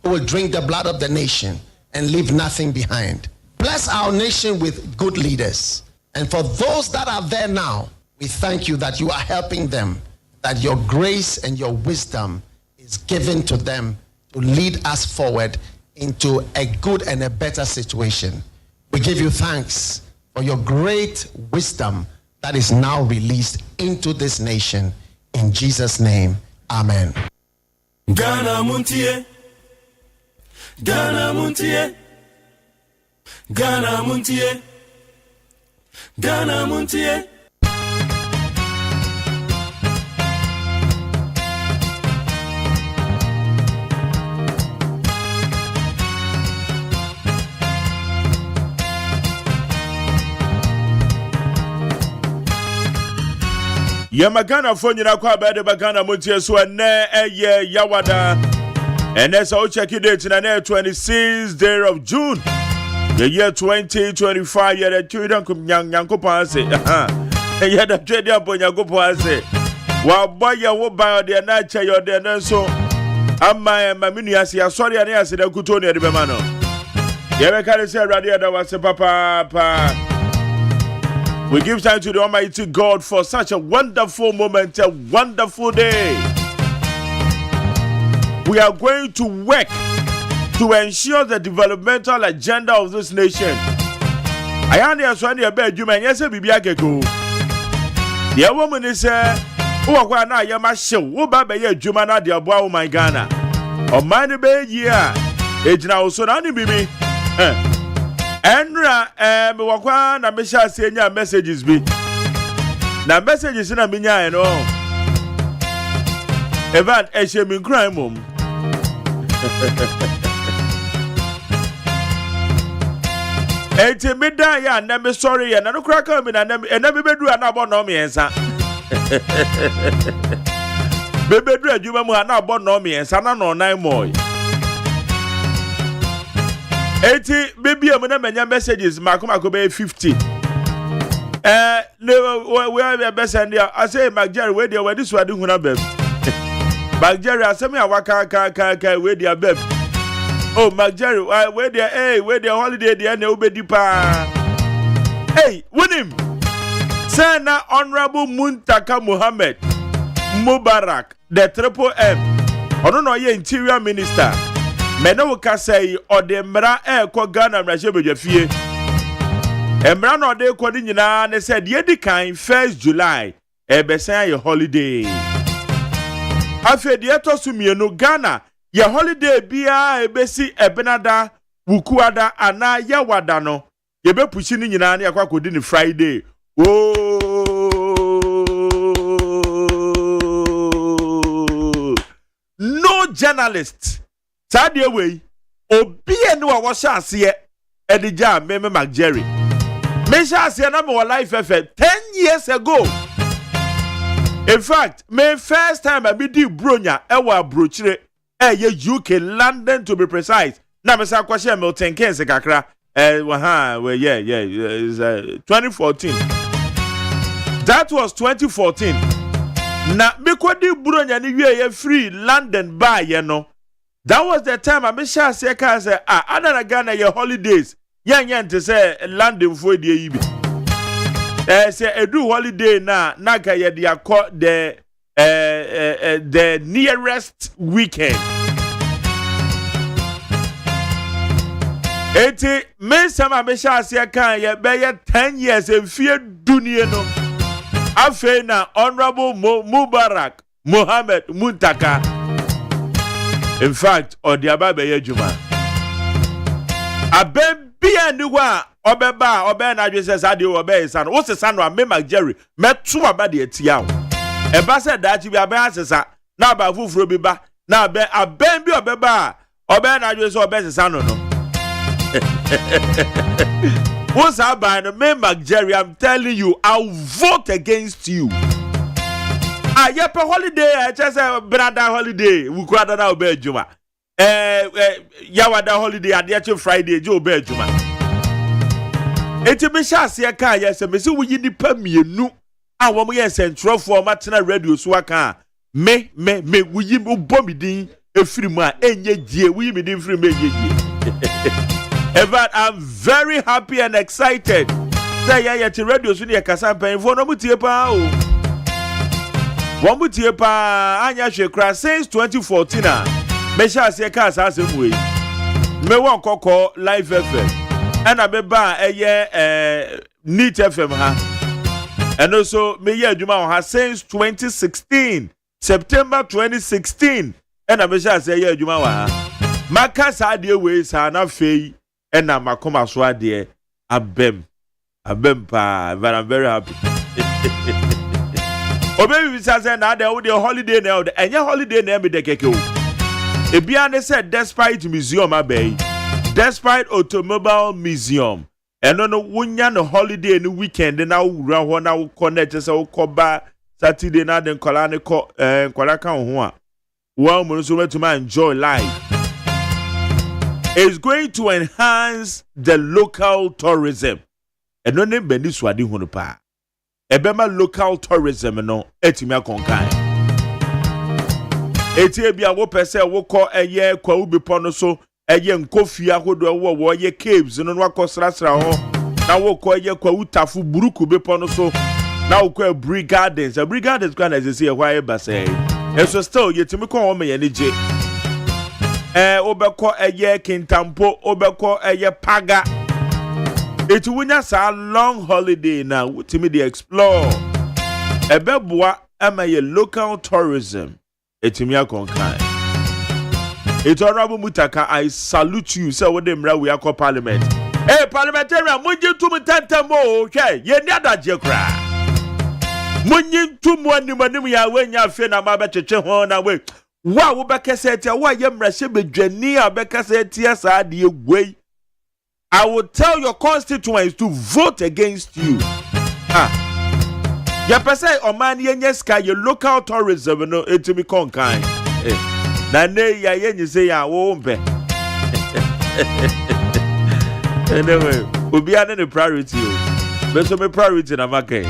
will drink the blood of the nation and leave nothing behind. Bless our nation with good leaders. And for those that are there now, we thank you that you are helping them, that your grace and your wisdom is given to them to lead us forward into a good and a better situation. We give you thanks for your great wisdom that is now released into this nation. In Jesus' name, amen. Ghana Montie, Ghana Montie, Ghana Montie, Ghana Montie. Yamagana fonyina kwa bede bagana Montie so na eye yawada. And that's how check it date na 26th day of June. The year 2025 year that you don't come yankopa say. Yeah, that trade up on yankopa say. Wa boy ya wo ba de na cha yo de na so. Amma mamini asia sorry ani ase da kuto ne de be ma no. Ye be kare say radio da was papa. We give thanks to the Almighty God for such a wonderful moment, a wonderful day. We are going to work to ensure the developmental agenda of this nation. I am here so near bed, you may yes, be go. The woman is who are now Yama show, who baby Jumana, the Abua, my Ghana. On my bed, yeah, it's now so none be. Enra wakwa na mesha senya messages bi na messages na minya no evan ehye min crime mom eti medan ya na me sorry ya na no kra ka mi na me bedu na abo no me ensa bebedu adwuma mu na abo no me ensa na no nine moy. Eti baby am na menya messages makoma be 50. We are best and I say Magjerry we dey this wadi huna beb. Magjerry asemi awaka we dey beb. Oh Magjerry we dey holiday dey na obedi pa. Hey, winim. Say na Honorable Muntaka Muhammad Mubarak the Triple M. Ono no ye interior minister. Mena woka say odemra ekọ Ghana mraje bedwafie emra na ode ekọ di nyina ne said ye di kan 1st July ebesen ye holiday afi de etosu mienu Ghana ye holiday bia ebesi ebenada wukuada ana yawada no ye be pushi ni nyina na yakwa kodi ni Friday no journalist Sadia way, obi enu wa washa asiye edija meme Magjerry. Me sha asiye na me wa life 10 years ago. In fact, my first time I be di bronya ewa brochire ye UK London to be precise. Na me sa kwashe Milton Keynes kakra 2014. That was 2014. Na me kwadi bronya ni ye free London ba ye no. That was the time I made sure say other Ghana your holidays. Yan to say London for the yibi. Say edu holiday na naga ye the nearest weekend. Eti me sama me sure say ye be 10 years in fear dunia no. Afe na Honorable Mubarak Muhammad Muntaka. In fact, Odiaba be juma. Abebia niwa obeba na Jesus ade obe san. Wo se san no me Magjerry metu aba de atia wo. E ba se da chi bi abe asesa na aba fufuro bi ba na aben bi obeba obe na Jesus obe sesa no no. Wo sa ba no me Magjerry, I'm telling you, I'll vote against you. Yepe holiday, just a brother holiday. We kwada na obe juma. Yawada holiday ade Friday jo obe juma. Eti me sha se ka ya se me se wo yi nipa mienu a wo mo ye central for matena radio so aka me wo yi bo midin efiri mu a enye gie wi me din firi me gie but I'm very happy and excited say ya ti radio so ne kasa panfo no mutie pa o one mutie pa anya hwekra since 2014 a me sha se ka asasem we me won kokko live FM and abeba eye neat FM ha and also me ye adwuma ha since 2016 September 2016 and abesha say ye adwuma wa ha maka sa de we sa na fei and na makoma so ade abem pa but I'm very happy obebi bi say na de wo de holiday na de enye holiday na me de keke o ebia ne said despite museum abey despite automobile museum eno no wonya no holiday no weekend na wura ho na wo connect say wo koba Saturday na den kola ne ko kola kan ho a wo mo so metuma enjoy life. It's going to enhance the local tourism eno ne bani swade hu no pa ebema local tourism no etimi akonkan etie bia wo pese wo ko eye kwa ubipo no so eye nkofia hodo wo ye caves no no akosrasra ho na wo ko eye kwa utafu buruku bipo no so na wo ko Bree Gardens kwa na say why e ba say eso still yetimi ko wo me ye ne je obeko eye Kintampo obeko eye Paga it wunya sa long holiday now timi dey explore ebeboa ama ye local tourism etimi akonkan it honorable Mutaka I salute you say we dey mra we akọ parliament parliamentarian munji tum tantamo hwe ye ni adaje kra munji tum animanim ya wenya afi na ma becheche ho na we wa wo bekese etia wa ye mra hye bedwani a bekese etia sa de egwei I will tell your constituents to vote against you. Ya pese oman yenye ska your local tourism no etimi konkan. Na ne ya yenye say ya wo mpe. Anyway, obi ane ne priority o. Beso me priority na make.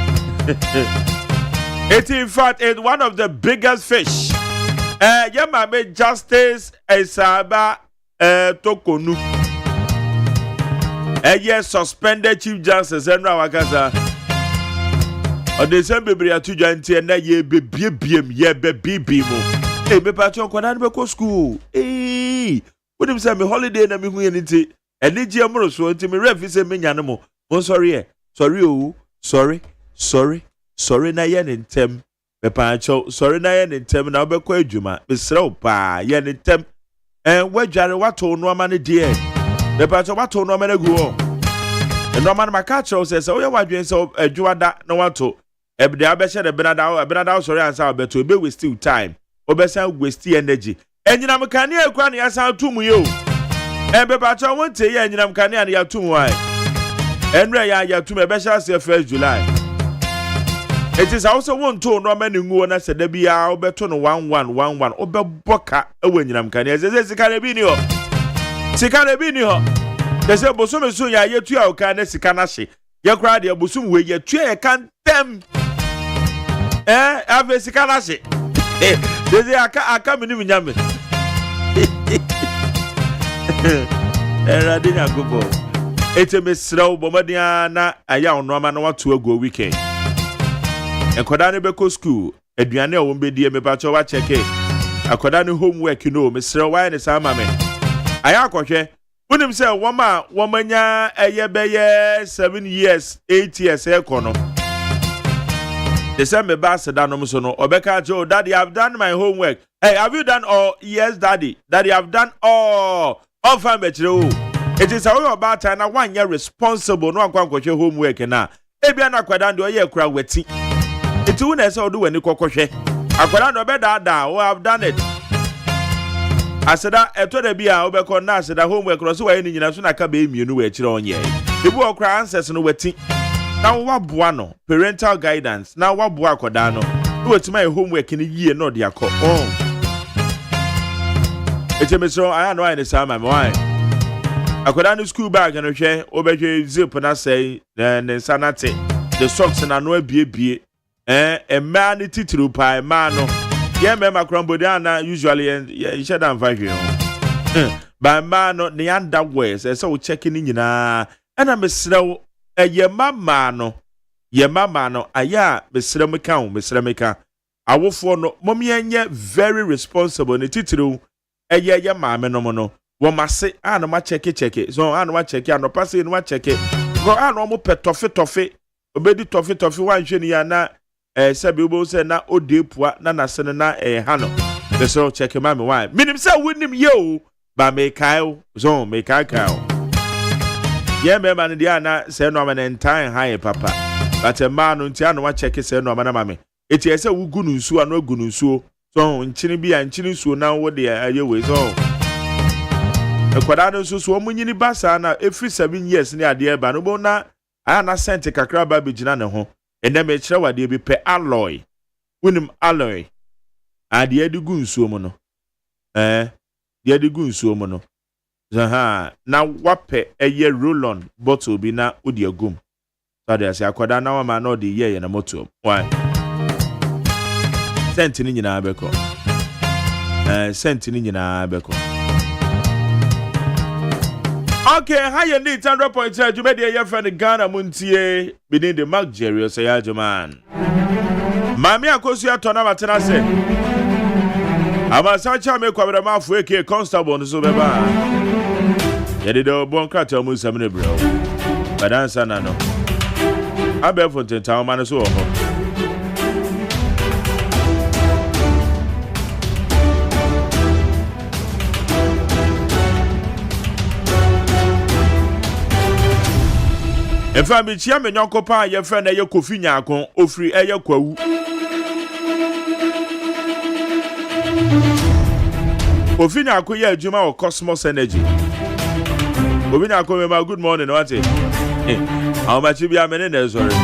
It in fact is one of the biggest fish. Yema me Justice Esaba Tokonu. Suspended Chief Justice Enra Wakasa. On the same baby at 2 Janti and ye bebiem ye bebi mo. Me patron kwanan be ko school. What him say me holiday na me hu eniti. Eni je amro so nti me ref say me nyane mo. Sorry sorry na ye ntem. Me patron sorry na ye ntem na obekọ adwuma. Me srew pa ye ntem. Wadware wato no ama ne de. The patron wato no ama na gu o. No man makacho says oh ya wadwen say adwada no wato. Ebde abehye de benada sorry answer beto be waste time. Obesa waste energy. Enyinam kane akwa na yasan tumu ye o. Ebe patron wonte ye enyinam kane na ya tumu why. Enre ya tumu ebehye say 1st July. It is also one to no man ngu na se da bia obeto no 1111 obeboka ewe enyinam kane ze sikane bi ni ho. Sikane bi ni ho. Dese bosom so ya yetu ya oka na sika na hye. Ye kra de bosom we yetu ye kan tem. Ave sika na hye. Dese aka minim nyame. Era dinya gogo. Ete mesrawo bomadia na aya ono ama na watu ago weekend. Enkoda ne beko school, aduane a won bedie me pacho wa cheke. Akoda ne homework no mesrawo wa ne sama me. Aya akohwe unim say womanya eyebeye 7 years 8 years ekono. They say me ba se danom so no obeka jo daddy I've done my homework. Hey, have you done all? Yes daddy I've done all fine betro. It is how about time na one year responsible no akwankohwe homework na ebia na kwada ndo ye kura weti. It won say odo wani kokohwe akwada ndo be da oh I've done it. Aseda eto da bia obeko na aseda homework no so wa ni nyina so na ka be mienu we kire onye. Ebu okra answers no weti. Na waboa no parental guidance na waboa akoda no no wetima homework ni yie no de akọ etemesro aya no aya sama me why akoda no school bag no hwe obehwe zip na say ne sanate the socks na no abiebie ema ni titiri pa ema no Yeah, me Crombodia usually and you shut down 5 years. By man no the under ways so checking in na and I'm slow ye mama no aya mesremeka awofo no mommy enye very responsible ne titiro ye maame no no wo mase no ma check so no ma check no pass no ma check go no mo pe tofe obedi tofe wan hwe ni ya na sabi obo se na odepua na sene na ha no so check maame wan minim say wonim ye o ba me kai so me kai yeah me man dia na say no man entire high papa but a man unti no wa check say no man mame eti say wo gu nsuo no gu nsuo so nchini bia nchini nsuo na wo de aye we so ekwada no so omunyini basa na every 7 years ni ade ba no bo na ana sent kakra ba begina ne ho ene me kire wade bi pe alloy wunim alloy ade ade gu nsuo mu no de gu nsuo mu no na wape eye roll-on bottle bi na odi agum so de ase akwada na wa na odi ye na moto why sent ni nyina beko sent ni nyina beko okay high need 100.7 jumedi ye friend Ghana Montie benin the Mark Jerry OSEI AGYEMAN mami akosu atona matena se amasa cha me kwabere mafu eke constable no so beba yede do bon krata mu samne bro badansa na no abe fonten tawo man so ho efa mi chia me nyonko pa ye fe na ye kofi nyaakon ofri eye kwawu ofi nyaakon ye adwuma o Cosmos Energy ofi nyaakon me ma good morning what how much you be amene na sorry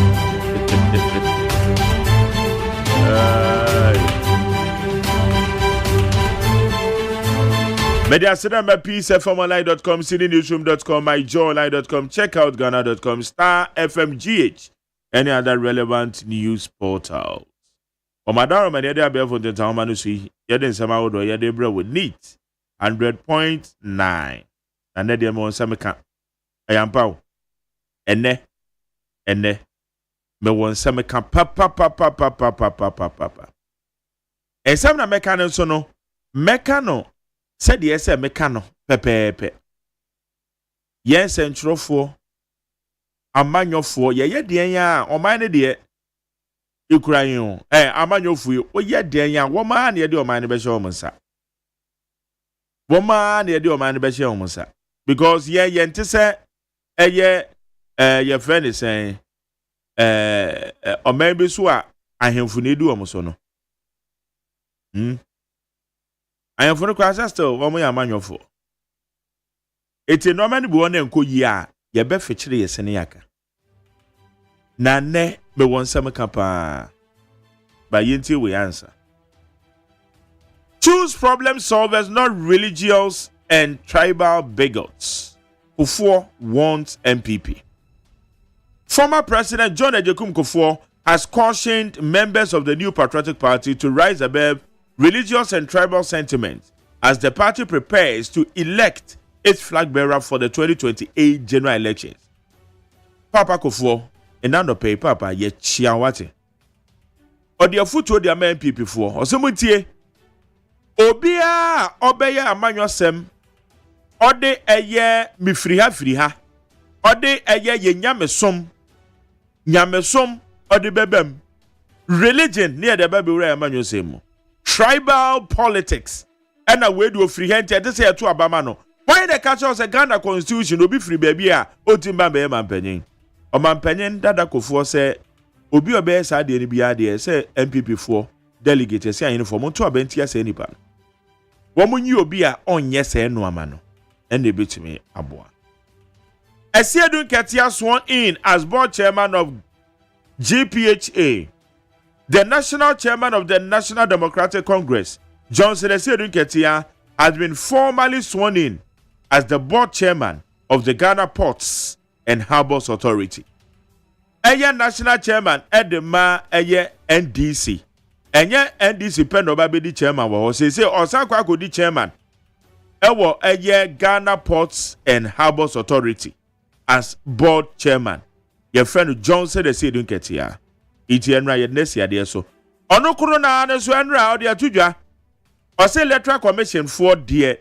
Mediacinema peacefmonline.com, citynewsroom.com, myjoyline.com, checkoutghana.com, star FMGH, any other relevant news portals. Omadaro many other bear the town manusi, Yedin Samaudo, Yedebra with neat 100.9. And then the Samika. I am pow. Ene. Me won Samika papa. And some mechano sono, mechano. Said yes, a mechano, pepe. Yes, and trofo. A man of 4, ye dear, or mine dear. You crying, a man of you, or yet dear, woman, ye do mine best almost. Woman, ye do mine best almost. Because ye yentese, your friend is saying, or maybe so I am for need do almost no. I am for the class still, one way a man for. It's a normal one and could ya, ye be fetchy a seniaka. Na ne be one summer capa. By yinti we answer. Choose problem solvers, not religious and tribal bigots. Kufuor wants MPP. Former President John Ejekum Kufuor has cautioned members of the New Patriotic Party to rise above religious and tribal sentiment as the party prepares to elect its flag bearer for the 2028 general elections. Papa Kufuor, enando pay papa ye chiawate. Odi afutu odi ama MPP for osemutie. Obia obeye amanyo sem. Ode eye mifriha. Ode eye ye nyamesom. Nyamesom ode bebem. Religion near the baby ure amanyo semo. Tribal politics. And a way to free hand to say to Abamano. Why the catch us a Ghana constitution will be free baby? Otimba be man penny. O man penny dada Kufuor say Obi obe sa de ni bia de say MPP for delegate say uniform to abentia say nipa. Wo munyi obi a onye say no amano. And they beat me aboa. Esiedun Ketia sworn in as board chairman of GPHA. The national chairman of the National Democratic Congress, Johnson Esiedun Ketia, has been formally sworn in as the board chairman of the Ghana Ports and Harbours Authority. Eye national chairman Edema Eye NDC, Enye NDC pen oba be di chairman wo say osan kwa ko di chairman. Ewo eye Ghana Ports and Harbours Authority as board chairman. Your friend John said the say don't get here. Enra ye nesi ade so. Ono kuro na so enra ode atudwa. O say electoral commission for there.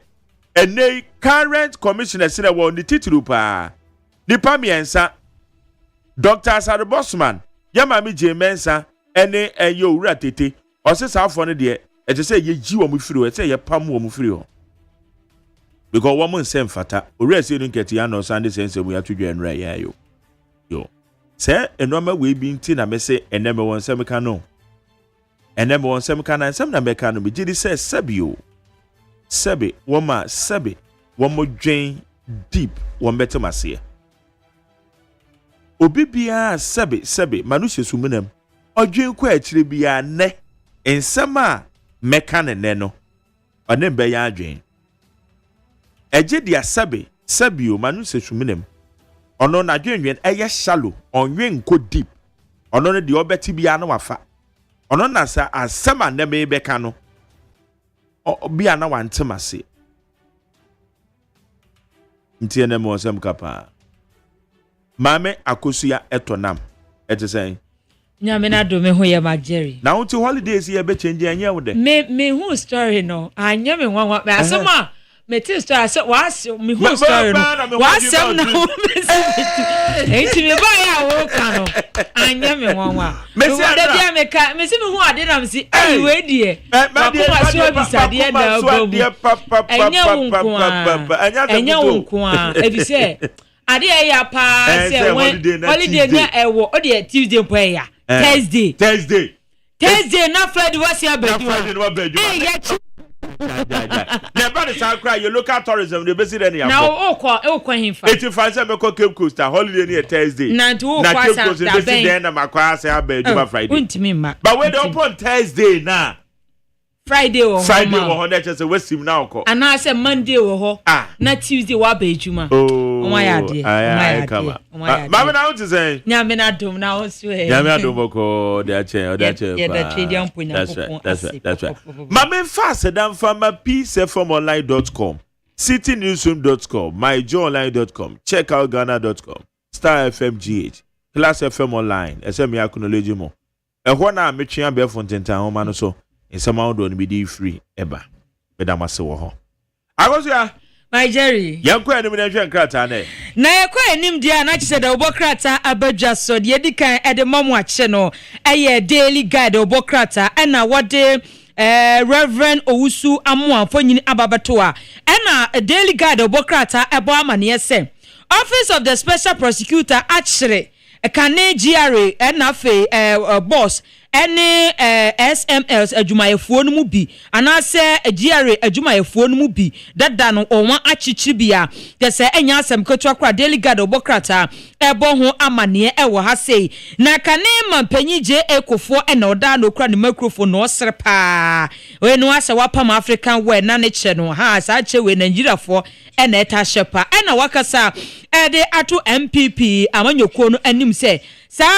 Ene current commissioner say wo ni titulu pa. Nipa miensa Dr. Asade Bosman, Yamami J Mensa, ene eyo ura tete. O say sa afo ne de e te say ye ji wo mu firi o say ye pam wo mu firi o. Because woman say mfata, ura say don't get here no Sunday sense we atudwa enra ya yo. Yo. Say enoma we bi nti na me say eneme won say me kan no. Eneme won say me kan na say na me kan no be gidi say sabio. Sabi woma sabi womo dwen deep won betem ase. Obi bia sabi manushe sumunam. Odwen kwa akire bia ne ensem a meka ne no. One be ya adwen. Eje dia sabio manushe sumunam. Ono na dwenwen eye shallow, onwen ko deep. Ono ne de obeti bia na wafa. Ono na sa asema ne me beka no. Bia na wantemase. Ntie ne mo sem kapa. Mame akosuya etonam. Ete say. Nyame na do me ho ye ma Jerry. Na unti holidays ye be change anya wo de. Me who story no. Anya me nwanwa. Me asema me ti story so was me who story no. Was sem na wo me say. Enti me ba ya wo ka no. Anya me nwanwa. Me say da bia me ka me say me hu ade na me say ai we die. Ma ko so bisade na obo. Enya wonko a. Ebi say ade ya pa say holiday na ewo o de Tuesday po ya. Thursday na Friday was here bedu. Eh ya never the sound cry your local tourism they be see any now o kwa him fa 85 say me ko Cape Coast holiday near Thursday na to na Cape Coast they see there na makwa say abedu Friday untimi ma but when they open Thursday na Friday wo ho na just we sim na ko ana say Monday wo ho na Tuesday wa ba ejuma o ya de mama na what say nyame na dom na o so e nyame adom ko de ache that's right mama fast dan fama peacefmonline.com citynewsroom.com myjoyonline.com checkoutghana.com star fmgh class fm online esem ya kunoleji mo ehwo na metwe abe fontentan ho ma no so nsema do no be di free eba bedamase wo ho agosia my Jerry yankwa enim na hwe nkrata na yakwa enim dia na chise da obokrata abadwa so de dikan ede mamu ache no eye daily guide obokrata na wode Reverend Owusu Amuafo nyini ababato a na daily guide obokrata ebo amane se Office of the Special Prosecutor achire kane GRA na fe boss any SMLs adwumayefuo no mu bi anase GRA adwumayefuo no mu bi dada no onwa achichi bia kese enya asem ketua kra delegate obokrata ebo ho amane ewo ha sei na kane mampanyi je ekofo na oda no kra ne microphone no srepa we no ase wapam African we na ne che no ha sa che we Nigeria fo na eta shepa na wakasa ede ato MPP amanyoko no anim se sa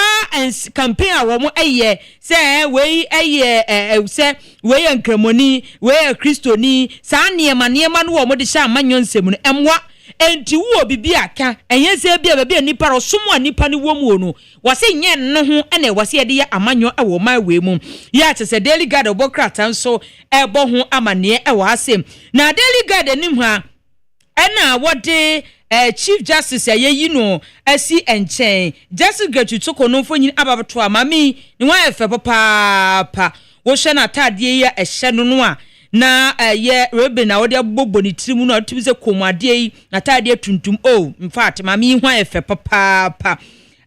campaign a wo mo eye se we eye se we nkramoni we kristoni sa niema no wo mo de sha amanyo nsem no emwa enti wo bibi aka enye se bia ba bia nipa ro somo nipa ni wo mu no wase nye no ho na wase de ya amanyo ewo ma we mu ya chese daily guard obokrata nso ebo ho amane ewo asem na daily guard anim ha na wode Chief Justice ayeyi no asi enchen Justice Gatutuko no mfonyin ababato amami ni wa efe papa wo hwe na tade ya ehye no a na ye rebe na wode abobbo ni tirimu na tubize komade yi na tade tuntum in fact mami ho efe papa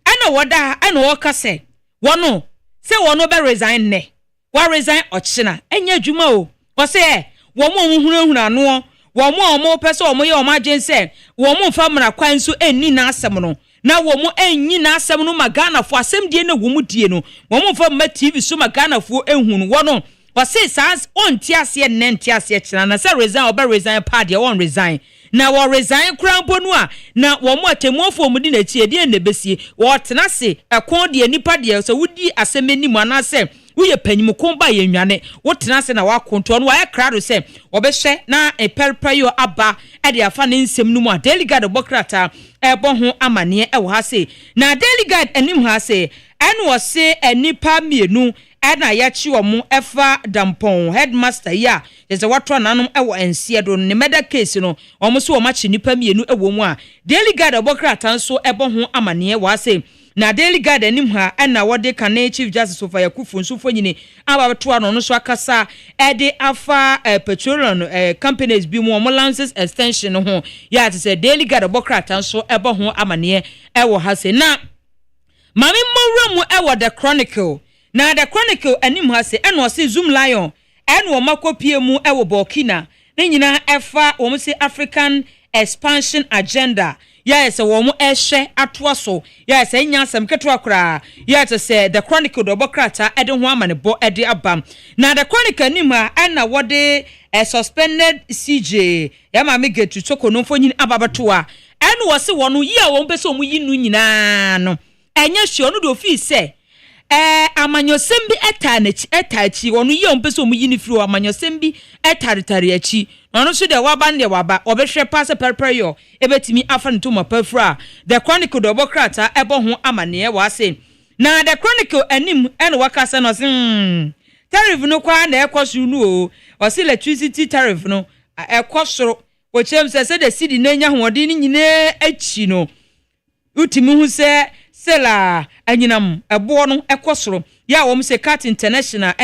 ana woda ana wokase wono se wono be resign ne wa resign ochina enya adwuma o wo se wo mo hunahuna ano womo pese womo ye womo agense womo famra kwan so enni na asem no na womo enni na asem no magana fo asem die na womo die no womo fam TV so magana fo ehunu wono wase sans onti ase nenti ase kina na se resign oba resign party won resign na wo resign krampo no a na womo atemofo mu di na tie die na besie wo tena se ekon de nipa de so wudi asem eni mu anase wo ye panyimko ba ye nwane wo tena se na wa konto no wa krado se obehwe na perprayo aba e de afa ne nsem no mu a Daily Guide obokrata ebo ho amane e wo ha se na Daily Guide anim ha se ene wo se enipa mienu ana ya chi omo efa dampon headmaster ya yeze watro nanom ewo ensie do ne meda case no omo so omo chi nipa mienu ewo mu a Daily Guide obokrata nso ebo ho amane wa se na Daily Guide anim ha ana wode kan Chief Justice of Yakufu nsufo nyine aba beto ano no so akasa ede afa petroleum companies bi mu omo lances extension ho ya te say Daily Guide obokrata nso ebo ho amane ewo ha se na mami mawura mu ewo the Chronicle na the Chronicle anim ha se eno se Zoom Lion eno makopie mu ewo Burkina ne nyina efa wo se African expansion agenda yes wo mu ehwe atoaso yes enya asem keto akra yes say the Chronicle do bokrata ede ho amane bo ede abam na the Chronicle anim ha ana wode suspended CJ ya ma me getu choko no mfonyin ababato a eno wo se wono yi a wo mpese omu yi nu nyina no enya hwe no do fi se amanyosembi etachi onu ye ompese omu yini firi amanyosembi etaritari achi no so de waba obehwe pass perperio ebetimi afa ntoma pafra the Chronicle do bokrata ebo ho amane wa se na the Chronicle anim ene wakasa no tariff no kwa na ekoso nu o se electricity tariff no ekosoro wochem se de city na nya hoode ni nyine achi no utimi hu se sela anyinam ebo no ekosoro ya wo se Cat International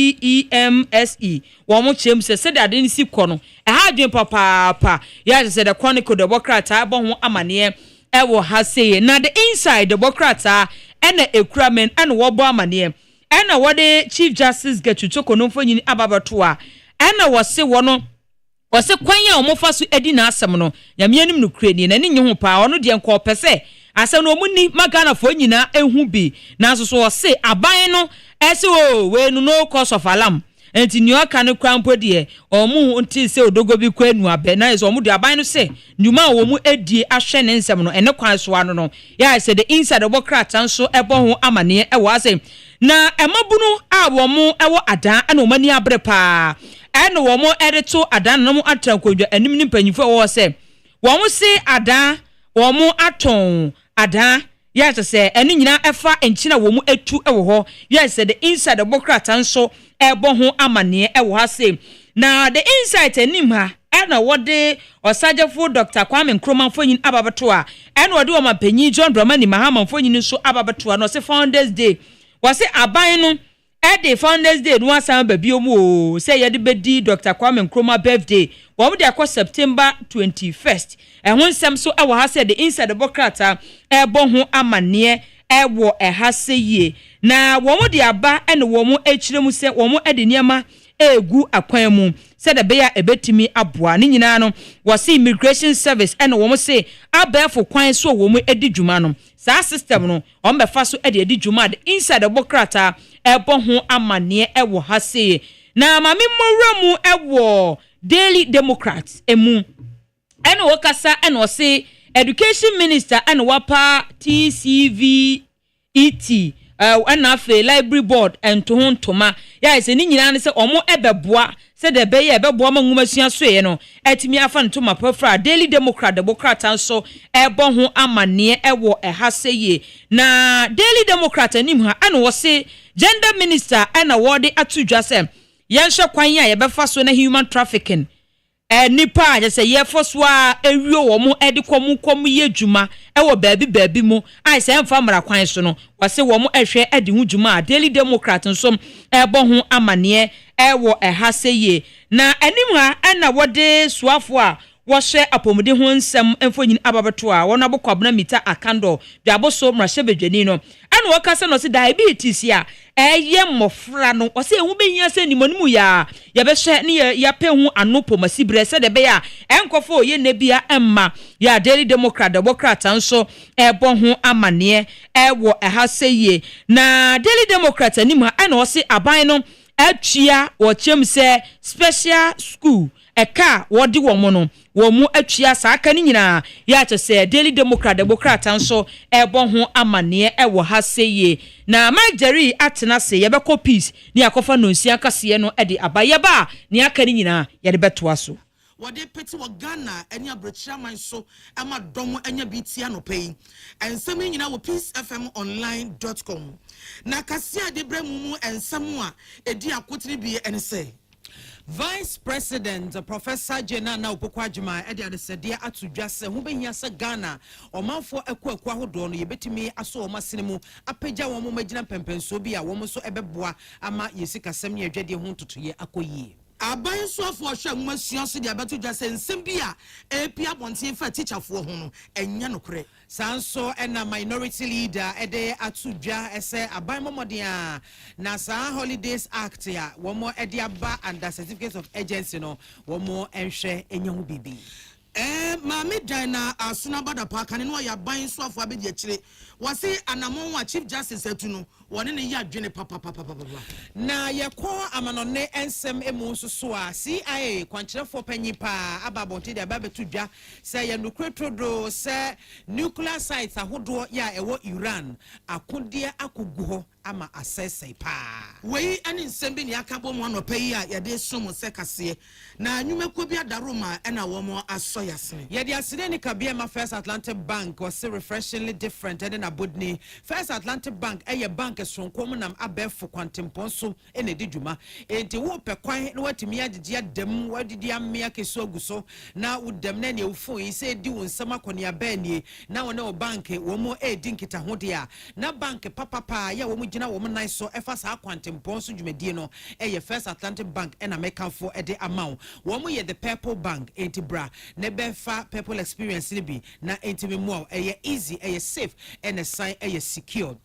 NCEMSE wo mo chem se de ade ni si kono ha adwen papa ya se the Chronicle the bokrata abo ho amane e wo ha se na the inside the bokrata ena recruitment ena wo bo amane ena wo de Chief Justice Getuchoko no mfonyini ababato a ena wo se wo no wo se kwanya omofa so edi na asem no yamianim no kurani na ni nye ho pa ono de enko pese asa no muni magana fo nyina ehu bi na so so se aban no ese o we no cause of alarm enti ni oka no krampo de omu nti se odogo bi kwanu abe na so omu de aban no se nyuma wo mu edie ahwe ne nsem no ene kwan so ano no ya se the inside the bokrata nso ebo ho amane e wa se na emabunu a wo mu ewo adan na o mani abre pa ene wo mu edito adan no mu atrankodwa anim ni panyifo wo se wo mu se adan wo mu aton ada yes say eni nyina efa enchina wo mu etu ewo ho yes the inside the bokrata nso ebo ho amane ewo ha say na the inside enim ha ena wode osajefo Dr. Kwame Nkrumah fonyin ababato a ena wode o mapanyi John Dramani Mahama fonyin nso ababato a no se Founders Day wase aban no the Founders Day no asan ba biomu say ye de bedi Dr. Kwame Nkrumah birthday wo mu de akọ September 21st ehun sem so ewo ha say the inside the bokrata ebo ho amane ewo ha say ye na wo mu de aba ene wo mu echiremu se wo mu ede niema egu akwan mu se de be ya ebetimi aboa ni nyina no wo say immigration service ene wo mu say abefo kwan so wo mu edi dwuma no sa system no o mbefa so ede edi dwuma the inside the bokrata ebo ho amane ewo ha say na mami mowura mu ewo Daily Democrats emu ene wokasa ene o say education minister ene wapa TCVET ena afa library board ento ho ntoma ya ise ni nyina ne se omo ebeboa se de be ye ebeboa mangumasua so ye no etimi afa ntoma pafra Daily Democrat nso ebo ho amane ewo ha seye na Daily Democrat anim ha ene wo se gender minister ena wode atudwa se yenhwe kwan ya ye befa so na human trafficking nipa je se ye foswa ewio wo mu edikomu ye dwuma ewo baabi mu ai se mfa mara kwan so no wase wo mu ehwe edi hu dwuma Daily Democrat nso ebo ho amane ewo ha seye na anim ha na wode suafo a wɔhwɛ apɔmuden ho nsɛm mfonyin ababato a wɔn abɔkwabena mita akando de aboso mrahye bedwani no ɛna wɔkasa no se diabetes a ɛyɛ mmɔfra no wɔsɛ ehu behia sɛ nimonimu ya yɛbɛhwɛ ne yɛpɛ hu anopo masibrɛ sɛ de bɛyɛ a ɛnkɔfo yɛ nebia ɛmma ya Daily Democrat nso ɛbɔ ho amane ɛwɔ ɛha sɛye na Daily Democrat anim ha ɛna wɔse aban no atua wɔkyem sɛ special school eka wodi wo mo no wo mu atwia saa aka ni nyina ya che se Daily Democrat anso ebo ho amane ewo ha seye na Marjorie atena se ye beko peace ni akofa no nsia kase no de abayeba ni aka ni nyina ye de beto aso wode peti wo Ghana eni abrochira man so ama dom enya bitia no pay ensem nyina wo peacefmonline.com na kase ade bremu mu ensem a edi akotiri bi ene se Vice President Professor Jenana Opoko Agyemang edi adesede atudwa se ho behia se Ghana omanfo ekwaku ahodo no yebetimi aso o masenemu apagya wo mo magina pempenso bi a wo mo so ebeboa ama yesikasem ne adwade ho totoye akoyie aban so afo hwe mmasuo so de abeto dwa se nsem bi a epi abonten fa teacherfo ho no enya nokre sanso ena minority leader ede atudwa ese aban momodin a na sa holidays act ya wo mo ede aba under certificate of agency no wo mo enhwe enya ho bibi Mami Dina Asuna Bada Park and no ya buying so for Abidi Chile. Was he Anamon Chief Justice said to know one in a year journey papa. Na ya ko amanone ensem emu so CIA kwankyere for penny pa ababonte de ababe tudwa say ya nukretrodo say nuclear sites ahodo ya ewo Iran akode akogu ho ama asese pa wei ani nsem bi ne akabo mo no pay ya de somo sekase na nwumeko bi adaroma na wo mo aso yasene ya de asene ni kabia ma First Atlantic Bank was refreshingly different and na bodni First Atlantic Bank eye bank sonkom nam abefo kwantempon so ene di dwuma enti wo pe kwan na watimi agye adam wadidi amia keso aguso na udam na ne ufo yi se di won sama kone abani na wona o bank wo mo edi nkita hode a na bank papa ya wo mo gina wo mo nan so efa sa kwantempon so dwumadie no eye First Atlantic Bank ena mekanfo ede amaw wo mo ye the Purple Bank enti bra ne befa Purple experience ni bi na enti memo eye easy eye safe ene sign eye secure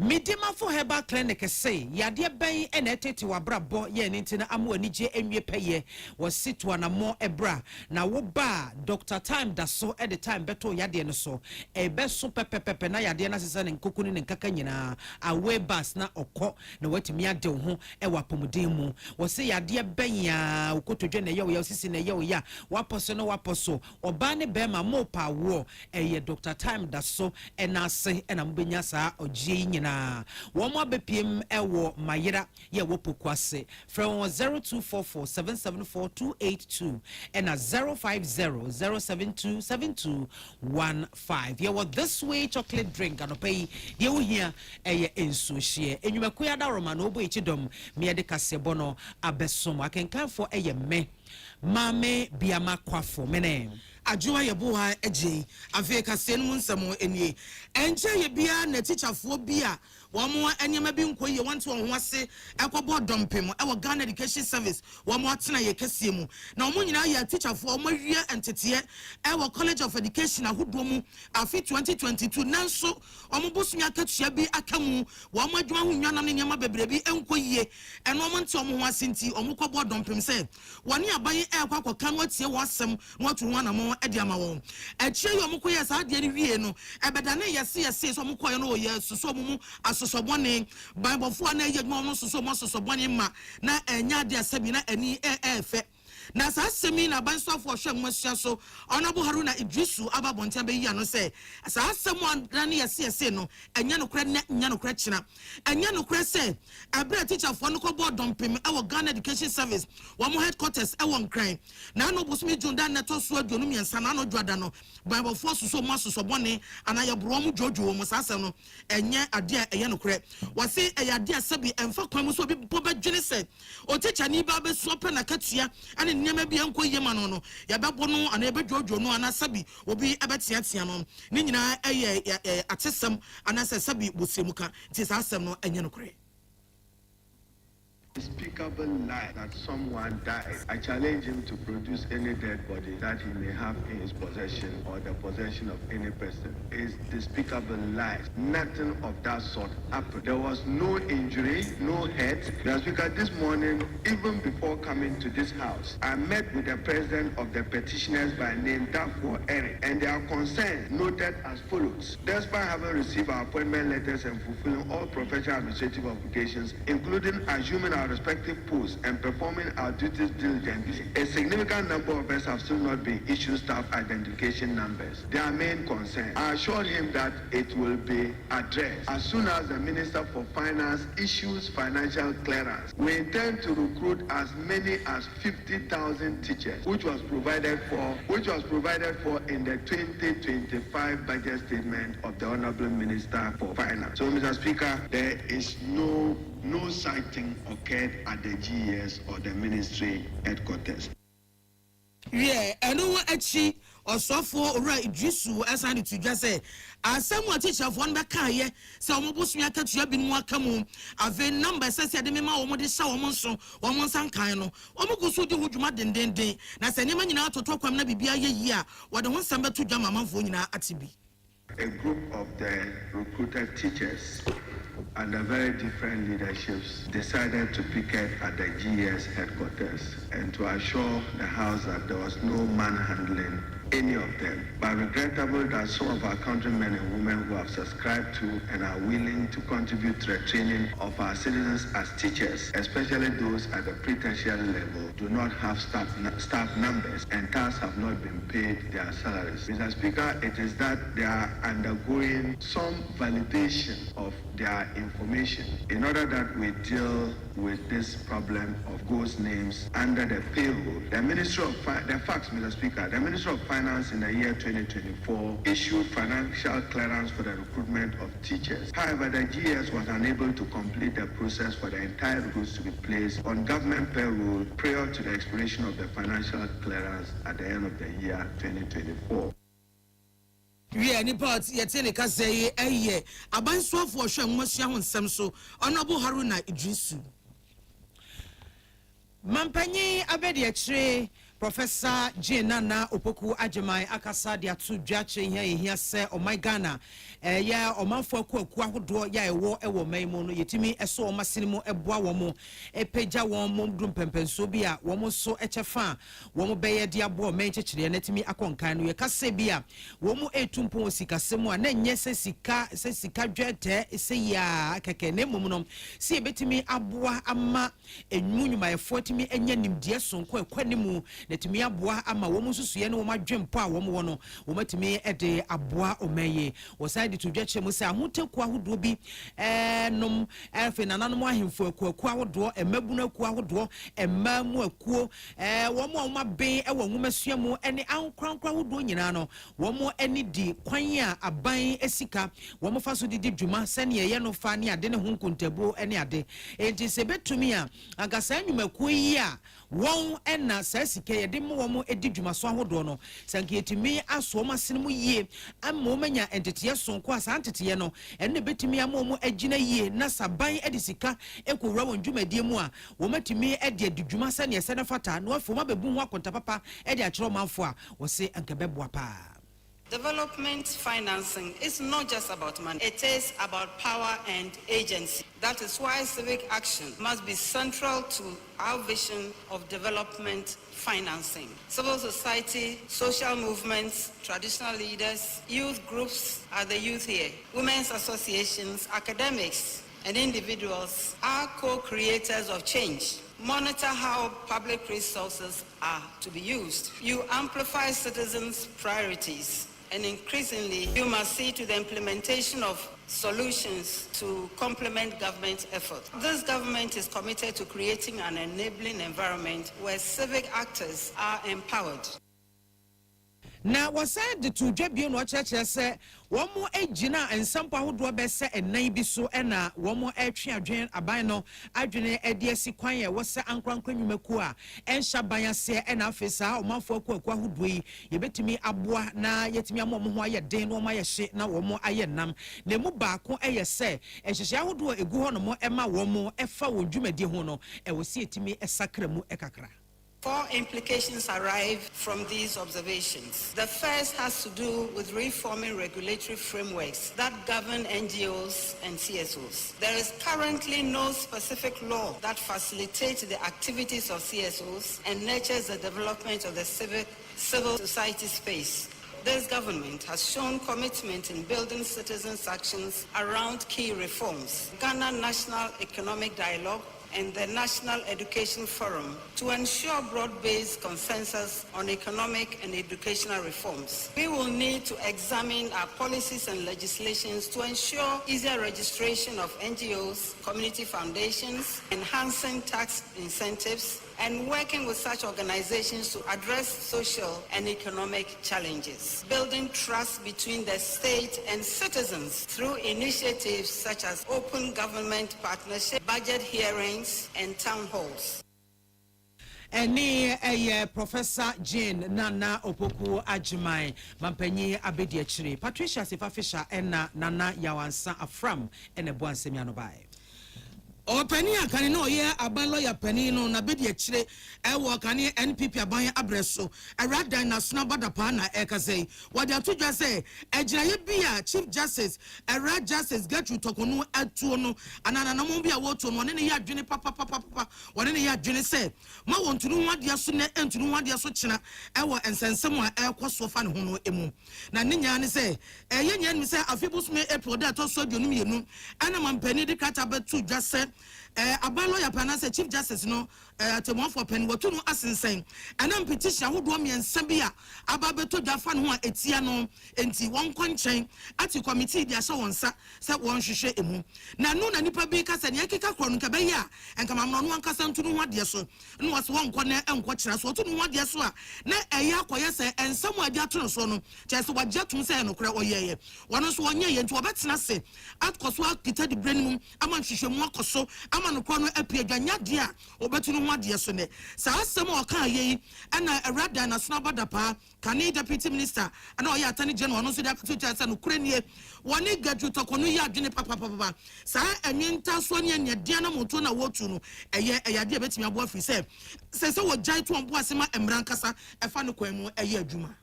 Midima for Herbal Clinic say yade ben enetete wabrabo ye ntina amu anije enwie peye was sitwa na mo ebra na wo ba Dr. Time da so at the time beto yade no so e be so pepepepe na yade na sesa ne nkokuni ne nkaka nyina awe bus na okọ na watimi ade ho e wapomuden mu wo se yade ben ya ukotodwe na ye wo ya sisi na ye wo ya waposo no waposo oba ne be ma mo pa wo e Dr. Time da so e na ase e na mbenya sa ogie na womo bepiem ewo mayira ye wo pokwase from 0244774282 and 0500727215 ye wo this way chocolate drink anopay ye wo hia eye enso hie enwumako ya da roma no obo echidom me de kasebo no abesom akenkan for eye me mame biama kwafo mene Ajua ye boha eje afeka senu nsemo enie enche ye bia na teacherfo bia wo mo anyema bi nkoye want to ho ase ekobo dompem e wo Ghana Education Service wo mo atena ye kase mu na wo nyina ye teacherfo wo wie entete e wo College of Education ahodo mu afi 2022 nanso wo mo bosumi akatua bi akamu wo mo adwuma ho nwana ne nyema bebrebi enkoye eno mo nte wo ho ase nti wo mo kobo dompem se woni aban e kwakọ kan watie wo asem no watu ho na mo edi ama won eche yo mo koye sa de ni wie no ebeda ne yese so mo koye no ye suso mo mu asosobone bible fo na ye mo suso mo sosobone ma na enya de asabi na ani efe na sa semi na bansofo hwe mmasuya so Honorable Haruna Idrisu ababontia be yi ano se sa asemu na ne yese no enya no kra nya no kra kina enya no kra se abra teacher fo no ko board dompem e wo Ghana Education Service wo mo headquarters e wo nkran na no bosumi junda na to so aduonu miensa na no dwada no bible fo so mo sosobone ana ye bro mo jojo mo sa asem no enya ade a enya no kra wase eya ade asabi emfa kwan mo so bi bodwene se o teacher ni ba be so pe na katua ane nyama bi enko yema no no ya bebo no ana ebedwojo no ana sabi obi ebetiatia no ni nyina eye atesem ana sabi bosemuka ti sa asem no enye no kore Unspeakable lie that someone died. I challenge him to produce any dead body that he may have in his possession or the possession of any person. It's despicable lies. Nothing of that sort happened. There was no injury, no hurt. The Speaker, this morning, even before coming to this house, I met with the president of the petitioners by name Dafo Eric, and their concerns noted as follows. Despite having received our appointment letters and fulfilling all professional administrative obligations, including assuming our respective posts and performing our duties diligently, a significant number of us have still not been issued staff identification numbers. Their main concern, I assured him that it will be addressed as soon as the Minister for Finance issues financial clearance. We intend to recruit as many as 50,000 teachers, which was provided for in the 2025 budget statement of the Honorable Minister for Finance. So, Mr. Speaker, there is no sighting occurred at the GES or the ministry headquarters. Yeah, and no actually also for right Jisu as I need to just say as someone teacher of one back here, so almost me attach you been more come I've a number says the memo almost saw almost one son kind of almost so do what you might then now send him out to talk on maybe be a year what the one summer to jam a month when at TB. A group of the recruited teachers under very different leaderships decided to picket at the GES headquarters and to assure the House that there was no manhandling any of them. But regrettable that some of our countrymen and women who have subscribed to and are willing to contribute to the training of our citizens as teachers, especially those at the pre-tertiary level, do not have staff numbers and thus have not been paid their salaries. Mr. Speaker, it is that they are undergoing some validation of their information in order that we deal with this problem of ghost names under the payroll. The Ministry of Mr. Speaker, the Ministry of Finance in the year 2024 issued financial clearance for the recruitment of teachers. However, the GS was unable to complete the process for the entire recruits to be placed on government payroll prior to the expiration of the financial clearance at the end of the year 2024. We any part yet in a case a year. A band swap for Shem Mosha on Samso, Honorable Haruna Idrisu. Mampany Abedi Professor Jenana Opoku Agyeman akasa dia to dwache here say o my Ghana ya o manfo kwaku ahodo ya ewo maimu no yetimi eso o masinimu eboa wo mo epeja wo mo dum pempenso bi a wo mo so echefa wo mo beye dia bo me chechire na timi akonkan no ye kase bi a wo mo etumpo sikasemu a na nye se sika dwete se ya keke ne mum no se betimi aboa ama enwunyuma efo timi enya nimdie sonko ekwanimu netimi aboa ama wo mu susuye ne wo madwempo a wo mo wono wo matimi ede aboa omeye wo side to dwache mu se ahoteku ahodo bi nom efe nananom ahemfo akuaku ahodo emabunu aku ahodo emamu akuo wo mo maben ewo nwumasua mu ene ankrankra ahodo nyina no wo mo eni di kwan a aban esika wo mo fa so didi dwuma sene ye no fa ne ade ne ho nkontabuo ene ade enti se betumi a agasa nwumaku yi a won ena sasike ye de mo wo mo edi dwuma so ahodo no sanke yetimi aso masene mu yie amma manya entete sonko asa entete no enne betimi amma mo agina yie na saban edisika ekowura won dwumadie mu a wo matimi ede adwuma sane ye sene fata no afo ma bebu ho akonta papa ede akiro manfo a wo se ankabebua pa. Development financing is not just about money, it is about power and agency. That is why civic action must be central to our vision of development financing. Civil society, social movements, traditional leaders, youth groups are the youth here, women's associations, academics, and individuals are co-creators of change. Monitor how public resources are to be used. You amplify citizens' priorities. And increasingly, you must see to the implementation of solutions to complement government effort. This government is committed to creating an enabling environment where civic actors are empowered. Now, was said to Jebio no church say, one more agina and some power do best and naibi so and one more air drain abino, adrene ediasi quire was Sir Uncle Mekua, and Shabaya say and officer or Manfoko who do ye bet me abua na yet me a moment ya day no my shit now one more ironam. The mubako aye say, and she shall do a go on more Emma one more effa would jume de hono, and will see it to me a sacremu ekakra. 4 implications arrive from these observations. The first has to do with reforming regulatory frameworks that govern NGOs and CSOs. There is currently no specific law that facilitates the activities of CSOs and nurtures the development of the civil society space. This government has shown commitment in building citizens' actions around key reforms. Ghana National Economic Dialogue, and the National Education Forum to ensure broad-based consensus on economic and educational reforms. We will need to examine our policies and legislations to ensure easier registration of NGOs, community foundations, enhancing tax incentives, and working with such organizations to address social and economic challenges, building trust between the state and citizens through initiatives such as open government partnership, budget hearings, and town halls. Professor Jane Nana Opoku Agyeman Mampanyi Abediachiri Patricia Sifafisha ena Nana Yawansa Afram ene Boansemiano bai. O penny akane no ye aban lawyer penny no na bedi akire e wo kane NPP aban abreso Eradan na snabada pa na e ka sei wode atodwa sei agiraye bia Chief Justice Erad Justice Gertrude Tokonu atuo no anana na mo bia wo to no ne ye adwene papa wone ne ye adwene sei ma wontunu wade so ne entunu wade so kina e wo ensensem a e kwaso fa ne ho no emu na ne nya ne sei ye nya ne sei afibusme April da to so dwonu mienu ana mampani de kata betu dwase abalo ya panase Chief Justice no atemon for pen wotu no asensen ana petition ahodo miensa bia ababeto dwafa no a etia no enti won kwanchen ati committee dia so wonsa se won hwehwe emu na no na nipa bi kasa ne akeka kro no ka be ya enkama no no ankasa ntu no hade so no was won kɔ na enko kyerɛ so otu no hade so a na eya akɔyɛ se ensam adi ato so no kyerɛ se wagye tum se no kra oyeye wono so wonye ye ntu obetena se atkoso akita di brain mu ama hwehwe mu akoso ama no kono apie dwanya de a obetu no hade so ne sa asɛm o ka ye ana Eradan na snabada pa kane deputy minister ana o ya attorney general no so da to kyerɛ se no kra nie woni Gertrude Tokonu ya adwene papa sa enwenta so ne nya de na moto na wotu no ɛyɛ de betimi abo afiri se wo jai to mbo asema emran kasa ɛfa no kwan mu ɛyɛ adwuma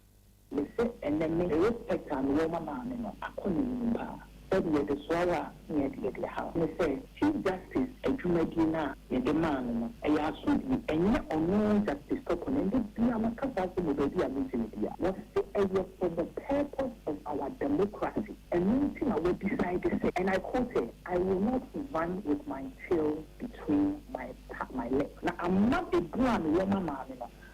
me se eneme respect and woman man no akoni mba said we the swara near the house me say Chief Justice adwumadi na ye de man no ɛyɛ asodi enye ono justice Tokonu ndi bia makasa so mo bia meeting bia what say for the purpose of our democracy and meeting our decide to say and I quote I will not run with my tail between my legs. Now I'm not a grand woman man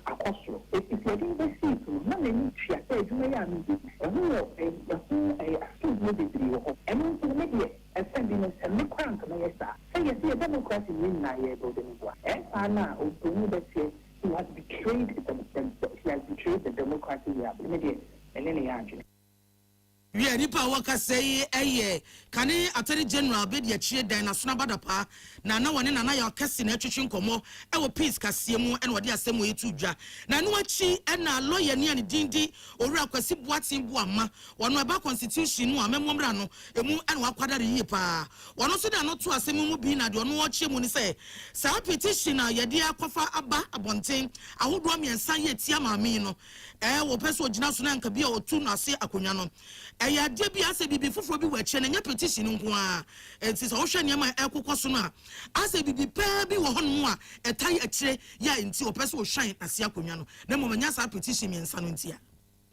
akosro if you didn't see to no me tria say adwuma ya me and to make it sending a me crank na yesa say you see a democracy win na ye go dem go na obunu that say he has betrayed the democracy we have made and then ya we are nipa waka say kane attorney general be de chie dan na sona badapa na wone na ya kese na atwetwe nkomo wo peace kase mu e wode asem wo etu dwa na no achi e na lawyer ne dindi owura kwasi boatin boama wono eba constitution mu amemomra no emu e na wakwadare yi pa wono so da no to asem mu bi na de ono wo chie mu ni say sa petition na ye de akofa aba abonten ahodo amiensan ye tia maami no wo peso ogina so na nka bia otu na ase akonwa no eya de bia se bibi foforo bi wache na nya petition nko a enti so hwe niam ekokoso no a ase bibi pa bi wo hono a etai akire ya enti opeso hwan ase akonwa no na mo nya sa petition mi nsa no enti a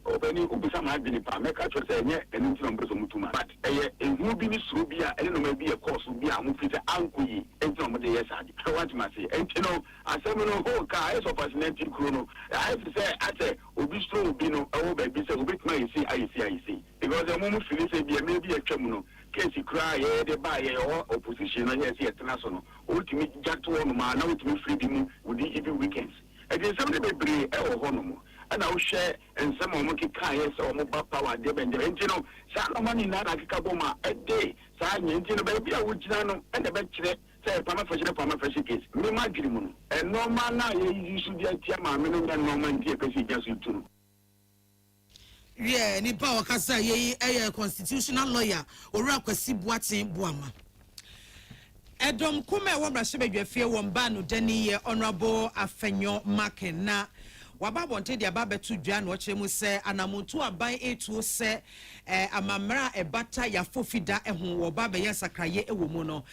obani ubisa ma adini pa meka cho se nye eni ntino mbeso mutuma but eye ehu bi ni suru bi a eni no ma bi e course bi a mu fite ankoyi enti no de yes adi what ma say enti no asem no ho ka is opportunity chrono I say ate obi strong bi no e wo ba bi se obi tuma yisi ayisi because e mu fili se bi e me bi e twam no case cry ye de ba ye opposition no yes ye tena so no ultimi jato no ma na ultimi free bi mu within even weekends e dey some be bre e wo ho no mo and I share and some of the kind of mobile power depend and you know, some money not like Kaboma a day, sign into baby, I would know, and the best say, Pama case, me my dream, and no man now you should get Tiama, and no man dear just you too. Yeah, ni power kasa ye constitutional lawyer, or Rakwasi Boatin Boama. Edom kume wa brashebe dwefie wo mba no dani ye honorable Afenyo Maken na wababonte de ababetu dwa no chemu se anamuntu aban etu se amamra ebata ya fofida ehun wo ba be yesakraye ewo mu no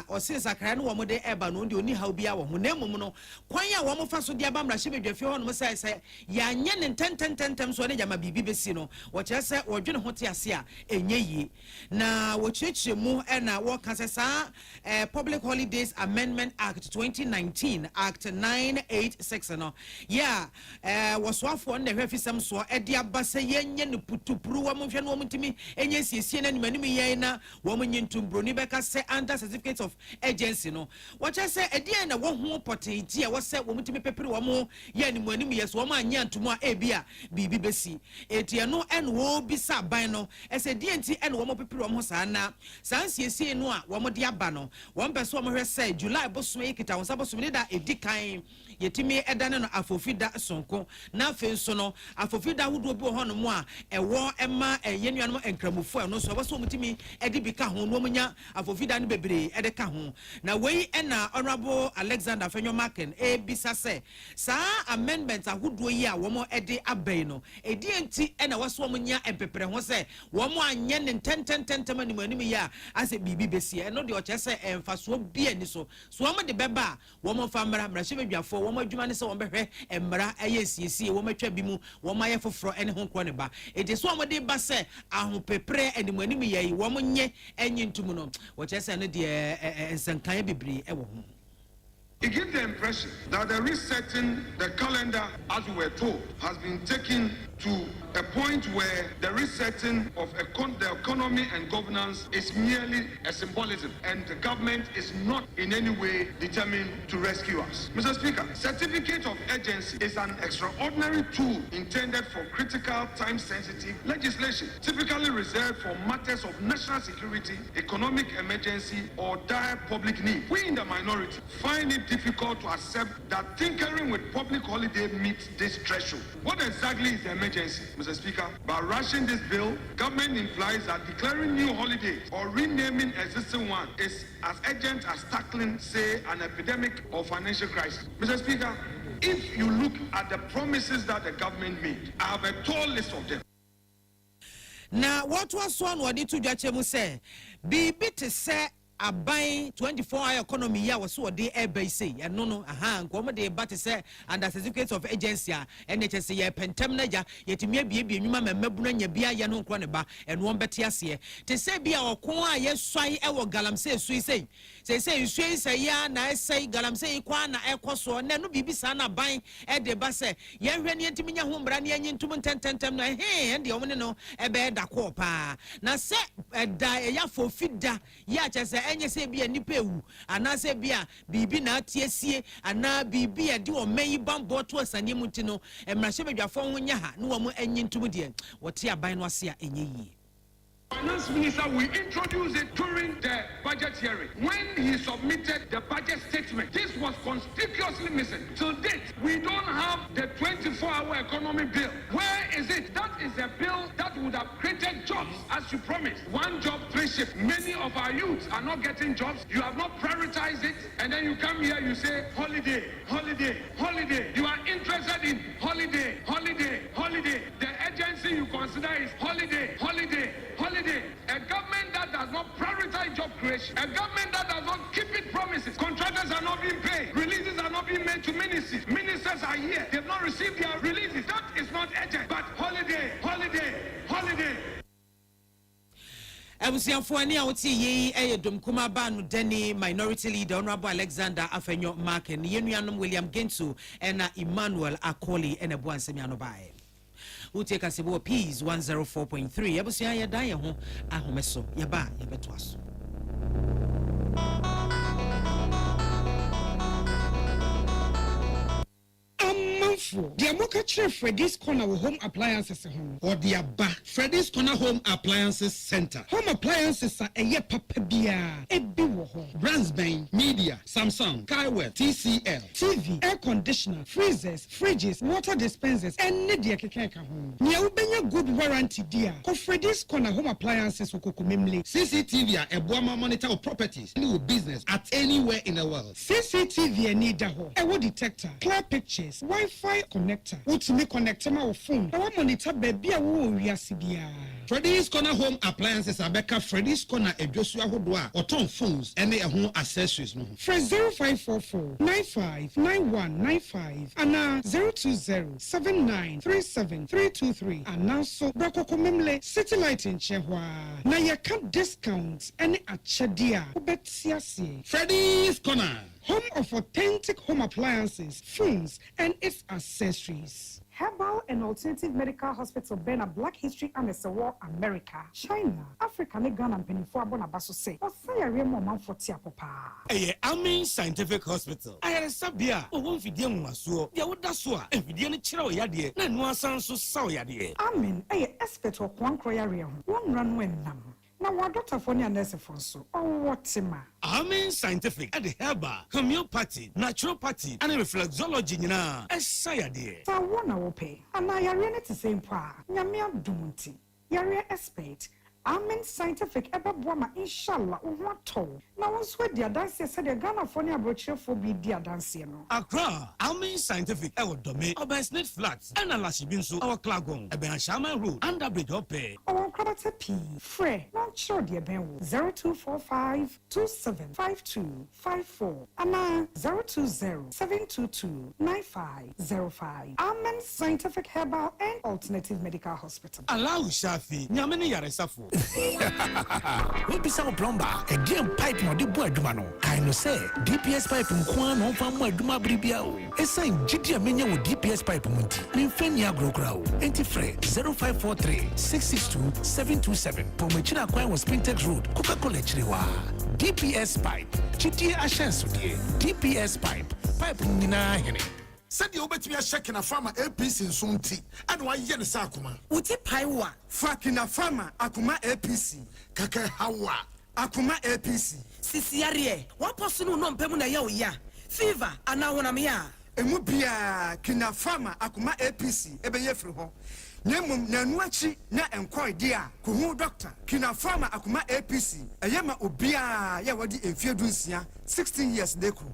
ose sakraye no wo mo de eba no de oni haw bia wo ho na emum no kwan ya wo mo fa so de abamra hye bedwafi ho no se ya nya ne tententem so ne jama bibi besi no wo kire se wo dwene ho te ase a enye yi na wo chichire mu na wo ka se sa Public Holidays Amendment Act 2019 Act 986 no yeah waswafo na hwefisem so ede abase yenye ne putupuru wo mhwe no mutimi enye siesie na nimanim yen na wo mnyintumbroni beka se under certificate of agency no wacha se ede na wo ho potenti e wo se wo mutimi pepere wo mo ye nimanim yeso wo ma anya ntomo a ebia bibi besi etie no en wo bisa ban no ese die nti en wo mo pepere wo ho saa na saa siesie no a wo mo de aba no wo mpeso wo mo hwe se July bosom ekita wo sabosom ne da edikan yetimi edane no afofida sonko na fenso no afofida hudo bi ho no mo a ewo ema yenuanom enkramufo no so boso mutimi edi bika ho no munya afofida ne bebre ede ka ho na wei na honorable Alexander Fenyo Maken ebisa se saa amendment ahudo yi a wo mo ede abai no edi enti na waso munya empepere ho se wo mo anye ne tententem animanim yi a ase bibi besi no de o chese emfaso bi ani so wo mo de beba wo mo fa mra hye bedwafo wo mo adwuma ne se wo behwe emra ayesiesie wo matwa bi mu wo maye foforo ene ho kro ne ba edi so wo de ba se ahopepre animanim yi wo mo nye enyi ntum no wo chese no de ensankan bibiri e wo ho. It gives the impression that the resetting the calendar, as we were told, has been taken to a point where the resetting of the economy and governance is merely a symbolism, and the government is not in any way determined to rescue us. Mr. Speaker, certificate of agency is an extraordinary tool intended for critical, time-sensitive legislation, typically reserved for matters of national security, economic emergency, or dire public need. We in the minority find it difficult to accept that tinkering with public holiday meets this threshold. What exactly is the emergency, Mr. Speaker? By rushing this bill, government implies that declaring new holidays or renaming existing one is as urgent as tackling, say, an epidemic or financial crisis. Mr. Speaker, if you look at the promises that the government made, I have a tall list of them. Now, what was one wadi to jachemu say? Be bit say abai 24-hour economy ya waso de ebe say no nko de bat say under certificate of agency NHS ye pentem na ja yetimi bie nwuma memmabu na nya bia ye no nko ne ba eno bete ase te say bia okon a ye swai e wo galamsey sui say sui say ya na say galamsey kwa na ekoso na no bibi sa na ban e de ba say ye hwe ne yentimi nya ho mbra ne yen ntum tententem na de omne no ebe da ko pa na say da ya fofida ya chese enye se bia nipa ewu ana se bia bibi na atiesie ana bibi e de o meyi bambo to asane muti no emrahye bedwafo ho nya ha no wo mo enyi ntum de wote aban no ase a enye yi. Finance Minister will introduce it during the budget hearing. When he submitted the budget statement, this was conspicuously missing. To date, we don't have the 24-hour economy bill. Where is it? That is a bill that would have created jobs, as you promised. One job, 3 shifts. Many of our youths are not getting jobs. You have not prioritized it, and then you come here, you say, holiday, holiday, holiday. You are interested in holiday, holiday, holiday. The agency you consider is holiday, holiday, holiday. A government that does not prioritize job creation, a government that does not keep its promises. Contractors are not being paid. Releases are not being made to ministers. Ministers are here. They have not received their releases. That is not urgent. But holiday, holiday, holiday. Abusianfo ani a woti yi eyedom kuma ba no deni minority leader Honorable Alexander Afenyo Maken yenuanom William Gentu ena Emmanuel Akoli ena buansemi anobae. Who take us about Peace 104.3. Yabusia ya da ye ho ahomeso yaba yabeto aso. The Mocha Chief Freddy's Corner Home Appliances home or the Abba Freddy's Corner Home Appliances Center. Home appliances are a year papabia, a biwo home. Brands Bain, Media, Samsung, Kaiwell, TCL, TV, air conditioner, freezers, fridges, water dispensers, and Nidia Kekeka home. Nia ubenya good warranty dear. Ko Freddy's Corner Home Appliances okokumemle. CCTV a Buama monitor of properties, new business at anywhere in the world. CCTV need ho. A detector, clear pictures, Wi-Fi Wi-Fi connector. Ultimate connector ma wo phone. Na wa monitor baby a wo wiase bia. Freddy's Corner Home Appliances Abeka Freddy's Corner Ejosu ahodo a oton phones ene ehun accessories no. Fresh 0544 959195 and 02079373323 and now so Brakoko Memle Satellite in Chehwa. Na ya can discounts any achadia. Ubetiasi. Freddy's Corner, home of authentic home appliances, phones, and its accessories. Herbal and Alternative Medical Hospital, Bena Black History and War, America, China, Africa, Ghana, and Penifua Bonabaso say, or say a real moment for Tiapopa. Amen Scientific Hospital. I had a sabia, or one video maso, Yawudaswa, and Vidian Chiro Yadi, and one sound so Yadi. Amen, a expert of one Korea, one runway number. Now, what Dr. Fonia Nurse Fonso, oh, what's ma? Amen Scientific at the Herbal, Homeopathy, Naturopathy, and Reflexology, na Sayadi. So, one I will pay, and I are to same pa, Yamia Dumunti, Yarea expert. Amen Scientific ebe boama inshallah uwato na wonswe dia dance said the Ghana Fonia brochure for be dia dance no Accra Amen Scientific ewo dome Obesnet Flats and Alashibinso our Klagon ebe Ashama Road under bridge ope our Krabata P Fre not sure dia ben 0245275254 and 020-722-9505 Amen Scientific Herbal and Alternative Medical Hospital Allow Shafi Nyamene Yaresafo We be some plumber, a DM pipe no de boy dumano. Kaino say DPS pipe mkwan no fa mo aduma bribia o. Esan GD amenya wo DPS pipe munti. Memfenia grokra o. Entifre 0543-662-727. Pomechina kwan was Spintex Road, Coca-Cola Chiriwa. DPS pipe. GD ashanso die. DPS pipe. Pipe nina hene. Said you bet me a check in a farmer APC in Sunti, and why yen Sakuma. Uti paiwa. Fucking a farmer, Akuma APC, Kaka Hawa, Akuma APC. Sisiarie, what person who non pemuna ya? Fever, and now when ya. Emubia, Kina farmer, Akuma APC, Ebeyefro. Nemum Nanuachi, na enquire dear, Kumu doctor, Kina farmer, Akuma APC, Ayama Ubia, Yawadi in Fiedusia, 16 years deku.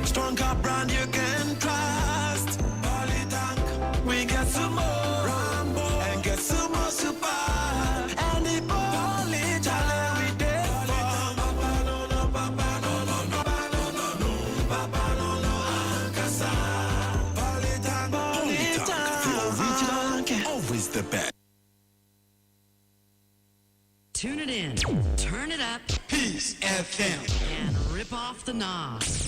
Stronger brand you can trust. Polytank, we get some more Rambo and get some more super. Any Polytank, we did Polytank, always the best. Tune it in, turn it up, Peace FM, and rip off the knobs.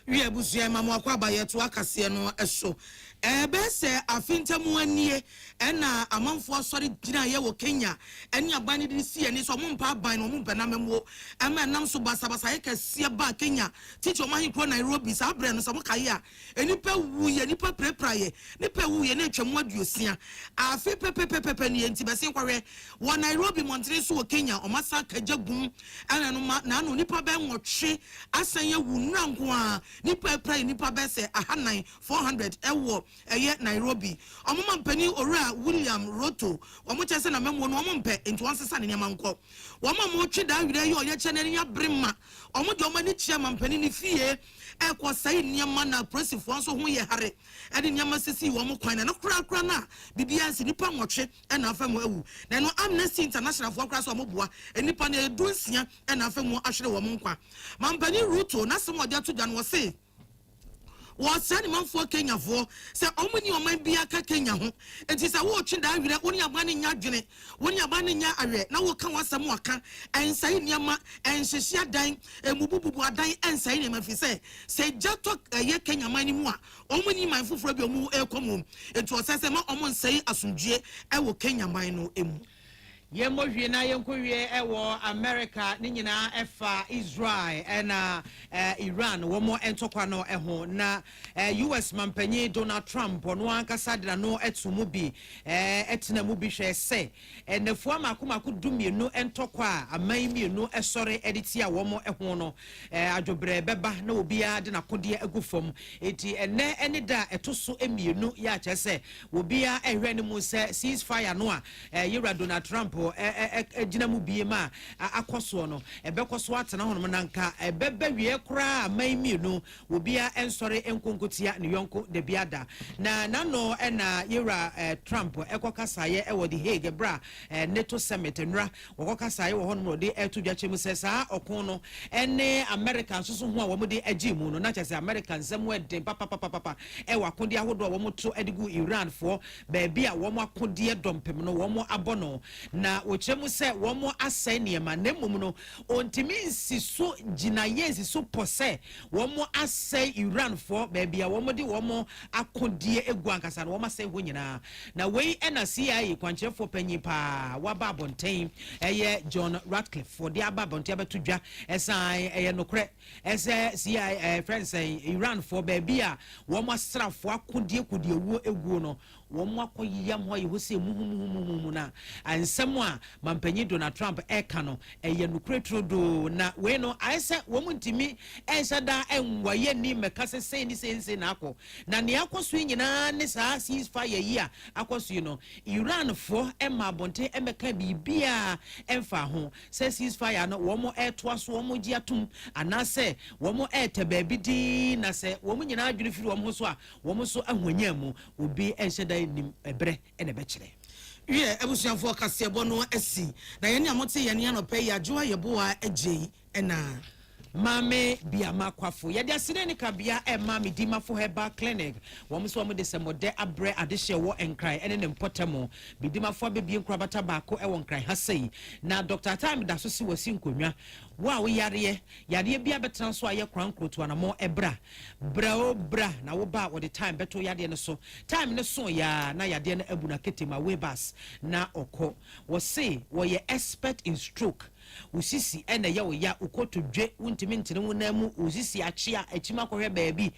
We are Busia Mamma Quabaya to Akasiano Esho. Ebese afintamu anie ena amanfo asori gina ye wo Kenya eni abani di si eni so mumpa ban no mumpa na memwo ema nam so basabasa ye kase ba Kenya teacher mahin kro Nairobi sa abre no so mkaye a enipa wu ye nipa prepraye nipa wu ye na atwam aduosia afi pepepepe ne enti bese kware wo Nairobi montene so wo Kenya o masa kajagum ena no na no nipa ben wotwe asan ye wu nanko a nipa praye nipa bese 400 ewo eye Nairobi omuma mpani ora William Roto omoche se na memo no omompe enti wansesa ne nyamanko woma mo twe da wire ye oye chene nya brema omoje omani chia mampani ni fie ekosai nyama na pressifo anso ho ye hare ade nyama sisi wo mo kwan na kura na bibia nsi nipa nwotwe na afam awu na no Amnesty International fo akra so omoboa enipa na edunsia na afam ahwere wo mo nkwa mampani Roto na sem ode atodwa no se was any man for Kenya for say omuni oman bia ka Kenya ho enti say wo twi da awire woni abane nya dwene woni abane nya awe na wo ka wasam waka ensai niama enhyehia dan emubububu adan ensai niama fi say jato ye Kenya man ni mu a omuni man foforo bi omu ekomom enti o say ma omo nsai asundue e wo Kenya man no emu Yemo hwie na yenko hwie ewo America ni nyina efa Israel na Iran womo entokwa no eho na US mampanyi Donald Trump ono ankasa de no etumu bi etina mu bi hwe se enefo amakomako dumienu entokwa aman mienu esore editia womo eho no adwobre beba na obia de nakode agufom eti ene da etoso emienu ya kyese obia ehwe ne mu se ceasefire no a yira Donald Trump ejina mu biema akoso no ebekoso atena hono nanka ebebe wie kra amaimienu obia ensore enkonkotia ne yonko de biada na nano na yira Trump ekokasaye ewo the Hague bra NATO summit nra wokokasaye wo hono de etudwachemu sesa okon no ene American soso ho a wo de agimu no na chese American zemu eden papa ewa akode ahodo wo moto edigu Iran fo ba bia wo mo akode dompem no wo mo abono na wochemu se wo mo asai niema na mmom no ontimi nsiso ginaye nsiso pose wo mo asai Iran fo ba bia wo mo de wo mo akode egu ankasa no wo ma sai ho nyina na wei na CIA kwankyerefo panyi pa wa ba bonten eye John Ratcliffe for the aba bonten abetudwa esan eye nokre ese CIA friends Iran for ba bia wo mo asrafo akode wu egu no wo mo akoyiyam ho ye ho se muhumuhumu na ansem a mampanyi Donald Trump eka no eye nokre trodo na we no aise wo muntimi ensada enwaye ni mekase sei ni sense na akọ na ne akoso nyina ne saa ceasefire yi a akoso no Iran fo ema bonte emeka bibia emfa ho se ceasefire no wo mo etoa so wo mo gi atum anase wo mo etebaabi di na se wo mo nyina adwene firi wo mo so a wo mo so ahwanya mu obi enhyeda nim ebre ene bekire ye ebusuafo kasebo no asi na ye ne amote ye ne anope ya joa ye boa agye ena Mame biama kwafo yede asine ne kabia mame dimafo heba clinic wo so mo de semode abre adehye wo enkrai ene ne mpotamo bidimafo abebie nkrabata baako e wo nkrai ha sei na Dr. Time da so si wasi nkonwa wa wo yare bia betra so aye krankroto anamo ebra bra na wo ba wo de time beto yade ne so time ne so ya na yade ne abuna ketima webas na okọ wo say wo ye expert in stroke usisi ene ya wo ya ukoto dwe wuntimi ntene wonamu usisi achia achima kohwe baabi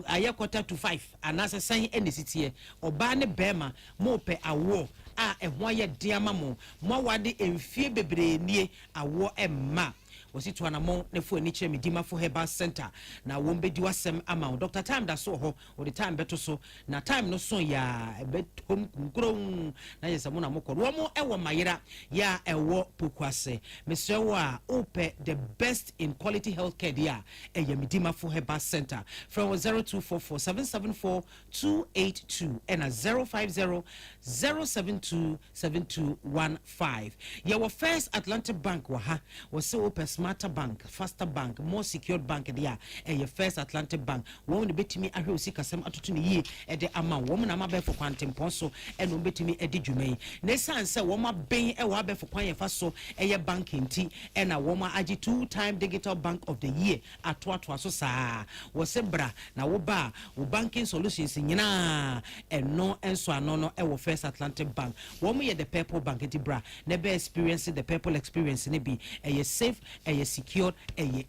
aye quarter to 5 anase san ene sitie oba ne bema mo pe awo a ehwa ye diama mo wade emfie bebre nie awo emma wasitwa na mo ne fo ani kire medima fo Herbal Center na wo mbedi wasem ama Dr. Time da so ho o the time beto so na time no so ya betom kunkron na yesa mo na mo kọ wo mo ewo mayira ya ewo pokwase mesre wo a ope the best in quality healthcare dia eye medima fo Herbal Center from 0244774282 and 05007272215 your first Atlantic Bank wa ha was so open smarter bank, faster bank, more secured bank there. Your first Atlantic Bank. Woman betimi ahwe osika sem atoto ne yie e de ama woman ama be for kwantem ponso e no betimi e de dwumai. Ne san se woman ben e wa be for kwan yefa so e bank nti e na woman agi 2-time digital bank of the year ato so saa. Wo se bra na wo ba wo banking solutions nyina e no enso ano no e wo first Atlantic Bank. Woman ye the purple bank nti bra ne be experience the purple experience ne bi e safe secure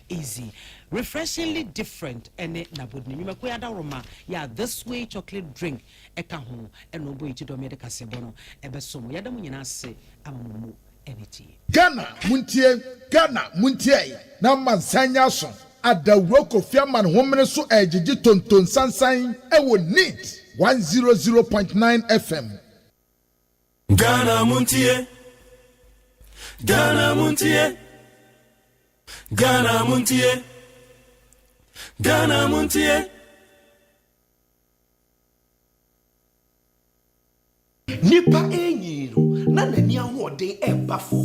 easy, refreshingly different ene nabodni nyuma ko yada roma ya this way chocolate drink eka ho eno boy ti do me de kasebo no ebesom yada mu nyina ase amamu eniti Ghana muntie na mansanya so adawro Kofi man homene so ejiji tonton sansan e wo neat 100.9 FM Ghana muntie Nipa enyiro na nani ahoden ebafo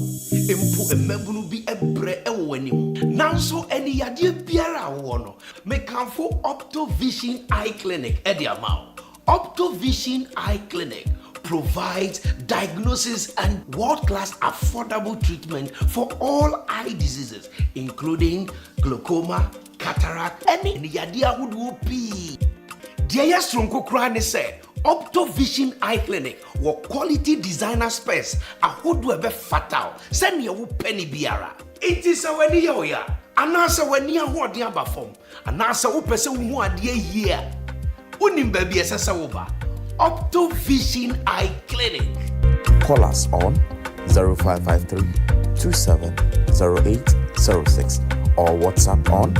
empo emabunu bi ebre ewo anim nanso eni yade biara wo no mekanfo Optovision Eye Clinic ediamao Optovision Eye Clinic provides diagnosis and world-class affordable treatment for all eye diseases, including glaucoma, cataract, and yadi ahudu pi. Dear Stronko Krani said, Optovision Eye Clinic wɔ quality designer spares ahodoɔ ɛbɛ fatal sɛnea wo penny biara. It is a wani yɛ ɔya anaasɛ wani ahoɔden aba fam anaasɛ wopɛ sɛ wo ho adeɛ yie a wonim baabi ɛsɛ sɛ wo ba. Optovision Eye Clinic. Call us on 0553 270806 or WhatsApp on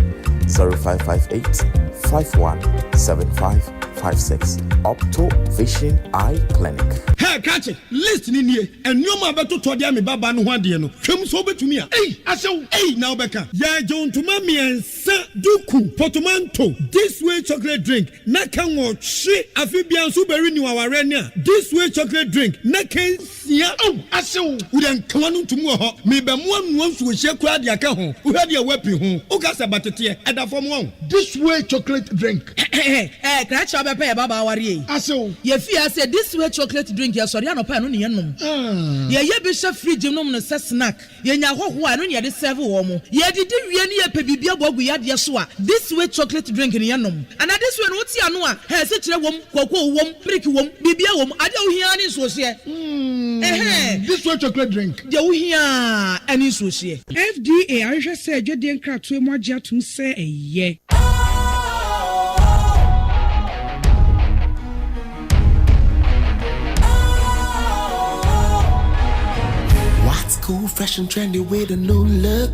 0558 517556. Optovision Eye Clinic. Hey, catch it. Listen in here. And you ma beto to dia me baba no hwade no. Twem so betumi a. Hey, asew. Hey, now beka. Ya John to mami ensa duku portmanteau. This way chocolate drink. Na kan wo hwe afibia nso beri ni waware ne a. This way chocolate drink. Na kan sia. Oh, asew. Wo den kan no ntumu ho. Me be mo anu nso hye kura dia ka ho. Wo hwade a wapi ho. O ka se batete eda fom ho. This way chocolate drink. Kratch obepe baba aware. Asew. Ye fi say this way chocolate drink ya sorry no pa no ne yenom. Ye be hwe fridge nom no se snack. Ye nya hoho a no ne de serve wo mo. Ye didi wie ne ye pe bibia bogu ya de so a. This way chocolate drink ne yenom. Ana this way no ti ano a, he se kire wom, koko wom, brick wom, bibia wom, ade wo hia ne so se. This way chocolate drink. De wo hia ani so se. FDA ahwehwe se adwede nkrato mu agye atum se eye. Cool, fresh and trendy with a new look.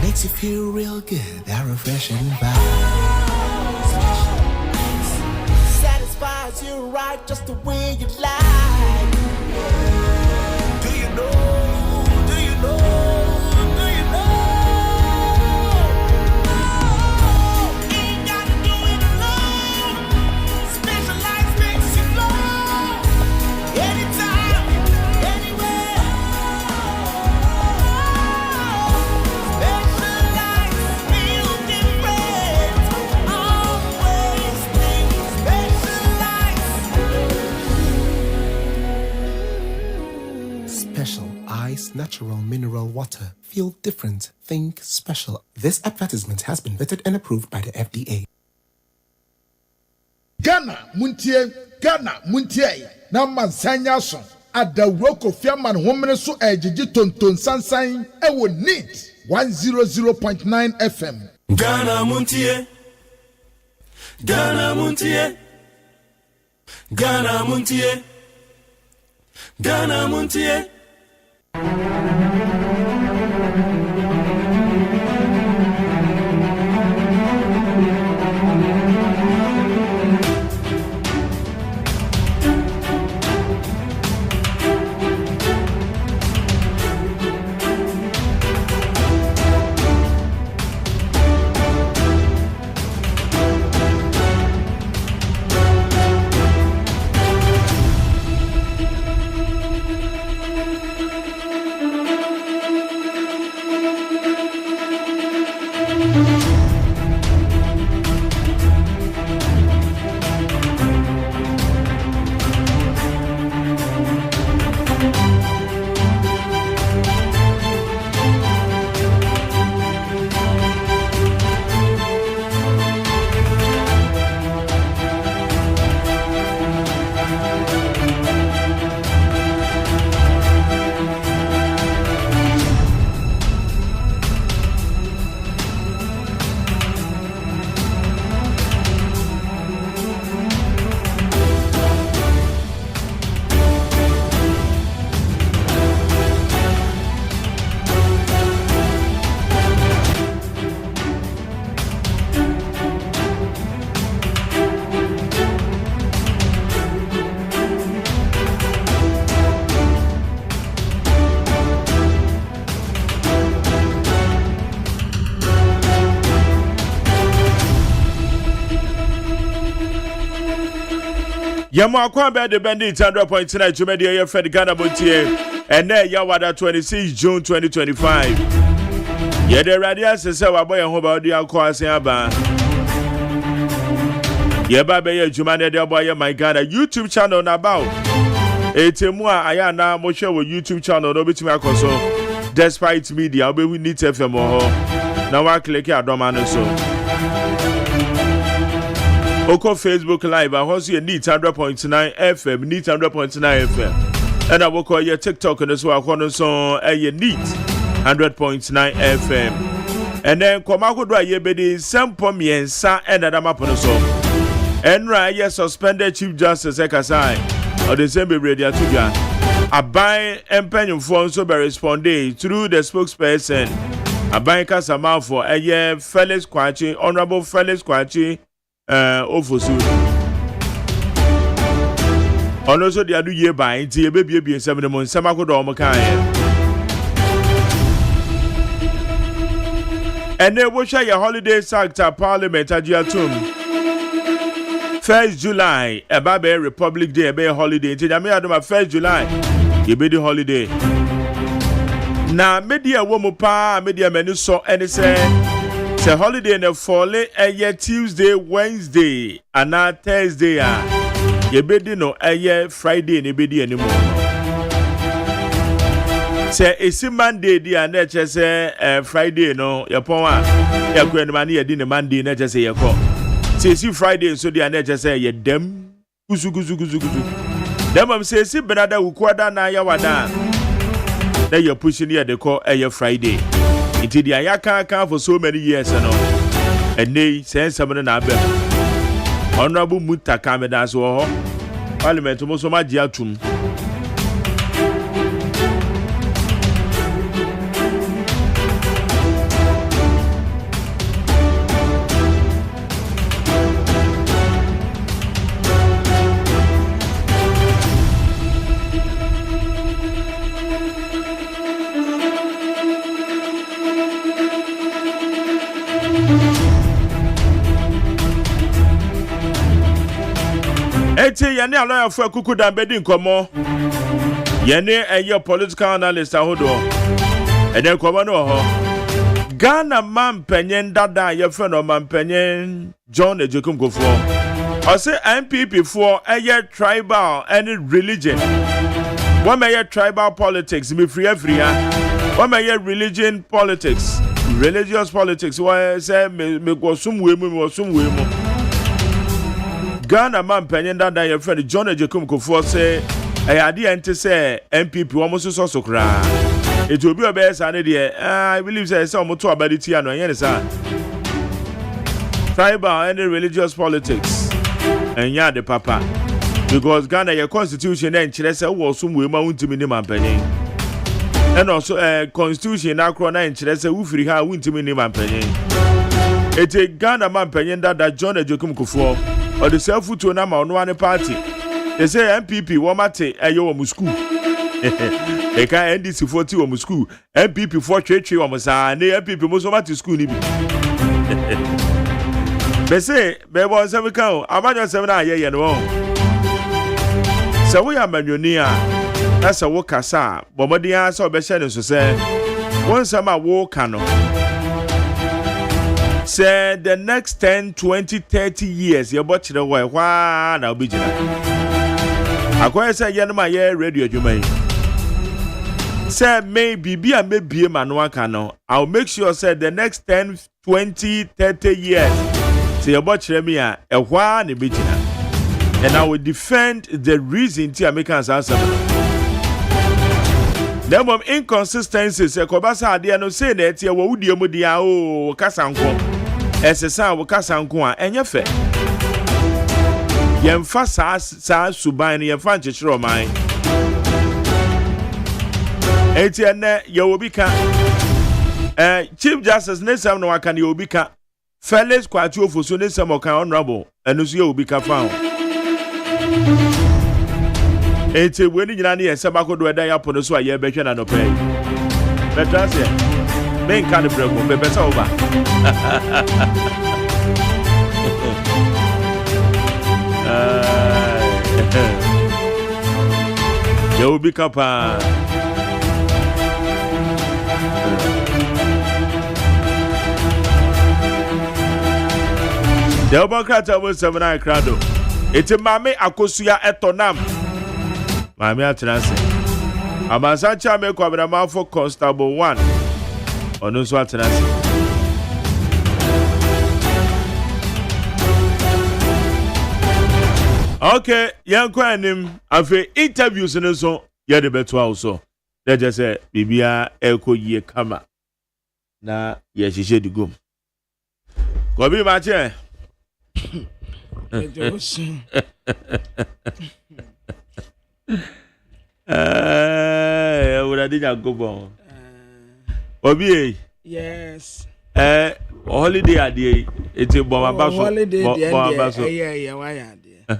Makes you feel real good, that refreshing vibe. Satisfies you right just the way you like. Do you know? Do you know? Do you know? Ain't gotta do it alone. Specialized makes you glow. Anytime. Natural mineral water. Feel different. Think special. This advertisement has been vetted and approved by the FDA. Ghana Montie. Na mansanya so. Adawroko fiaman homene so ejiji tonton sansan ewo NEET 100.9 FM. Ghana Montie. Ghana Montie. Ghana Montie. Ghana Montie. Yamo akwa be the bandit 100.9 to media ye fed Ghana Montie and there yawada 26 June 2025. Ye the radius se wa boy ho ba di akwa asen aba. Ye ba be ye juma ne de boy my Ghana YouTube channel na ba. Etemu a aya na mo hwe wo YouTube channel no betimi akoso. Despite media we need FM ho. Na wa click adoma no so. Oko Facebook Live, I want you need 100.9 FM, need 100.9 FM. And I will call your TikTok and as well, I so you need 100.9 FM. And then Komako Dwa Yebedi, Sampo Miensa, and Adama so. And Raya suspended Chief Justice Ekasai, or the same radio to ya. I buy Empenum phone so by responding through the spokesperson. I buy Kasama for a year, Felix Kwachi, Honorable Felix Kwachi. Ofosu ono so dia do ye ban ti e bebie 7 mo nsama kodo o mkan ene wo hwa ye holiday sector parliament agiatum 1st July eba be Republic Day be holiday ti ya me adoma 1st July ye be the holiday na media wo mo pa media menu so ene se the holiday na fall a Tuesday, Wednesday, and now Thursday. You be no a Friday ni be anymore. Say it's Monday di and that just say Friday no your power. You go and money di Monday na just say you call. Say see Friday so di and that just say you dem kuzu. Dem am say see benada ukwada na ya wada. Then you pushing here they call a Friday. Into the Ayaka for so many years and all. And they send someone an abbe. Honorable Mutta Kamedas or Parliament almost so much yatum. Eti yene a lawyer for kuku dan bedi nkomo yene eye political analyst ahodo ede nkomo no ho Ghana man penyen dada ye fe no man penyen John Ejekum Gofo o say MPP for eye tribal any religion one may tribal politics me free one may religion politics religious politics why say me go sum we mu Ghana man penyen dada your friend John Ejekum Gofo say ade ente say MPP almost so kra it will be a best and I believe say some to ability and yen say tribal and religious politics and ya the papa because Ghana your constitution and chire say wo sum we ma untimi ni man penyen and also constitution na kro na chire say wo firi ha untimi ni man penyen it Ghana man penyen dada John Ejekum Gofo or the self to na ma one party they say MPP wo mate ayo wo school e ka NDC 40 wo school MPP 4 twetwe wo sa na MPP mo so mate school ni bi be say be bo se ka o amanyo se na aye no se wo ya manwoni a na se wo kasa bo modi a se obehye ne so se won sama wo ka no say the next 10, 20, 30 years you watch the way why na obijina akoye say yenma ye radio adwuma say maybe manu aka no I'll make sure say the next 10, 20, 30 years say you watch me a why na obijina and I will defend the reason to Americans answer them inconsistencies e ko ba sa ade no say na etie wo wudie mu dia o kasanko esesa wo kasanko a enye fe yemfa sa suban yemfa nchechiro man etie na ye obi ka Chief Justice Nesam no aka na ye obi ka Felix Kwachi Ofosu Nesam oka honorable enu so ye obi ka fa ete weni nyina ne yesaba kodo eda ya pono so aye behwe na no pay better say men kan de brego be better over yo bi kapa Democrat was 7 crowd ete mame akosuya etonam Mami atrase. Amasacha me kwabra for Constable 1. Onu so atrase. Okay, young kwanim afi interviews no so ye de beto also. Let just say bibia eko ye kama. Na ye hihye di gum. Ko bi ma che. Ura di go bon. Obi yes. Holiday ade eti bo ma baso. Holiday yeah, why ade. The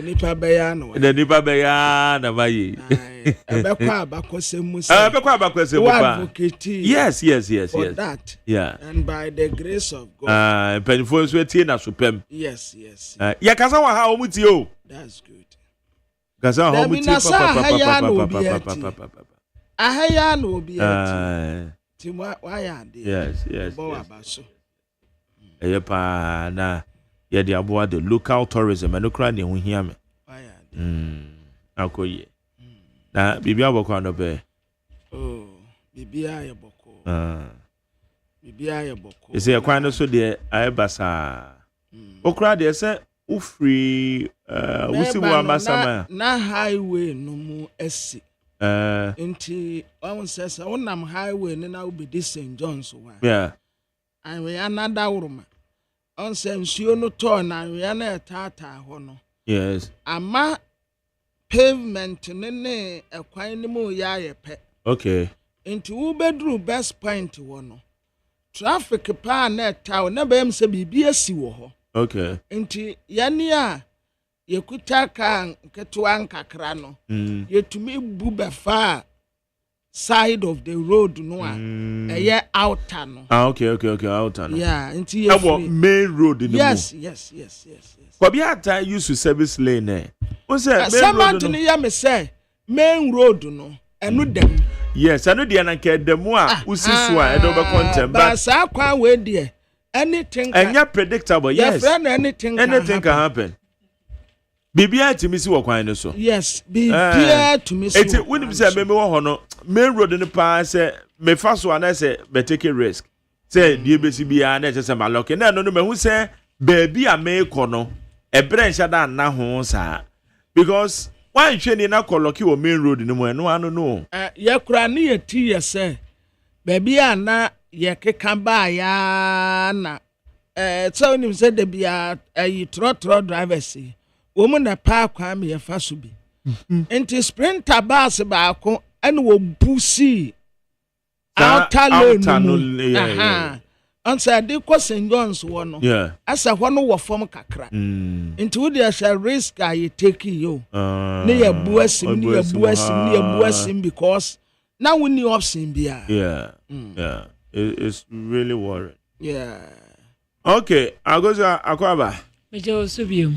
nipa beya no. The nipa beya na bayi. Ebekwa abakosemu. Ebekwa abakosemu pa. Yes. For that. Yeah. And by the grace of God. Penifo so tie na supem. Yes. Ya kasa wa ha omuti o. That's good. Kasa ha omuti papa. Ahaya no obi ati. Timwa why ade. Yes. Pa na ye de aboa the local tourism and okra ne ho hia me. Akoye. Na bibia boko no be. Oh, bibia ye boko. Bibia ye boko. Ese ye kwan no so de ayebasa. Okra de se ufri wusi wa masama. Na highway no mu esi. Nti won sesa wonam highway ne na obedi St. John's wa. Yeah. And we another uruma. On nsuo no to na we na etata ho no. Yes. Ama pavement ne ekwan ne mu ya yepe. Okay. Into wo bedru best point wo no. Traffic pa na eta na bem se bibia si wo ho. Okay. Into yani a yekuta kan ketwa nkakra no. Yetumi bu befa side of the road no a outer no. Okay, outer no. Yeah, into main road in the yes. Kwabi ata use to service lane eh. O say main road no. Ya me say main road no enu dem. Yes, anu de na nke dem a usi so a edo be content but sa kwa we de anything enya predictable. Yes. Anything can happen. Bibia to me see kwan no so. Yes, bibia to me see. Eti when be say me wo ho no main road no pa say me fa so ana say be take a risk. Say die be si bia na say ma lock na no me hu say baby a me ko no e bre ncha da na ho sa because why hwe ni na ko lock wo main road no mu no anu no. Ye kura ni ye ti ye say baby a na ye keka ba ya na so ni say de bia trotro drivers woman na pa kwa me fa so bi enti sprinter bus ba ko and wo busi outer lane answer dey ko St. John's wo no asa ho no wo fom kakra enti wo dey share risk I take you ne ya buasim because now we need option bia it's really worrying. Okay, agoza akwaba mejo so biom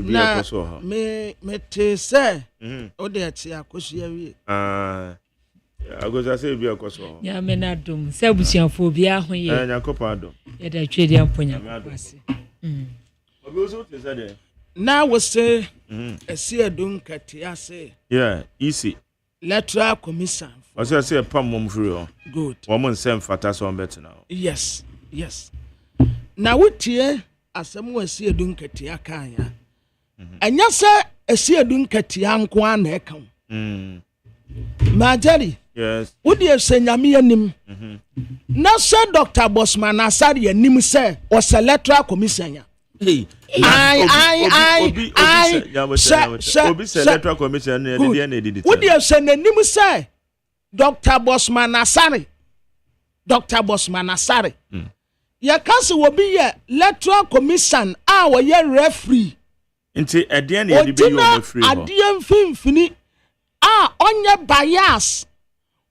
na me te say o de ati akoso ya wi agoza say bi akoso ya me na dum say busuafo bia ho ye nyakopa dum ye da twedi amponya kwase obi oso te say de na we say esi edun katia say easy electoral commission o say pam mom free o good woman say mfata so bet now yes na wotie asem wa esi edun katia kan ya anya say esi edun katia nko an na ekan Majari. Yes. Wodi esenyame anim. Na say Dr. Bosman Asari anim say was electoral commission ya. Hey. I Obi electoral commission na dey did it. Wodi esenanim say Dr. Bosman Asari. Ya kasi wobi ye electoral commission a wo ye referee. Nti ade na ye be you referee ho. Ade mfimfini onye bias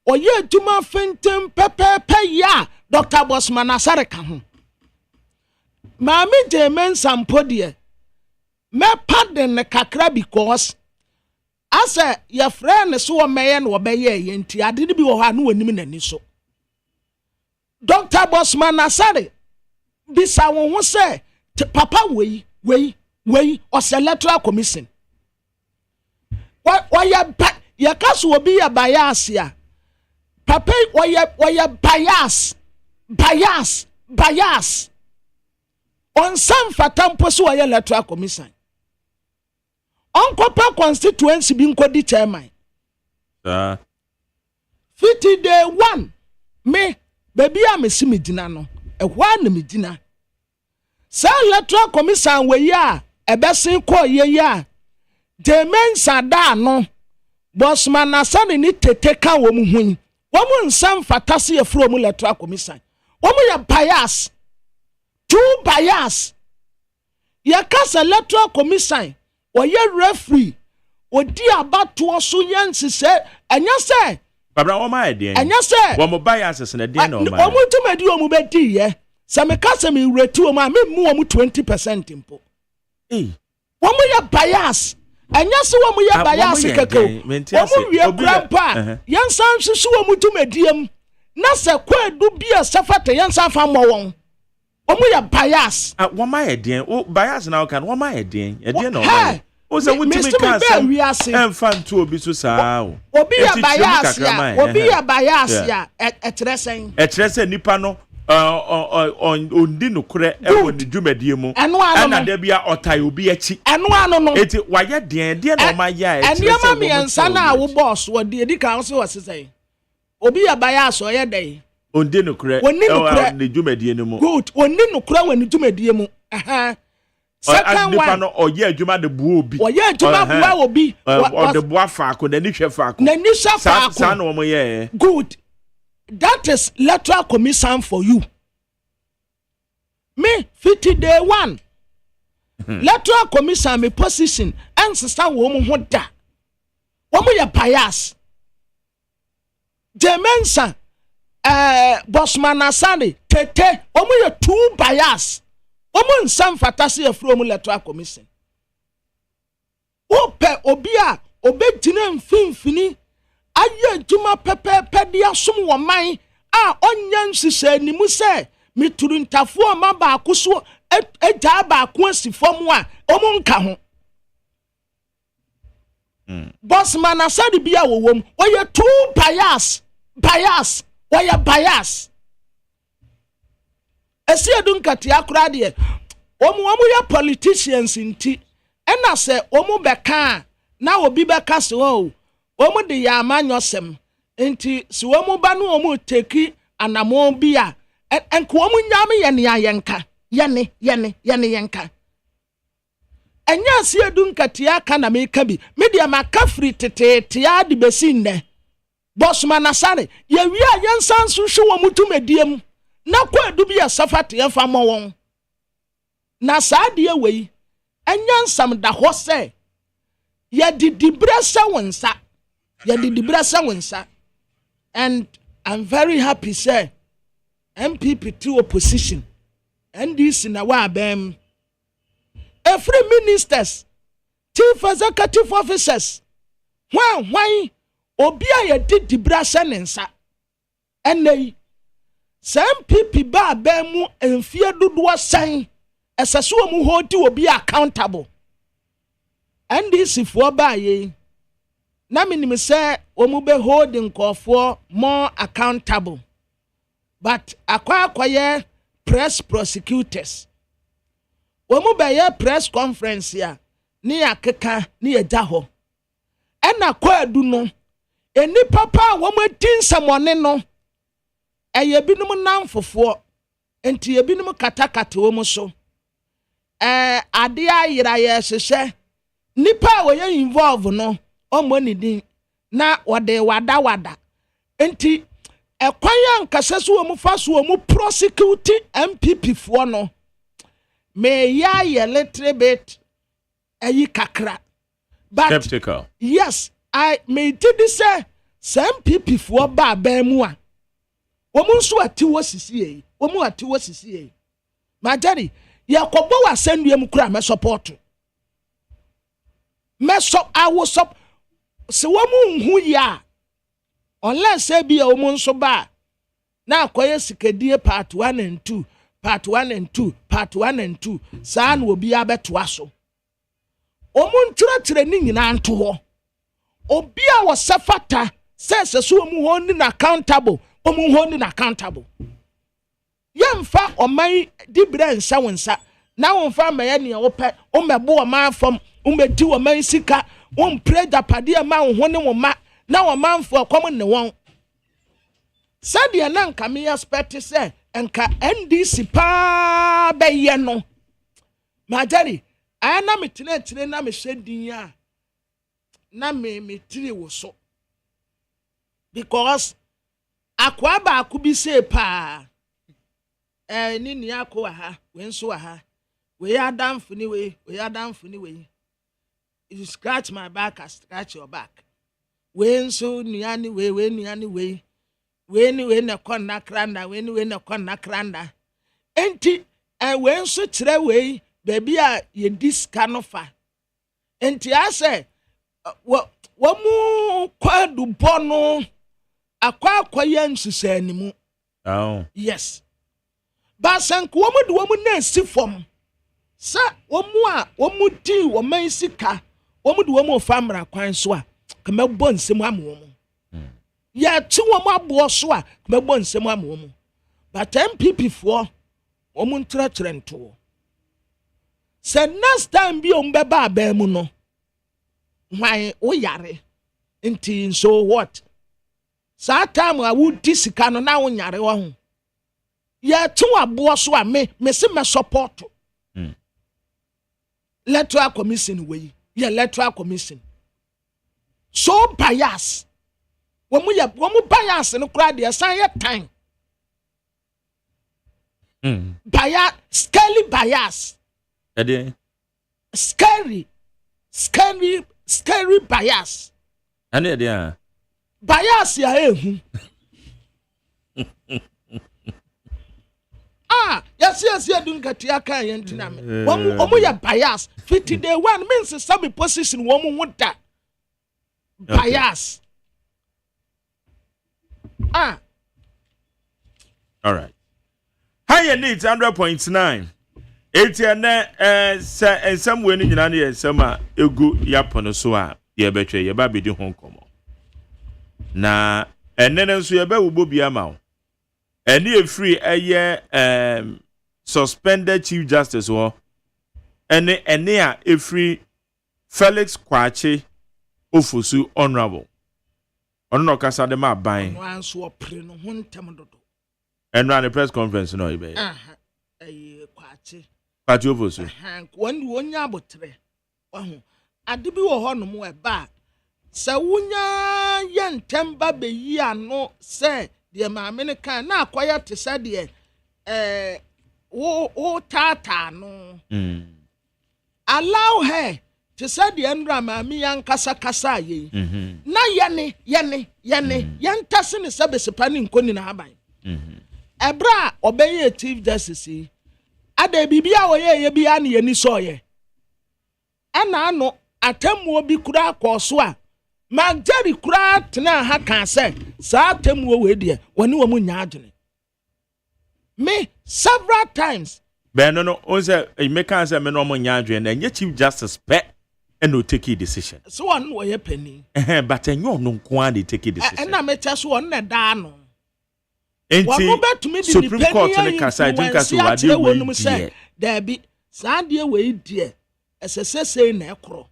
oye tuma fentem pepepe ya Dr. Bosman Asare ka ho maami jemen sampodie me pardon ne kakra because asa your friend so meye no obeye ye nti ade bi wo ha no wanim nani so Dr. Bosman Asare bisa wo ho se papa wei o electoral commission why ya kaso obi ya bias ya papa why bias on some fatampo so aye electoral commission onkopa constituency bi nkodi chairman 50 day 1 me baby am si medina no ehwa na medina sa electoral commission we ya ebesen ko ye ya de mensa da no Bosman asane ni tete ka wo mu hun wo mu nsam fatase ye fro mu electoral commission wo mu ya bias too bias ya kasa electoral commission wo ye referee odi abato so yense se anya se babra wo ma ede anya se wo mo bias na de no ma wo mu tumadi wo mu bedi ye se me kasa me reti wo ma me mu wo mu 20% mpo wo mu ya bias anya se wo mu ya bias keke wo mu wie grandpa yansan susu wo mu tumadiem na se kwadu bia safata yansan fa mo won wo mu ya bias wo ma ede wo bias na wo kan wo ma ede no ma o se wutimi kansa enfant obi so saa o obi ya bias ya etresen nipa no ondi nokure ewo ni dwumadie mu ana da bia otai obi achi eno ano no eti waye den no ma ya eniama me ensa na wo boss wo de edi kan so wasesai obi ya bias o ye dai ondi nokure ni dwumadie no mu good oni nokure wani dwumadie mu aha second one no oye adwuma de buo obi oye adwuma buo obi o de buo faako na ni hwe faako na ni sha faako sa na wo ye good that is electoral commission for you me 50 day 1 electoral commission me position and sister wo mu hoda wo mu ya bias Demensa Bosman Asane tete wo mu ya too bias Omo nsam fatase afro mu electoral commission. Ope obia obegina mfimfini aye adwuma pepepe dia som wo man a onya nsise nimu se mituru ntafo ma ba akoso eja ba ako asifom a omo nka ho. Bosman Asane bia wowom oye too bias oye bias. Esi edun katia kura de omu ya politicians nti ena se omu beka na obi beka se o omu de ya amanyosem nti se omu ba no omu teki anamo bia enko omu nyame ye ne ayenka yene yenka enya se edun katia kana me ka bi me de maka free tete ya de besinne Bosman Asane ye wi a yensan so hwe omu tumadiem na kwadu bia safate ya fa mo won na saade wei enyansam da ho se ya didibrasa wonsa and I'm very happy say MPP to opposition NDC na wa bem every ministers chief executive officers hwan obi a ya didibrasa nensa enei some people ba mu enfie dodo san eseso mu hold obi accountable and this for ba ye na minim say omu be holding nkofo more accountable but akwaye press prosecutors omu be ye press conference ya ni akeka ni eja ho ena kwadu no eni papa wo matin samone no eye binum namfofo enti ye binum katakata wo mu so ade ayira ye hwehwe nipa wo ye involve no omo ni din na wode wada enti ekwanya nkase so wo mu fa so wo mu prosecute MPP fo no me ya ye little bit ayi kakra but skeptical. Yes, I may did say some MPP fo ba mu a Omunsu ati wosisi e omu ati wosisi e majari yakobo wasendue mu kura me support I will stop se womu nhu ya unless say be omunsu ba na akoye sikadie part 1 and 2 part 1 and 2 part 1 and 2 saa na obi abeto aso omuntura ni nyina nto ho obi a wasafata se so omu ho ni accountable omu holding accountable yemfa omai dibre nsa wonsa na wo fa ma ye ne wo pɛ wo mɛbo wo man fam wo mɛdi wo man sika wo mpre japade ma wo ho ne wo ma na wo manfo akom ne won sadia na nka me expect say enka NDC pa be ye no majari ana metine na me hwedin a na me tiri wo so because akwa ba akubi say pa ni ni akwa ha we nso ha we adamfo ni we you scratch my back I scratch your back we nso nuani we nuani we ni na konna kranda we na konna kranda enti we nso kire we baby a ye diska no fa enti ase wo mu kwadu bono akwa ye nsusani mu yes ba sank wo mu na si fom sa wo mu di wo man sika wo mu famra kwan so a kama bo nsem amu mu ya ti wo mu abo so a kama bo nsem amu mu but MPP fo wo mu ntratre nto se next time bi o mbeba aba mu no hwan wo yare nti so what sa time a wo di sika no na wo yare wo ho ya ti wo abo so a me se me support electoral commission we electoral commission so bias when we bias no crowd dey san ye time bias scary bias scary bias ane dey bias ya ehu yes edun katia kan ye ntina me omo ya bias 50 day one means some position wo mu huda bias all right higher needs 100.9 etiana some we ni nyina na some egu yapono so a ye betwe ye ba bedi ho komo na enene nso ye ba wo bobia ma wo eni free suspended chief justice wo ene a free Felix Kwache Ofosu honorable ono kasa de ma ban wan so opre no hontem dodo eno an press conference no ibe Kwache Ofosu wonya abotre wahu ade bi wo ho no mo eba se wonya yentemba be yi ano se de maame ne kan na akwaya te sa de wo tata no allow her to say the endra maame yan kasa ye na yene yantase ne sabesepa ne nkoni na haban ebra obeye chief justice ada bibia wo ye bia ne yani so ye ana ano atemmo bi kura akoso a Magjari kura tena ha kan se sa temu we de woni wo mu nya adwene me several times ben no o say me kan say me no mo nya adwene na nye chief justice pe and no take a decision so one wo ye pani but enyo no nko an dey take a decision na me tell so one na da no enti Supreme Court ne kasa din kasa wade we say there be sa de we die esesese na ekro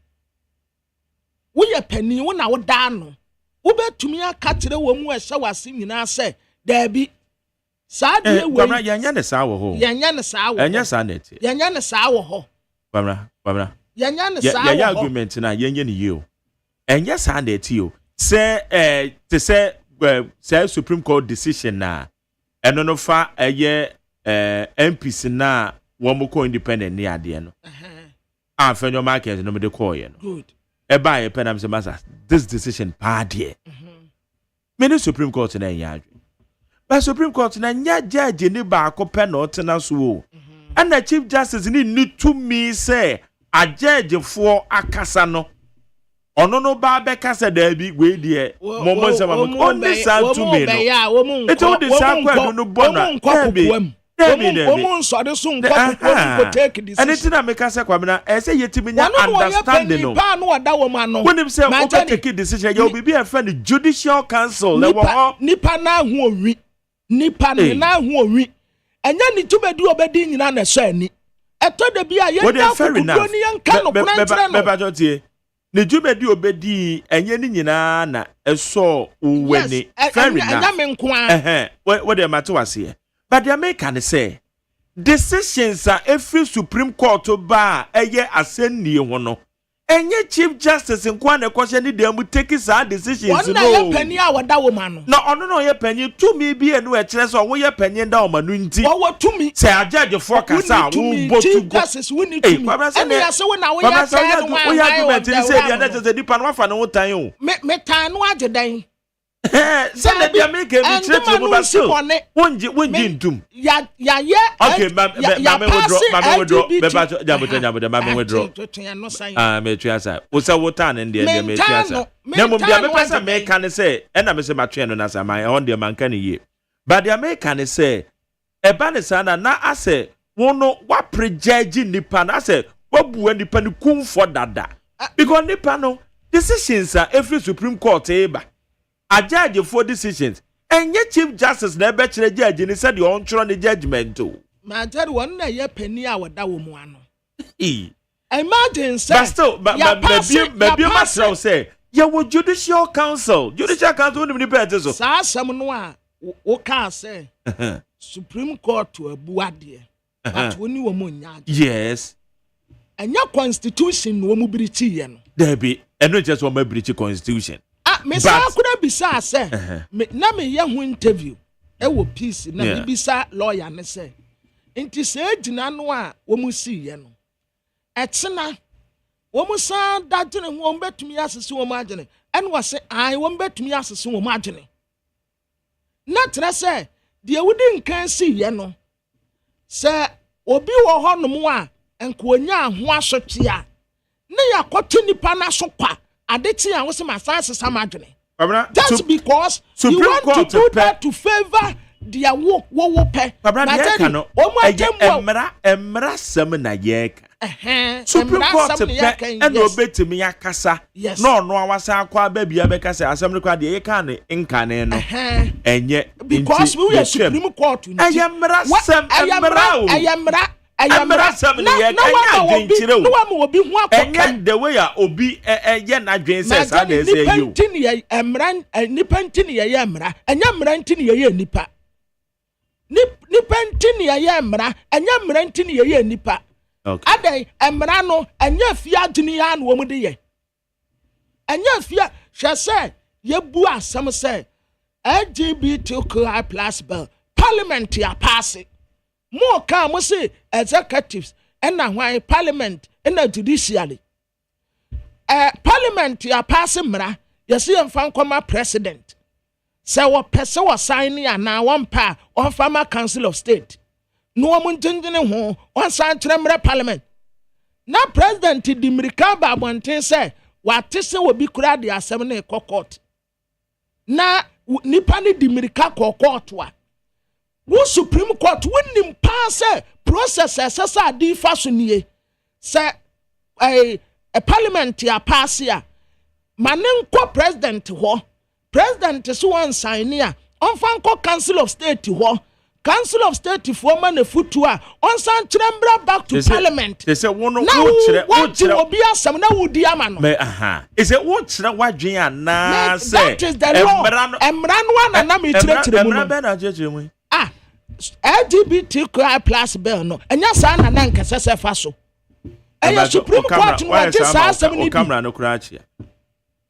wo ye pani wo na wo da no wo betumi aka kire wo mu ehye wase nyina se da bi sa de we kwamra yanya ne sa wo ho yanya ne sa wo enya sa net yanya ne sa wo ho kwamra yanya ne sa wo ya argument na yenya ne yo enya sa net yo say to say Supreme Court decision na eno no fa MPs na wo mo ko independent ni ade no afenyo market no me de call ye no good eba ye penam se masa this decision pa de many Supreme Court na nya but Supreme Court na nya judge ni ba akopɛ na ɔtena so o and the Chief Justice ni need to me say a judge for akasa no ono no ba be kasa da bi we de momo se ma only sound to me no it all the sound kwa no bona Woman so de so nkwa take this anything na make say kwamna say yetimi nya understanding no pa no da wo ma no when say o take decision you will be a friend judicial council nipa na hu owi nipa na hu owi enya ni tubedi obedi nyina na so ani eto de bia ye na kokuro ni yanka no krantre no beba jotie ne dwumadi obedi enye ni nyina na eso uweni fair enough what dem atwase but the American say decisions are every Supreme Court ba eye asennie ho no enye Chief Justice nkwa na kwose ni dem take sa decisions no wona ye pani a wada wo ma no na ono no ye pani tumi bi enu e kire so wo ye pani da wo ma no nti wo tumi say judge for kasa wo botu Chief Justice we need tumi and ya say wona wo ya say no wo ya argument ni say dia na say dipa no wafa no tan o me tan no agedan say na dia make me treat mo ba so wonji ntum ya okay ma withdraw be ba jabuta ma withdraw me tuasa wo say wo tan ndi ndi me tuasa na mo dia me pesa me kan say e na me say matwe no na sa man on dia man kan ye but dia me kan say e ba ne sa na ase wono wa prejudge nipa na ase wabu nipa ni kum for dada because nipa no decisions are every Supreme Court eba a judge for decisions and yet Chief Justice na be kire judge ni said you on the judgment o ma tell one na ye pani a wada wo mu ano imagine say but still maybe myself say you wo judicial council ni be so sa asem no a wo ka say Supreme Court to abuade but woni wo mu nya yes anya constitution wo mu birichi ye no there be eno just wo ma birichi constitution me sa kura bisa say na me ye ho interview e wo peace na me bisa lawyer ne say nti se gina no a wo mu si ye no etena wo mu sa dagene ho betumi asese wo mu agene ene wo se ai wo betumi asese wo mu agene na tena say de wudi nkan si ye no se obi wo ho no mu a enko onya ho asote a ne yakoto nipa na so kwa adeti a wo se masanse samadwene just because you want to do that to favor their wo pay emra sam na yeka Supreme Court pe and obetimi yakasa no awasa akwa ba bia be kasa asem ne kwa de yeka ne nkane no enye because we are Supreme Court emra sam emra sam ne yeka anya dwenchire no wa obi hu akoka the way a obi ye na dwen says how they say you emra nipa ntini ye emra anya emra ntini ye nipa nipa ntini ye emra anya emra ntini ye nipa okay adai emra no anya fia dini ya no mu de ye anya fia hwe say ye bu asem say LGBTQI+ bill parliament ya pass mo ka mo say executives and why parliament and judiciary parliament ya pass mra you see enfan koma president say wo pese wo sign ya na one pa on former council of state no mo ntinjine ho on san tremre parliament na president di mirika ba bonten say wate se wo bi kura de asem na court na nipa ni di mirika court wa wo Supreme Court winnim pass process assessor di fasonie say a parliament ya pass ya manenko president ho president so one sign ya on fanko council of state ho council of state for man futu a on san trembra back to parliament they say wo kire obi asem na wudi ama no me is it wo kire wadwen ana say emra no na me kire mu emra be na kire mu LGBTQI+ bill no enya sa na nkese se fa so eya Supreme Court no ati sa asem ni camera no kura achia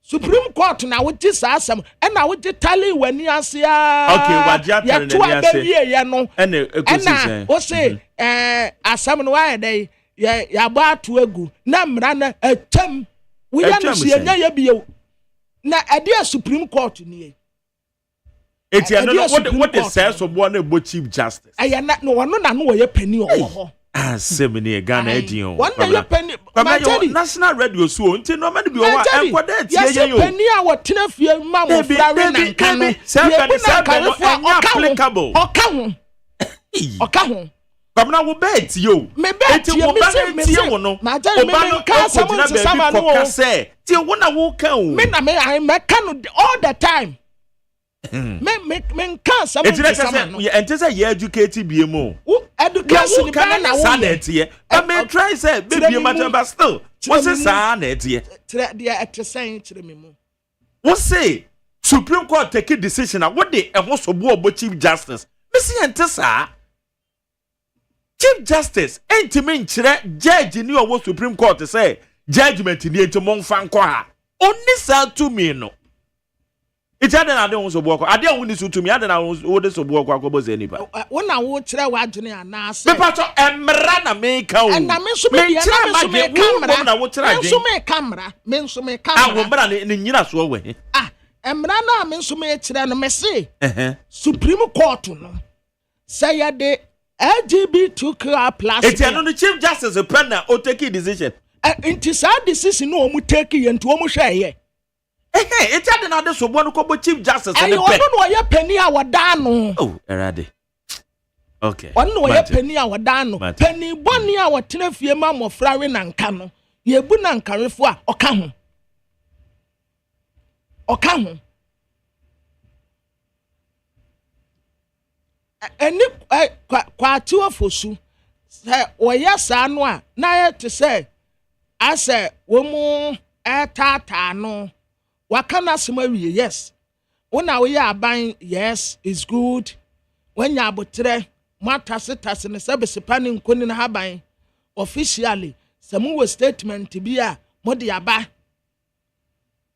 Supreme Court na wuti sa asem e na wuti tali wani ase a okay wadia tare na ase ye no ena o say asem no wa dey ya ba to egu na mra na atam we ya no se enya ye biye na ade Supreme Court ni eti ano what the sense of one ebo Chief Justice aya na no wono na no wo ye pani ho semini Ghana edion one ye pani national radio so nti no ma bi o wa enkwada tie ye yo pani a wo tena fie ma mo fra we na kan no applicable oka ho Kamna wo bet yo me bet yo me tie wo no ma jare me ka sama sama no say tie wo na wo kan o me na me I can all the time Men can't some. It's and just a educated BMO. Education can na sanet here. I may try say baby matter but still. What's a sanet here? They are saying to me. What say Supreme Court take a decision what they and what's about Chief Justice. Missy and Tessa Chief Justice ain't to mean judge in your Supreme Court to say judgment in the Monfan Fanqua. Only sell to me no. It's other than I don't work. I don't want to me. I don't know what this work was anybody. When I would try what you are now, say, but Emrana make out. And I mean, so many camera. Men so make camera. I will run in Yina's way. Ah, Emrana means so much than a messy. Supreme Court, no. Say a day LGBTQ plus. It's the Chief Justice a penna or take a decision. It is our decision, no, we take it into almost share. Hey, it's another so one who Chief Justice. And you don't know your penny our dano. Oh, Erade. Okay. One know your penny our dano. Penny 1 year our 10 year mamma of Flarin and Cano. Ye bunan carifua or come. Or come. And quite two of us. Or yes, I know. Now to say, I say, woman, tata no. Wakana Simari, yes. When we are buying, yes, it's good. When you are butre, Matasetas and the service panning couldn't have buying officially. Some statement to be a modiaba.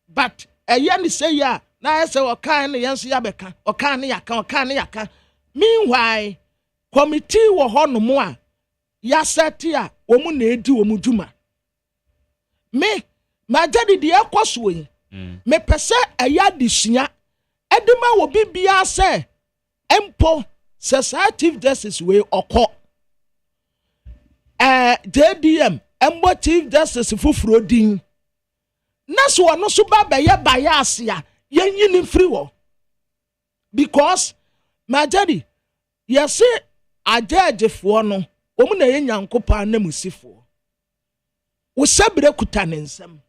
But a young say, ya, now I say, or can Yancy Yabeka, or can Yaka. Meanwhile, committee were honor more. Yasatia, woman, they do a mujuma. Me, my daddy, the aquaswing. Me pese aya disunya edema wo bibia se empo society justice we okọ JDM embo chief justice fufuro din na so ono so ba be ye bias ya yenyi free wo because my daddy ye say ajejefo no omu na ye nyankopa na musifo wo sabre kuta ne nsam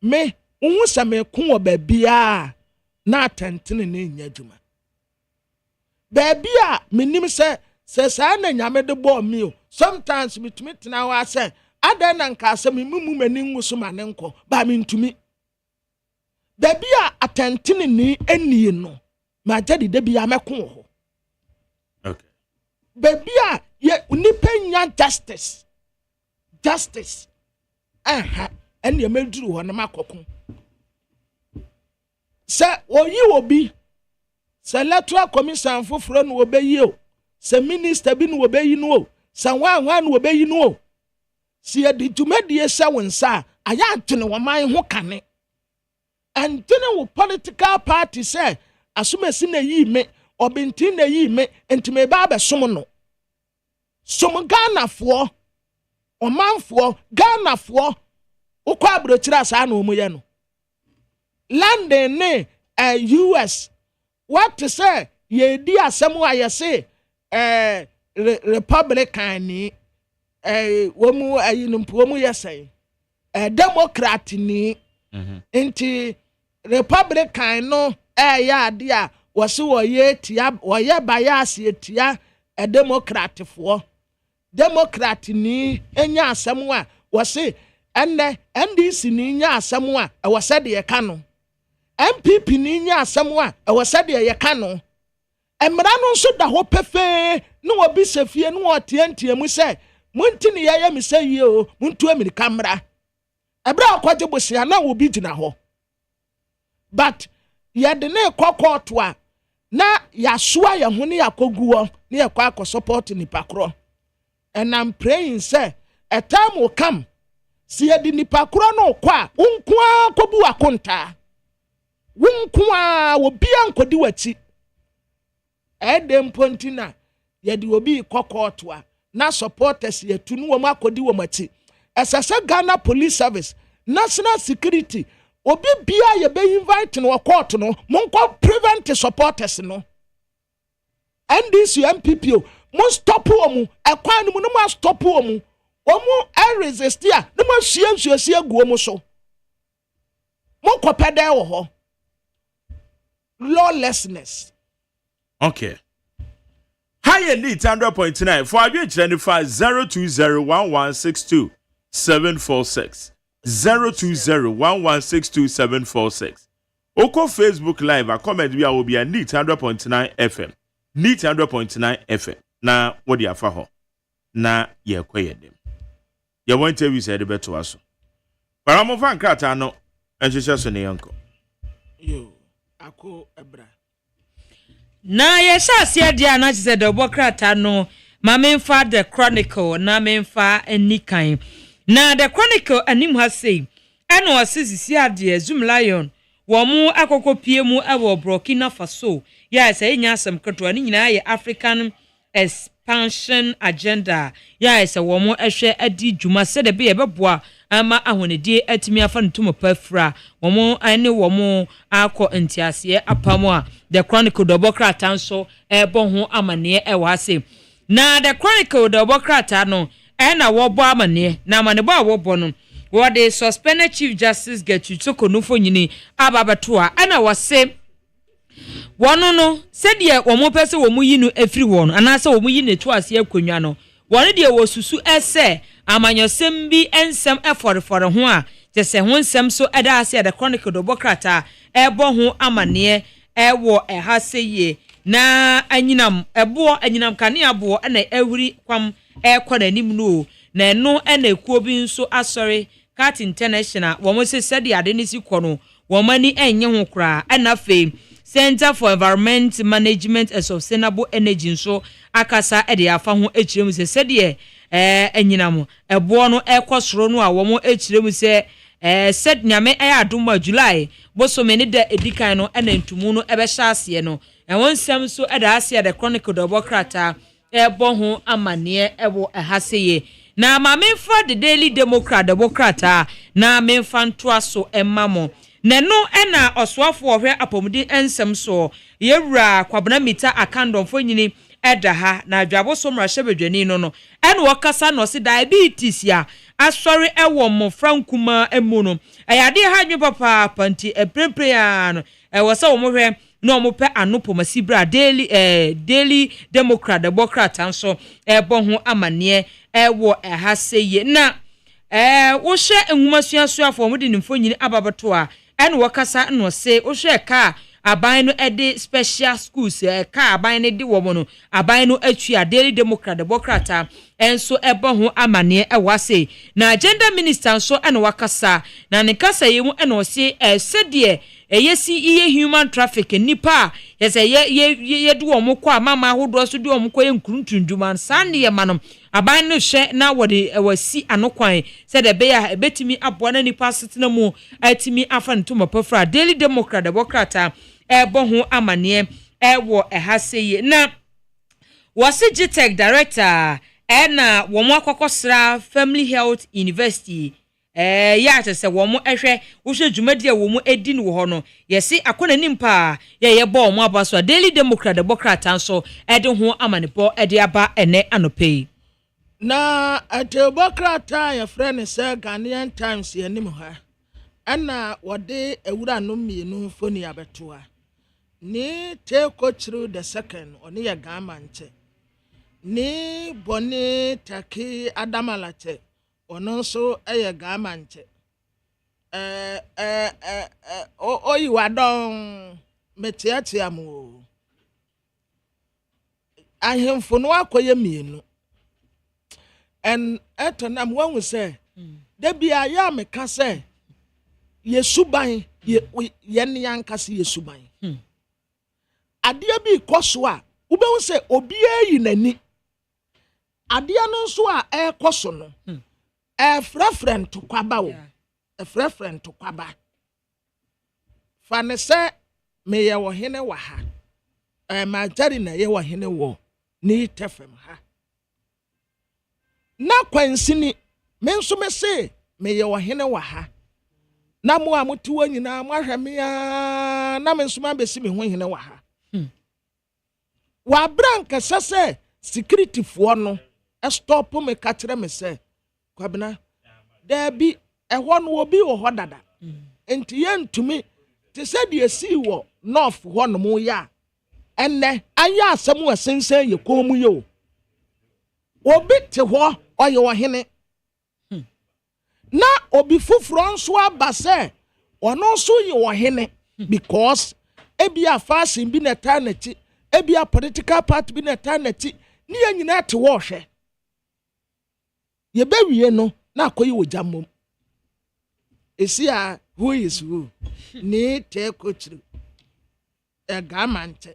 me unwusame kun wo babia na atentene ne nya djuma babia menim se sa na nyame de bo mi o sometimes mitumi na wa se adan na nka se mimumu mani nwuso ma ne nko ba mi ntumi babia atentene ni enie no ma jadi de bia mekon ho okay babia ye unipa nya justice ene ye meduru ho na makokon se oyi obi se electoral commission foforo no obeyi o se minister bi no obeyi no o se wan no obeyi no o si edi dwumadie se wonsa aya antene wo man ho kane antene wo political party se asumasi na yi me obintin na yi me entime ba be som no som Ghana-fo omanfo Ghana-fo ukwa abrochira sa na omoye no London ne US what to say ye di asem wa ye say Republican ni womu ayinumpo womu ye say Democrat ni nti Republican no ya ade a wo se wo ye tia wo ye bias ye tia Democrat ni enya asem a wo se enne NDC ni nya asem a wo se de ye ka no MPP ni nya asem a wo se de ye ka no emra no nso da ho pefe no obi sefie no otientie mu se munti ni ye mi se yi o muntu America mra ebra akwaje bosia na obi gina ho but ye de na ekokoto a na ya soa ye ho ne yakoguo ne ye kwa support ni pakro and I'm praying say a time will come see ye di ni pakro no kwa unkwa kobu akonta unkwa obi ankodi wachi edem pontina ye di obi kokoto a na supporters ye tunu wo makodi wo machi esese Ghana Police Service National Security obi bia ye be invite no court no monko prevent supporters no NDC MPP mo stop omu ekwan mu no mo stop omu resist ya no mo hwie agu omu so monko pede wo ho lawlessness. Okay. Higher need 100.9 for our 0201162 0201162 Oko Facebook Live a comment we will be a need 100.9 FM. Need 100.9 FM. Na what the afa ho. Na ye kwaye dem. Ye want to say the better aso. But I'm fan krata no enhwehwe so ne yanko. Yo, ako ebra. Na ye shasia dia na chise de bokrata no ma memfa the chronicle na memfa enikan. Na the chronicle anim ha say eno asisi ade Zoom Lion womu akoko pie mu ewo Burkina Faso ya say nya asem keto ani nyina ye African expansion agenda ya say womu ehwe adi dwuma se de be ye beboa ama ahonedie atimi afa ntumo pafra womu ane womu akọ ntiase apamo a the chronicle dobokrata nso ebo ho amane ewa ase na the chronicle dobokrata no na wobo amane na amane bo awobo no what the suspended Chief Justice Getutoko Nufo nyini ababato a na wase wono no said ye womo pese womu yinu efri won anase womu yinu to ase akonwa no wone de wosusu ese amanyosem bi ensem eforefore ho a tese ho nsem so eda ase the chronicle do bokrata ebo ho amane ewo ehaseye na anyinam ebo anyinam kane abo na ewuri kwam ekọ nanim no na eno na ekuo bi nso asori Cat International womo se said ade ni si kọ no womani enye ho kra na fe Center for Environment Management and Sustainable Energy nso akasa ede afa ho echirem se said enyinam ebo no ekosoro no a womo echirem se said nyame adom July bosome ne da edikan no na ntumu no ebe hya ase no wonsem so eda ase the chronicle dobokrata ebo ho amane ewo ehaseye na ma memfa the Daily Democrat na memfa ntoa so emamo na no na oswafo ohwe apomudi ensem so yewura kwabena mita akandonfo nyini eda ha na adwabo so mra hyebedwani no ene wokasa no se diabetes ya asori ewo mo frankuma emu no ayade ha dwe papa panti eprepre ya no wosa wo mohwe no mo pe anopo masibra Daily Democrat anso ebo ho amane ewo ehaseye na wo hye enhumasuasuafo mo de nimfo nyini ababato a ene wokasa no se wo hye ka aban no ede special schools ka aban ne de wo mo no aban no atwa Daily Democrat enso ebo ho amane ewase na agenda minister nso ene wakasa na ne kasa yemu ene o se sedie yesi iye human trafficking nipa yese ye de wo mo kwa mama hodo so de wo mo kwa nkuruntunduma sane ye manom aban no hye na wode wasi anokwan se de be ya betimi aboa na nipa setena mu atimi afa ntoma pafra Daily Democrat ebo ho amane ewo ehaseye na wasi GTech director na wo mo akokosra Family Health University ya tese wo mo ehwe wo hwe dwumadi a wo mo edi no ho no yesi akona nimpa ye bo mo abaso Daily Democrat anso ede ho amane bo ede aba ene anope na atebokrata ya friend say Ghanaian Times ye nim ha ana wode ewura no mienu foni abetoa ni take through the second oni ya gama nche ni boni taki adamalache ono so eye gama nche oyi wadon metiatia mu ahemfo no akoye mienu en etonam wanwu se da bia ya meka se yesuban ye nyankase yesuban adia bi koso a ubewu se obi ayi nani adia no so a ekoso no frefren to kwaba wo frefren to kwaba fa ne se me ye wo hene wa ha ma jari na ye wo hene wo ni tefem ha na kwansini me nso me se me ye wo hene wa ha na mo amutu anyina mo ahwemea na me nso ma besi me ho hene wa ha wa branka sese security fo no stop me ka kire me se kwabena da bi ehwo no obi wo ho dada enti ye ntumi te se de esi wo north hɔ nom yɛ a ɛnɛ ayɛ asɛm wɔ sensɛn yɛ kɔn mu yɛ o obi te hɔ ɔyɛ ɔhene na obi foforɔ nso aba sɛ ɔno nso yɛ ɔhene because ebi a fashion bi na ɛtaa n'akyi ebi a political party bi na ɛtaa n'akyi ne yɛn nyinaa te hɔ ɔhwɛ yɛbɛwie no na akɔyɛ wɔ gya mmom esi a who is who ne tɛ kokyiri ɛgama nkyɛ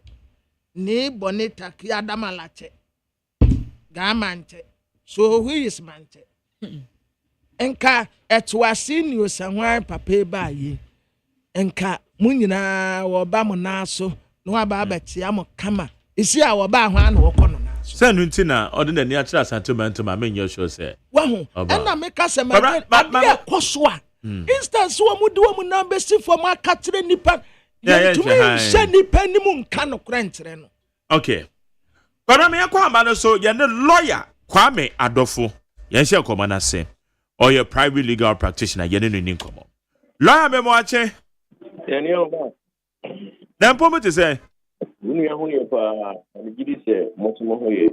ne bɔne taki adamala kyɛ gama nkyɛ so who is mankyɛ nka ɛtoase ne osanwan papa ba yi nka mu nyinaa wɔba mo naso na waba abɛtia mo kama esi a wɔba ho ana wɔkɔ no naso sɛ no nti na ɔde n'ani akyerɛ asantomanto ma menyɛ sure sɛ wahu ɛna meka sɛ ma adeɛ kɔ so a instance wo mu de wo mu na bɛsi fam aka kyerɛ nipa yɛntumi nhyɛ nipa ni mu nka no korɛ nkyerɛ no okay but me yakɔ amba no so yɛne lawyer Kwame Adofo yɛnhyɛ nkɔmmɔ no ase ɔyɛ private legal practitioner yɛne no ni nkɔmmɔ lawyer me mo akye yɛne ɔba na mpo mo te sɛ wunu yɛ ho yɛ paa anigidi sɛ mɔtomo ho yɛ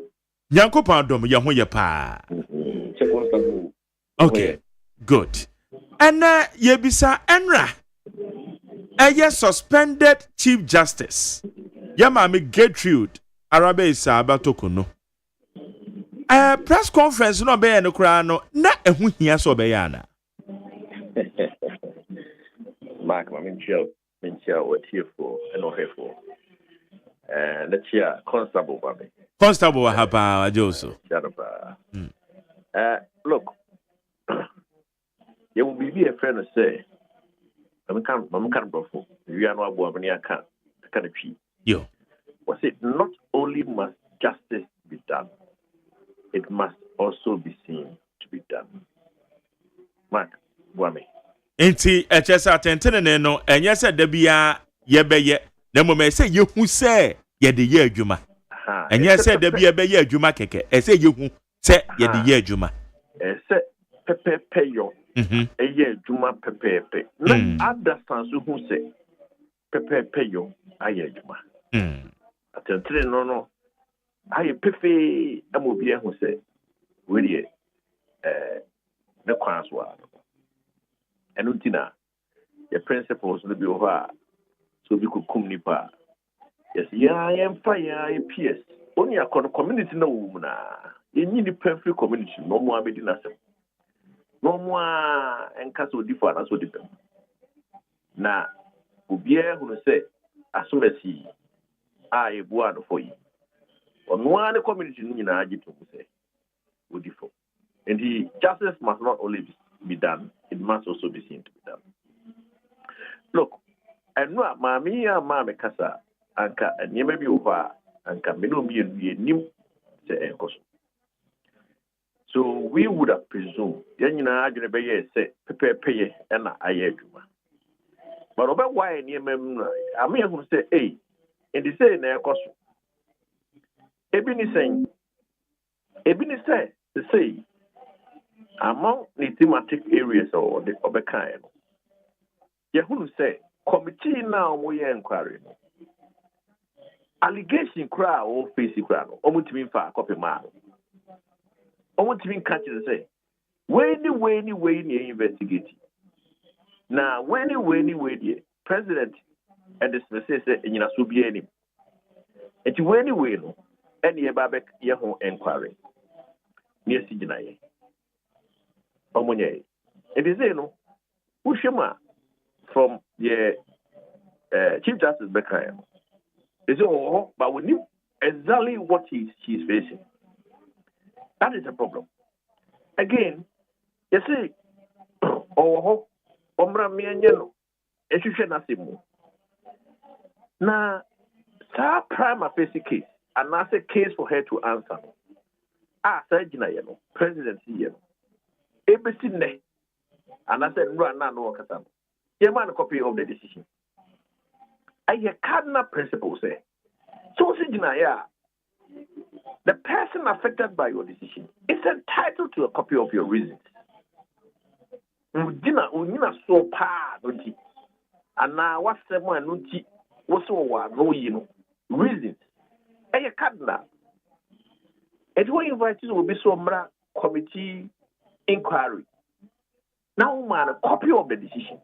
Nyankopɔn adom yɛ ho yɛ paa okay good and yebisa enra eye suspended chief justice yama me Gertrude Arabe isa abatokuno press conference no be no kra no na ehu hia so be ya na mark ma minchia what here for and no here for let's hear constable baby constable wa hapa ajoso look you will be a friend say I'm can before you are no abo abani aka the tree yo was it not only must justice be done, it must also be seen to be done. Mark, Wami. Enti echesa tentene no enye se da bia ye beye na mo me se ye hu se ye de ye adwuma enye se da bia be ye adwuma keke e se ye hu se ye de ye adwuma se pepepe yo ye adwuma pepepe na understand so hu se pepepe yo aye adwuma atentene no aye pefe amobi hu se we de ne kwan so a enu tina the principles will be over so we could come nipa yes I am fire PS only a community no woman you need the perfect community no more be dinasem no more enkaso differ na so depend na obia hu say asomasi I board for you on one community no nyina agitu say we differ and the justice must not only be done, it must also be seen to be done. Look, and no, Mamma Kasa, Anka, and you may be over, Anka, Minomi, and Nim, say Encoso. So we would have presumed, Yanina, Agabay, say, Pepe Pay, and I Juma. But about why near Mem, I may who say, hey, and they say, Encoso. Ebini say, to say, among the thematic areas or the Obekai, Yahoo say, committee now we inquiry. Allegation cry or face crowd, almost to mean for copy man. Almost to mean catch and say, way near investigating. Now, when the president and the specific in Yasubianim. And to anyway, no, any Babek Yahoo inquiry near Sijinaye. Omonye. It is no Ushima from the Chief Justice Bekan. Is all, but we knew exactly what she's facing. That is a problem. Again, you see, oh, Omra Mianyano, Eshisha Nasimu. Now, Sir Prima Facie case, and that's a case for her to answer. Sajina, presidency, Ebesine, and I said, run now, no Katam. You want a copy of the decision. I hear cardinal principle say. So, Sijinaya, the person affected by your decision is entitled to a copy of your reasons. Unina so pa, don't you? And now what's the one, what's what no reasons. A cardinal. And when invited will be some committee inquiry. Now, man, a copy of the decision.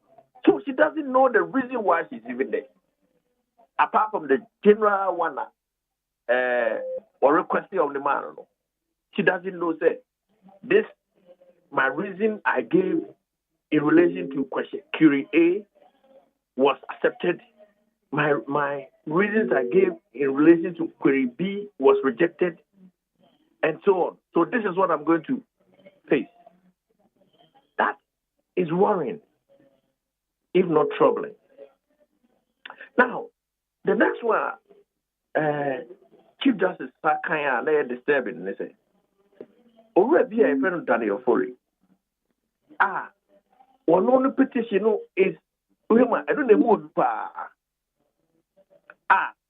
So she doesn't know the reason why she's even there. Apart from the general one or requesting of the man. She doesn't know that this my reason I gave in relation to question query A was accepted. My reasons I gave in relation to query B was rejected, and so on. So this is what I'm going to face. That is worrying, if not troubling. Now, the next one, Chief Justice Sakaya, they are disturbing. They say, already a friend of Daniel Foley. One only petition is, I don't know,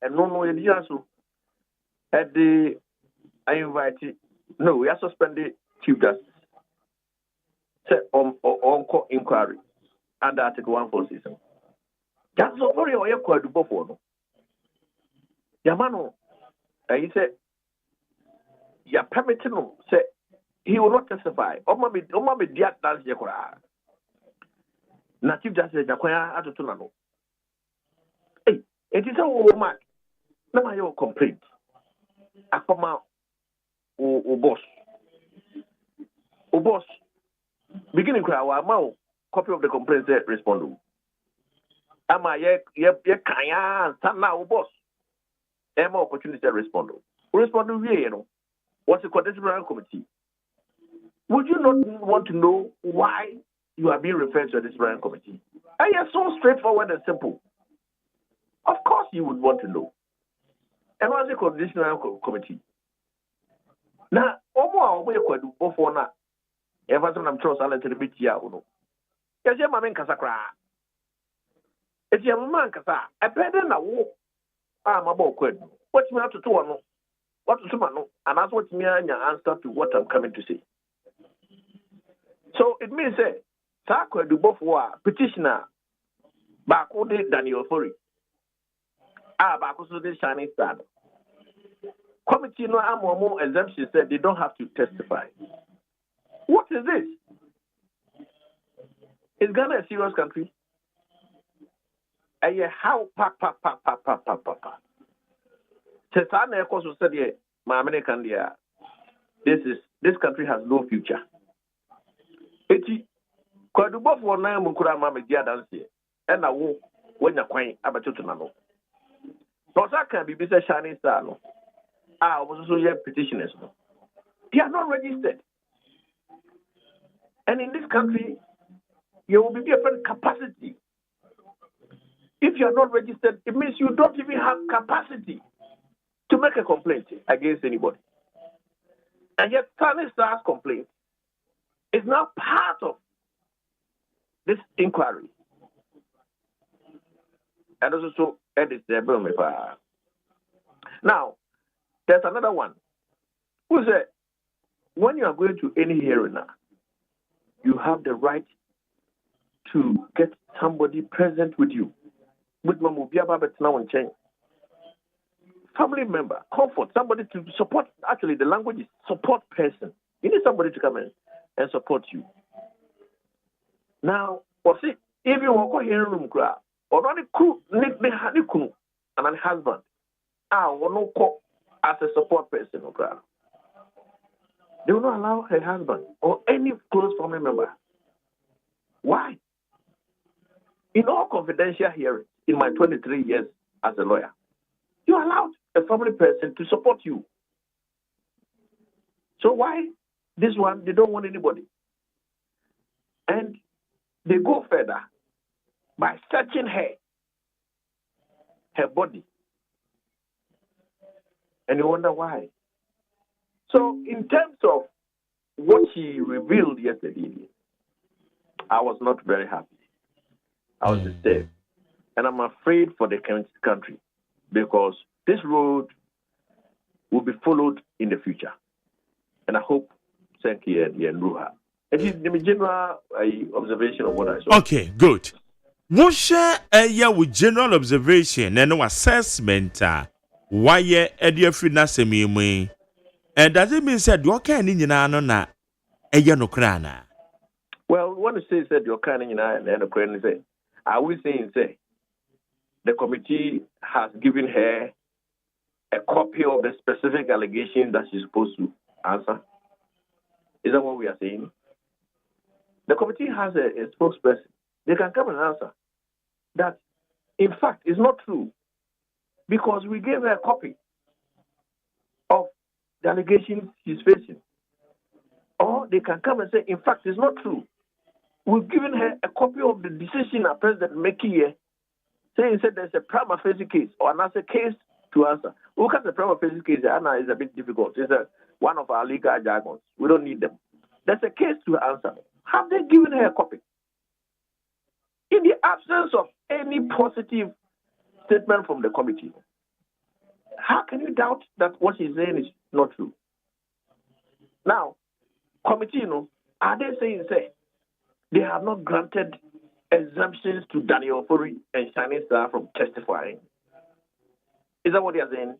and no, at the I invited, no, we are suspended Chief Justice. Set on court inquiry under Article 147. That's not very or you do before. Yamano, he said, you permitted him, say, he will not testify. Oma be diat dance yakura. Na Chief Justice Jakwaya Atutunano. Hey, it is a woman. No, my complaint. Akoma o boss. O boss. Beginning cry our mouth copy of the complaint respond. Ama ye kaya sana o boss. Ema opportunity to respond. Respond we what's the disciplinary committee? Would you not want to know why you are being referred to a disciplinary committee? And you're so straightforward and simple. Of course you would want to know. And what's the disciplinary committee? Now, almost we could do before now. Ever since I'm trust a little bit here, yes, your man Casacra. It's your man Casa. I better now walk. I'm about quid. What's me up to two? What to know? And that's what me and your answer to what I'm coming to say. So it means say, Sako do both war petitioner back on the Daniel Fori. Back also the Shining Star. Committee no more exemption said they don't have to testify. What is this? Is Ghana a serious country? And how pa. Tesana also said my American dear, this country has no future. Eti kwadubo for na mukura ma media dance e na wo wanya kwan abatoto na no. Tosa kan bibi say Shining Star no. Also your petitioners no. They are not registered. And in this country, you will be different capacity. If you are not registered, it means you don't even have capacity to make a complaint against anybody. And yet, Shining Star's complaint is now part of this inquiry. And also, edit the bill. Now, there's another one who said, when you are going to any hearing now, you have the right to get somebody present with you. With family member, comfort, somebody to support. Actually, the language is support person. You need somebody to come in and support you. Now, if you walk in a room, or not a crew, and a husband, will not call as a support person. They will not allow her husband or any close family member. Why? In all confidential hearings, in my 23 years as a lawyer, you allowed a family person to support you. So why this one, they don't want anybody? And they go further by searching her body. And you wonder why. So in terms of what she revealed yesterday, I was not very happy. I was disturbed. And I'm afraid for the country because this road will be followed in the future. And I hope Senki and Ruha. It is the general observation of what I saw. Okay, good. Wosha aya with general observation and no assessment why ye edia free na semi and does it mean said you can in na aya no krana? Well, what it says that you're kind of and the Ukraine say, are we saying say the committee has given her a copy of the specific allegation that she's supposed to answer? Is that what we are saying? The committee has a spokesperson. They can come and answer that, in fact, it's not true because we gave her a copy of the allegations she's facing. Or they can come and say, in fact, it's not true. We've given her a copy of the decision of President Mekie saying said there's a prima facie case or another case to answer. Look at the prima facie case, Anna, is a bit difficult. It's one of our legal jargons. We don't need them. There's a case to answer. Have they given her a copy? In the absence of any positive statement from the committee, how can you doubt that what she's saying is not true? Now, committee, are they saying, say, they have not granted exemptions to Daniel Fori and Shining Star from testifying? Is that what they are saying?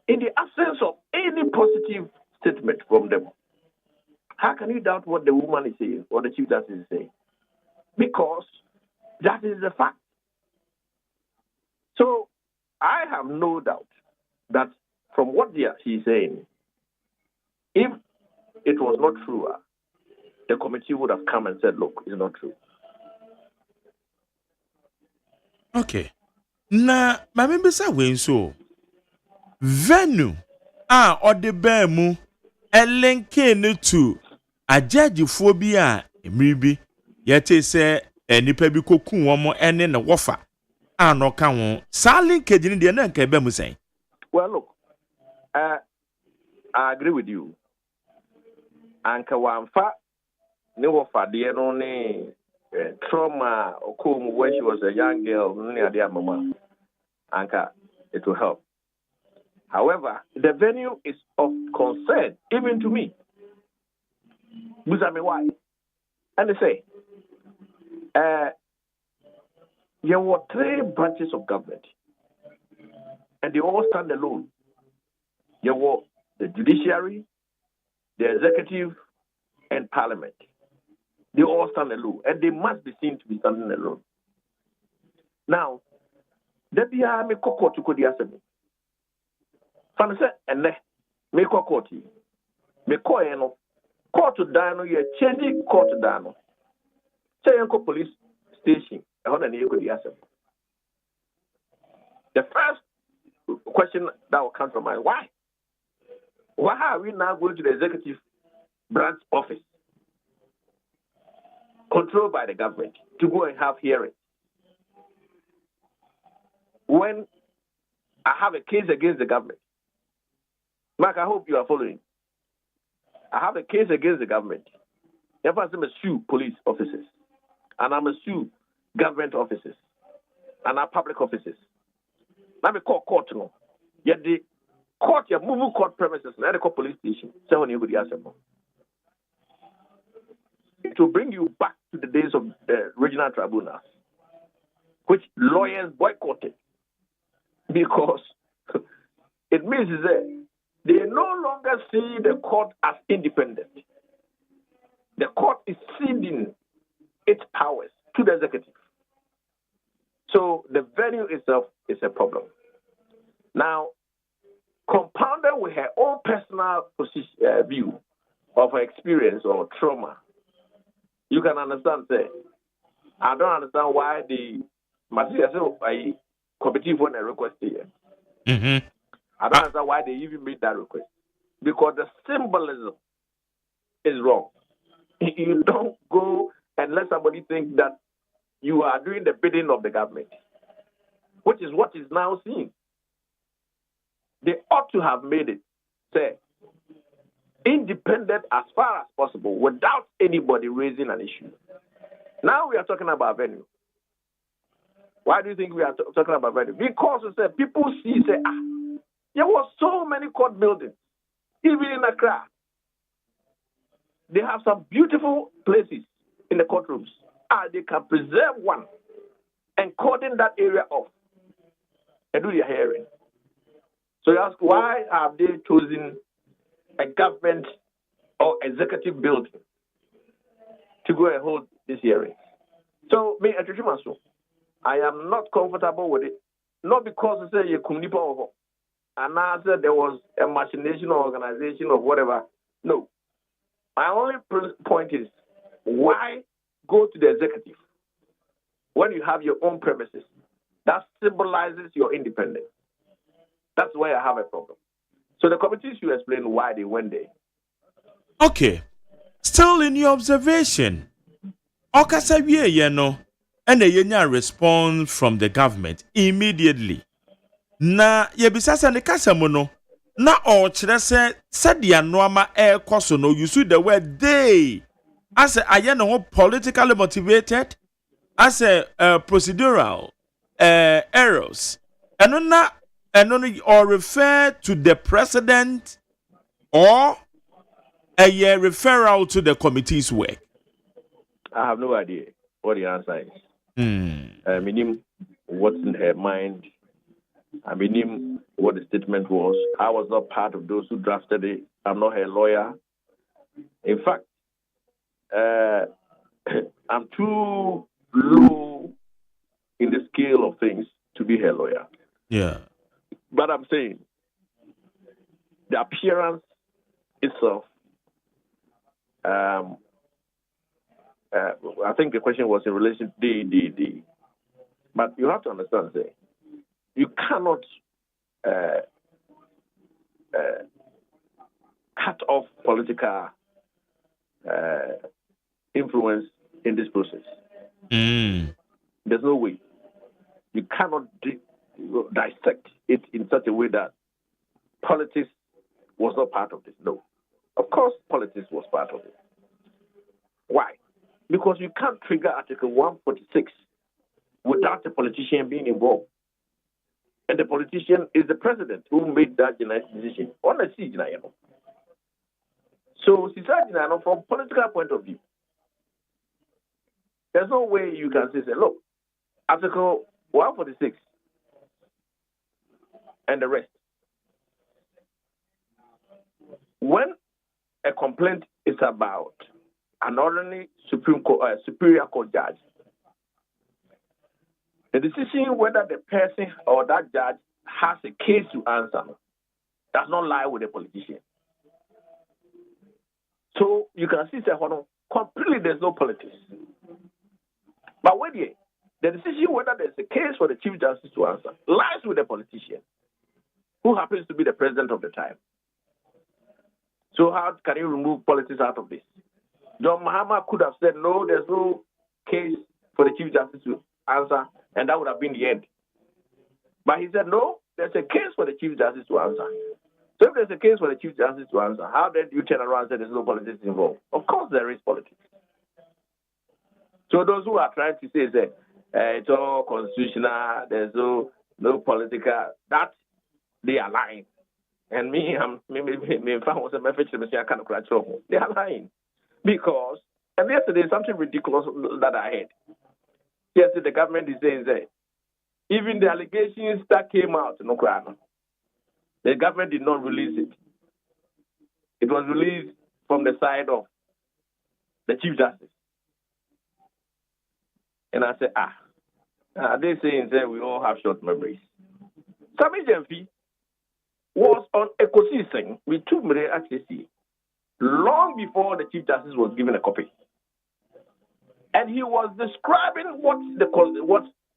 In the absence of any positive statement from them, how can you doubt what the woman is saying or the chief justice is saying? Because that is the fact. So I have no doubt that from what she's saying, if it was not true, the committee would have come and said, look, it's not true. Okay. Na mamembe sa wenso venue ode ba mu elenke ne tu ajajifuo bi a emribi yete se enipa bi kokun wo ene ne wofa no ka ho sa linkage ni de na nka ba mu sen. Well, look, I agree with you. Anka wamfa ne wofa de no ne trauma occurred when she was a young girl near their mama. Anka, it will help. However, the venue is of concern even to me. Why? And they say, there were 3 branches of government, and they all stand alone. There were the judiciary, the executive, and parliament. They all stand alone, and they must be seen to be standing alone. Now, there be a me court to the assembly. Fancy and me court. Me court to dino, you're changing court to dino. Say uncle police station, I want to the assembly. The first question that will come to mind: why? Why are we now going to the executive branch office, controlled by the government, to go and have hearings? When I have a case against the government, Mark, I hope you are following. I have a case against the government. If I'm a sue police officers, and I'm a sue government officers, and our public officers. Let me call court no. Yet the court, your move court premises, and I call police station. So when you go the assembly, it will bring you back to the days of the regional tribunals, which lawyers boycotted because it means that they no longer see the court as independent. The court is ceding its powers to the executive. So the venue itself is a problem. Now, compounded with her own personal view of her experience or trauma, you can understand, say, I don't understand why the committee won a request here. Mm-hmm. I don't understand why they even made that request. Because the symbolism is wrong. You don't go and let somebody think that you are doing the bidding of the government, which is what is now seen. They ought to have made it, say, independent as far as possible without anybody raising an issue. Now we are talking about venue. Why do you think we are talking about venue? Because people see, say, there were so many court buildings, even in Accra. They have some beautiful places in the courtrooms. they can preserve one and cordon that area off and do their hearing. So you ask, why have they chosen a government or executive building to go and hold this hearing? So, me, I am not comfortable with it. Not because I say you couldn't and answer there was a machination or organization or whatever. No. My only point is, why go to the executive when you have your own premises? That symbolizes your independence. That's where I have a problem. So the committee should explain why they went there. Okay. Still in your observation, Okasawie yeno, and a yenya response from the government immediately. Na yebisasa ne kasamono na o kire se de anoama e koso no use the word they as a no politically motivated, as a procedural errors, and or refer to the president or a referral to the committee's work. I have no idea what the answer is. I mean, what's in her mind. I mean, what the statement was. I was not part of those who drafted it. I'm not her lawyer. In fact, I'm too low in the scale of things to be her lawyer. Yeah. But I'm saying the appearance itself, I think the question was in relation to but you have to understand, say, you cannot cut off political influence in this process. There's no way. You cannot dissect it in such a way that politics was not part of this. No. Of course, politics was part of it. Why? Because you can't trigger Article 146 without the politician being involved. And the politician is the president who made that decision. So, from political point of view, there's no way you can say, look, Article 146 and the rest. When a complaint is about an ordinary superior court judge, the decision whether the person or that judge has a case to answer does not lie with the politician. So you can see completely there's no politics. But when the decision whether there's a case for the Chief Justice to answer lies with the politician, who happens to be the president of the time. So how can you remove politics out of this? John Mahama could have said, no, there's no case for the Chief Justice to answer, and that would have been the end. But he said, no, there's a case for the Chief Justice to answer. So if there's a case for the Chief Justice to answer, how then do you turn around and say there's no politics involved? Of course there is politics. So those who are trying to say that it's all constitutional, there's no political, that they are lying. And me, if I was a message to I can't cry trouble. They are lying. Because, and yesterday, something ridiculous that I heard. Yesterday, the government is saying that even the allegations that came out, the government did not release it. It was released from the side of the Chief Justice. And I said, they saying that we all have short memories. Sami Jemfi was on ecosystem with 2 million HCC long before the Chief Justice was given a copy. And he was describing what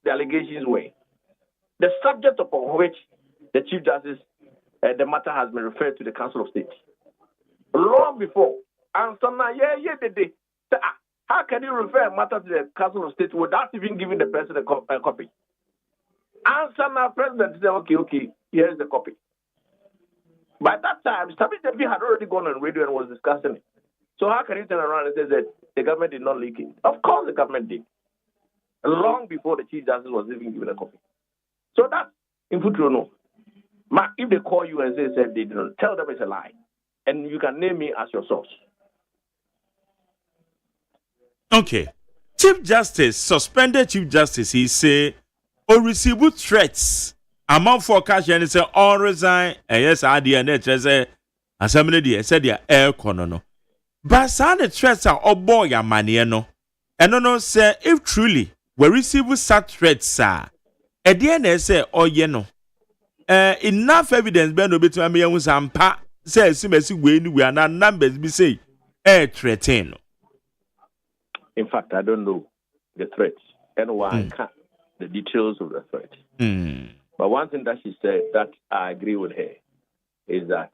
the allegations were. The subject upon which the Chief Justice, the matter has been referred to the Council of State. Long before. And so now, how can you refer a matter to the Council of State without even giving the President a copy? And so now, President said, okay, here is the copy. By that time, Sami Jemfi had already gone on radio and was discussing it. So how can you turn around and say that the government did not leak it? Of course the government did. Long before the Chief Justice was even given a copy. So that's in Futrono. If they call you and say they didn't, tell them it's a lie. And you can name me as your source. Okay. Chief Justice, suspended Chief Justice, he say, or receive threats. Among for cash and say, all resign. And yes, I did, and it say, as somebody said, they are air corner. But some the threats are all boy, your money, no. And no, say, if truly we receive such threats, sir, at the end, they say, oh, you know, enough evidence, Ben, between me and some pa, says, we are not numbers, be say, threaten. In fact, I don't know the threats and why I can't the details of the threat. But one thing that she said that I agree with her is that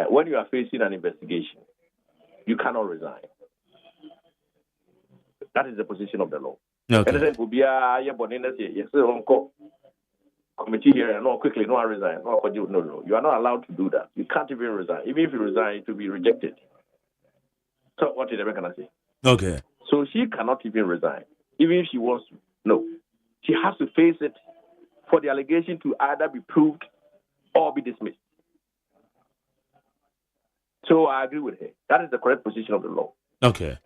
when you are facing an investigation, you cannot resign. That is the position of the law. Okay. Committee here and no quickly, no, I resign. No. You are not allowed to do that. You can't even resign. Even if you resign, it will be rejected. So what is the going to say? Okay. So she cannot even resign, even if she wants to. No. She has to face it for the allegation to either be proved or be dismissed. So I agree with her. That is the correct position of the law. Okay.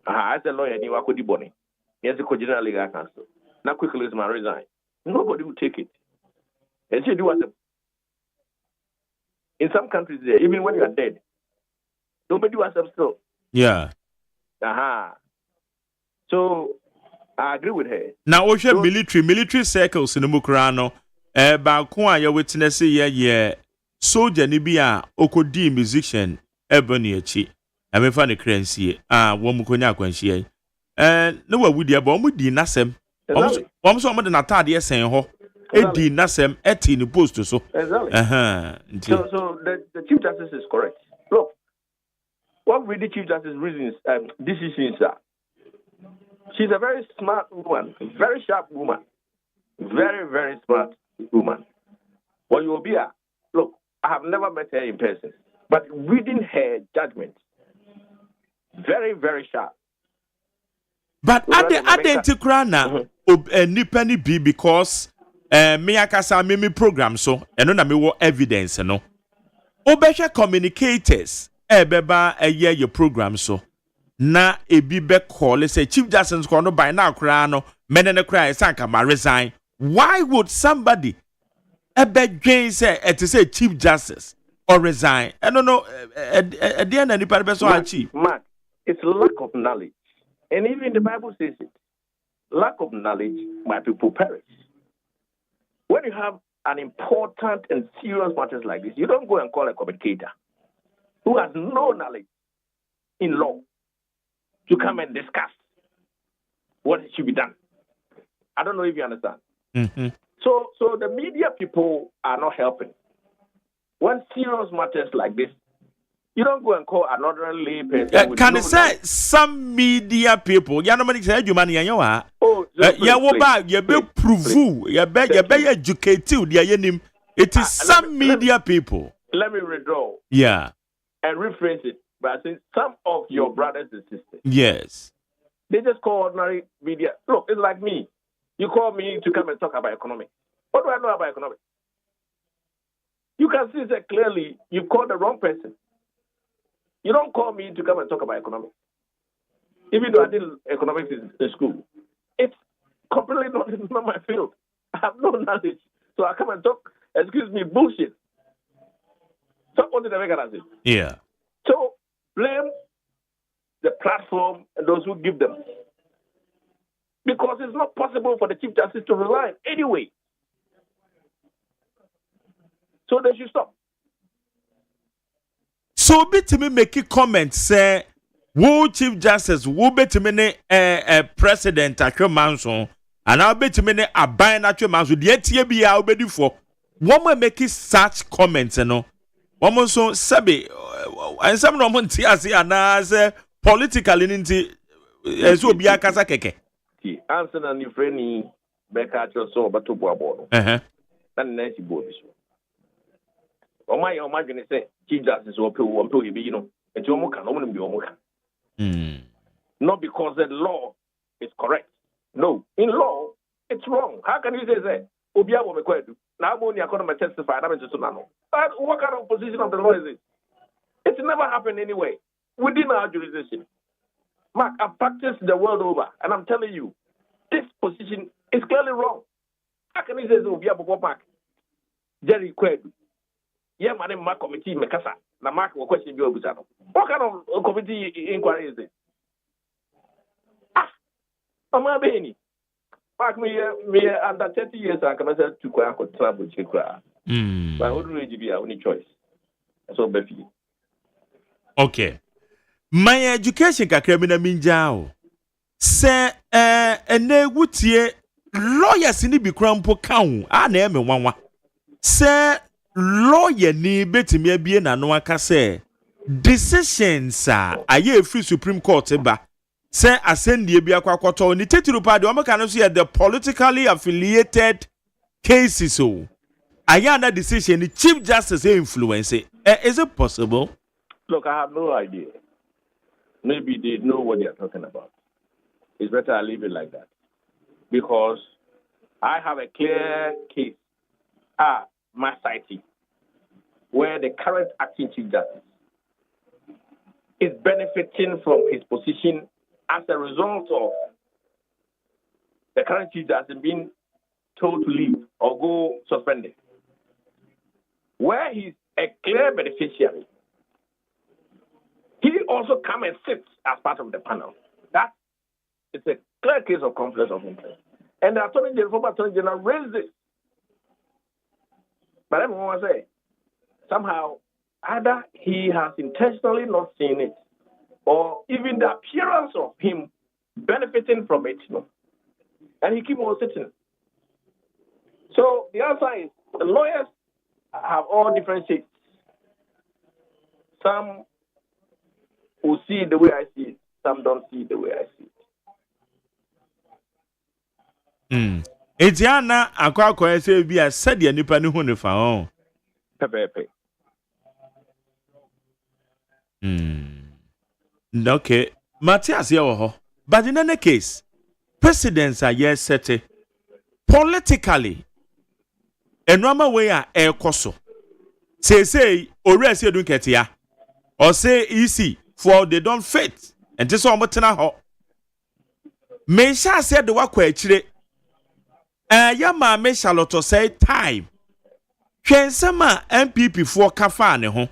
As a lawyer, you are the body. Yes, the general legal counsel. Now quickly is my resign. Nobody will take it. And she do what in some countries there, even when you are dead, nobody will accept still. Yeah. So I agree with her. Now, Osha military circles in the Mukrano, Balcoa, your witness, yeah, soldier Nibia, Okodi musician, Ebony, I may find a crancy, Womukonia Quenchie. And no one would be a bomb with the Nassem. Almost more than a tad, yes, saying, ho, Eddie Nassem, Etty in the post or so. Exactly. So the Chief Justice is correct. Look, what really Chief Justice reasons, decisions are. She's a very smart woman, very sharp woman, very, very smart woman. Well, you will be look, I have never met her in person, but reading her judgment, very, very sharp. But at the Antikrana, Nipani be because me akasa me program so, and no na me wo evidence no. Obesha communicators, beba year your program so. Na ebi be call say Chief Justice kono by now kra no men ne kra sanka ma resign. Why would somebody dwen say it say Chief Justice or resign? I don't know at the end any person achieve. Mark, it's lack of knowledge. And even the Bible says it. Lack of knowledge, my people perish. When you have an important and serious matters like this, you don't go and call a communicator who has no knowledge in law to come and discuss what should be done. I don't know if you understand. Mm-hmm. So the media people are not helping. When serious matters like this, you don't go and call another lay person. Can I say some media people? You know, many say you money you are. Oh, you be prove, you be educated. It is some media people. Let me withdraw. Yeah. And rephrase it by saying some of your brothers and sisters. Yes. They just call ordinary media. Look, it's like me. You call me to come and talk about economics. What do I know about economics? You can see that clearly you called the wrong person. You don't call me to come and talk about economics. Even though I did economics in school. It's completely not my field. I have no knowledge. So I come and talk, excuse me, bullshit. So what did I make of it? Yeah. So blame the platform and those who give them. Because it's not possible for the Chief Justice to resign anyway. So they should stop. So bit me make a comment say wo Chief Justice wo bit me president atweman so and I bet me aban atweman so de tie bia obedi for woman make such comments no woman so sabe and some no monti ase ana say politically nti so obi akasa keke answer na ni freni beka so bato boabo no and na si bo bi so o my gonna say Chief Justice will pay one pay you know and you can only be omuka. Not because the law is correct. No, in law it's wrong. How can you say that? Obia will be quite now only according to testify. What kind of position of the law is it? It's never happened anyway within our jurisdiction. Mark, I've practiced the world over, and I'm telling you, this position is clearly wrong. How can he say, oh, yeah, but Mark? Jerry Qued. Yeah, my name, Mark Committee, Mekasa. Now, Mark will question you. What kind of committee inquiry is this? I'm a baby. Mark, me under 30 years, I can say to Quack or trouble. But I wouldn't really be our only choice. So, Becky. Okay. My education kakramina minjao. Se ene wutie lawyers ni bi krampo kawo a na eme wanwa. Se lawyer ni betimi abie na no aka se decisions aye free Supreme Court ba. Se asendie bi akwakoto ni tetiru pa de o meka no so the politically affiliated cases so. Aye na decision the Chief Justice influence. Is it possible? Look, I have no idea. Maybe they know what they are talking about. It's better I leave it like that. Because I have a clear case, my society, where the current acting Chief Justice is benefiting from his position as a result of the current Chief Justice being told to leave or go suspended. Where he's a clear beneficiary, he also come and sit as part of the panel. That is a clear case of conflict of interest. And the former Attorney General raised this. But everyone will say, somehow, either he has intentionally not seen it, or even the appearance of him benefiting from it, and he keep on sitting. So the answer is, the lawyers have all different shapes. Some who see it the way I see it, some don't see it the way I see it. Etiana akwa ese bi a sadia nipa ne hu ne fa on. Pepepe. Okay. Matthias ye wo ho. But in any case, presidents are yes set politically. Enwama we a ekoso. Say ore se edun ketia. Or say easy for they don't fit. And this one mutena ho. Me sha said the wakwa achire. Ya ma me Charlotte say time. Twensema MPP for kafa ne ho.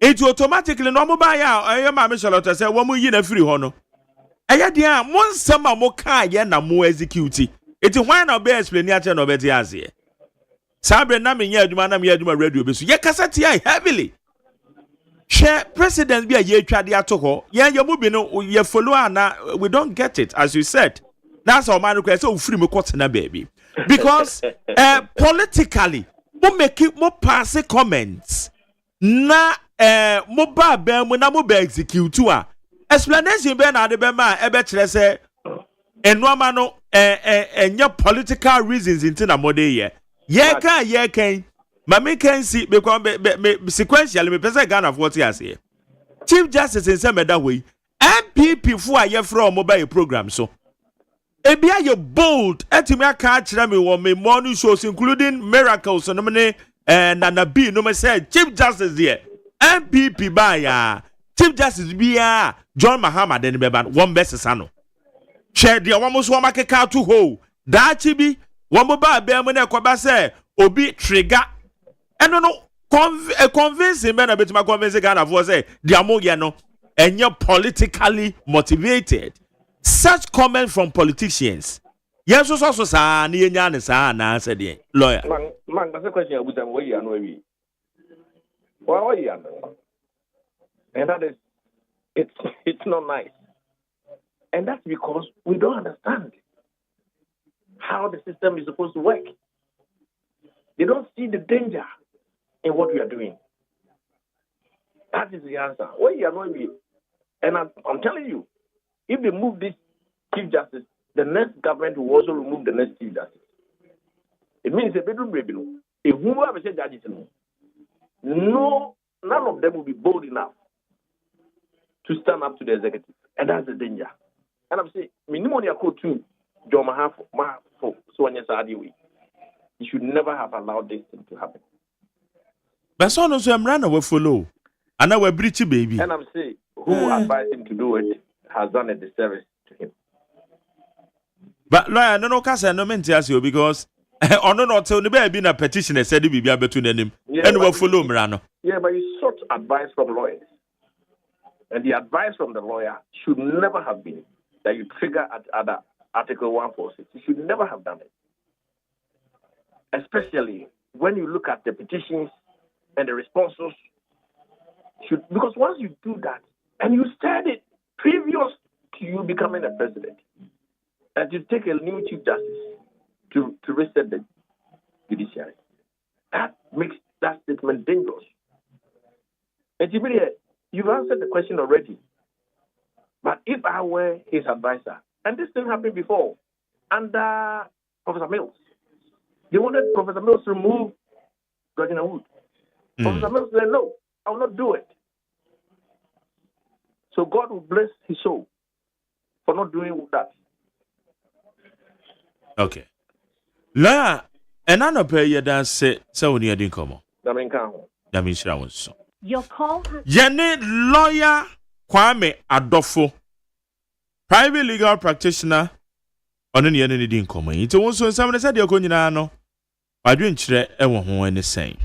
It automatically no mobile ya ma me Charlotte say wo mu yi na free ho no. Eya dia mo nsema mo ka ye na mo execute. It why na be explain ya che no be ti ase. Sabre na me nya adwuma na me adwuma radio be so. Ye kasa ti heavily. Share president be a ye twade atoko. Ye mu bi no ye follow na we don't get it as you said. That's our man request so free me quote na baby. Because politically mo make mo pass comments na mo ba be mo na mo be execute a explanation be na de be ma e be kire say enoma no enya political reasons into na mo de ye kan ma me can see because sequentially me person Ghana for what you say Chief Justice in some that way MPP for a year from mobile program so ebia you bold etimi aka kire me wo me morning shows including miracles no me Nana B no me say Chief Justice there MPP ba ya Chief Justice bia John Mahama den be ban one best sano share dia wo so ma keka to ho da chi bi wo mo ba be mo na koba say obi trigger eno no convincing me na betima convince Ghana for say dia mo ye no enye politically motivated. Such comment from politicians. Yes, so sa na yenya ne sa na said the lawyer. Man, that's a question about them way and way. Well, and that is it's not nice. And that's because we don't understand how the system is supposed to work. They don't see the danger in what we are doing. That is the answer. And I'm telling you, if they move this Chief Justice, the next government will also remove the next Chief Justice. It means a bedroom baby. If whoever said judges, no, none of them will be bold enough to stand up to the executive. And that's the danger. And I'm saying, minimum code too, John Mahafo, so when you should never have allowed this thing to happen. But so I'm running away follow. And now we're breachy baby. And I'm saying, who advised him to do it? has done a disservice to him. But lawyer, no case no mentia you because ono no tell the baby na petition said the bibia between them and we follow mrano. Yeah, but you sought advice from lawyers. And the advice from the lawyer should never have been that you trigger at other Article 146. You should never have done it. Especially when you look at the petitions and the responses. Because once you do that, and you said it previous to you becoming a president, that you take a new chief justice to reset the judiciary, that makes that statement dangerous. And you've answered the question already. But if I were his advisor, and this thing happened before, under Professor Mills, they wanted Professor Mills to remove Georgina Wood. Professor Mills said, no, I will not do it. So God will bless his soul for not doing that. Okay. La, and I know pay you that say when you didn't come on. That means I was so. Your call. Jenny lawyer Kwame Adofo, private legal practitioner. On any didn't come in. It was so someone said you're going to know. I didn't share any saying.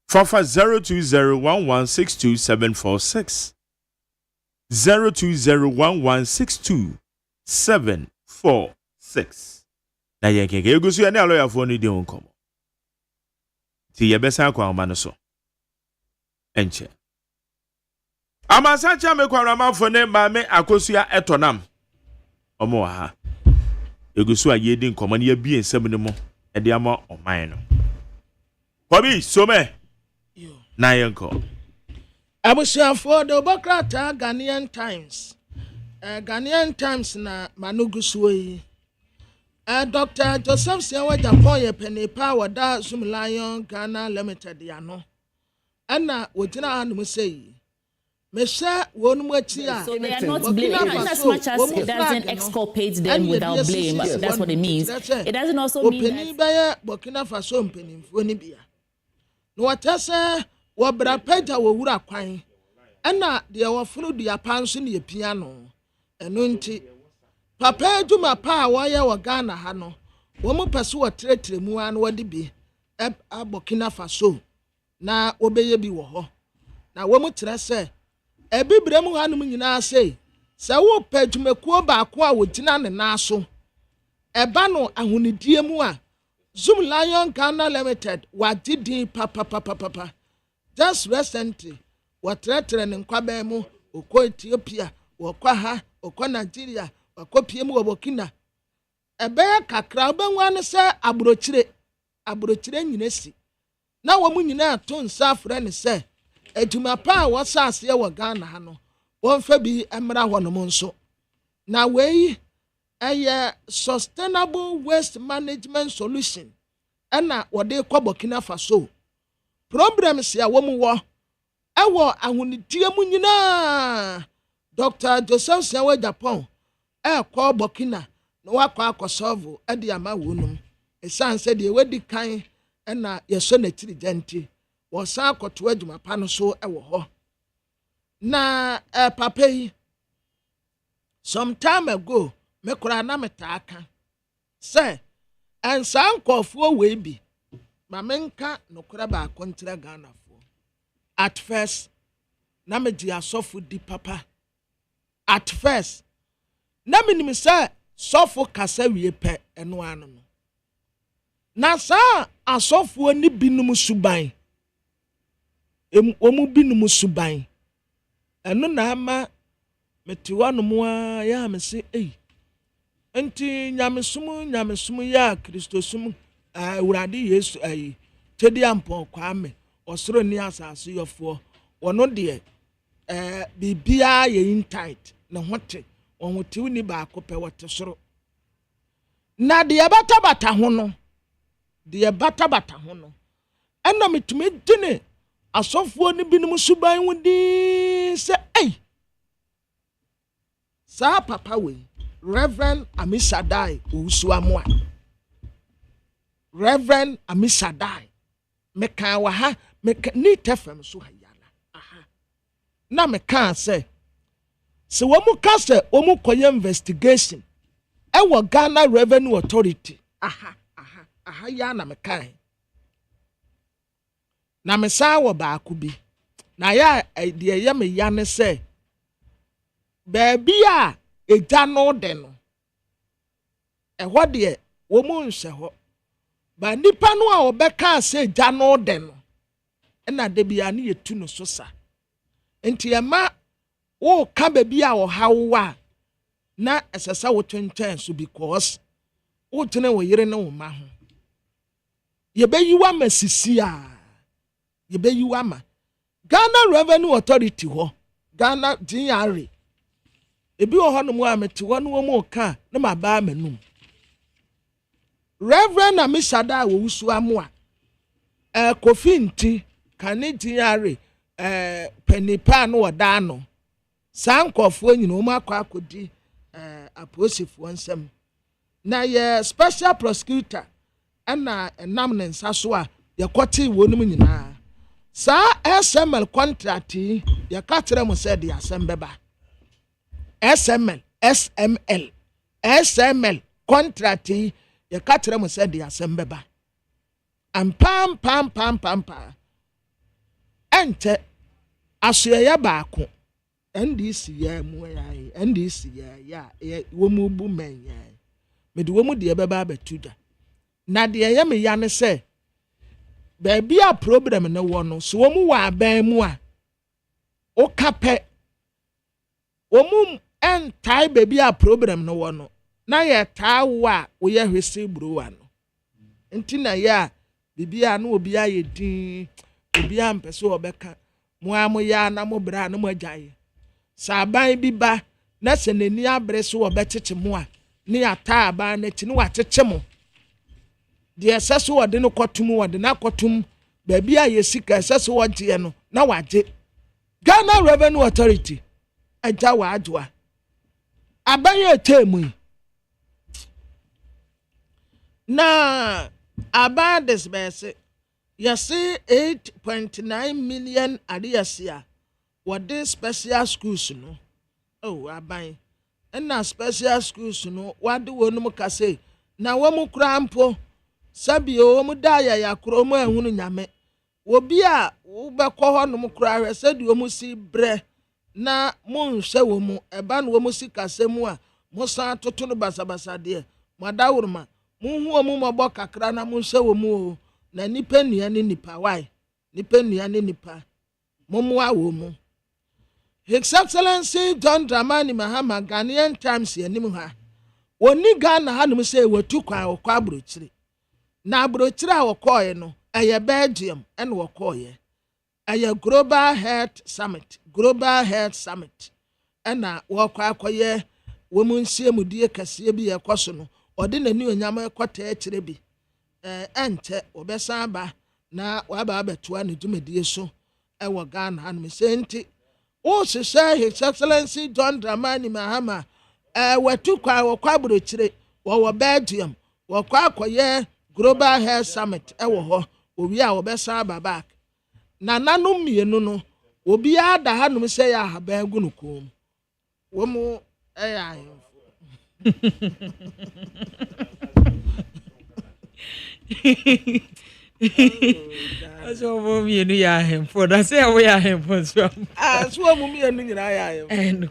Fafa 0201162746. 0201162746. Na yekeke egusu ya ne lawyer for ni de onkomo. Ti ye besa kwa ma no so. Enche. Amasacha me kwa rama for ne maame akosu ya etonam. Omo ha. Egusu a ye di nkomo ne ya bi ensem ne mo e de ama oman no. Kobi some. Na yenko. For the Bokrata Ghanaian Times. Ghanaian Times na manugusui. Dr. Joseph Siawa Japan ye penny power da Zoom Lion Ghana Limited yano. Anna wojina anu say. Mesha wonu watia. So they are not blaming as much as it doesn't exculpate them without blame. That's what it means. It doesn't also mean that Burkina Faso mpeni mfoni bia. No watasa wabra peja wura kwan. Ana de wafunu de apanso ne piano. Eno nti papa adwuma pa wa ye wa Ghana ha no. Wo mu pese wo tretre mu an wode bi Burkina Faso na obeye bi wo ho. Na wo mu tre se ebibre mu hanum nyina se wo padwumakuo ba ko a wogina ne na so. Eba no ahunidie mu a Zoom Lion Ghana Limited wa didi papa. Just recently, what threatened in Kwabemu, Oko Ethiopia, Okwaha, Oko Nigeria, Oko Piemu Burkina. A bear cacraben one say abrochire nesi. Now a munina ton safran say, a jumapa was as ye were Ghana Hano, one Fabi Emra Honomonso. Now way a sustainable waste management solution, and now what they call Burkina Faso. Problems ya womu wo ewo ahunitie mu nyina Dr. Joseph Siawa Japan kwa Burkina no wakwa akosolve e de ama wonum esan se de wedi kan na yeso na tiri genti wo san akoto adwuma pa no so ewo ho na papa yi some time ago me kura na metaka say ensan kofuo we bi Mamenka no kraba kontra Ghana for. At first, na me dia sofu di papa. At first, na me ni say sofu kasa wie pe eno anu no. Na sa asofu ni binum suban. Omu binum suban. Eno na ama metiwa no mo ya me se enti nyamesumu ya Kristosum uradi Yesu tedi ampon kwame osoro ni asase yofo wono de bibia ye intight na hote onhote uni ba akopɛ wote soro na de bata ho no ɛna metumi gine asofo ni binum suban wudi se sa papa we Reverend Amisadai Usuamwa Reverend Amisadai meka wa ha meka ni tefem so hayala aha na meka say So womu kase womu koye investigation. Ewo Ghana Revenue Authority. Aha ya na mekai. Na mesa wo baako bi. Na ya de ya me ya ne se. Baabi a egya no de no. Eho de womu nhye ho. Ba nipa no a obeka se egya no de no. Na de bia ne yetu no so sa. Enti ema wo ka baabi a wo hawo na esesa wo twentwen so because wo tene wo yere ne wo ma ho. Ye be yiwa masisi a. Ye be yiwa ma. Ghana Revenue Authority ho. Ghana DRA. Ebi wo ho no mu a mete wo no mu ka na ma ba manum. Reverend Amishada wo wusu amu a. Kofi nti kane DRA penipa no oda no. Sankofo nyina o ma akodi aposifo nsem. Na ye special prosecutor ana enam ne nsa so a ye kwoti wonum nyina. Sa SML contract ye ka kire mo se de asembeba. SML contract ye ka kire mo se de asembeba. Pam. Ente asoya baako NDC ya mu ya NDC ya wo mu bu men ya me de wo mu de beba betuda na de ya me ya ne se baabi a problem ne wo no so wo mu wa aban mu a o kape wo mu entai baabi a problem ne wo no na ye taa wo a wo ye hwese bro no enti na ya bibia na obi aye din obi ampese obeka mo amoya na mo bra na mo agyaye saban bi ba na se nani abre so obetete mo a ne ata aba na ti ne watete mo de esese wode no kotum wode na kotum ba bia ye sika esese wonte no na waje Ghana Revenue Authority agya wa adwa aban etemu na aban desbese you see 8.9 million ariasia what this special schools no oh aban na special schools no what do wonu ka say na wo mu krampo sabi o mu da ya kro mu ehunu nyame obi a wo be ko ho no mu kra hwe sadi wo mu si bre na mu nhwe wo mu eba no wo mu si kasemu a mu san toto no basabasa de madawurma mu hu wo mu mobọ kakra na mu nhwe wo mu na nipa nua ne nipa why nipa nua ne nipa momu awo mu His Excellency John Dramani Mahama Ghanaian Times yanim ha woni Ghana hanum say watu kwan okwa abrochire na abrochire a wokoye no eye Belgium en wokoye eye Global Health Summit ena wokwa akoye womu nsie mudie kase bi yekoso no ode nani onyama ekota akire bi ente obesan ba na waba abetoa ne dwumedie so ewo Ghana hanum senti o se His Excellency John Dramani Mahama watu kwa wokwaburochire wo Belgium wokwa akoye Global Health Summit ewo ho obi a obesan ba back na nanum mienu no obi ada hanum se ya haba agunu kom wo mu ayayefo So mommy no ya him for that say we are him for so so mommy no nyina ya him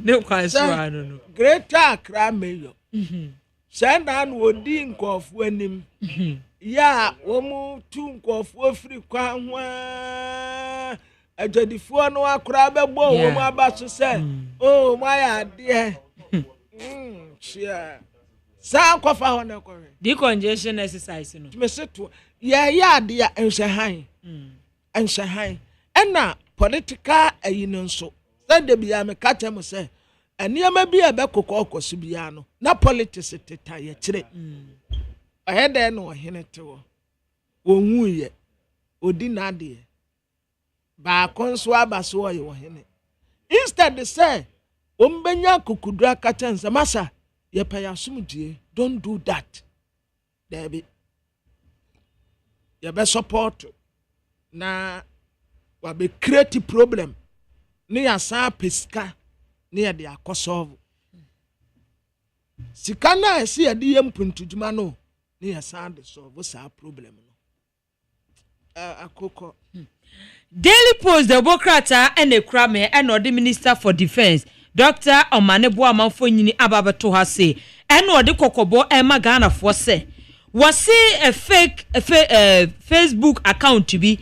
no kwa so no Greater Accra mayor send an wodi nkofu anim ya wo mu tu nkofu afiri kwa ho adwadifo no akra bebo wo mu abaso se oh my ade chia sa kofa ho na kore decongestion exercise no me seto ya ade ya enhyehan enhyehan ena political ayino nso sade bia me kacha mo se eniama bia be kokoko bia no na politics teta ye kire ahede no ohene tewo onwuye odi na ade ba konso abaso oye ohene instead say ombenya kokudura kacha nsamasa ye payasumdie don't do that debi ye be support na wa be create problem ni asa peska near the Akosov. Sikana, see a DM Puntujumano near Sand, so what's our problem? A cocoa. Daily Post, the Bokrata and the Krame and the Minister for Defense, Dr. Omanebo Amanfonyini Ababato has say, and the Kokobo Emma Ghana for say, was say a fake Facebook account to be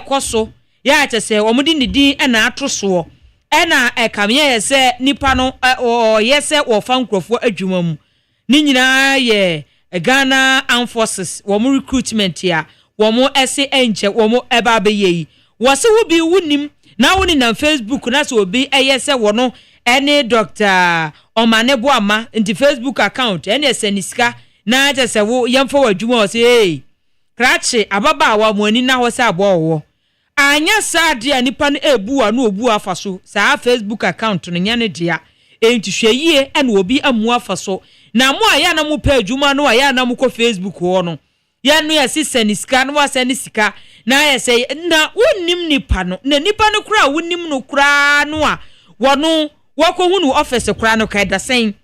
koso, ya to say, Omudini D and Atroso, and I come here say Nipano or yes, or Fankro a Jumum. Nina, ye, a Ghana Armed Forces, one more recruitment here, one more essay angel, one more Ebabe ye. Was will be winning now on Facebook, that will be a yes, one any doctor Omanebo in the Facebook account, and yes, and Iska, now just a young forward, Juma say, hey, Cratchy, Ababa, wa money now was a war. Anya Sadia Nipan Ebu, no bua faso, sa Facebook account to Nyana dear, ain't to share ye and will be a mua faso. Now, more Yana mu pay Juma no Ayana muko Facebook wono. Yanu ya sisa ni sika was any sika. Na ya say na unim nipa no na nipa no kura unim no kura no a wono wako hunu office kura no kai da sen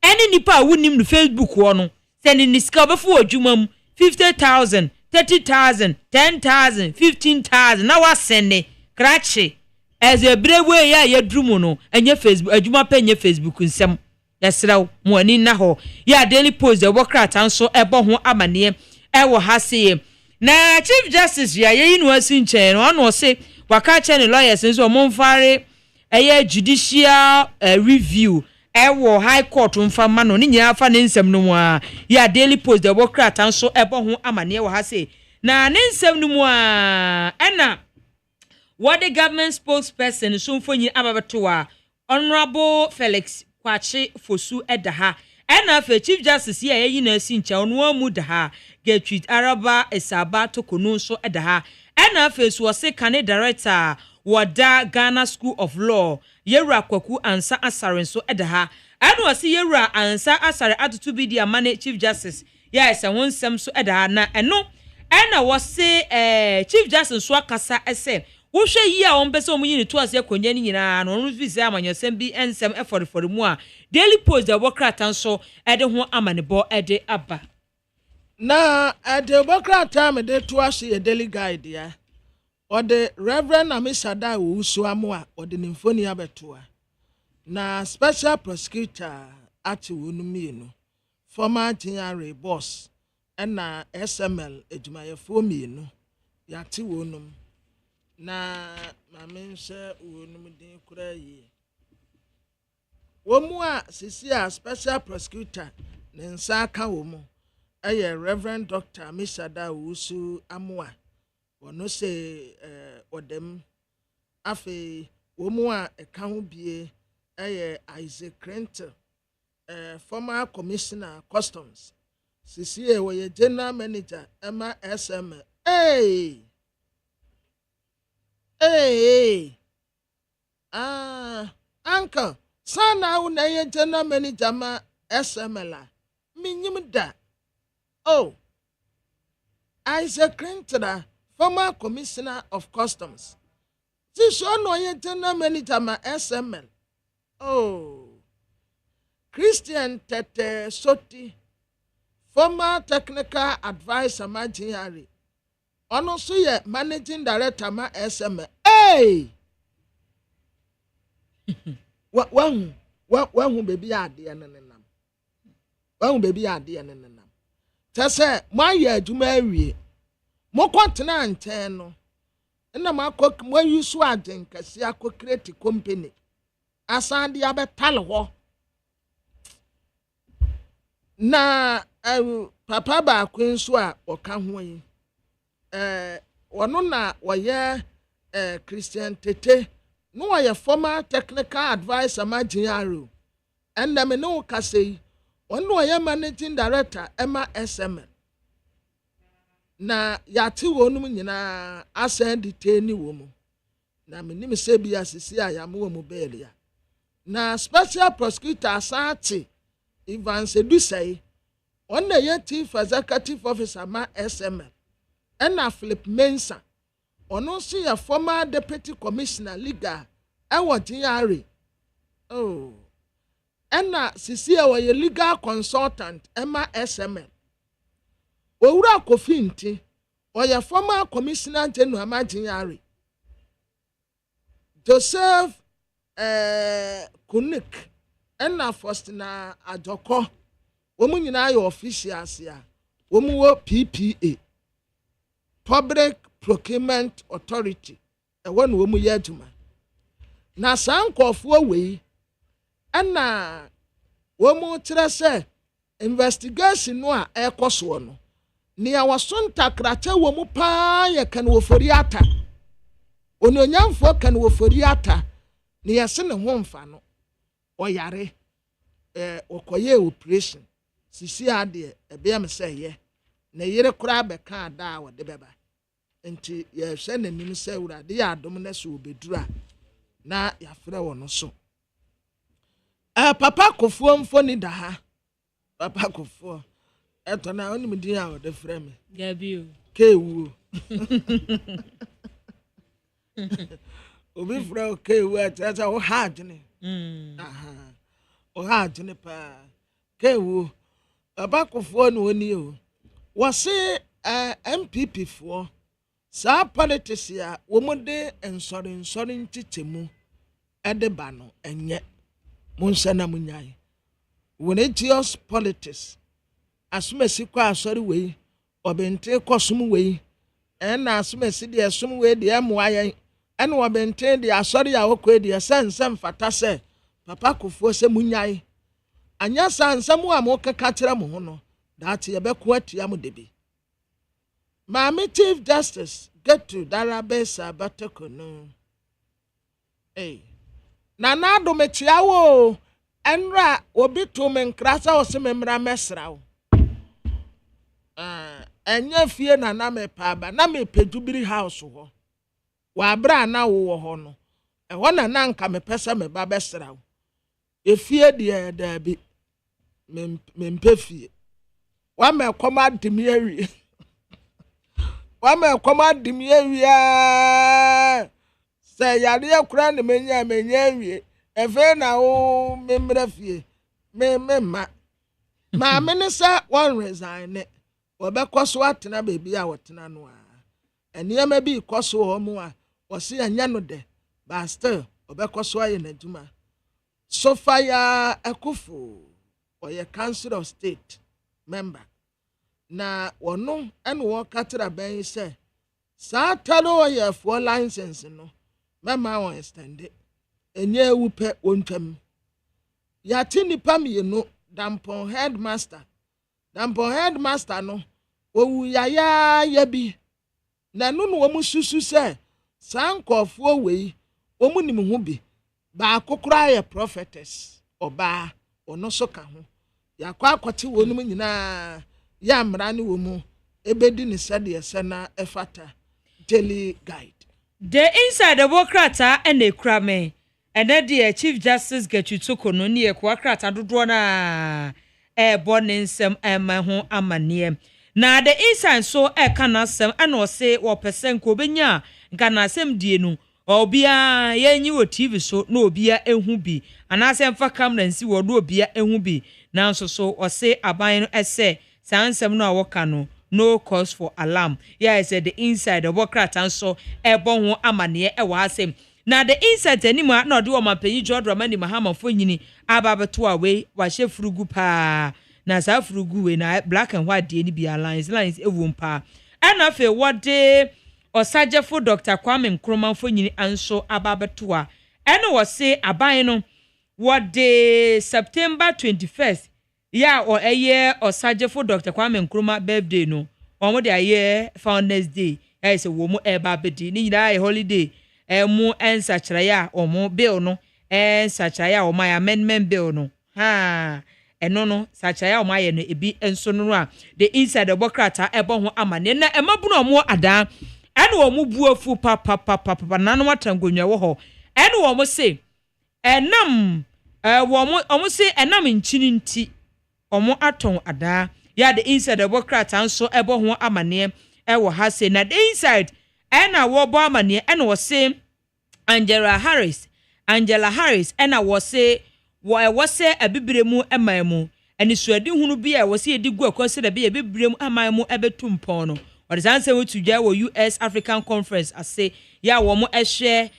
any nipa unim no Facebook wono send ni sika obefu adwuma mu 50,000 30,000 10,000 15,000 na wa send krache as a brewe ya drumu no enye Facebook adwuma pa enye Facebook nsem yasraw mo ani na ho ya Daily Post the wokrata nso ebo ho amane ewo hase na Chief Justice ya yin wasi nchen no say waka che ne lawyers nso momfare judicial review ewo high court mfama no ni nya fa ne nsem no mu a ya Daily Post the wokrata nso ebo ho amane ewo hase na ne nsem no mu a ena what the government spokesperson so mfonyi ababeto a Honorable Felix Kwachi Fosu edaha ena fe Chief Justice ya yin asi nchen ono amu daha Getrit Araba Esaba Tokonu so edaha ena fe so wase kane director wada Ghana School of Law Yewra Kwaku Ansa Asare so edaha ena wase Yewra Ansa Asare atutu bi dia manage Chief Justice ya ese wonsem so edaha na eno ena wase Chief Justice so akasa ese wo hwe yi a on pese o munyi to ase akonya ni nyina no no visa amanyosem bi ensem eforifori mu a Daily Post the wokrata so ede ho amanebo ede aba na ede wokrata me de to ase Daily Guide ya or the Reverend Amisada Usu Amwa or the Nymphony Abetua na special prosecutor ati wonu mienu former general boss na SML ejumayefo mienu yati wonum na mamense wonum din kura yi womu a sisi a special prosecutor ne nsa aka womu Reverend Dr. Amisada Usu Amwa wono se odem afi womu a eka ho bie Isaac Crenter former commissioner customs sisi we general manager Emma SM uncle sana una ye general manager ma SML minyim da Isaac Crenter former commissioner of customs sisi no ye general manager ma SML Christian Tete Soti former technical advisor ma GRA ono so ye managing director ma SM wahu baby ade nenenam wahu baby ade nenenam tese ma ye adwuma awie mo kontena nten no na ma akọ mo yusu aden kase akọ create company asan dia betal ho na papa ba kwenso a oka ho yi wono na woye Christian Tete no woye former technical advisor ma GRO and me no kase wono woye managing director Emma SM na yati wonum nyina asend detaining wo mu na me nim se bia sisi ayam wo mu belia na special prosecutor asati Ivan Sedusai on the chief executive officer ma SML and Philip Mensah on also a former deputy commissioner legal and what GRA Oh. Enna sisi a wɔyɛ legal consultant Emma SML. Owura Kofi Nti, ɔyɛ former commissioner general Amajinyari. Joseph Kunik enna Faustina Ajoko. Wɔn nyinaa yɛ officials ya. Wɔn wɔ PPA. Public Procurement Authority. Ɛwɔ na wɔn yɛ adwuma. Na saa nkɔfoɔ wei ɛna wɔn kyerɛ sɛ investigation no a ɛkɔ soɔ no nea wɔso ntakrakyɛ wɔ mu paa yɛ kan wɔfori ata ononyamfoɔ kan wɔfori ata ne yɛse ne ho mfa no ɔyare ɔkɔyɛ operation sisi adeɛ ɛbɛyɛ me sɛ yɛ na yere koraa bɛka ada a wɔde bɛba nti yɛhwɛ n'anim sɛ Awurade yɛ adom na sɛ obɛduru a na yɛafrɛ wɔ no so Papa Kofuo mfoni da ha. Papa Kofuo. Eto na onim din a ode frɛ me. Gabi o. Kewu. Obi frɛ o kewu ata o ha adwene. Aha. O ha adwene pa. Kewu. Papa Kofuo no oni o. Wo se MPP fo. Sa politics ya wo mo de ensori ntitemu ede ba no enye. Monsana munyai. Religious politics. Asumesi kwa asori wei. Obente kosum wei. Ena asumesi di asum wei di amuaye. Ena obente di asori ya okwe di ensem fata se. Papa Kofuo se munyai. Anya sa nsem a mo keka kire mo ho no. Dati yebeko atua mo debi. Maami Chief Justice get to Darabe Sabatoko no. Hey. Na do metia wo enra obi to me nkrasa o se memra mesra wo enya fie na me pa ba na me pedubiri house ho wa bra na wo ho no e ho na nka me pesa me ba besra wo efie de da bi me mpefie wa me koma dimi awie wa me koma dimi awie se yare akura ne menya awie efe na o memra fie me ma me ne sa one resign ne obekɔso atena beebi a wɔtena no a eniema bi kɔso ho mu a wɔse anya no de but still obekɔso aye n'adwuma Sofia Ekufo ɔyɛ Council of State member na wɔno ɛne wɔ katera bɛn sɛ saa talo ɔyɛ for license no mema wɔn extend enye ewu pɛ wontwam yati nipa mienu dampon headmaster no owu ya bi na no no mu susu sɛ sankɔfo wei omu nim ho bi ba akokora yɛ prophetess oba ono so ka ho yakɔ akɔte wonum nyinaa ya mra ne wo mu ebedi ne sɛde ɛsɛ na ɛfata daily guide the inside the wokrata and a crame and the Chief Justice get you took on near Quakrata do drona bonensem my home amania. Now the inside so cannot sem and or say or percent cobenya gana sem dienu or bia yen you TV so no bia and hubi and I send for come and see what do bia and hubi now so or say abino essay sans sem no wakano. No cause for alarm. Yeah, I said the inside the workrat and so bon amania e was him. Now the inside anymore not do my penny Jordan Mani Mahama for yini ababa to away was she frugu pa na sa frugu na black and white DNA be lines e wumpa. And I feel what day or surgery for Dr. Kwame Nkrumah for yini and so ababa to and was say abino what day September 21st. Yeah, or a year or surgery for Dr. Kwame Nkrumah birthday no. One day a year Founders Day. I say womo eba bedi. Need a holiday. Mo and sachraya or mo bill no. And sachraya or my amendment bill no. Ha. And no sachraya or my no be and sonora. The inside the bokrata ebon amane na emabuno mo ada. And wo mo buo fu papa nanu watangonya wo ho. And wo mo say enam wo mo say enam nchini nti. Omo aton ada ya the inside the workrat and so ebo ho amane e wo ha say na the inside e na wo bo amane e na wo say Angela Harris Angela Harris ɛna wɔse abibire mu ɛman ɛni suadi hunu bi a wɔse edi gu akɔse da bi abibire mu aman mu ɛbɛtum pɔn no ɔde san sɛ wotu gya wɔ US African Conference ase ya wɔn ɛhwɛ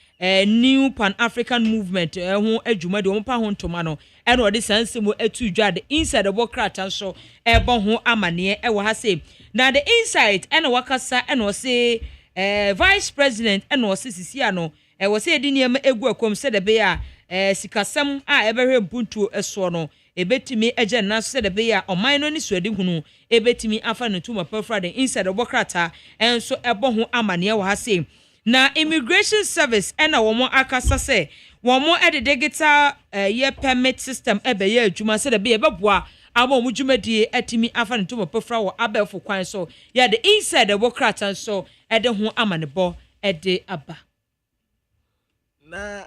new Pan-African movement ho adwuma de wɔn pa ho ntoma no ɛna ɔde san sɛ mu etu gya de inside the krata so ɛbɔ ho amane ɛwɔ ha sɛ na the inside ɛna wakasa ɛna ɔse vice president ɛna ɔse sisi ano ɛwɔ sɛ edi nneɛma egu akom sɛ de be a sikasɛm a ɛbɛhwɛ buntu ɛsoɔ no ebetimi agye na so de be a ɔman no ni suadi hunu ebetimi afa no tuma pɛfra de inside the krata ɛnso ɛbɔ ho amane ɛwɔ ha sɛ na immigration service ɛna wɔn akasa sɛ wɔn de digital year permit system ɛbɛyɛ adwuma sɛ de be ɛbɛboa ama wɔn dwumadie atimi afa no tuma pɛfra wɔ abɛɛfo kwan so yɛ de inside the krata so ɛde ho amanebɔ ɛde aba na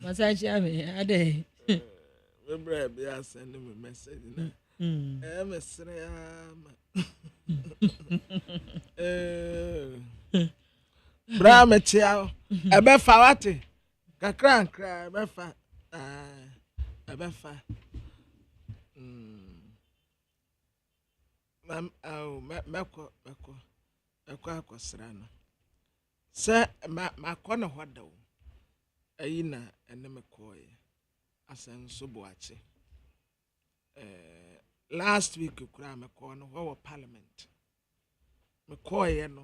masaji ame ade Remember, be a send him a message. I'm a Brahma Chiao, a befa wati, Kakran cry, befa, a befa. Mam, oh, Mako, Serrano. Sir, my corner what though? Aina and Nemecoy. Asen Subuachi. Last week you cry me corner our parliament. McCoy no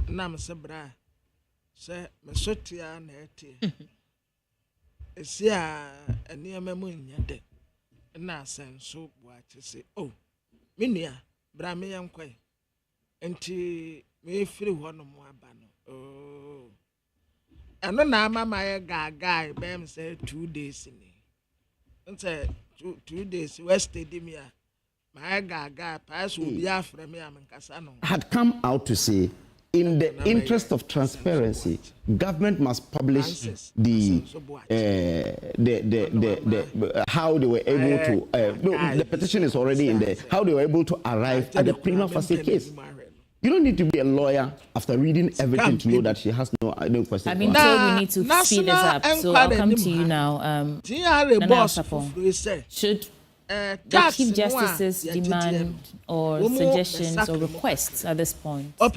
nam sebra se me sotia na eti. Esia eniema mu nyade. Na asen Subuachi say oh minia bra me yankoi. Enti me firi ho no mo aba no. Oh. Ano na mama ye gaga bem say 2 days ni. Say 2 days West Stadium my gaga pass will be after me had come out to say in the interest of transparency government must publish the how they were able to the petition is already in there how they were able to arrive at the prima facie case. You don't need to be a lawyer after reading everything to know that she has no question. I've been told we need to speed this up, so I'll come to you now. Should the Chief Justice's demand or suggestions or requests at this point? I'm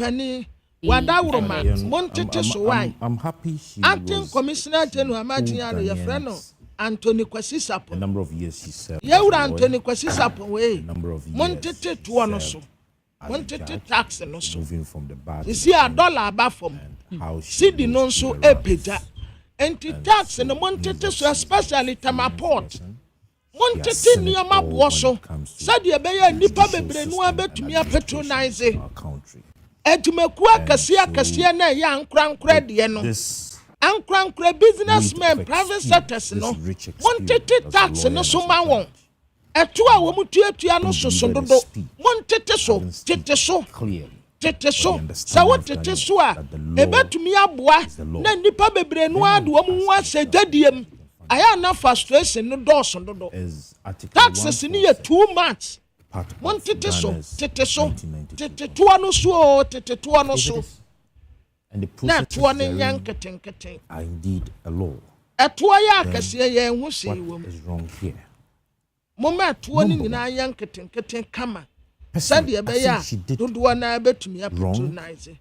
happy she Acting Commissioner General Anthony Kwesisapo. A number of years she served. Anthony Kwesisapo way. Number of years. Montete tuanoso. Montete tax no so. Moving from the bad. You see a dollar above from. See the non so epeja. Enti tax and the Montete so especially Tamaport. Montete niyama buoso. Said you be nipa bebre no abetumi patronize. Etumekua kasia na ya ankra de no. Ankra businessmen private sectors no. Montete tax no so ma won. Etua wo mutuatua no sosododo. Montete so tete so. Tete so. Sa wo tete so a ebetumi aboa na nipa bebre no ade wo mu asegdadiem. Aya na frustration no dose dodo. Taxes ni ye too much. Montete so tete so. Tete toa no so tete toa no so. And the process are indeed a law. Etua ya kase ye hu se wo. What is wrong here? Mama tuo ni nyina yanketen kama sade be ya dodo na betumi patronize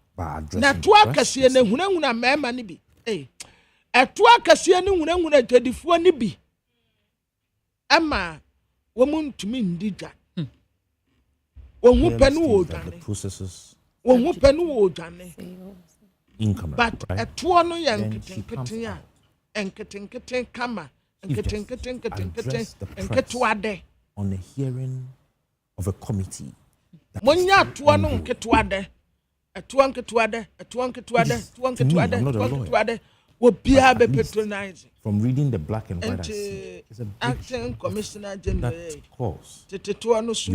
na tuo kase na hunahuna mema ni bi tuo kase ni hunahuna tadifo ni bi ama wo muntumi ndija wo hu panu wo dwane wo hu panu wo dwane income but tuo no yanketen ya enketen kama on a hearing of a committee. Monya tuano nketwade. Will be able to patronize. From reading the black and white, it's a acting commissioner general. Cause you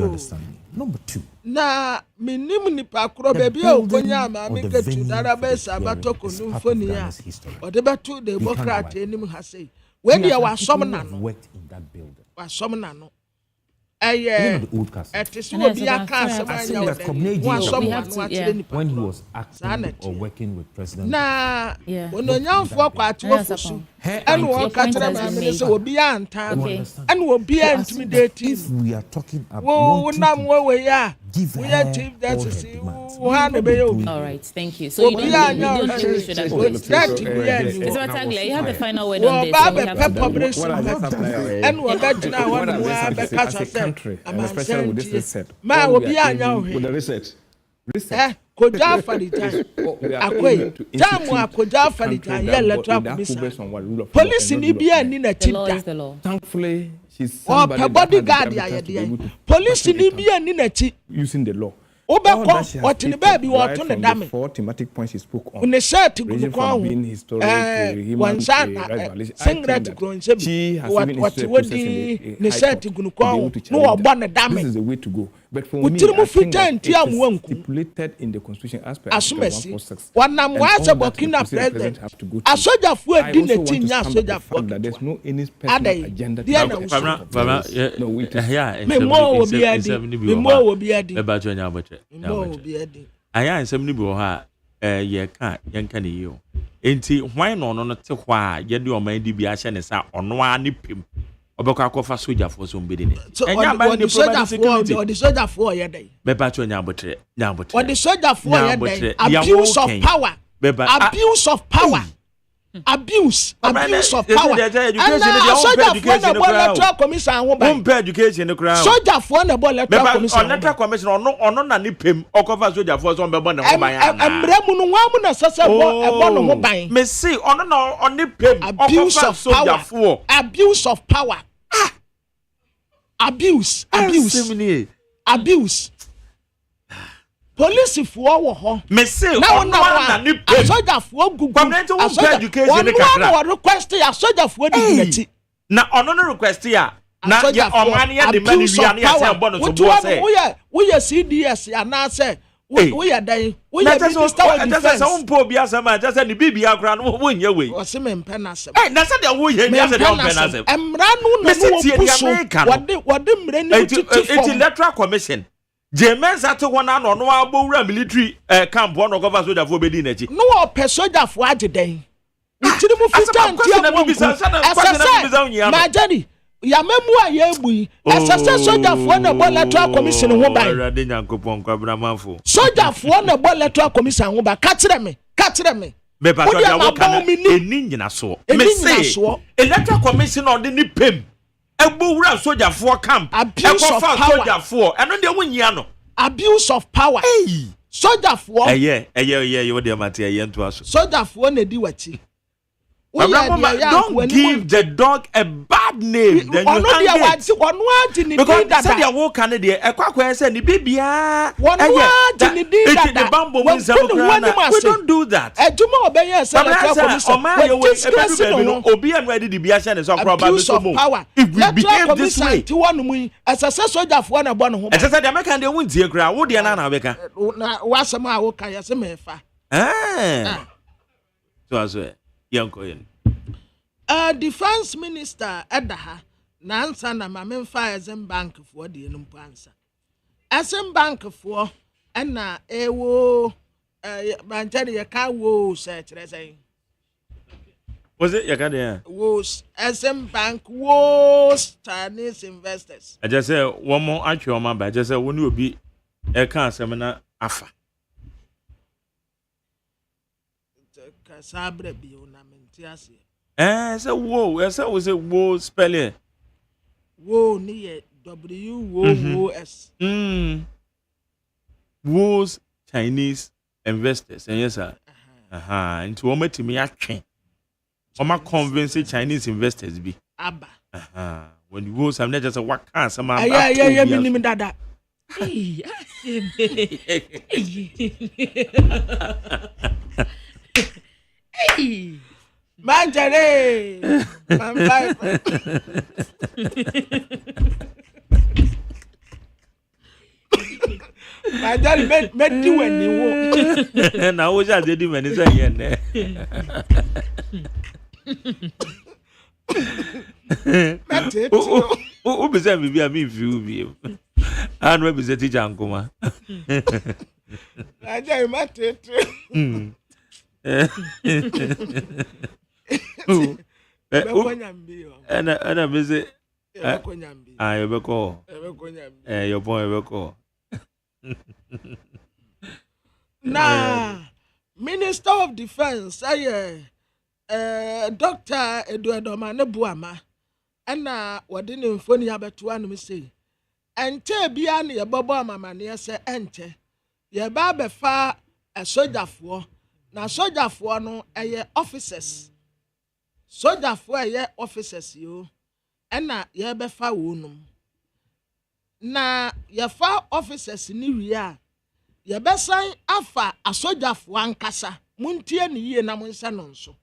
understand me. Number two. Na minimum pakro baby o konya ma me ketu darabes abatoko numfonia. Odebatu the democrat enim ha say. When you are summoned, worked in that building. Was summoned, the old cast. It is what we are cast. When he was acting or working with President. Nah, when the young folk are to offer and walk at the will be and will be intimidating. If we are talking about we are chief justice. All right, thank you. So you don't think we should have Mr. Taglia, you have the final word on this. And we're getting our country, and especially with this research. With the research. Koja Falitan. Akwe. Jamu Koja Falitan. Electoral commission. Police in Libya need a chip. Thankfully, she's somebody bodyguard. Police in Libya need a chip. Using the law. Obeko, what in the baby, what on the dam. 4 thematic points she spoke on. On the shirt, ranging from being historic to human rights. She has even what would the shirt to go no one a dam. This is the way to go. But for me, I think that it is stipulated in the constitution as per Article 146. One was about Burkina president. A soldier for a dinner team, soldier for that there's no any special agenda. No, we more will be added. I am somebody who ha ye can't you. Enti why no te why ye do my DB and sa on one nipim. Obeka kofa soldier for somebody. And the soldier for your day. Beba to nyabotre. Or the soldier for your day. Abuse of power. Abuse of power. Abuse of power. And soldier for the electoral commission. Education the crown. Soldier for the electoral commission. Electoral commission or no na nipim or cover soldier for some beba na mobile. Me see on nipim abuse of power. Abuse of power. Abuse. Police for wo me say now soldier for Google education request ya soldier for dignity na ono no request ya na ye omani ya de mani wi ana ya say bono so bo say we CDS ya na say we ya dan we ya minister of defense so mpo bi asema just say ni bibia akra no wo nya we o se me mpa na asem na say de wo ye nya say de mpa na asem emra no na wo puso wode mre ni it electoral commission James ate wona no no abowura military camp no cover soldier for bedi na chi no o pe soldier for ageden utiri mu fita ntia mo asase majani ya memu a ye egbu asase soldier for na ball electoral commission ho ban rade nyankopon kwabramanfo soldier for na ball electoral commission ho ban ka kire me me pa so ya wo kan eni nyina so me say electoral commission on the pem Ebowura soldier for camp. Abuse of power. Soldier for. And no dey wunya no. Abuse of power. Hey. Soldier for. You dey matter ye nto aso. Soldier for na di wachi. Don't give the dog a bad name. Then you hang it. Because said your work can dey ekwa say ni bibia. The bamboo means we don't do that. Ejuma obeye say obi anu edi di bia share so problem so mo. If we behave this way, ti wonu mu asase soldier for na bo no ho. Asase dey make am dey wuntie kra wo dey na beka. Na wasem a wo kan ya se mefa. So aso yanko defense minister Edaha Nansa na Mamemfa Exim Bank for the Numpansa. Exim Bank for Anna Ewo Banjari Yakawo search. Was it Yakada? Was Exim Bank was Chinese investors. I just said one more actual man, but I just said when you be a car seminar afa. Sabre Biona Mentiasi. So whoa, so was it whoa spelling? Whoa, near WOS. Woes Chinese investors, and yes, sir. Into one to me, action. I'm convincing Chinese investors be. Abba. When you woes, I'm not just a what can some. Yeah, minimum dada. Hey, hey. Manjare. Manjare met you when you and I was at the demon is again. Who be saying maybe I mean you? And we be say teacher Ankuma. I don't matter. And I visit. I ever call. Your boy ever call. Nah, Minister of Defense, Dr. Eduardo Manebuama, and now what didn't funny about one say. And tell Biani a Bobo Mamma near say enter. Ye babe fa a soldier for na soldier for no a officers. Soldier for a officers you, and na ye be fa wonum. Na ye fa officers ni wia. Ye be sign afa a soldier for ankasa. Muntie ni ye na munsa nonso.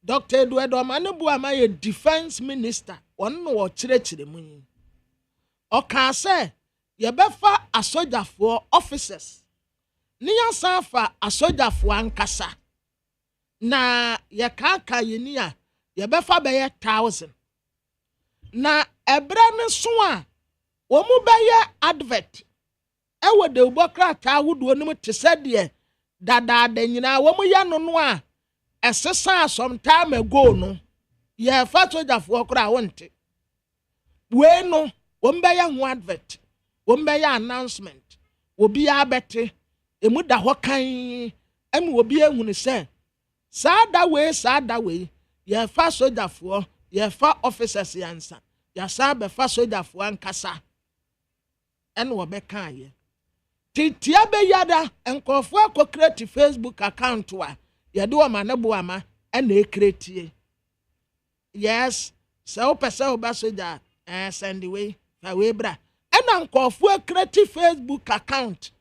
Dr. Eduardo Manebuama ye defense minister. One no chire mun. Oka say ye be fa a soldier for officers. Ni ya san fa a soldier for ankasa. Na ye kaka ye ni a ye be fa be 1,000. Na ebra ne so a wo mu be ye advert. E wo de ubokrata wudu onum te sede dada nyina wo mu ya no a esesa some time ago no ye fa soldier for kra wonte. We no wo mbe ya ho advert. Wo mbe ya announcement. Obi abete emu da ho kan emu obi ehunu se sada we ye fa soldier for ye fa officers yansa ya sa be fa soldier for ankasa ene wo be kan ye titia be yada enkofo akọ Facebook account wa ye do ma ne bo ama ene e create yes so person oba soldier send away fa we bra ena enkofo create Facebook account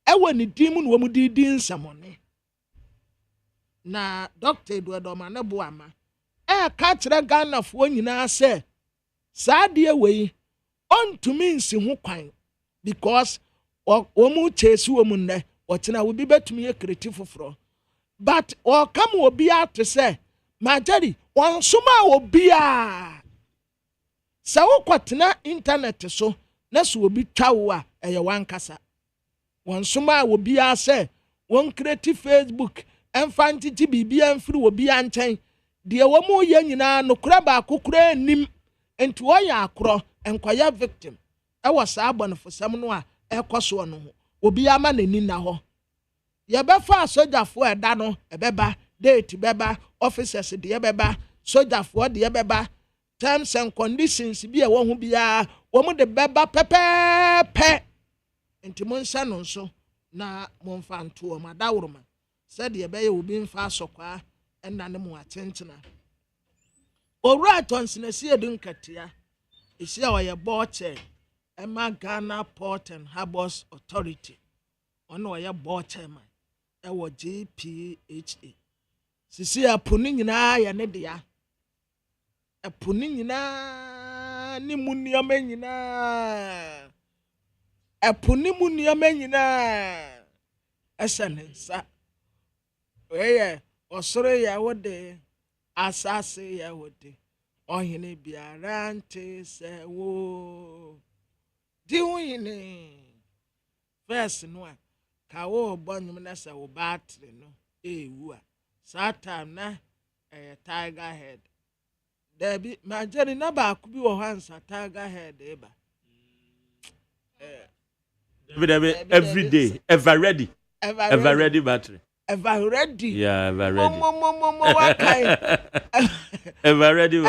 ewe ni dimu no mu di nsamone na Dr. Eduardo Manebuama ka kire Ghana fo nyina se saade we ontumi nsi ho kwan because omu chase omu ne otina wo bi betumi ye creative foforo but o kam obi ate se majari won soma obi a sa wo kwatena internet so na so obi twawo a eye wankasa won soma obi a se won creative Facebook enfantiti bibia mfiri obi anchen de wo mu ye nyina no kura ba kokura nim enti wo ya akro enkwaya victim e wo sa abonfo sam no a ekoso no ho obi ama nani na ho ye be fa sojafo eda no ebeba date beba officers de ye beba sojafo de ye beba terms and conditions bi e wo ho bia wo mu de beba pepepe enti monsa no so na monfa nto o madawroma said ye be ye obi mfa asokwa ena ne mu atentena owura tonsnesi edun katia isi a ye boche ema Ghana Port and Harbors Authority ono ye boche man e wo GPHA sisi apuni nyina ya ne dia apuni nyina ni muniyama nyina apuni muniyama nyina esenensa weye osoro ya wode asase ya wode ohene biara nte se wo di huyine first no a ka wo bonyum na se wo battery no ewu a satam na tiger head debi majeri na ba ku bi wo hansa tiger head eba every day ever ready battery ever ready. Yeah, ever ready. Ever ready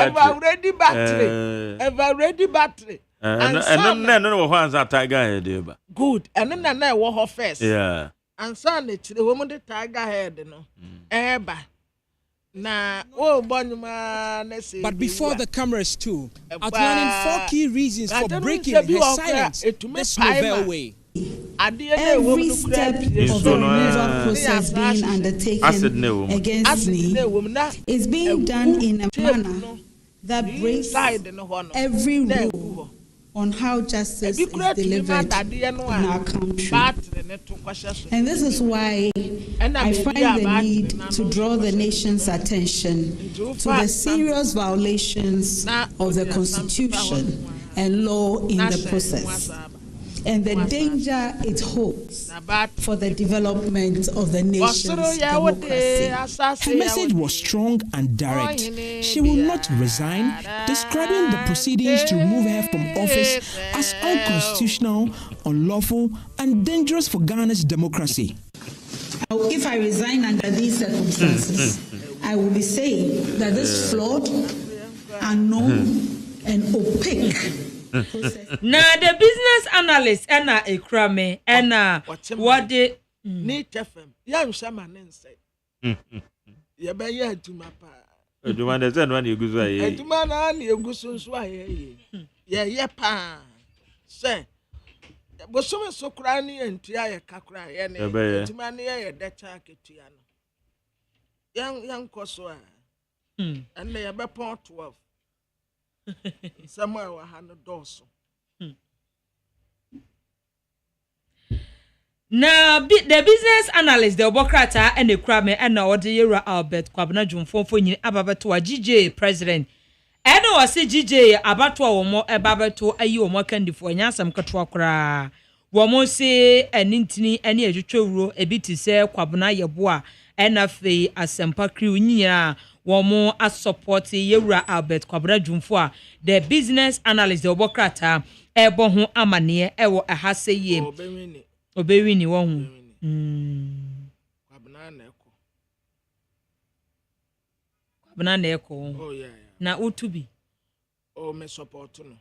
battery. Ever ready battery. And no one's a tiger head. Good. And then I walk her first. Yeah. And son, it's the woman the tiger head, no. Eba. Nah, oh, Bonuma. But before the cameras too, outlining 4 key reasons for breaking her silence this Novell way. Every step of the removal process being undertaken against me is being done in a manner that breaks every rule on how justice is delivered in our country. And this is why I find the need to draw the nation's attention to the serious violations of the Constitution and law in the process, and the danger it holds for the development of the nation's democracy. Her message was strong and direct. She will not resign, describing the proceedings to remove her from office as unconstitutional, unlawful, and dangerous for Ghana's democracy. If I resign under these circumstances, I will be saying that this flawed, unknown, and opaque now the business analyst and a crame and what the need FM. Young shaman say. Ya be ya tuma pa. Eduma de zen wan egu so aye. Eduma na na egu so aye. Ya pa. Say. Bosom so kra ni entua ya kakra ya ne. Eduma na ya decha ketua no. Yang koso a. And ya be pon 12. Somewhere we have no doors. Now, the business analyst, the Obokrata, and the Crame, and now the Yera Albert Kwabna Jumfon for you, Ababatua, GJ president. And I say GJ, Abatua, or more Ababato, a you more candy for Yansam Katwakra. Womo say, an intini, any educator, a bit to say, Kwabna Yabua, and a fee, a sempa crew near. Womo as support Yera Albert Kwabna Jumfua, the business analyst, the Obokrata, Ebohun Amania, Ewo Ahase ye. Obewini won. Kwabna neko. Oh yeah. Na utubi. Oh me support no.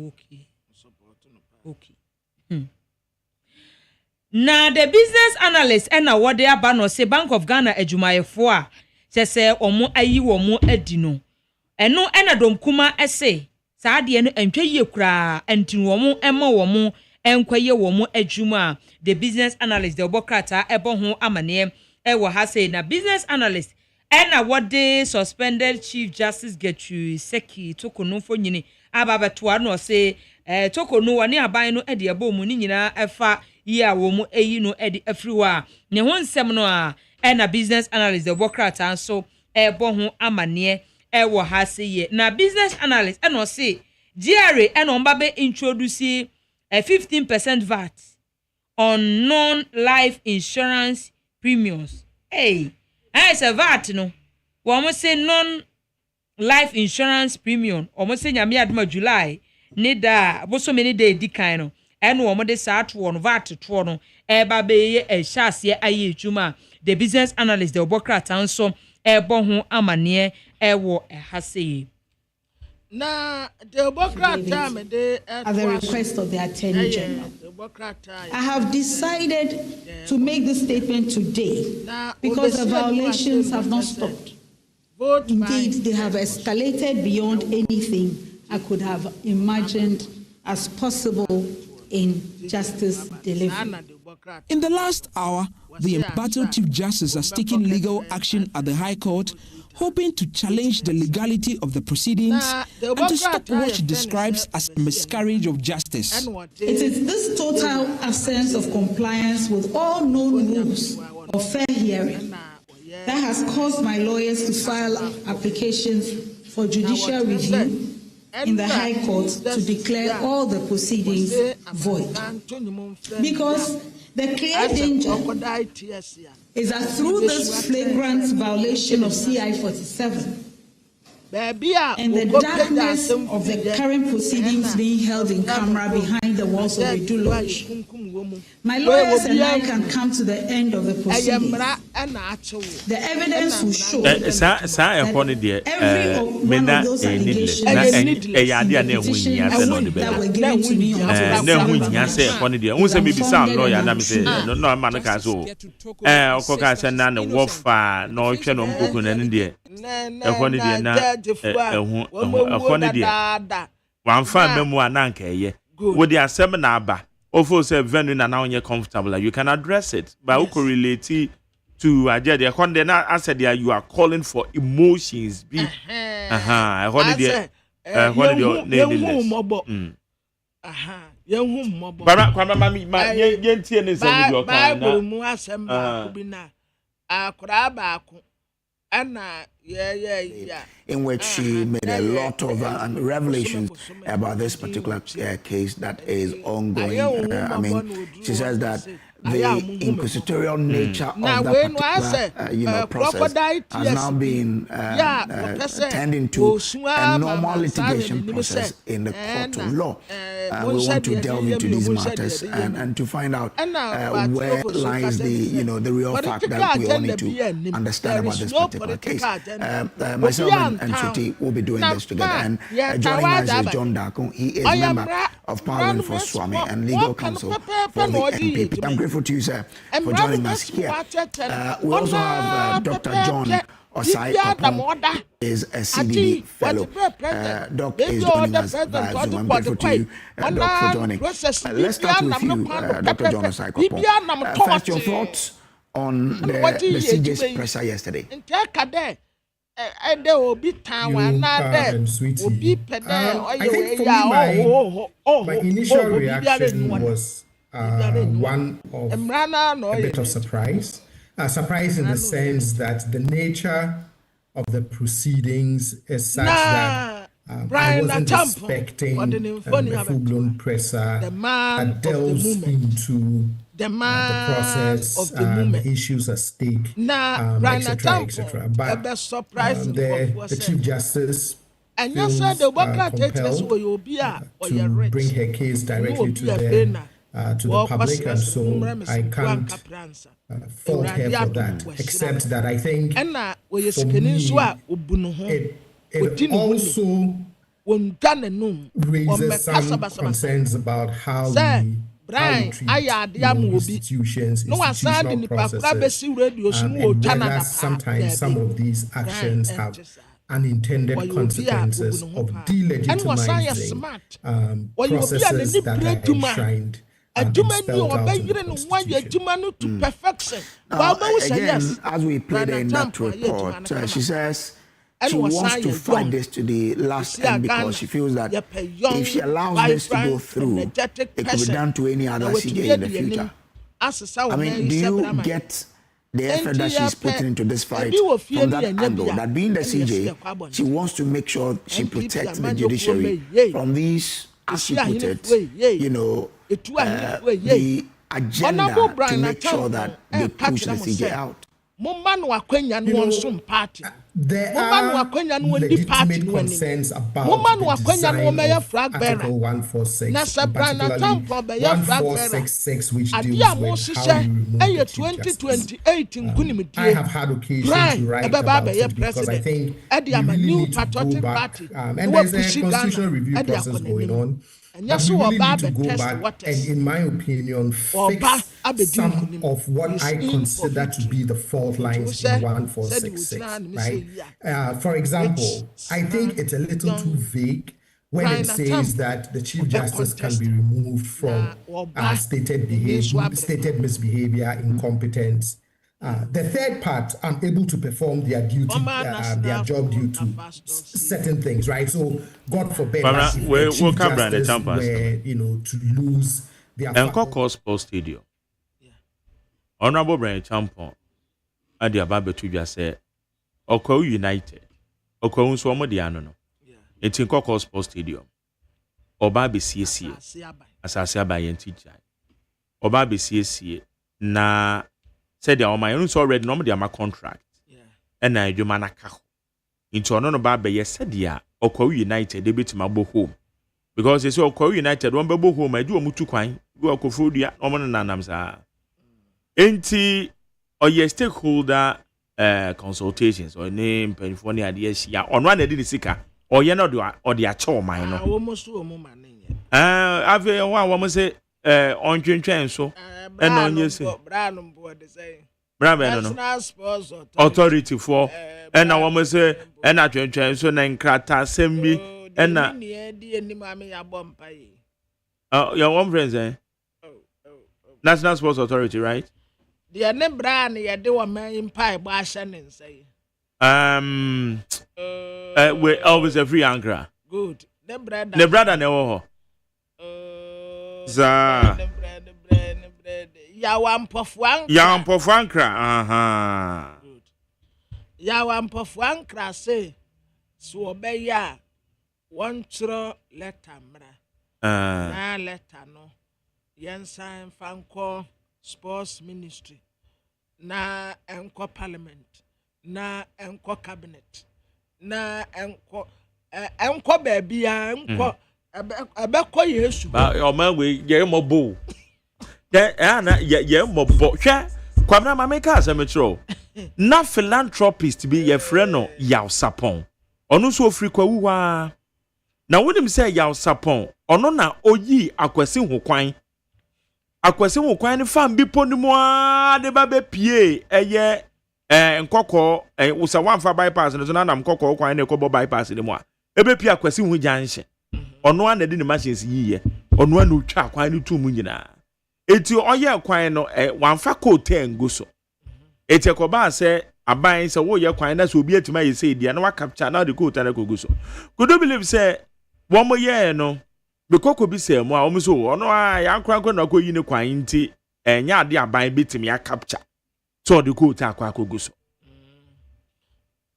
Okay. Support no. Okay. Na the business analyst and na what they aba no say Bank of Ghana adwumayefo a say omo ayi womo adino. Eno ena dom kuma ese saa de no antwa yie kura antin womo ema womo enkwaye womo adwuma the business analyst the Obokrata ebo ho amane ewo ha say na business analyst ena what they suspended Chief Justice Getru Seki tokono fo nyini ababeto no say tokono wani aban no ede ebo mu ni nyina efa yi a womo eyi no ede afriwa ne ho nsem no a ena business analyst the Obokrata so ebo ho amane ewo ha say na business analyst eno say GRA eno mbabe introduce a 15% VAT on non-life insurance premiums. Hey, it's a VAT no. We almost say non-life insurance premium. Almost say nyame aduma July. Nida boso many day di kind no. And we almost say at one VAT to no. Eba be a chassis aye juma. The business analyst the Obokrata so ebo ho amane ewo ehase. At the request of the Attorney General, I have decided to make this statement today because the violations have not stopped. Indeed, they have escalated beyond anything I could have imagined as possible in justice delivery. In the last hour, the embattled Chief Justice has taken legal action at the High Court, hoping to challenge the legality of the proceedings and to stop what she describes as a miscarriage of justice. It is this total absence of compliance with all known rules of fair hearing that has caused my lawyers to file applications for judicial review in the High Court to declare all the proceedings void. Because the clear danger is that through this flagrant violation of CI 47 and the darkness of the current proceedings being held in camera behind the walls of Redu Lodge, my lawyers and I can come to the end of the proceedings. The evidence will show that every one of those allegations that were given to me Ofo say venue na now you're comfortable, you can address it. But who could relate to Ajay? I said you are calling for emotions. Young mobile. Kwama mami ma yentie ne nsɛm bi ɔka na. Bible mu asɛm baako bi na akora baako ana in which she made a lot of revelations about this particular case that is ongoing. I mean, she says that the inquisitorial nature of that particular process has now been turned into a normal litigation process in the court of law. We want to delve into these matters and to find out where lies the real fact that we all need to understand about this particular case. Myself and Chuti will be doing this together, and joining us is John Darko. He is member of Parliament for Swami and legal counsel for the NPP. I'm grateful to you, sir, for joining us here. We also have Dr. John OSEI AGYEMAN, is a CDD fellow. Doc is joining us via Zoom. I'm grateful to you, Doc, for joining. Let's start with you, Dr. John OSEI AGYEMAN. First, your thoughts on the CJ's presser yesterday. I think for me, my initial reaction was one of a bit of surprise. Surprise in the sense that the nature of the proceedings is such that I wasn't expecting a full-blown presser that delves into the process, the issues at stake, etc., etc. But the Chief Justice feels compelled to bring her case directly to the public, and so I can't fault her for that, except that I think for me, it also raises some concerns about how we treat institutions, institutional processes, and whether sometimes some of these actions have unintended consequences of delegitimizing processes that are enshrined and spelled out in the Constitution. Again, as we played in that report, she says she wants to fight this to the last end because she feels that if she allows this to go through, it could be done to any other CJ in the future. I mean, do you get the effort that she's putting into this fight from that angle? That being the CJ, she wants to make sure she protects the judiciary from these, as she put it, the agenda to make sure that they push the CJ out. There are legitimate concerns about the design of Article 146, particularly 1466, which deals with how you remove the Chief Justice. I have had occasion to write about it because I think we really need to go back, and there's a constitutional review process going on. But we really need to go back and, in my opinion, fix some of what I consider to be the fault lines in 1466, right? For example, I think it's a little too vague when it says that the Chief Justice can be removed from stated misbehavior, incompetence. The third part, unable to perform their duty, their job due to certain things, right? So, God forbid, we'll come around the campus, to lose their. And Coco Sports Stadium. Honorable Brian Champon, and the Ababe Tuja said, Oko United, Oko Unsuamo Diano, it's in Coco Sports Stadium. Obabe CSC, as I say by Yentija. Obabe CSC, na. Said they are my own already normally my contract. And I do manaka. Into another barber, yes, said ya, Oko United, they beat my book home. Because they say Oko United, one book home, I do a mutu quine, go a cofodia, Oman Nanamsa. Ain't or ye stakeholder consultations or name, penny ideas, ya, on one didn't seeker, or ye not do or the actual mine. Almost a woman. I've one woman say, on Chin so. And on you say, authority for, and I want say, and I change so and crata sembi, and your one friends, eh? National Sports Authority, right? The name brand, you do a man pie, Bashan and say, we're always a free anchor. Good. The brother never. Za. Yawampofwankra. Aha. Yawampofwankra say so obeya one tro letter mra. Na letter no. Yensan fanko sports ministry. Na enko parliament. Na enko cabinet. Na enko baby ya enko abeko Yesu. Ba o man we ye mo bo. Na ye mo bo. Hwe kwamna ma make asemetro. Na philanthropist bi ye friend no yaw sapon. Ono so ofri kwawuwa. Na wonim say yaw sapon, ono na oyi akwasi ho kwan. Akwasi ho kwan ne fam bi ponimu a de ba be pie eye nkokọ usa wanfa bypass no so na nkokọ kwan ne kobo bypass ne mu a ebe pie akwasi ho janhye. Ono a na de ne machines yiye. Ono a na otwa kwan ne tum nyina. Eti oye kwan no wanfa coat ngo so. Eti ekoba se aban se wo ye kwan na so obi atima ye say dia na wa capture na de coat na kogu so. Could you believe say one more year no bekoko bi say mo a omo so ono a yankran na koyi ne kwan nti enya ade aban betimi ya capture so de coat akwa kogu so.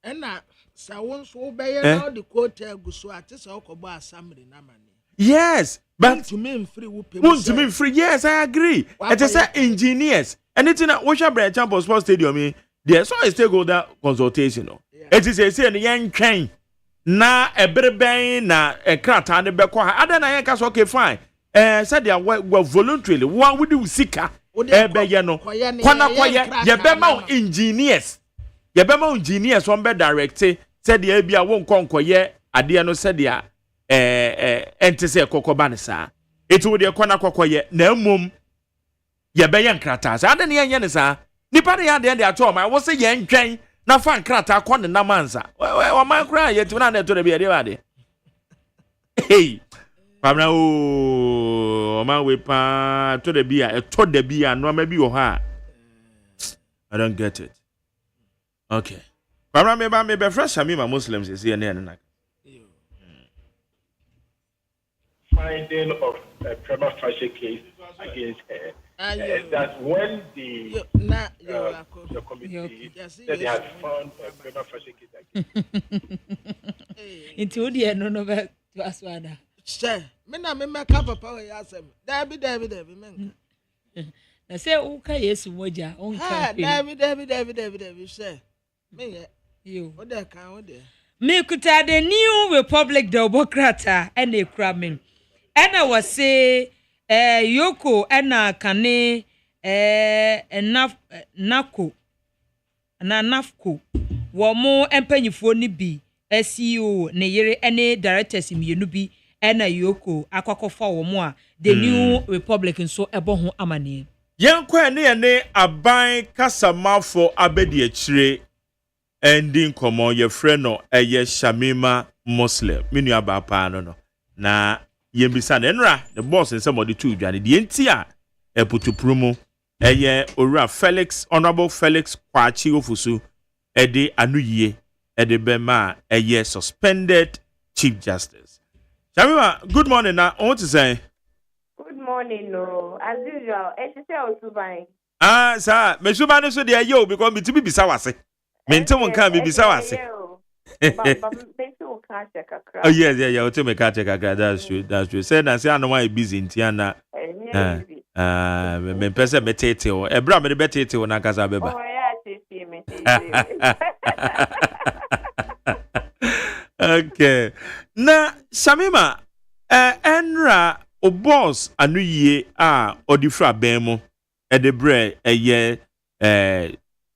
Ena sa won so be ye na de coat egu so ati se okobo assembly na mane. Yes, but to me free wo pay. Want to me free? Yes, I agree. It is engineers. Anything that we shall bring Champions Sports Stadium. There's always stakeholder consultation. It is a say the young train. Na ebrebe na krata ne beko ha. Ada na yanka so okay fine. Said they were voluntarily. What would you seek? Ebe ye no. Kwana kwaye ye be ma engineers. Ye be ma engineers one be direct. Said the ebia won konkoye ade no said dia ente se kokoba ne sa. Eti wo de kwana kokoye na mmom ye be ye nkrata. Sa ade ne ye ne sa. Nipa de ya de ato ma wo se ye ntwen na fa nkrata akọ ne namanza. Wa man kra ye ti na na to de be de ba de. Hey. Pamna o man we pa to de bia e to de bia no ma bi wo ha. I don't get it. Okay. Pamna me be fresh ami ma Muslims is here na. Finding of a prima facie case against her. That when the committee said they had found a prima facie case against her. Into the no to aswada. Sir, me na me make papa we asem. Dabi men. Na say uka Yesu moja, onka. Dabi sir. Me you. What there kan what there. Me kuta the new Republic Democrat and the cramming. And I was say Yoko ena kane nafko na nafko wo mo empanyifo ni bi CEO ne yere ene directors mienu bi ena Yoko akwakofa wo mo a the new Republic nso ebo ho amane Yenkwa ne aban kasamafo abedi akire ending komo ye friend no eye Shamima Muslim minu abapa no na yembisa nenra the boss in some of the two dwane the entia eputu promo eye ora Felix Honorable Felix Kwachi ofusu ede anuyie ede bema eye suspended Chief Justice. Shamima, good morning na what to say? Good morning no as usual say osuban. Sir, me suban so dey yo because me tibi bisa wase. Me ntem nka me bisa wase. Oh yes, yeah. What me catch kakra? That's true. Say na say no one busy ntiana. Me pese me tete o. Ebra me be tete o na kasa beba. Oh yeah, tete me. Okay. Na Shamima, enra o boss anuye odifra bemo e de bre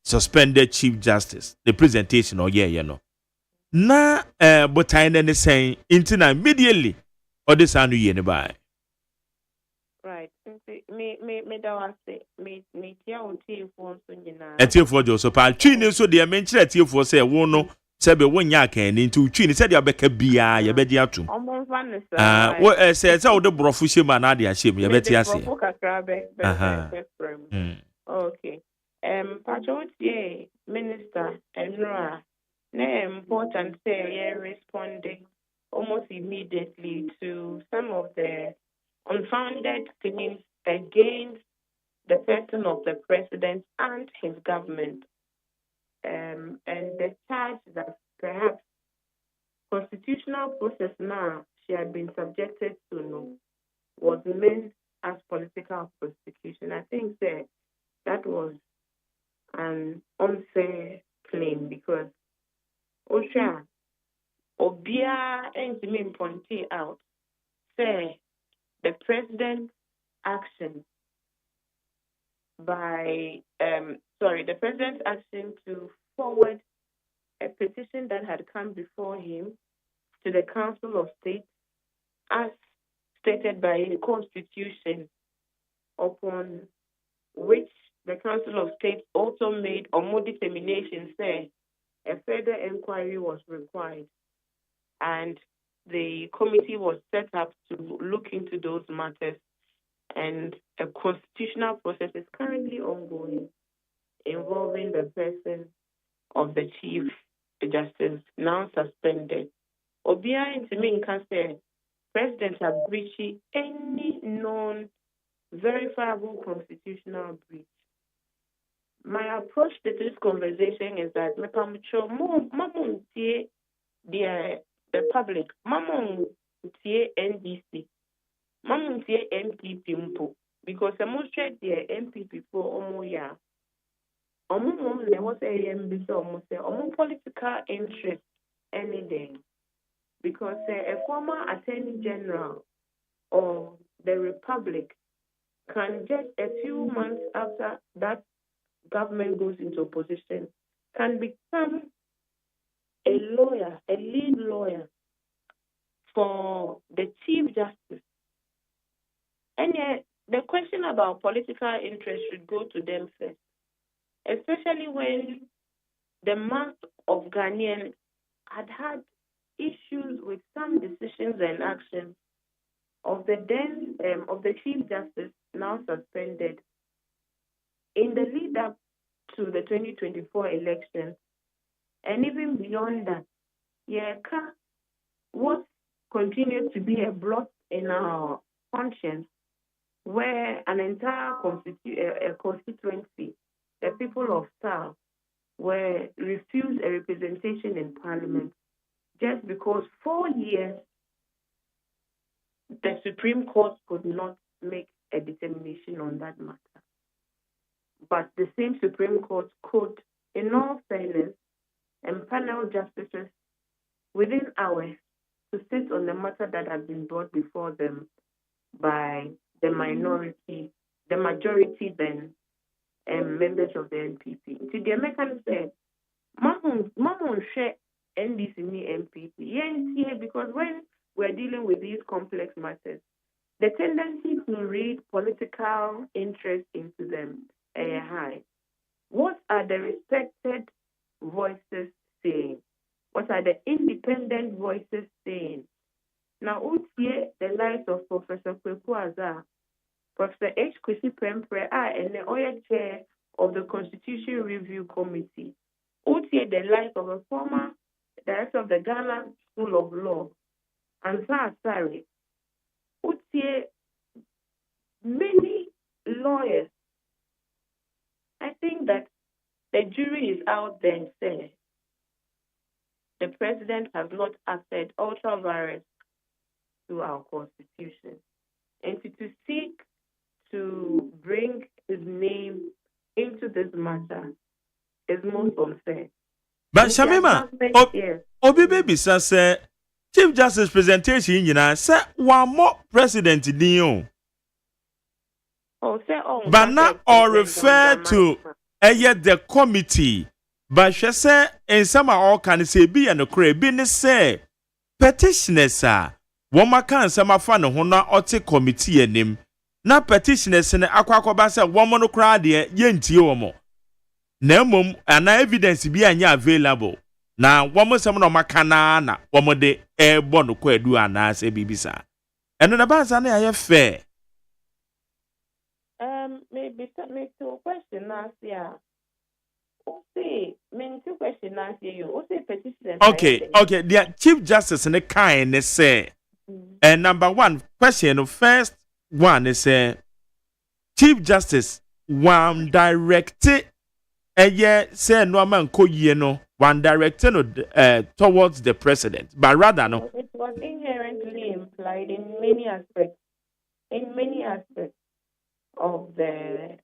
suspended Chief Justice. The presentation or you know. Na botai na ne sen intina immediately or this anu ye ne bai. Right. Me da wase me tia o tiefo so nyina. Tiefo jo so pa twi ne so de me nkyere tiefo say wo no sebe wonya kan ni nti twi ne se de abeka bia ye be di atum. Omon fa ne sa. Wo say wo de brofo shema na de ahyem ye be ti ase. Brofo kakra be. Okay. Patriotie Minister Enra important say responding almost immediately to some of the unfounded claims president and his government. And the charge that perhaps constitutional process now she had been subjected to was meant as political prosecution. I think that was an unfair claim because Osha Obia and Jimin pointed out say the president's action the president's action to forward a petition that had come before him to the Council of State as stated by the Constitution, upon which the Council of State also made a more determination say a further inquiry was required. And the committee was set up to look into those matters, and a constitutional process is currently ongoing involving the person of the Chief Justice, now suspended. Obia Intimin can say President has breached any known verifiable constitutional breach. My approach to this conversation is that the public, NDC, MPP, because I demonstrate the MPP for Omoya. Political interest anything. Because a former Attorney General of the Republic can just a few months after that government goes into opposition can become a lawyer, a lead lawyer for the Chief Justice. And yet, the question about political interest should go to them first, especially when the mass of Ghanaians had issues with some decisions and actions of the Chief Justice, now suspended, in the lead up to the 2024 elections, and even beyond that. What continues to be a blot in our conscience, where an entire constituency, the people of South, were refused a representation in Parliament just because 4 years the Supreme Court could not make a determination on that matter. But the same Supreme Court could, in all fairness, empanel justices within hours to sit on the matter that has been brought before them by the majority then, members of the NPP. The Americans said, Mamon share NDC MPP. Because when we're dealing with these complex matters, the tendency to read political interest into them is high. What are the respected voices saying? What are the independent voices saying? Now, the likes of Professor Kweku Azar, Professor H. Kwesi Prempeh, and the oil chair of the Constitution Review Committee, the likes of a former director of the Ghana School of Law, Ansar Asari, many lawyers. I think that the jury is out there and saying the president has not acted ultra-virus to our Constitution. And to seek to bring his name into this matter is most unfair. But Shamima, Obi Baby says, Chief Justice presentation, say one more president Dion. But not or refer to the committee. But she say, in some all can say be and a crab, say petitioners are. Woma kan sama fa ne ho na ote committee anim na petitioners ne akwakoba se womo no kra de yentie womo na mom ana evidence bi anya available na womo sem no makana na womo de ebo no kwadu ana se bibisa eno na banza na ya fair maybe to question last year. Okay, two questions last year. Petitioners. Okay. The Chief Justice ne kind ne say. And number one question, the first one is Chief Justice one directed say no man one directed towards the president, but rather no. It was inherently implied in many aspects. In many aspects of the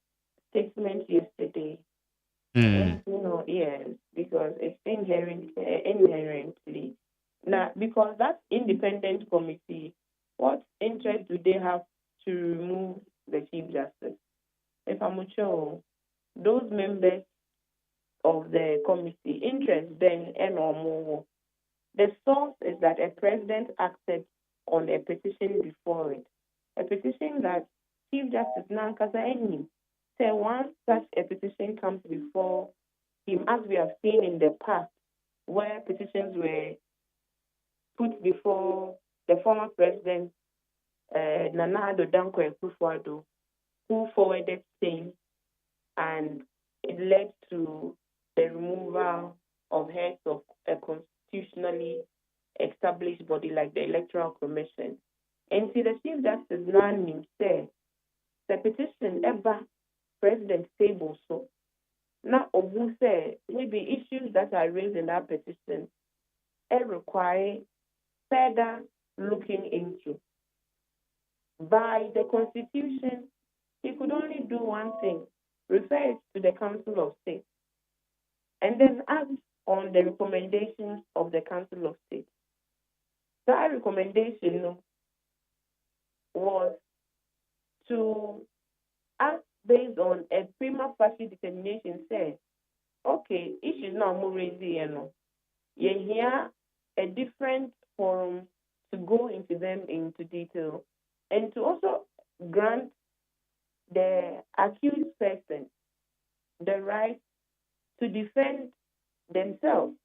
statement yesterday. And, yes, because it's inherently. Now, because that independent committee, what interest do they have to remove the Chief Justice? If I'm sure those members of the committee, interest then and or more. The source is that a president acted on a petition before it. A petition that Chief Justice Nankasa Enyim. So once such a petition comes before him, as we have seen in the past, where petitions were put before the former president, Nana Addo Dankwa Akufo-Addo, who forwarded things, and it led to the removal of heads of a constitutionally established body like the Electoral Commission. And see, the Chief Justice Nani said, the petition ever President table so now who say maybe issues that are raised in that petition require further looking into. By the Constitution, he could only do one thing, refer it to the Council of State, and then act on the recommendations of the Council of State. That recommendation was to act based on a prima facie determination, say, okay, issues now more raised, you hear a different forum to go into them into detail, and to also grant the accused person the right to defend themselves.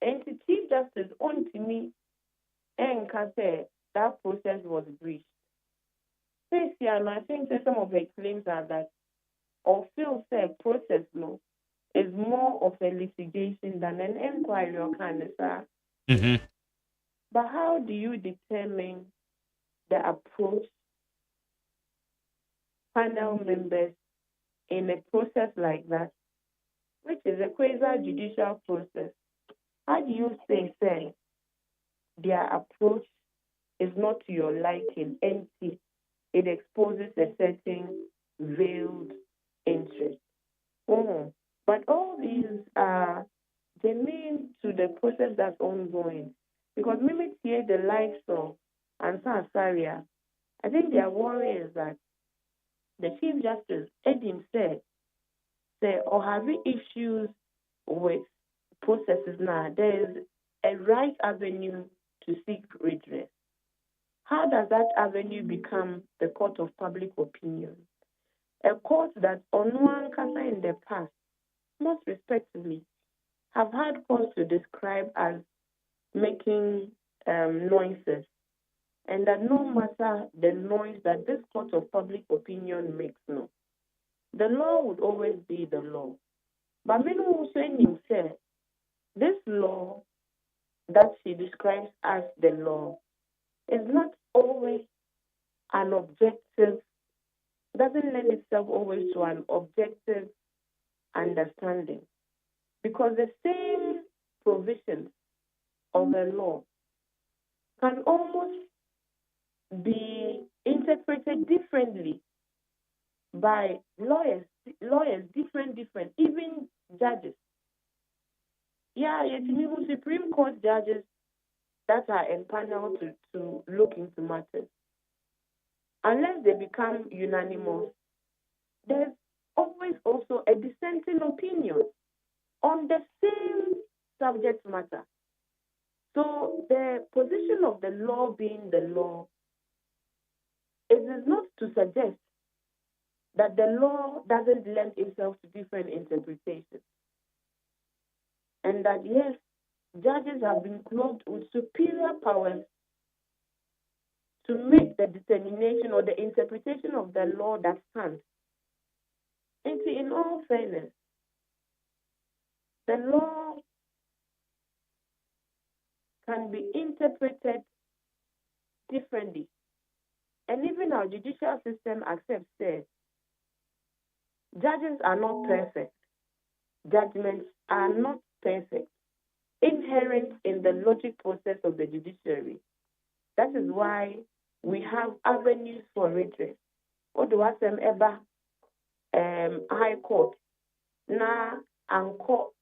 And to Chief Justice on to me and can say that process was breached. And I think that some of the claims are that or feel say process no is more of a litigation than an inquiry or kind of Mm-hmm. But how do you determine the approach panel members in a process like that, which is a quasi-judicial process? How do you say their approach is not to your liking, empty? It exposes a certain veiled interest. But all these are germane to the process that's ongoing. Because maybe here the likes of Ansa Asaria, I think their worry is that the Chief Justice, Edim said, or having issues with processes now, there is a right avenue to seek redress. How does that avenue become the court of public opinion? A court that Onuan Kasa in the past, most respectively, have had cause to describe as making noises, and that no matter the noise that this court of public opinion makes, the law would always be the law. But many Hussein said, this law that she describes as the law is not always an objective, doesn't lend itself always to an objective understanding. Because the same provisions of the law can almost be interpreted differently by lawyers, different, even judges. It's Supreme Court judges that are empaneled to look into matters. Unless they become unanimous, there's always also a dissenting opinion on the same subject matter. So the position of the law being the law is not to suggest that the law doesn't lend itself to different interpretations. And that, yes, judges have been clothed with superior powers to make the determination or the interpretation of the law that stands. And see, in all fairness, the law can be interpreted differently. And even our judicial system accepts that Judges are not perfect. Judgments are not perfect. Inherent in the logic process of the judiciary. That is why we have avenues for redress. What do I say ever High Court na anko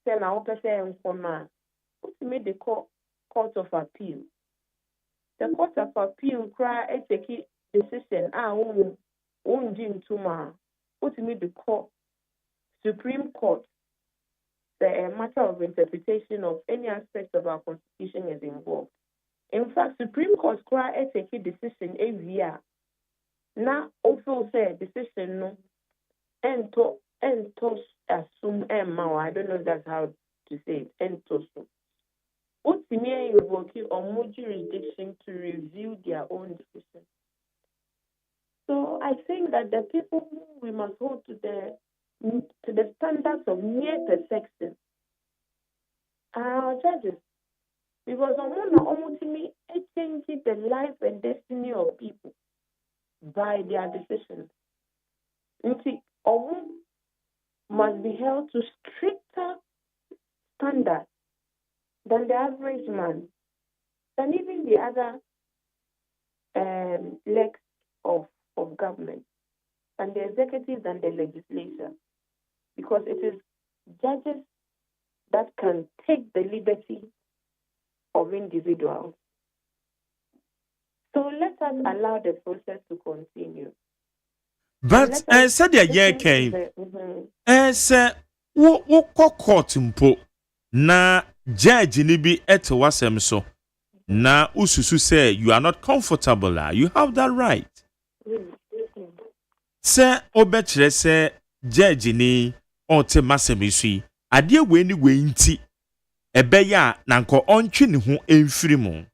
say na opese nkoma. What made the court of appeal? The court of appeal cry a take decision tuma. What made the court Supreme Court the matter of interpretation of any aspect of our constitution is involved. In fact, Supreme Court cry a take decision every year. Now also say decision no ento assume I don't know if that's how to say it. Ento Ultimately invoking on more jurisdiction to review their own decisions. So I think that the people who we must hold to the standards of near perfection are our judges. Because ultimately it changes the life and destiny of people by their decisions. Must be held to stricter standards than the average man, than even the other legs of government, and the executive and the legislature, because it is judges that can take the liberty of individuals. So let us allow the process to continue. But said the year came, say, wo court mpo na judge ni bi ete wasem so na ususu say you are not comfortable. You have that right. Say obekire say judge ni ote masem isu ade we ni we nti ebeya na nko ontwe ne ho emfiri mu.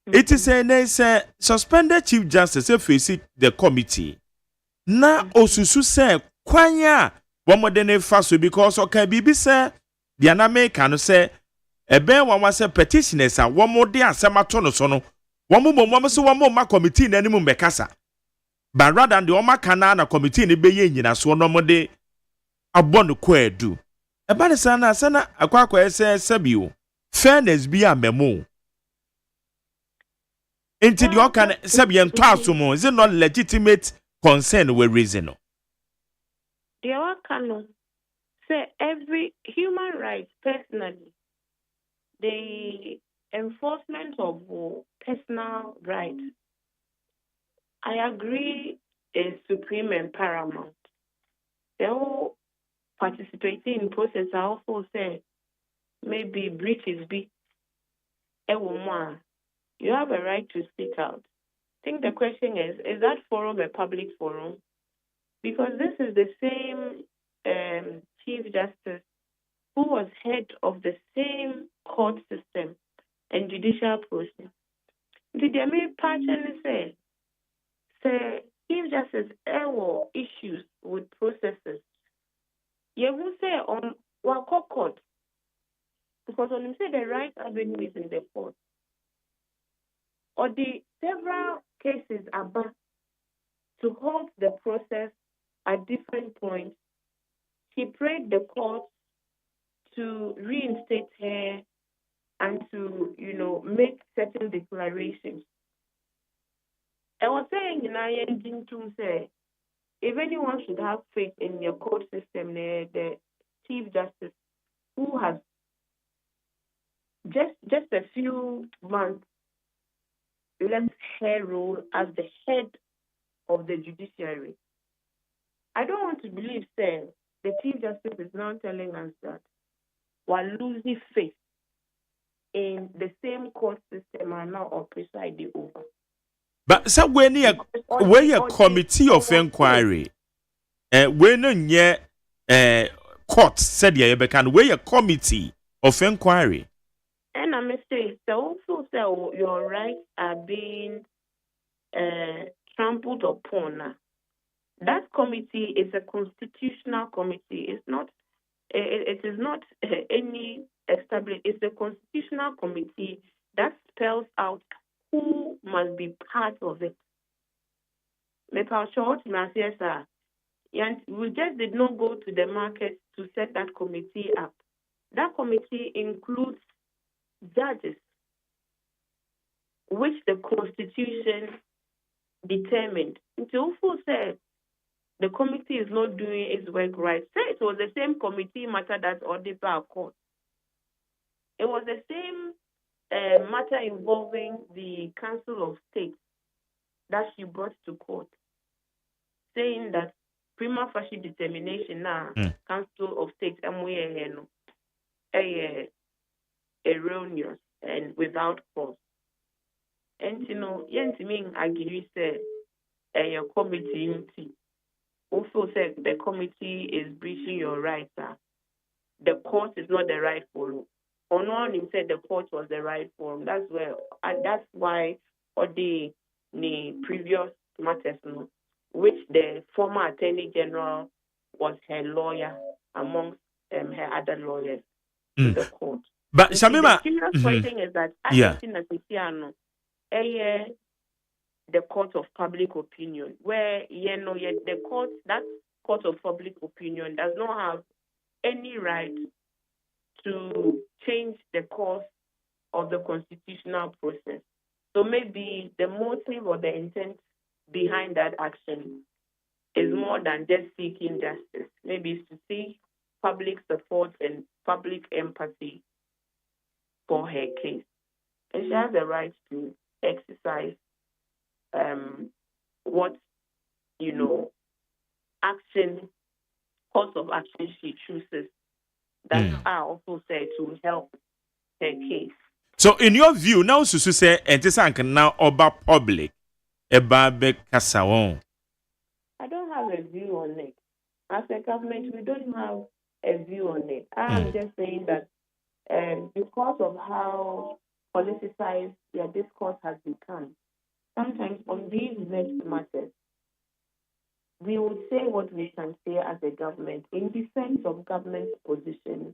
It is say suspended chief justice face the committee. Na osusu say kwanya wamodene faso because okay bibi say the anameka no say ebe wanwa say petitioners a wamode asemato no so no wamomom so wamoma committee na animu mbekasa but rather than the omaka na committee ne beye nyina so no mode abonu kwadu eba ne sana akwakwa ese sabio fairness bi amemo enti the okan sabien to asomo is it not legitimate concern we reason no the okan say every human rights personally the enforcement of personal rights I agree is supreme and paramount. They all participating in process I also say maybe breaches be a woman. You have a right to speak out. I think the question is that forum a public forum? Because this is the same Chief Justice who was head of the same court system and judicial process. Did they make partially say Chief Justice there issues with processes? You will say on Wako court, because when you say the right avenue is in the court, or the several cases are back to halt the process at different points, he prayed the court to reinstate her and to, make certain declarations. I was saying in ING to say, if anyone should have faith in your court system, the Chief Justice, who has just a few months left her role as the head of the judiciary. I don't want to believe, sir, the Chief Justice is now telling us that we're losing faith in the same court system are now presiding over. But so when you committee of inquiry, when you court said you can wear a committee of inquiry. And I must say, also say your rights are being trampled upon. That committee is a constitutional committee. It's not. It is not any established. It's a constitutional committee that spells out who must be part of it. And we just did not go to the market to set that committee up. That committee includes judges, which the Constitution determined. Until who said the committee is not doing its work right, say it was the same committee matter that audited our court. It was the same matter involving the Council of State that she brought to court, saying that prima facie determination now, Council of State MOE erroneous and without cause. And Yentimin Agiri said a committee also said the committee is breaching your rights. The court is not the right forum. Ononim said the court was the right forum. That's why all the previous matters, which the former Attorney General was her lawyer amongst her other lawyers to the court. But so Shamima, the serious question is that the court of public opinion, where the court, that court of public opinion does not have any right to change the course of the constitutional process. So maybe the motive or the intent behind that action is more than just seeking justice. Maybe it's to seek public support and public empathy for her case. And she has the right to exercise what, course of action she chooses that are also said to help her case. So in your view, now Susu say entisank now oba public eba be kasawon. I don't have a view on it. As a government, we don't have a view on it. I'm just saying that because of how politicized their discourse has become, sometimes on these next matters, we would say what we can say as a government in defense of government's position.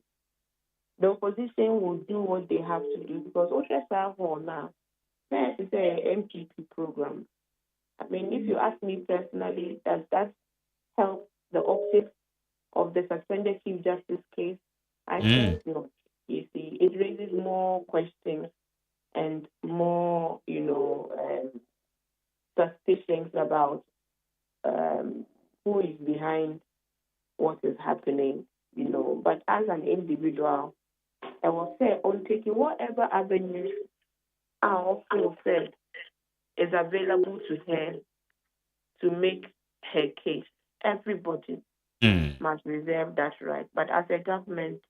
The opposition will do what they have to do because OSEI now, first is an MPP program. I mean, if you ask me personally, does that help the optics of the suspended Chief Justice case? I think not. You see, it raises more questions and more, suspicions about who is behind what is happening, But as an individual, I will say on taking whatever avenues are also said is available to her to make her case. Everybody must reserve that right. But as a government,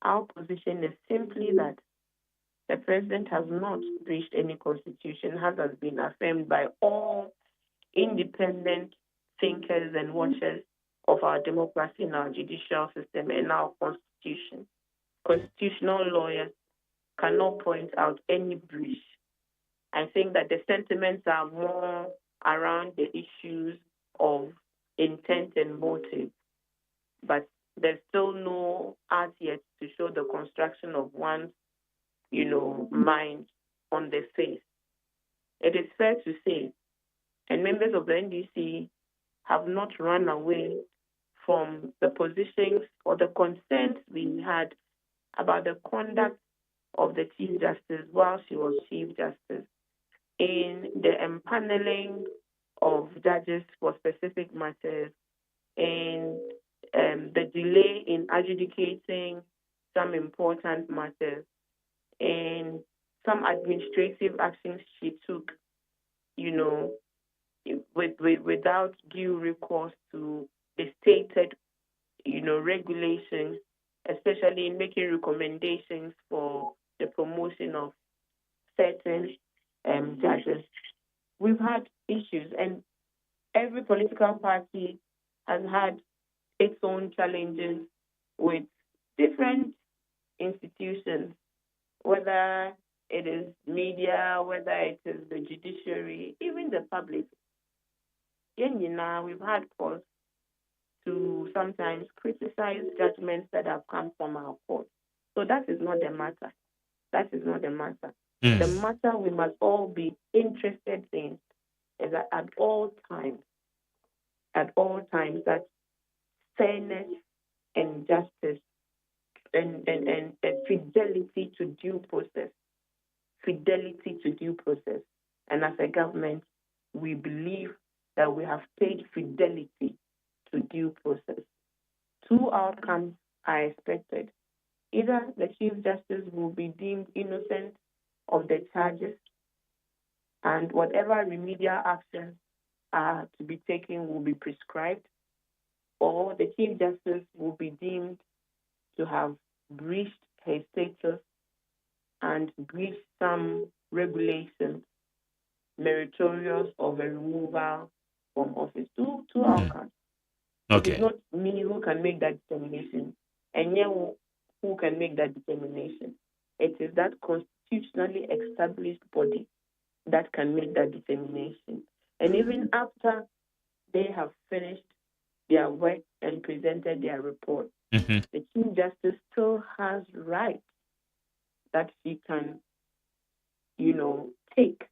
our position is simply that the president has not breached any constitution, as has been affirmed by all independent thinkers and watchers of our democracy and our judicial system and our constitution. Constitutional lawyers cannot point out any breach. I think that the sentiments are more around the issues of intent and motive, but there's still no art yet to show the construction of one's, mind on the face. It is fair to say, and members of the NDC have not run away from the positions or the concerns we had about the conduct of the Chief Justice while she was Chief Justice in the empaneling of judges for specific matters and the delay in adjudicating some important matters and some administrative actions she took, without due recourse to the stated, regulations, especially in making recommendations for the promotion of certain judges. We've had issues, and every political party has had its own challenges with different institutions, whether it is media, whether it is the judiciary, even the public. We've had cause to sometimes criticize judgments that have come from our court. So that is not the matter. That is not the matter. The matter we must all be interested in is that at all times, at all times that fairness and justice and fidelity to due process. Fidelity to due process. And as a government, we believe that we have paid fidelity to due process. Two outcomes are expected. Either the Chief Justice will be deemed innocent of the charges and whatever remedial actions are to be taken will be prescribed, or the Chief Justice will be deemed to have breached her status and breached some regulations meritorious of a removal from office. Two outcomes. Okay. It is not me who can make that determination, and yet who can make that determination. It is that constitutionally established body that can make that determination. And even after they have finished their work and presented their report, the Chief Justice still has rights that she can, take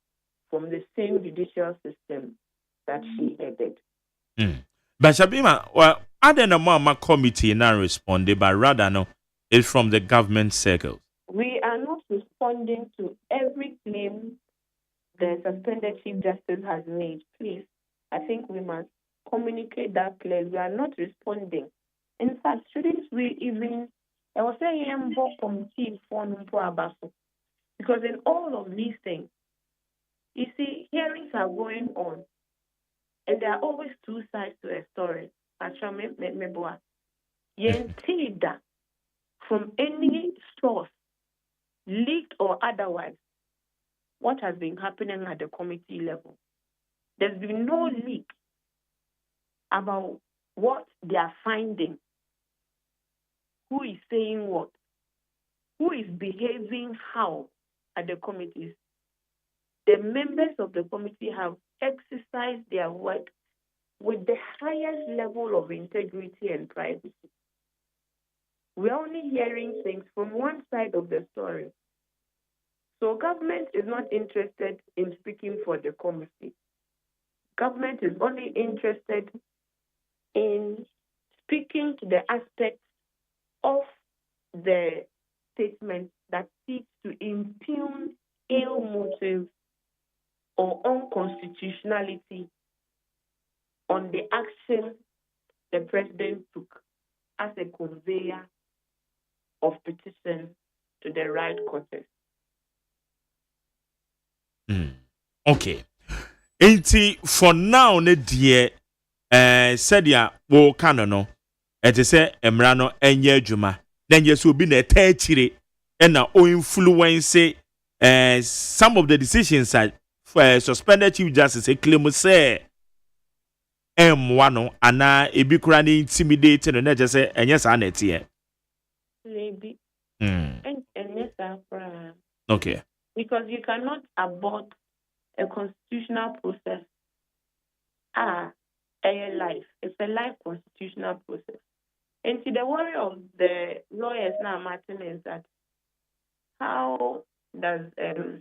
from the same judicial system that she headed. But Shabima, well, I don't know my committee now responded, but rather no, it's from the government circles. We are not responding to every claim the suspended Chief Justice has made. Please, I think we must communicate that clearly. We are not responding. In fact, shouldn't we even, I was saying, committee for Abaso, because in all of these things, you see, hearings are going on, and there are always two sides to a story. Yentida from any source, leaked or otherwise, what has been happening at the committee level. There's been no leak about what they are finding, who is saying what, who is behaving how at the committees. The members of the committee have exercised their work with the highest level of integrity and privacy. We're only hearing things from one side of the story. So government is not interested in speaking for the committee. Government is only interested in speaking to the aspects of the statement that seeks to impugn ill motives or unconstitutionality on the action the president took as a conveyor of petition to the right quarters. Okay. Ain't for now, ne dear, said ya, wo canono, and to say, Emrano, and ye juma, then yes will be a tertiary, and now influence some of the decisions that suspended Chief Justice claim say M1 ana ebikurani intimidating and just say and yes and here. Maybe. And yes, okay. Because you cannot abort a constitutional process. A life. It's a life constitutional process. And see, the worry of the lawyers now, Martin, is that how does a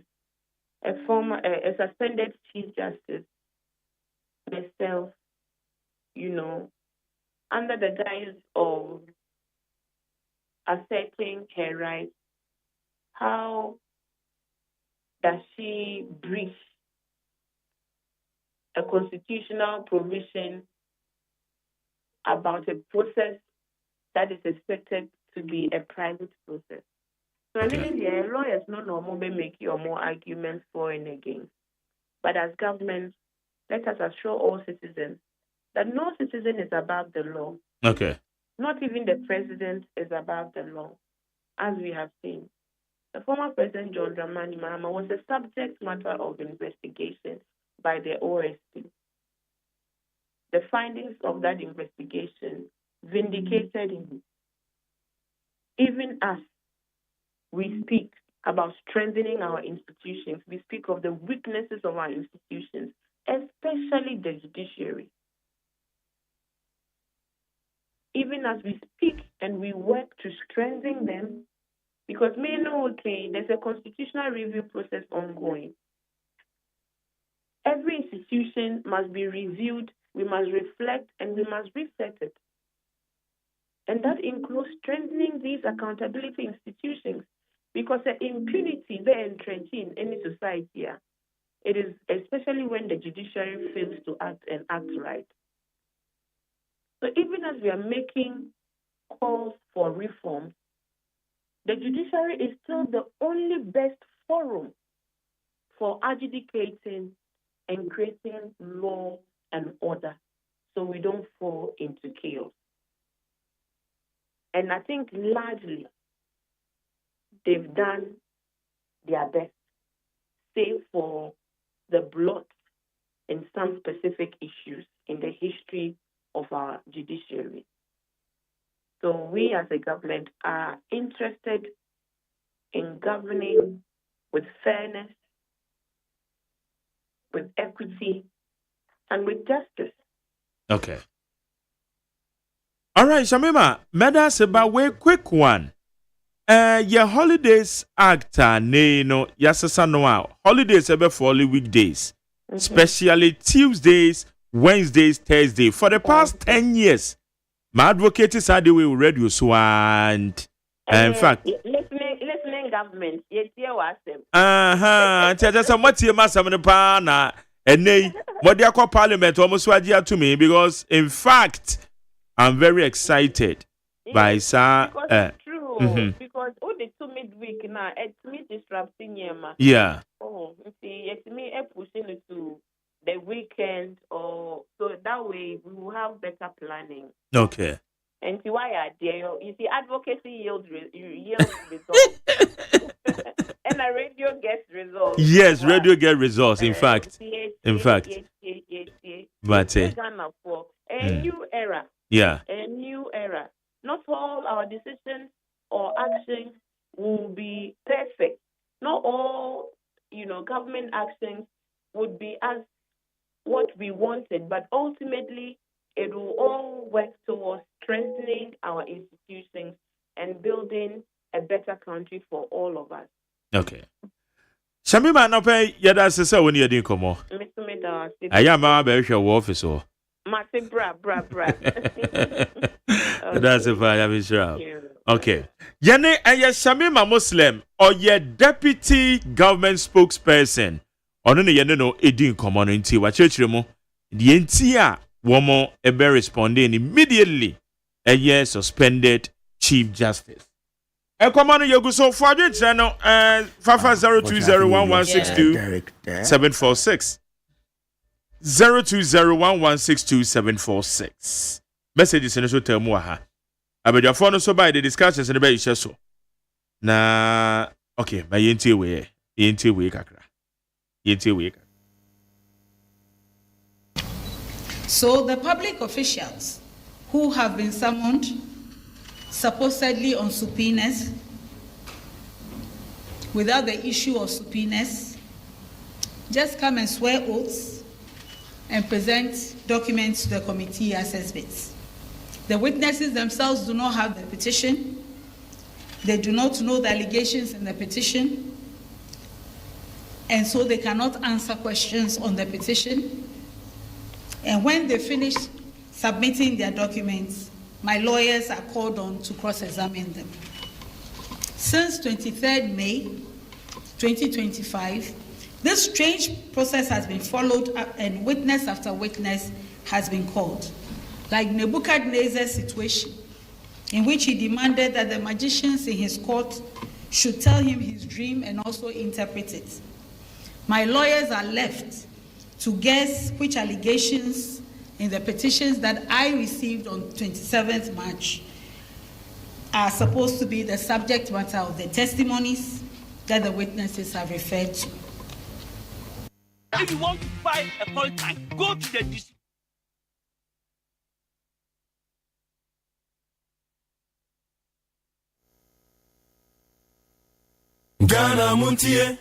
suspended Chief Justice herself, under the guise of asserting her rights, how does she breach a constitutional provision about a process that is expected to be a private process? So I mean, the lawyers no normally make you more arguments for and against. But as government, let us assure all citizens that no citizen is above the law. Okay. Not even the president is above the law, as we have seen. The former President John Dramani Mahama was a subject matter of investigation by the OSEI. The findings of that investigation vindicated him. Even as we speak about strengthening our institutions, we speak of the weaknesses of our institutions, especially the judiciary. Even as we speak and we work to strengthen them, because there's a constitutional review process ongoing. Every institution must be reviewed we must reflect and we must reset it. And that includes strengthening these accountability institutions, because the impunity they're entrenched in any society here, it is especially when the judiciary fails to act and act right. So even as we are making calls for reform, the judiciary is still the only best forum for adjudicating and creating law and order so we don't fall into chaos. And I think largely they've done their best, save for the blot in some specific issues in the history of our judiciary. So we as a government are interested in governing with fairness, with equity, and with justice. Okay. All right, Shamima, Meda Seba, we quick one. Your Holidays Act, no, yasasa no holidays ever for only weekdays, especially Tuesdays, Wednesdays, Thursday. For the past 10 years, my advocate is how we radio so and in fact, listening government, yes, you was them. Just some what you must have in the pan and nay, what they call parliament almost what to me because in fact, I'm very excited by sir. Because all the 2 midweek now, it's me disrupting yema. Yeah. Oh, see, it's me pushing it to the weekend, or so that way we will have better planning. Okay. And see why I dare you see, advocacy yields results, and a radio gets results. Yes, radio get results. In fact, but Ghana for a new era. Yeah. A new era. Not all our decisions or actions will be perfect. Not all, government actions would be as what we wanted, but ultimately it will all work towards strengthening our institutions and building a better country for all of us. Okay. Shamima no pay yada sese woni yedi komo. Mr. Meda. Aya ma ba hwe wo office o. Mate bra. That's a fire Israel. Okay. Yene aya Shamima Muslim or ye deputy government spokesperson. Ono ne yene no edin komo no nti wa chechire mu. Die nti a womo ebe responding immediately eye suspended Chief Justice. Command Yoguso for the channel 0201162 0201162 messages in the show tell mu aha abeja phone so by the discussions in the be so na okay by yenti we kakra. So the public officials who have been summoned supposedly on subpoenas without the issue of subpoenas just come and swear oaths and present documents to the committee as exhibits. The witnesses themselves do not have the petition. They do not know the allegations in the petition, and so they cannot answer questions on the petition. And when they finish submitting their documents, my lawyers are called on to cross-examine them. Since 23rd May 2025, this strange process has been followed up and witness after witness has been called. Like Nebuchadnezzar's situation, in which he demanded that the magicians in his court should tell him his dream and also interpret it. My lawyers are left to guess which allegations in the petitions that I received on 27th March are supposed to be the subject matter of the testimonies that the witnesses have referred to. If you want to fight a politician, go to the district. Ghana Montie.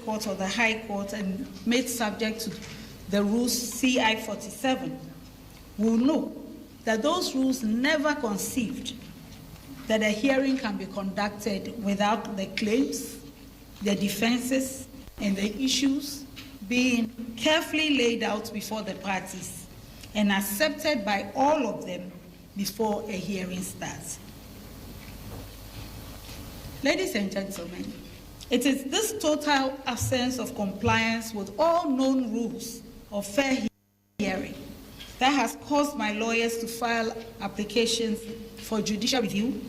Court or the High Court and made subject to the rules CI 47 will know that those rules never conceived that a hearing can be conducted without the claims, the defenses, and the issues being carefully laid out before the parties and accepted by all of them before a hearing starts. Ladies and gentlemen, it is this total absence of compliance with all known rules of fair hearing that has caused my lawyers to file applications for judicial review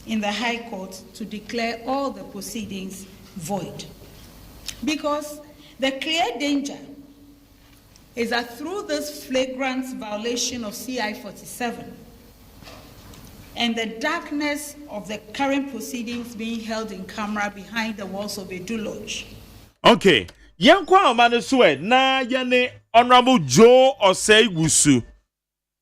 in the High Court to declare all the proceedings void. Because the clear danger is that through this flagrant violation of CI 47 and the darkness of the current proceedings being held in camera behind the walls of a Lodge. Okay, yankwa amane suwe na yane Honorable Joe Osei Wusu.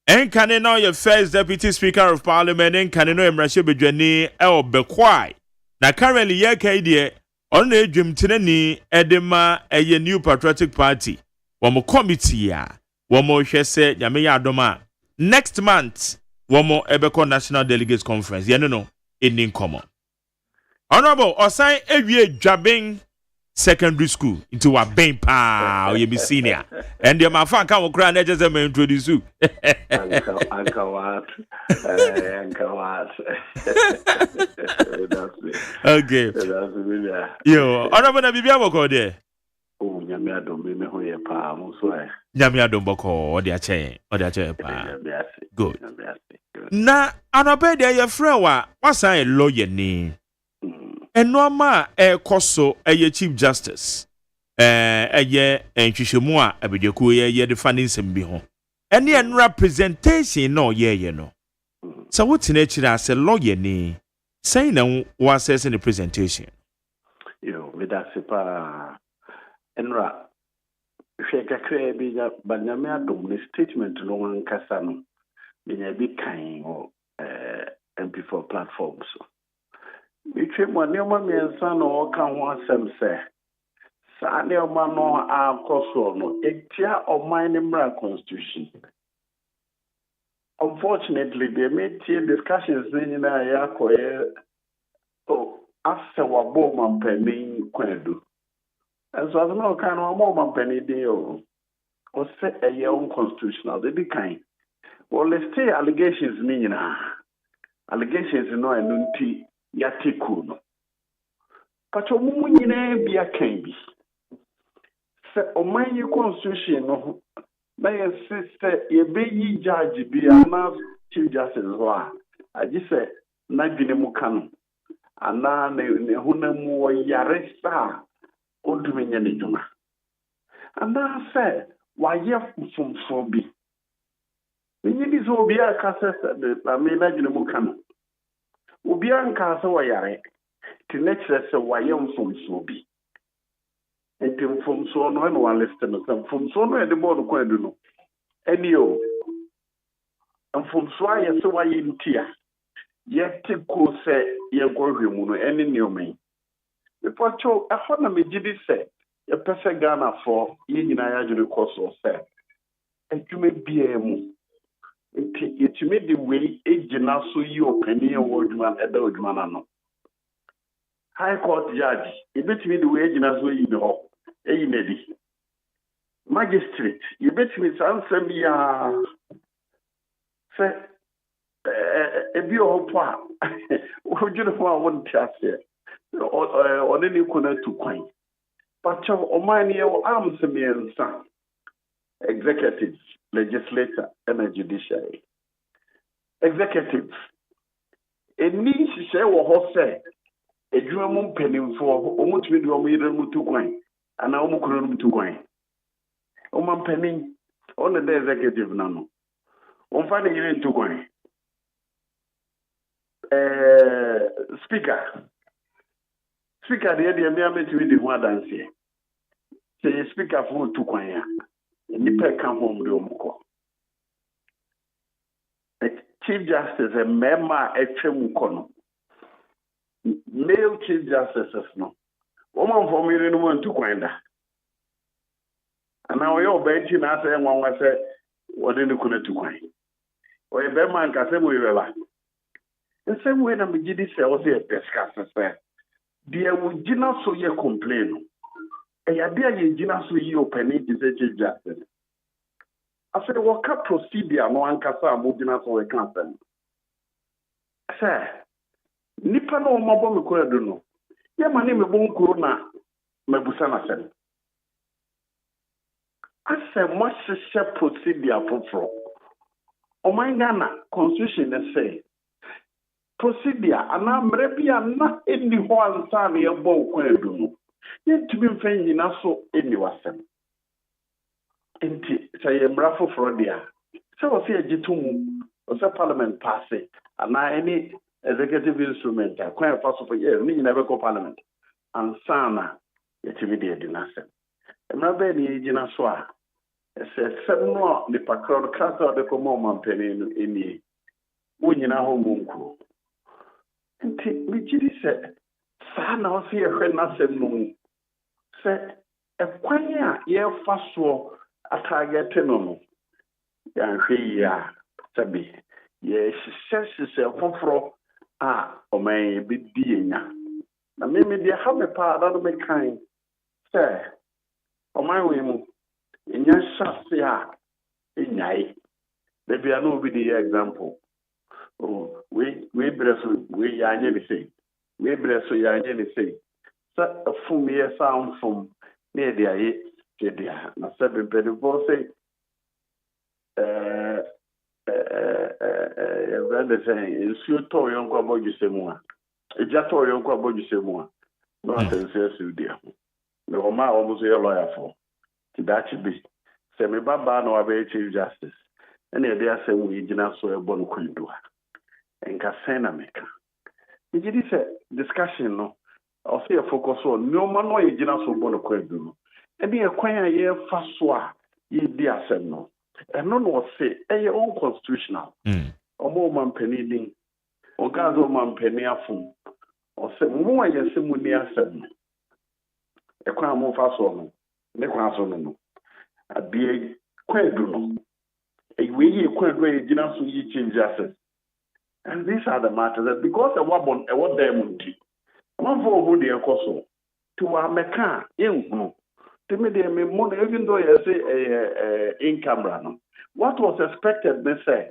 Enkane now your first Deputy Speaker of Parliament enkane no emrashe bedwani bekwai. Na currently ye kaidie on edwum tenani edema eye New Patriotic Party. Womo committee ya womo hwese nyame ya adoma next month womo ebeko National Delegates Conference ye no in common. Honorable Osei ewie dwabeng secondary school into a ben pa you be senior and your mafa kan okra na just me introduce you Uncle what okay that's really yo honorable na bibia boko there oh nyame adom me ho ye pa mo so e nyame adom boko o de ache pa good na anobe de your friend wa wasan a lawyer ni enoma koso Chief Justice enhwehwemu a abedekuo ye de fane nsem bi ho ene enra presentation no ye no so what na chira as a lawyer ni say na wo assess the presentation yo with that sepa enra sheka krebi ya banyame adom ni statement no wankasa no nya bi kan o MP4 platforms. Between one neoma miensa no ka ho asem se sa neoma no akoso no etia oman mra constitution. Unfortunately they made discussions na ya koye oh after wabo mampeni kwedu. And so I don't know kind of more mampeni dey o say a year unconstitutional they be kind. Well let's say allegations ni na allegations no enunti yatiku no pacho mumu nyina bia kan bi se oman yi constitution no na ye sister ye beyi judge bi ama chief justice ho a agi se na dwene mu kanu ana ne hunamu wo yare sa odumenya ne dwuma ana se wa ye fumfo bi ni bi zo bi aka se na me na dwene mu kanu obi anka se wo yare ti next se wa ye mfumfo bi enti mfumso no no list no mfumso no e de board ko edu no eni o mfumso aye se wa ye ntia ye te ko se ye gohwemu no eni ne omen bepocho e ho na megidi se ye pese Ghana for ye nyina ya jure koso se entuma bia mu enti yetumi de we ejina so yi opani e woduma eda oduma na no High Court judge, you bet me the way you know you know, magistrate, you bet me answer me say a bio pa. Would you know one chance here? Or any corner to coin. But your money arms me and son, executive, legislator, and a judiciary. Executive. A niece say what say. Edwuma mu mpanimfo omutumi de omuyire mutu kwan ana omukuru mutu kwan omampanin on the executive na no onfa de yire mutu kwan speaker de me ametumi de ho adanse say speaker for mutu kwan ya nipa kan ho mde omuko Chief Justice member etwem kono male Chief Justices no. Woman for me no want to kwenda. And now we obey na say nwanwa say what dey kuna to kwan. O e be man ka say mo yeba. The same way na me gidi say o say discuss say. Dia wo gina so ye complain. Eyadia ye gina so yi openi di se chief justice. I said waka procedure no ankasa mo gina so we kan asem. Say nipa no mabo me ko edu no. Ye mane me bon kuro na mabusa na asem. Asem mo hye procedure foforo. O man Ghana constitution say procedure ana mrebia na eni ho ansa na ye bo ko edu no. Yentumi mfa nyina so eni wasem. Enti say mbra foforo dia. Say o se agitumu, o se parliament pass it, and any executive instrument akwan fa so for year ni nyina be ko parliament. Ansana yetimi de dinasem. Mbra be ni gyina so a se semno ni pakro kasa de ko mo mampeni no eni. Wo nyina ho munku. Enti mi gidi se sa na o se ehwe nasem no. Se ekwanya ye fa so atagete no yanhwe ya sabi ye sise foforo a oman bi di enya na me dia ha me pa da me kan se oman we mu enya shase a enyai be bia no bi di example oh we breso we ya anye bi sei we breso ya anye bi sei sa afum ye sa amfum na dia ye dia na sabi be bo sei brother saying you to yon kwa boju semua e ja to yon kwa boju semua no atense su dia me o ma o mo so lawyer for ti da chi bi se me baba na wa be chief justice ene e dia asem wi gina so e bon kwandu ha enka sena meka e gidi se discussion no o se focus on no ma no e gina so bon kwandu no e bi e kwan a ye fa so a ye di asem no and no say your own constitutional. Omo man penny ding. Ogazo man penny afum. Or say more yes munia seven. A crown more fast on. Ne crown no. A be quadruno. A way quadray dinner so ye chief justice. And these are the matters that because a wabon a what diamond. One for who dear coso. To our mecha, young. To me, they may more, even though you say in camera. No? What was expected, they say,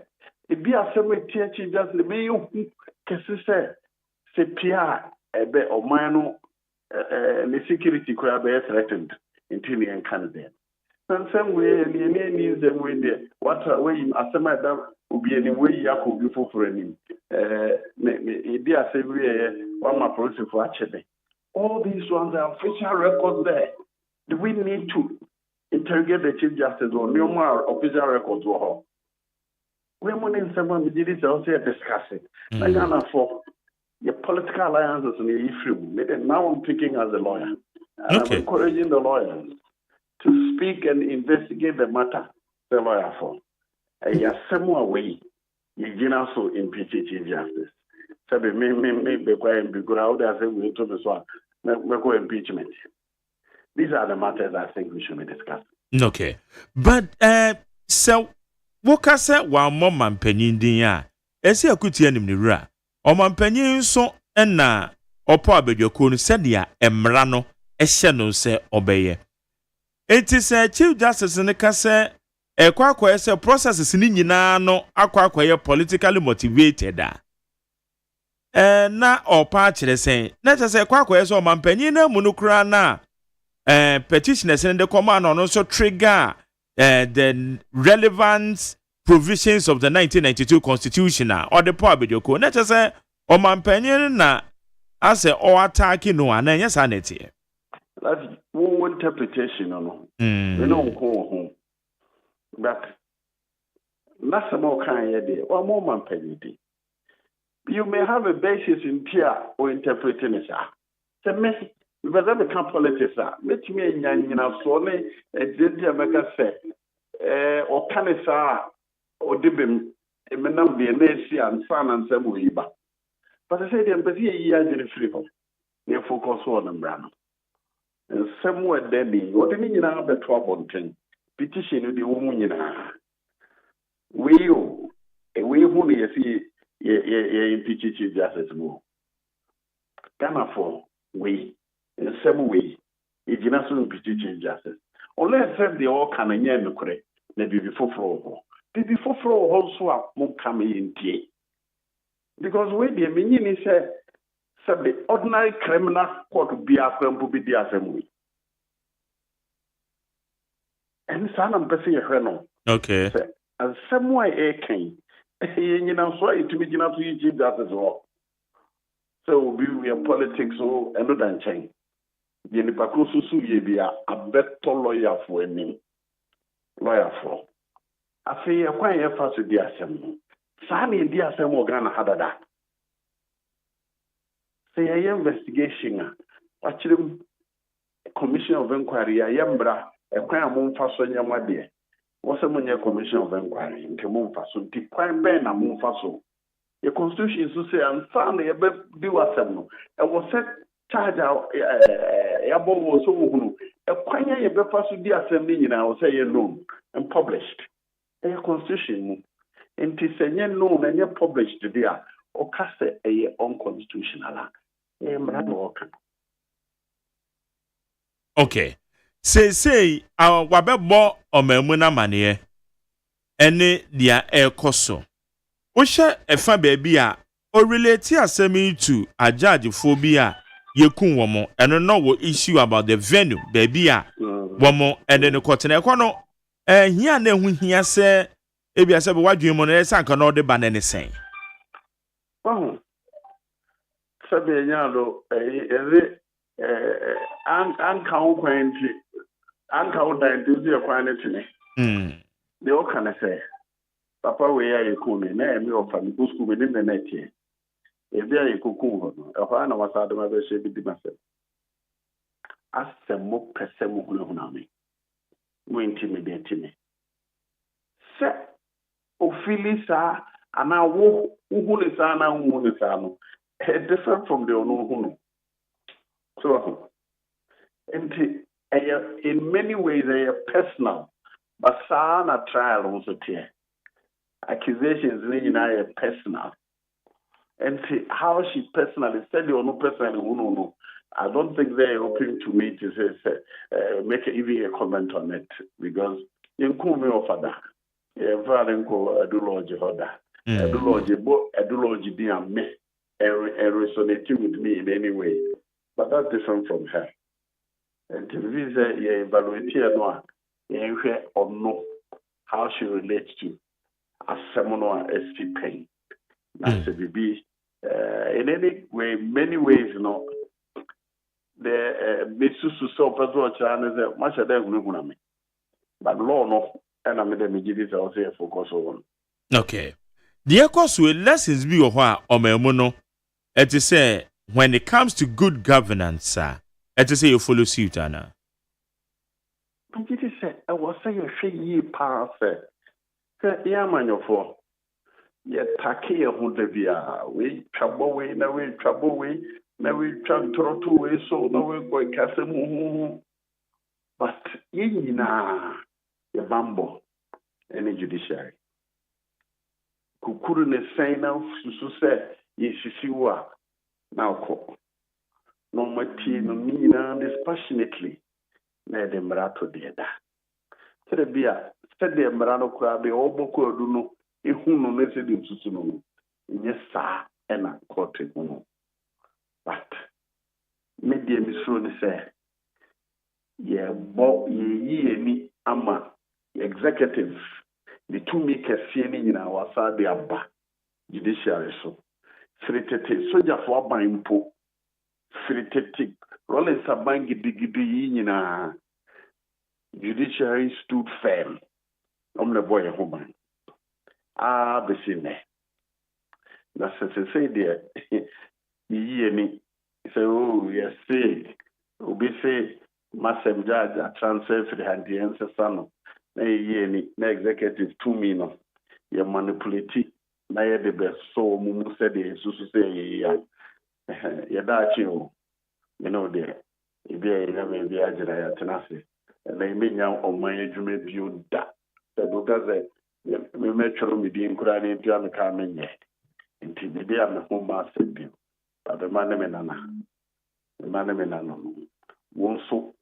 it be a semi teacher just the way you can say, Pia, a bit of mine, the security could be threatened in Tilly and Canada. And some way, the needs them way there. What way you are some other will be any way you could be for him. It be a same one my process for actually. All these ones are official records there. Do we need to interrogate the Chief Justice or no more official records? We're money in someone we did it also discussing. Like for your political alliances and the issue. Now I'm speaking as a lawyer. And I'm encouraging the lawyers to speak and investigate the matter the lawyer for. And you're somewhere way you also impeach Chief Justice. So me be quiet because how they say we to this one. We go impeachment. These are the matters I think we should be discussing. Okay. But so what say one more man penny din ya. Ese akuti anim ni ra. O man penny so na opo abedwako no said ya emra no ehye no se obeye. It is a chief justice ne ka say ekwa say processes ni nyina no akwa politically motivated na opa kire sen na say ekwa say o man penny na munukura na petitioners in the command on also trigger the relevant provisions of the 1992 constitution or the public code. Not just say o man penny na as or attacking no and yes sanity. That's one interpretation no. We don't go home. But that's a more kind idea. Or more man penny. You may have a basis in peer or interpreting it. The message. Because I become politics, let me in a slowly a ginger mega say, or Canisa or Dibim, a menam the Nasi and San and Samuiba. But I say, the embassy years in the freedom, they focus on them, Brano. And somewhere Debbie, what do you mean now the trouble thing? Petition with the woman in her. We who you see, impeach Chief Justice more. Ghana for we. In some way, Ejina so mpiti chief justice. Unless said the all can anya nukure na bibi foforo ho. Bibi foforo ho so a mo kam yentie. Because we dey menyi ni say the ordinary criminal court be akwampu bi di asem we. And sana mpese ye hwe no. Okay. Asem wa e kan. Ye nyina so itumi gina to yi chief justice ho. So we are politics so endo dan chen. Ye ni pakro susu ye bia abeto lawyer for enim. Lawyer for. Afi ye kwan ye fa so di asem no. Sa na di asem organ hadada. Say ye investigation actually commission of inquiry ya yembra e kwan amon fa so nyama de. Wo se munye commission of inquiry nke mon fa so di kwan ben na mon fa so. The constitution so say and found ye be di wasem no. E wo set charge yabo wo so hunu e kwanya ye be fa so di asem ni nyina wo say ye known and published e constitution mu enti senye known and ye published there o ka say e unconstitutional e mra no ka. Okay, say wabebo omamu na mane ene dia ekoso wohye efa baabi a o relate asemi to a judge phobia yekun womo eno no wo issue about the venue baabi a womo ene ne kotene ekono hia na hu hia se ebia se be wadwen mo na sanka no de ba na ne sen sabe nyalo an kawo kwanti an kawo da nduzi kwanti ne de o kana say papa we ya yekun na emi ofa mi school be na netie ebi a yekun ho no e ho na wasado ma be she bi di mase asemo pesemo hunu me mo intimidate me se ofilisa ana wo hunu sa na hunu sa no different from the ono hunu so in many ways they are personal but sana trial also tie accusations are personal and how she personally said you no personally no I don't think they're open to me to say make even a comment on it because you could me offer that very cool adology hoda adology be a me and resonating with me in any way but that's different from her and to visit evaluate no or no how she relates to a seminar ST pain. That's a baby. In any way, many ways, you know, the Misusu so personal channel is much of them. But law, no, and I'm the Mijis also focus on. Okay. The course will lessons be or memono. It is say when it comes to good governance, sir, it is say you follow suit, Anna. But it is said, I was saying, ye pass. Yeah, man, you're for. Yet, take a hundred we trouble way, now we trouble way, now we throw two ways, so now we go Casamu. But in the bambo, any judiciary. Kukuru say now, so say, yes, you are now call. No, my team, no, Nina, dispassionately, near the Marato deada. To the beer. Said the Marano crab, the Oboko Duno, if who no message to know. Yes, sir, and I caught it. But, maybe Miss Rony say, yeah, bo ye me, ama, executive, the two make a scene in our side, the abba, judiciary so. Frittete, soldier for buying po, frittete, rolling sabangi digidi in a judiciary stood firm. The boy a woman. The same. That's say there. Ye say, oh, yes, say, Obi say, Massam judge a transfer for the handy answer son. Nay, ye na executive to me no. Ye manipulate. Na ye the best so mumu said the so say ye dachi you know there. If you never be ajira ya tenase. And they may now on my edume view that. The Buddha we met me being crying into the coming yet. Until the day I'm home master view. But the man menana. The man menana. Won't so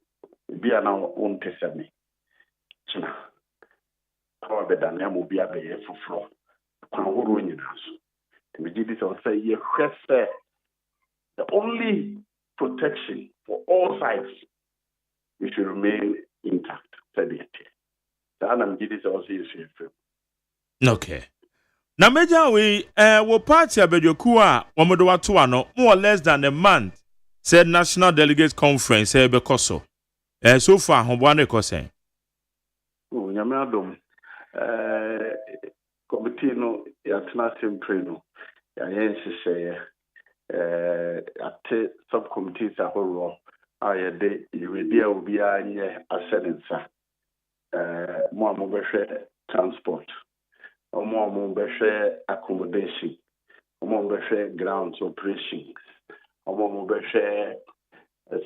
Be an own tesame. China. How the dynamic will be a bay for floor. Panhuru in your house. The Megiddo will say, yes, sir. The only protection for all sides, we should remain intact. Okay. Now, Major, we will party about your Kua, Wamodowatuano, more or less than a month, said National Delegates Conference, because so. So far, Hombane Cossin. Oh, Yamadum, committee no, Yatnasim Preno, Yayensi say, at subcommittees are all. I did you will be a ascendant, more mobile transport, or more mobile accommodation, or more mobile grounds operations, or more mobile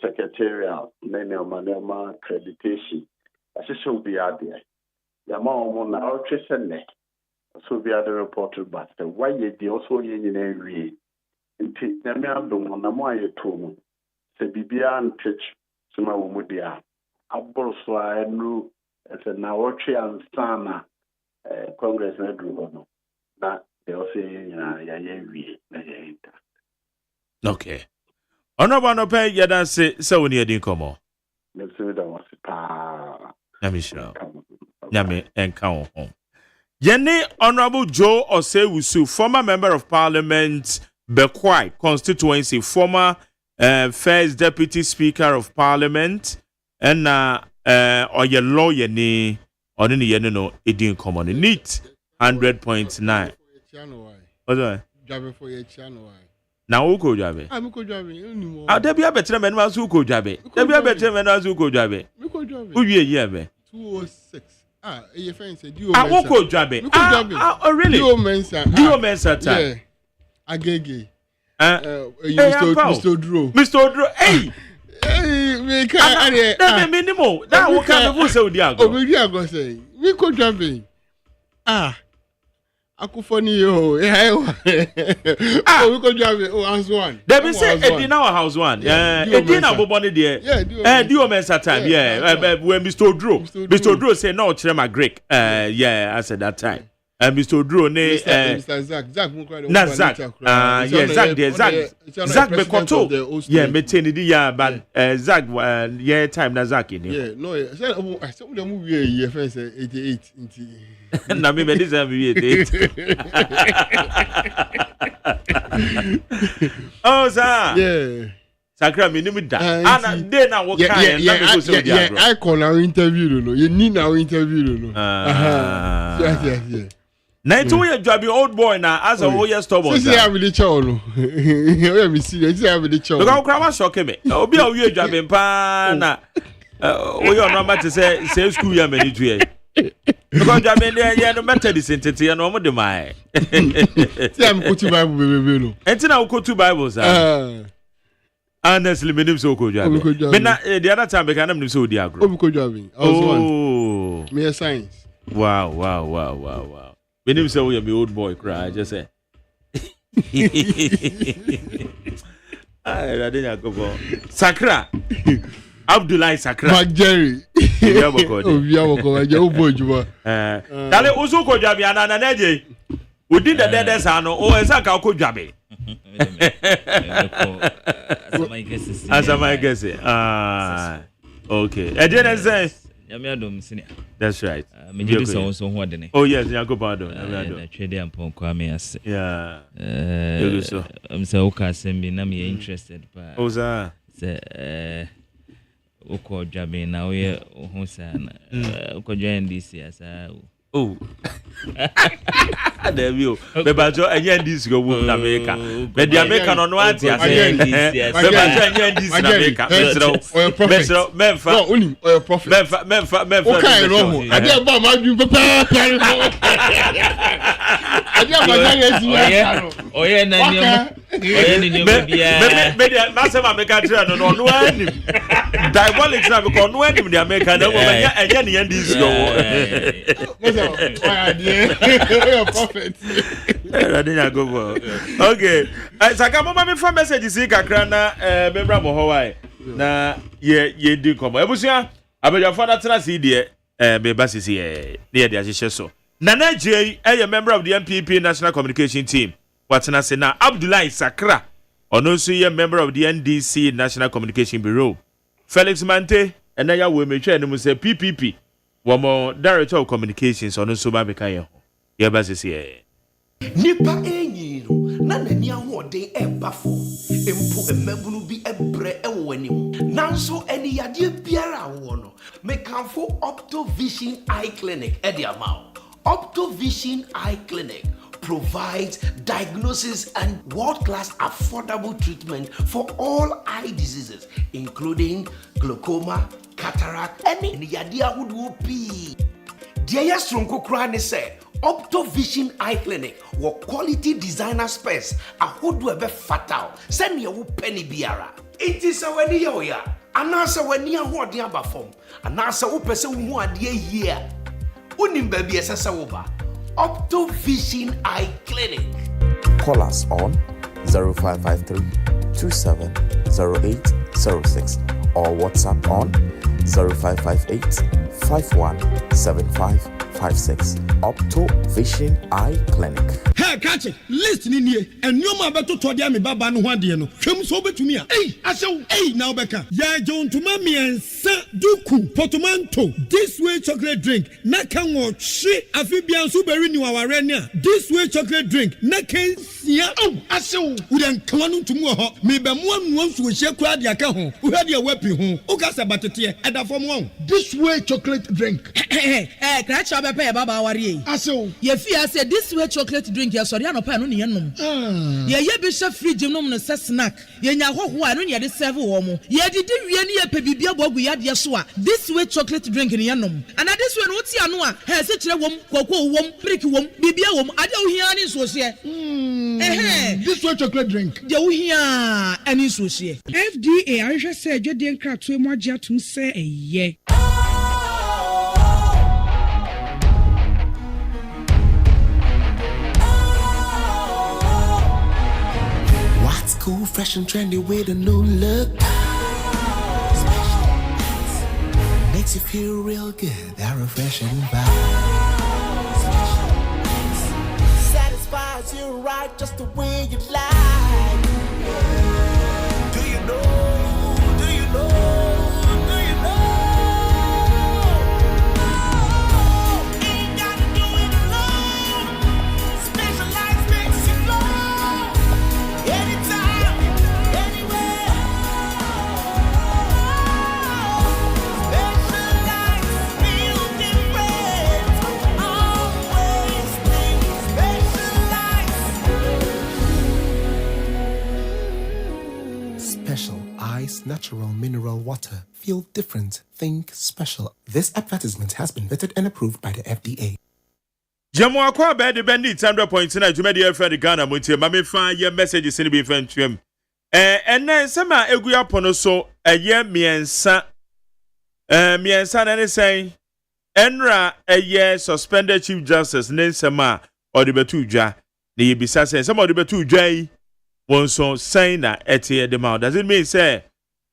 secretarial, many of my accreditation. I should be out there. The more now, Tristan, so be other reported, but why you also in every. Namiam on the more you told. Se bibia ntech sema wo mudia aboroso anu ese na woche anstana congress na duro no na they say ya wi na ya ita. Okay. Honorable no pay yadan se woni edin komo. Me se da was pa. Nyame shira. Nyame enka wo ho. Yene Honorable Joe Osei, former member of parliament, Bekwai constituency, former first deputy speaker of parliament, and or your lawyer ni or any no edin common neat 100.9. What's that? Jabe for your channel. Now who could jabe? I'm go jabe. Ah, there be a better man who could jabe. There be a better man who could jabe. Who ye be? 206. Ah, your friend said you. Ah, who could jabe? Ah, really? Dio Mensa. Dio Mensa. Yeah. Agege. Mr. Drew. Mr. Drew. Hey. Hey, me can't. That minimum. That will come to say Diago. Oh, we are going to say. We could jumping. Ah. Aku funny yo. Ah, we could jump. Oh, house one. They be say in our house one. Edina Boboni there. Yeah, Dio Mensa time. Yeah, when Mr. Drew say no, Chema Greek. Yeah, I said that time. Mr. Drew, Mr. Zach, Zach, yeah, Zach, Bekoto, yeah, Meteni, yeah, but Zach, yeah, time na Zach in yeah, no, I saw the movie, yeah, first 88, and I mean, this is 88. Oh, sir, yeah. Sakra minimum that. And then I walk yeah, I call our interview, no, you need our interview, no. Yeah. Now it's your job, old boy now. As a whole year stubborn. This is how we show. Let me see. This is how we show. Look how crowd shock me. Obi a we job in pa na. We are number to say school year many two. Because job in there no matter the sentence and no more the my. See I'm go to Bible baby no. Enti na go to Bible sir. Honestly, me nim so ko job. Me na the other time be can nim so di agro. Obi ko job. Oh. Me science. Wow. When you say we are my old boy cry, I just say. I didn't go for Sakra. Abdullah Sakra. Jerry. Oh, yeah, boy, you are. Dale Uzuko Jabi and Anaje. We did the dead Sano or Saka Jabi. As I guess it. Okay. I didn't say. That's right. Oh yes, yeah. I'm so I'm interested. Oh sir. Oko jabe na we ho sana. Oko join this year sir. Oh. There you. Be bajo enye this go wo na America. Be the America no no anti ase. Be bajo enye this na America. Mesro memfa. No, uni or prophet. Memfa. Okay, no. Ade ba ma du pepe. Ade ba na yesi. Oye na nyom. Oye ni nyom bia. Me the massive America trade no no anim. Diabolics na because no anim the America na wo enye ne this go. Prophet. Okay. Saka mama me fa message si kakra na membra mo Hawaii na ye di komo. Ebusia abejafo na tena si de be basisi ne de ahyehyɛ so Nana J a member of the MPP National Communication Team watena se na Abdullahi Sakra ono nso ye member of the NDC National Communication Bureau Felix Mante ena ya we metwa ne mu se PPP womo Director of Communications ono nso ba beka ye ho ye basisi nipa enyi no na nani ahoɔden ɛbafo empo emabunu bi ɛbrɛ ɛwɔ anim nanso ɛni yadeɛ biara wɔ no mekanfo Optovision Eye Clinic ɛde Optovision Eye Clinic provides diagnosis and world-class affordable treatment for all eye diseases including glaucoma, cataract, any yadeɛ ahodoɔ pii deɛ yɛ sonko kura ne sɛ Optovision Eye Clinic were quality designer space ahodo ebe fatal send ye wo penny biara it is a weni ya anasa weni ahoɔden aba fam anasa wo pese wo ade yie unim ba bi esesa wo ba Optovision Eye Clinic. Call us on 0553 270806 or WhatsApp on 0558 517556. Optovision Eye Clinic. Hey, catch it. Listen in here. And you ma beto to dia me baba no hwade no. Hwem so betumi a. Hey, asew. Hey, now beka. Ya John to mami ensa duku portmanteau. This way chocolate drink. Na kan wo hwe afibian so beri ni waware ne a. This way chocolate drink. Na kan sia. Oh, asew. We dan kan no tumu ho. Me be mo anu nso hye kura dia ka ho. Wo hwade wepi ho. O ka se batete e da fom won. This way chocolate drink. Catch up pay baba wari. Asew. Ye fi say this way chocolate drink ya sorry anopa no ne yenom. Ye bi hye fridge nom no se snack. Ye nya hoho a no ne de serve wo mo. Ye didi wie ne ye pe bibia bogu ya de so a. This way chocolate drink ne yenom. And this way no ti ano a he se kire wom kokko wom prick wom bibia wom ade wo hia ne so hye. This way chocolate drink. Je wo hia ani so hye. FDA ahwehwe se adwede nkratoe mu agye atum se eye. Cool, fresh and trendy with a new look. Makes you feel real good, that refreshing vibe. Satisfies you right just the way you like. Do you know? Do you know? Do you know? Ain't gotta do it alone. Specialized makes you glow. Anytime. Special Ice Natural Mineral Water. Feel different. Think special. This advertisement has been vetted and approved by the FDA. Jamu akwa be de bandit 100.9 Jumedi friend Ghana Montie ma me fa ye messages ni be fan twem. Enen sama egu apono so eye miensa na ne sen enra eye suspended chief justice nensema odibetu dwa na ye bisa sen sama odibetu dwa yi won so sen na etie de ma. Does it mean say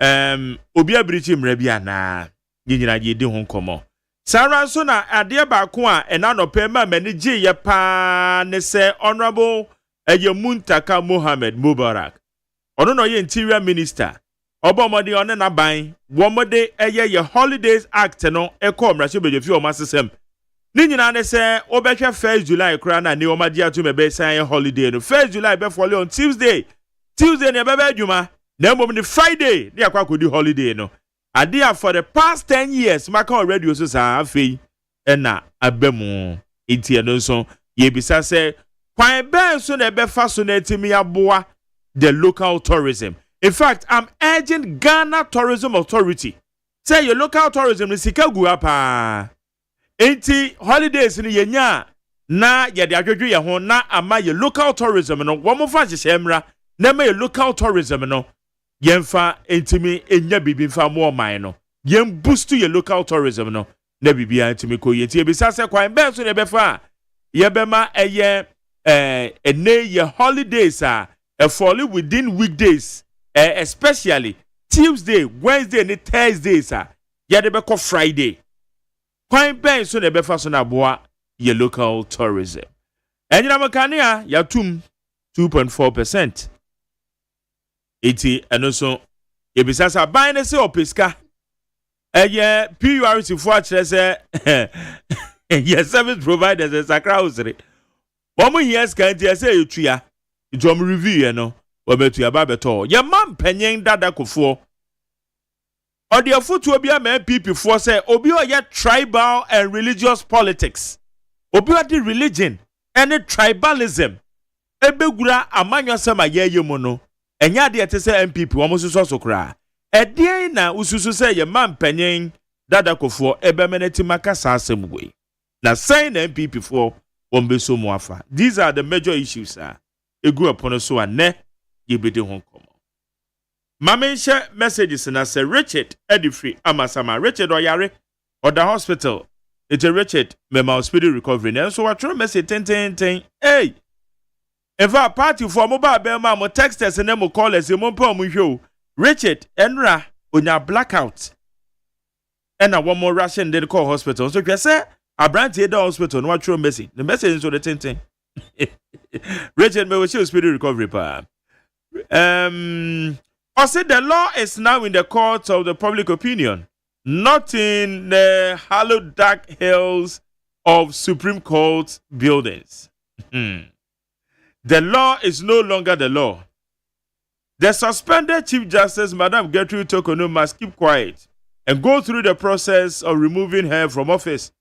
obi abirichi mra bia na nyina ye di ho komo Sarah so na ade ba ko a ena no pe ma mani gi ye pa ne se honorable Muntaka Mohammed Mubarak ono no ye interior minister obomode one na ban womode ye holidays act no ekom ra bejefi o masesem ni nyina ne se obehwe 1st July kra na ne omadia to mebe san holiday no 1st July be fall on Tuesday ne bebe adwuma na mbom ni Friday ne akwa kodi holiday no adia for the past 10 years maka radio so sa afei na abemu etie no so ye bisa se kwan ben so na be fa so na etimi aboa the local tourism. In fact, I'm urging Ghana Tourism Authority. Say your local tourism is sikagu apa. Enti holidays ni yenya na ye de adwedwe ye ho na ama ye local tourism no wo mo fa hyehyemra na ma ye local tourism no yemfa entimi enya bibi mfa mo man no yem boost ye local tourism no na bibia entimi ko ye tie bi sase kwan be so ne be fa ye be ma eye ene ye holidays a fall within weekdays especially Tuesday, Wednesday and Thursdays yɛde bɛkɔ Friday kwan bɛn so na ɛbɛfa so na aboa yɛ local tourism ɛnyina makania yatum 2.4%. Eti ɛno so yɛbisa sɛ ban ne sɛ ɔpeska ɛyɛ PURC fo akyerɛ sɛ yɛ service providers sakra usre wɔn here scan tie sɛ yɛtua drum review yɛ no wɔbɛtua ba bɛtɔ yɛ man panyin dada kofo ɔde afotuo bi ama MPP fo sɛ obi ɔyɛ tribal and religious politics obi ɔde religion and tribalism ebegura amanyɔsɛm a yɛyɛ mu no ɛnya de ɛte sɛ MPP wɔn soso so kra ɛdeɛn na ususu sɛ yɛ man panyin dada kofo ebɛmeneti makasa asɛm wei na sɛn na MPP fo wɔn bɛso mu afa these are the major issues egu upon so anɛ yɛbɛde ho nkɔmɔ mamenhyɛ messages na sɛ Richard Edifree amasama Richard ɔyare ɔda hospital it's a Richard mema speedy recovery na so watro message ten hey eva party for mobile bema mo texters and mo callers mo pa mo hwe Richard enra onya blackout and a one more Russian did call hospital so you say abrante da hospital no watro message the message so the ten Richard me wish you speedy recovery pa I said the law is now in the courts of the public opinion, not in the hallowed dark hills of Supreme Court buildings. The law is no longer the law. The suspended Chief Justice, Madam Gertrude Tokono, must keep quiet and go through the process of removing her from office.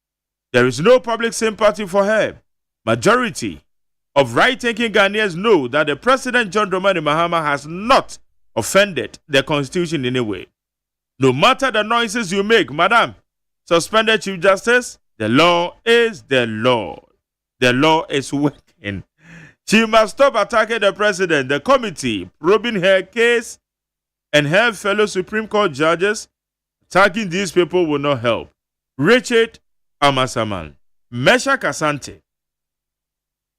There is no public sympathy for her. Majority of right-thinking Ghanaians know that the President John Dramani Mahama has not offended the Constitution in any way. No matter the noises you make, Madam, suspended Chief Justice, the law is the law. The law is working. She must stop attacking the President, the committee, probing her case, and her fellow Supreme Court judges. Attacking these people will not help. Richard Amasaman, Mesha Kasante.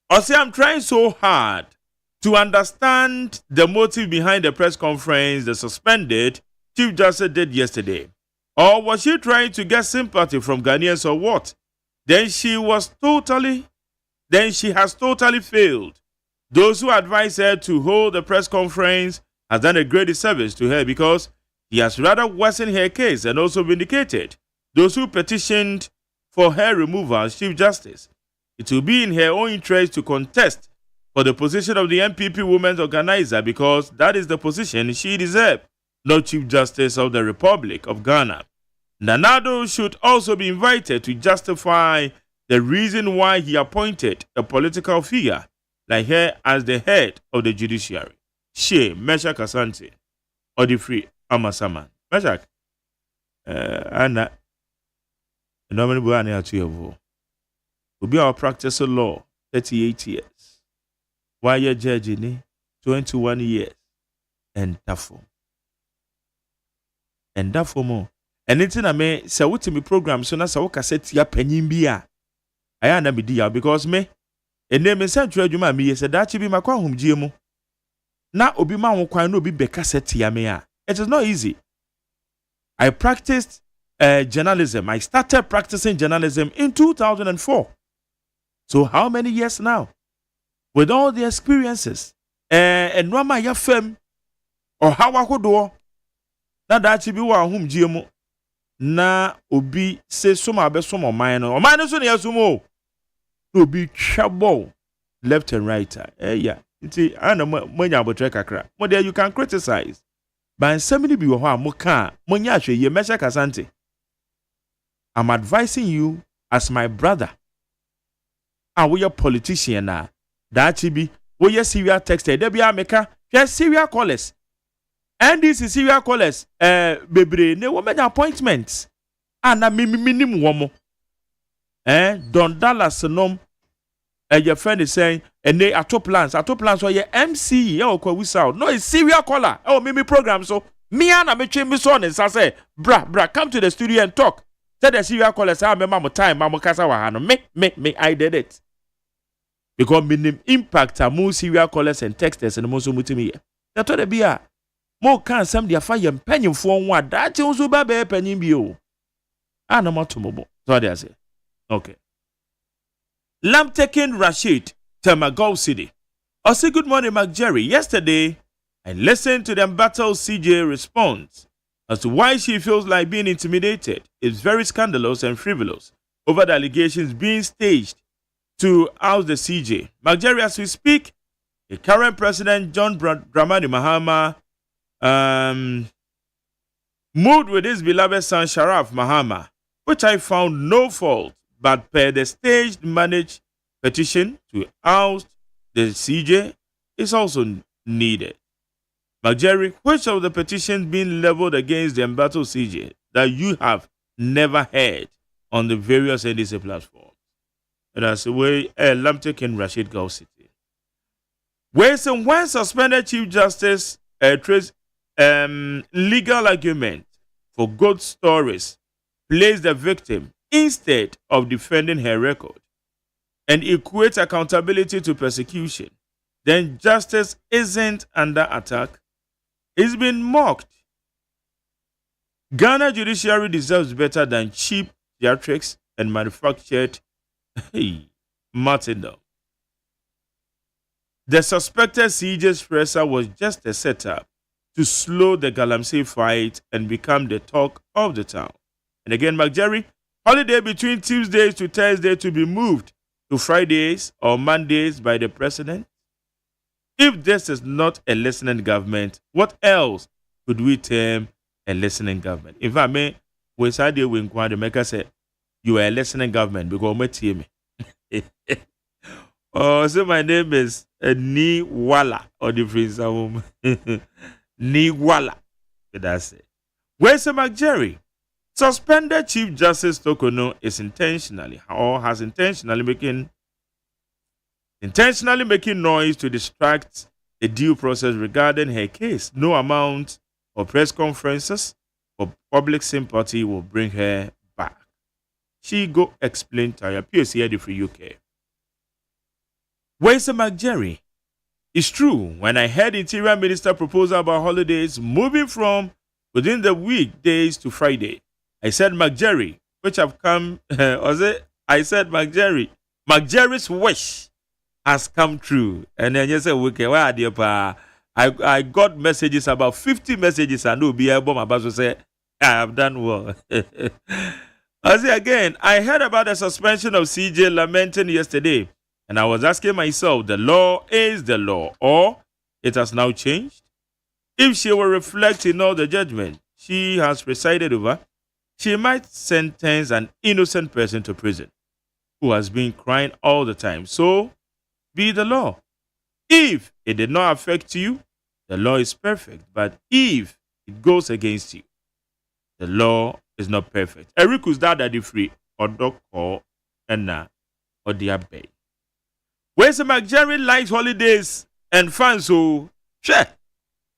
I say I'm trying so hard to understand the motive behind the press conference the suspended Chief Justice did yesterday. Or was she trying to get sympathy from Ghanaians or what? Then she has totally failed. Those who advised her to hold the press conference has done a great disservice to her because he has rather worsened her case and also vindicated those who petitioned for her removal as Chief Justice. It will be in her own interest to contest for the position of the MPP Women's Organizer because that is the position she deserves, not Chief Justice of the Republic of Ghana. Nanado should also be invited to justify the reason why he appointed a political figure like her as the head of the judiciary. She, Meshak Asante, Odifree Amasaman. Meshak, Anna, normally we are near to your will be our practice of law 38 years. Why you judging 21 years and therefore more. And anything I may say what me program so na sa woka set ya panyin bia aya na me dia because me ene me san twa adwuma me yesa da chi bi makwa homgie mu na obi ma ho kwan na obi beka set ya me a it is not easy. I practiced journalism. I started practicing journalism in 2004. So how many years now? With all the experiences, and no ma ya fam or how akodo na da chi bi wa hom giemu na obi se so ma be so mo man no so na yasumo obi twabo left and right yeah nti ana manya abotre kakra mo there you can criticize but somebody bi wo ho a mo ka mo nya hwe ye Mesha Kasante. I'm advising you as my brother. We are politician na that be we are serial texter there be ameka serial callers and this is serial callers bebre ne wo menya appointments ana minimum womo Don Dallas nom your friend is saying and they ato plans so your MC okwa wisa no is serial caller me program so me ana me twe me so ne say bra come to the studio and talk. Tell the serial callers I remember my time mama kasa wa no me I did it. Because minim impact a more serial callers and texters and most mutimi. That what be a more can some dia fire penny for one that also ba be penny bio. Ah, no more tomorrow. So they say. Okay. Lamtekin Rashid, Temagol City. I say good morning, Mark Jerry. Yesterday, I listened to the embattled CJ response as to why she feels like being intimidated. It's very scandalous and frivolous over the allegations being staged to oust the CJ. Mark Jerry, as we speak, the current president, John Dramani Mahama, moved with his beloved son, Sharaf Mahama, which I found no fault, but per the staged managed petition to oust the CJ is also needed. Mark Jerry, which of the petitions being leveled against the embattled CJ that you have never heard on the various NDC platforms? And that's the way Lamtek and Rashid Gao City. When suspended Chief Justice trace legal argument for good stories placed the victim instead of defending her record and equates accountability to persecution, then justice isn't under attack. It's been mocked. Ghana judiciary deserves better than cheap theatrics and manufactured martyrdom. The suspected CJ's presser was just a setup to slow the Galamsey fight and become the talk of the town. And again, Mark Jerry, holiday between Tuesdays to Thursday to be moved to Fridays or Mondays by the president. If this is not a listening government, what else could we term a listening government? In fact, we said the maker said, you are a listening government because my team. Oh, so my name is Ni Wala or the prince of Ni Wala. That's it. Where's Mark Jerry? Suspended Chief Justice Tokono is intentionally or has intentionally making noise to distract the due process regarding her case. No amount of press conferences or public sympathy will bring her back. She go explain to her POC for UK. Where's Mark Jerry? It's true. When I heard Interior Minister proposal about holidays moving from within the weekdays to Friday, I said, Mark Jerry, which have come, I said, Mark Jerry's wish has come true. And then you say, okay, where are the pa? I got messages, about 50 messages, and will be able to say, I have done well. I say again, I heard about the suspension of CJ lamenting yesterday, and I was asking myself, the law is the law, or it has now changed? If she will reflect in all the judgment she has presided over, she might sentence an innocent person to prison who has been crying all the time. So, be the law. If it did not affect you, the law is perfect. But if it goes against you, the law is not perfect. Eric dad the free or dog or enna or the abbey. Where's the Mark Jerry likes holidays and fun, so sure.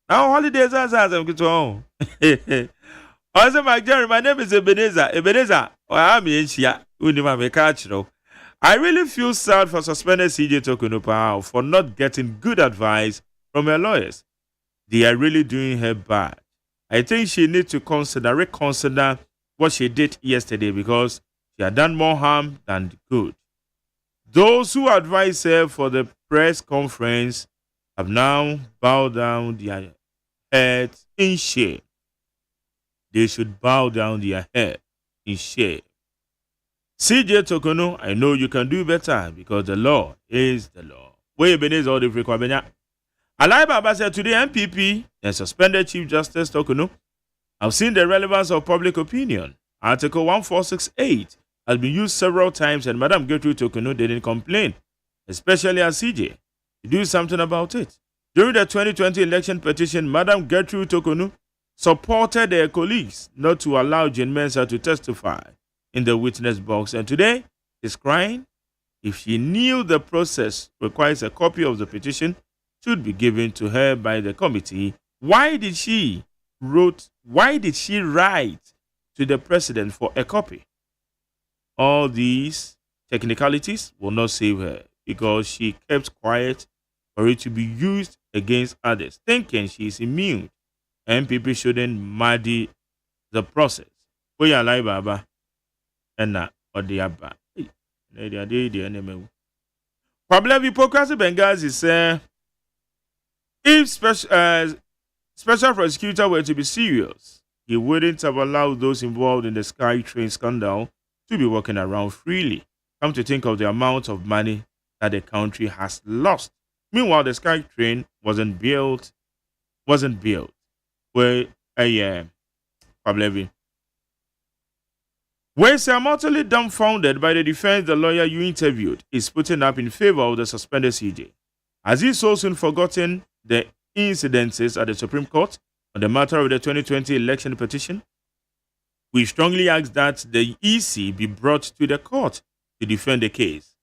Now holidays are some good home. Also, Mark Jerry, my name is Ebenezer. Ebenezer, I'm in Chia. I really feel sad for suspended CJ Tokunopa for not getting good advice from her lawyers. They are really doing her bad. I think she needs to reconsider what she did yesterday because she had done more harm than good. Those who advised her for the press conference have now bowed down their heads in shame. They should bow down their head in shame. CJ Tokono, I know you can do better because the law is the law. Where Benes all the frequent. Alai Baba said today MPP and suspended Chief Justice Tokono have seen the relevance of public opinion. Article 1468 has been used several times and Madam Gertrude Tokono didn't complain, especially as CJ, to do something about it. During the 2020 election petition, Madam Gertrude Tokono supported their colleagues not to allow Jane Mensah to testify in the witness box, and today is crying. If she knew the process requires a copy of the petition should be given to her by the committee, why did she write to the president for a copy? All these technicalities will not save her because she kept quiet for it to be used against others, thinking she is immune. MPP shouldn't muddy the process. Baba. ena odiaba na dia eneme problem hypocrisy Benghazi say if special prosecutor were to be serious, he wouldn't have allowed those involved in the SkyTrain scandal to be walking around freely. Come to think of the amount of money that the country has lost. Meanwhile, the SkyTrain wasn't built. Where problem. When I'm utterly dumbfounded by the defense the lawyer you interviewed is putting up in favor of the suspended CJ. Has he so soon forgotten the incidences at the Supreme Court on the matter of the 2020 election petition? We strongly ask that the EC be brought to the court to defend the case.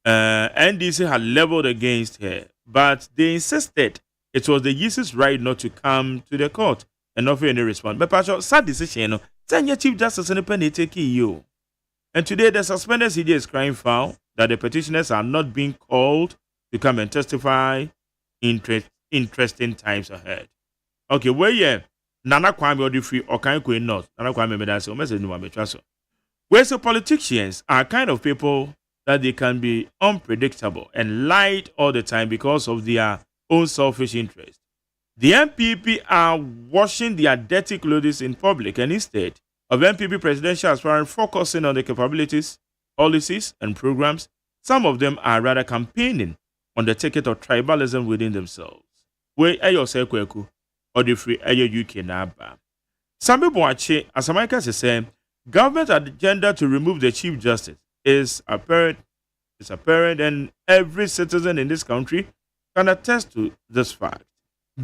NDC had leveled against her, but they insisted it was the EC's right not to come to the court and offer any response. But Pastor, sad decision, 10-year Chief Justice and penny take you. And today the suspended CJ is crying foul that the petitioners are not being called to come and testify in interesting times ahead. Okay, where yeah, Nana Kwame or the free or kind of not. Nana Kwame made us a message no one so. Where so politicians are kind of people that they can be unpredictable and lied all the time because of their own selfish interest. The MPP are washing their dirty clothes in public, and instead of MPP presidential aspirants focusing on the capabilities, policies, and programs, some of them are rather campaigning on the ticket of tribalism within themselves. Where ayo sekweku or the free ayo UK naba. Some people watching, as America is saying, government agenda to remove the Chief Justice is apparent, and every citizen in this country can attest to this fact.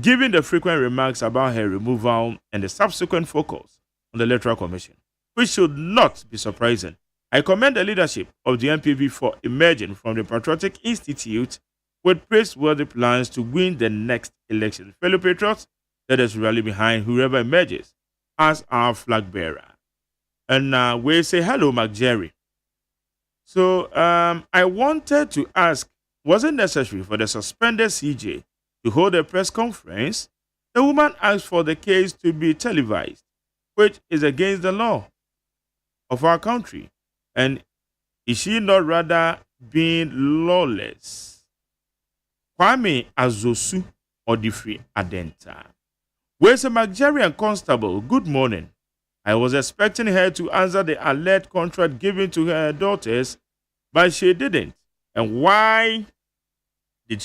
Given the frequent remarks about her removal and the subsequent focus on the Electoral Commission, which should not be surprising, I commend the leadership of the MPP for emerging from the Patriotic Institute with praiseworthy plans to win the next election. Fellow patriots, let us rally behind whoever emerges as our flag bearer. And we say hello, McJerry. So I wanted to ask, was it necessary for the suspended CJ to hold a press conference? The woman asked for the case to be televised, which is against the law of our country. And is she not rather being lawless? Kwame Azosu Odifri Adenta. Where's a McJerry Constable? Good morning. I was expecting her to answer the alert contract given to her daughters, but she didn't. And why didn't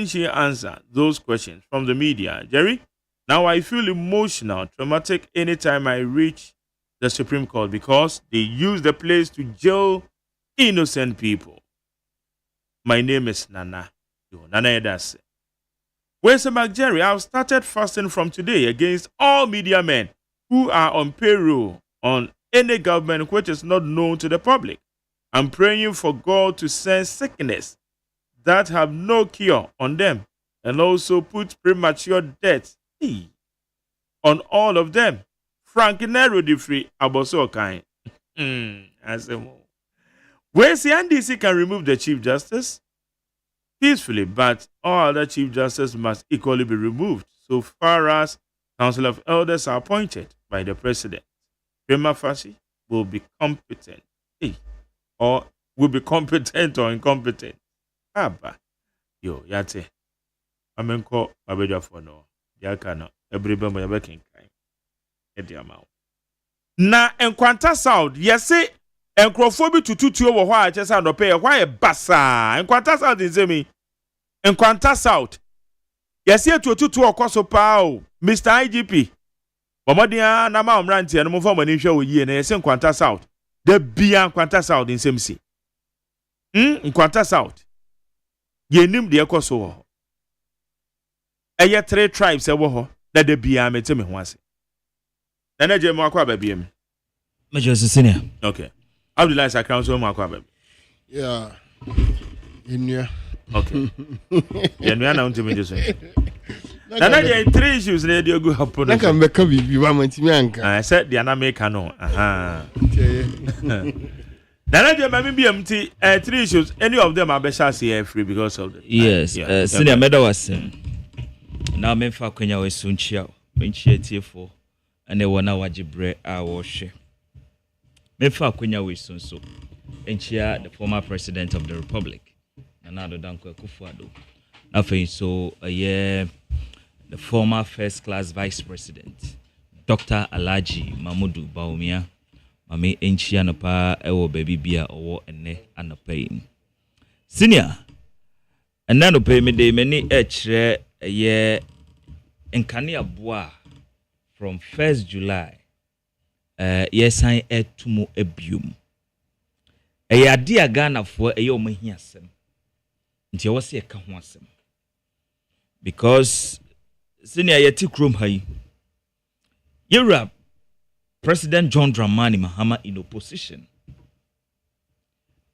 she answer those questions from the media? Jerry, now I feel emotional, traumatic anytime I reach the Supreme Court because they use the place to jail innocent people. My name is Nana. Nana Edase. Where's McJerry? I've started fasting from today against all media men who are on payroll on any government which is not known to the public. I'm praying for God to send sickness that have no cure on them and also put premature death on all of them. Frank Nero de Free Aboso Kind. Where's the NDC can remove the Chief Justice peacefully, but all other Chief Justices must equally be removed so far as Council of Elders are appointed by the President. Prima facie will be competent. Or will be competent or incompetent. Abba. Yo, yate. Amenko Babeja for no. Yakano. Everybody ya baking kind. Edi amount. Na enkwanta sound. Yese enkrofobi tututu wo hwa achesa no pay why basa. Enkwanta sound is me. Enkwanta sound. Yese tututu okoso pa o. Mr. IGP. Bomodia na ma omranti eno mo fa mani hwe wo yie na yese enkwanta sound. The bia Nkwanta South in Semsi. Nkwanta South. Yenim de ekoso ho. Eye 3 tribes ewo ho that the bia mete me ho ase. Na na je mo akwa babiem. Major senior. Okay. Abdullah Sakran so mo akwa babiem. Yeah. Inua. Okay. Inua na untimi je so. Na na je 3 issues na dey go happen. Na kan beka bibi wa mantimi anka. I said the na make no. Aha. Now, MT 3 issues. Any of them are better CA free because of the yes. Senior Meda was now me fa kwenya we sunchia. Menchia for and they wanna wajibre a washe. Mefa Kunya Wisonso, Enchia, the former president of the Republic, Nanado Danko Kufuado. Nothing so a year, the former first class vice president, Dr. Alaji Mamudu Baumia, Mami Enchia Napa, Ewo Baby Bia, or Ene Anapain. Senior, and then pay me de many a year in Kania Bois from 1st July. Yes, I add to more abum. A dear Ghana for a young hiasem. Until I was a kahwasem. Because senior yetik room high. Europe, President John Dramani Mahama in opposition.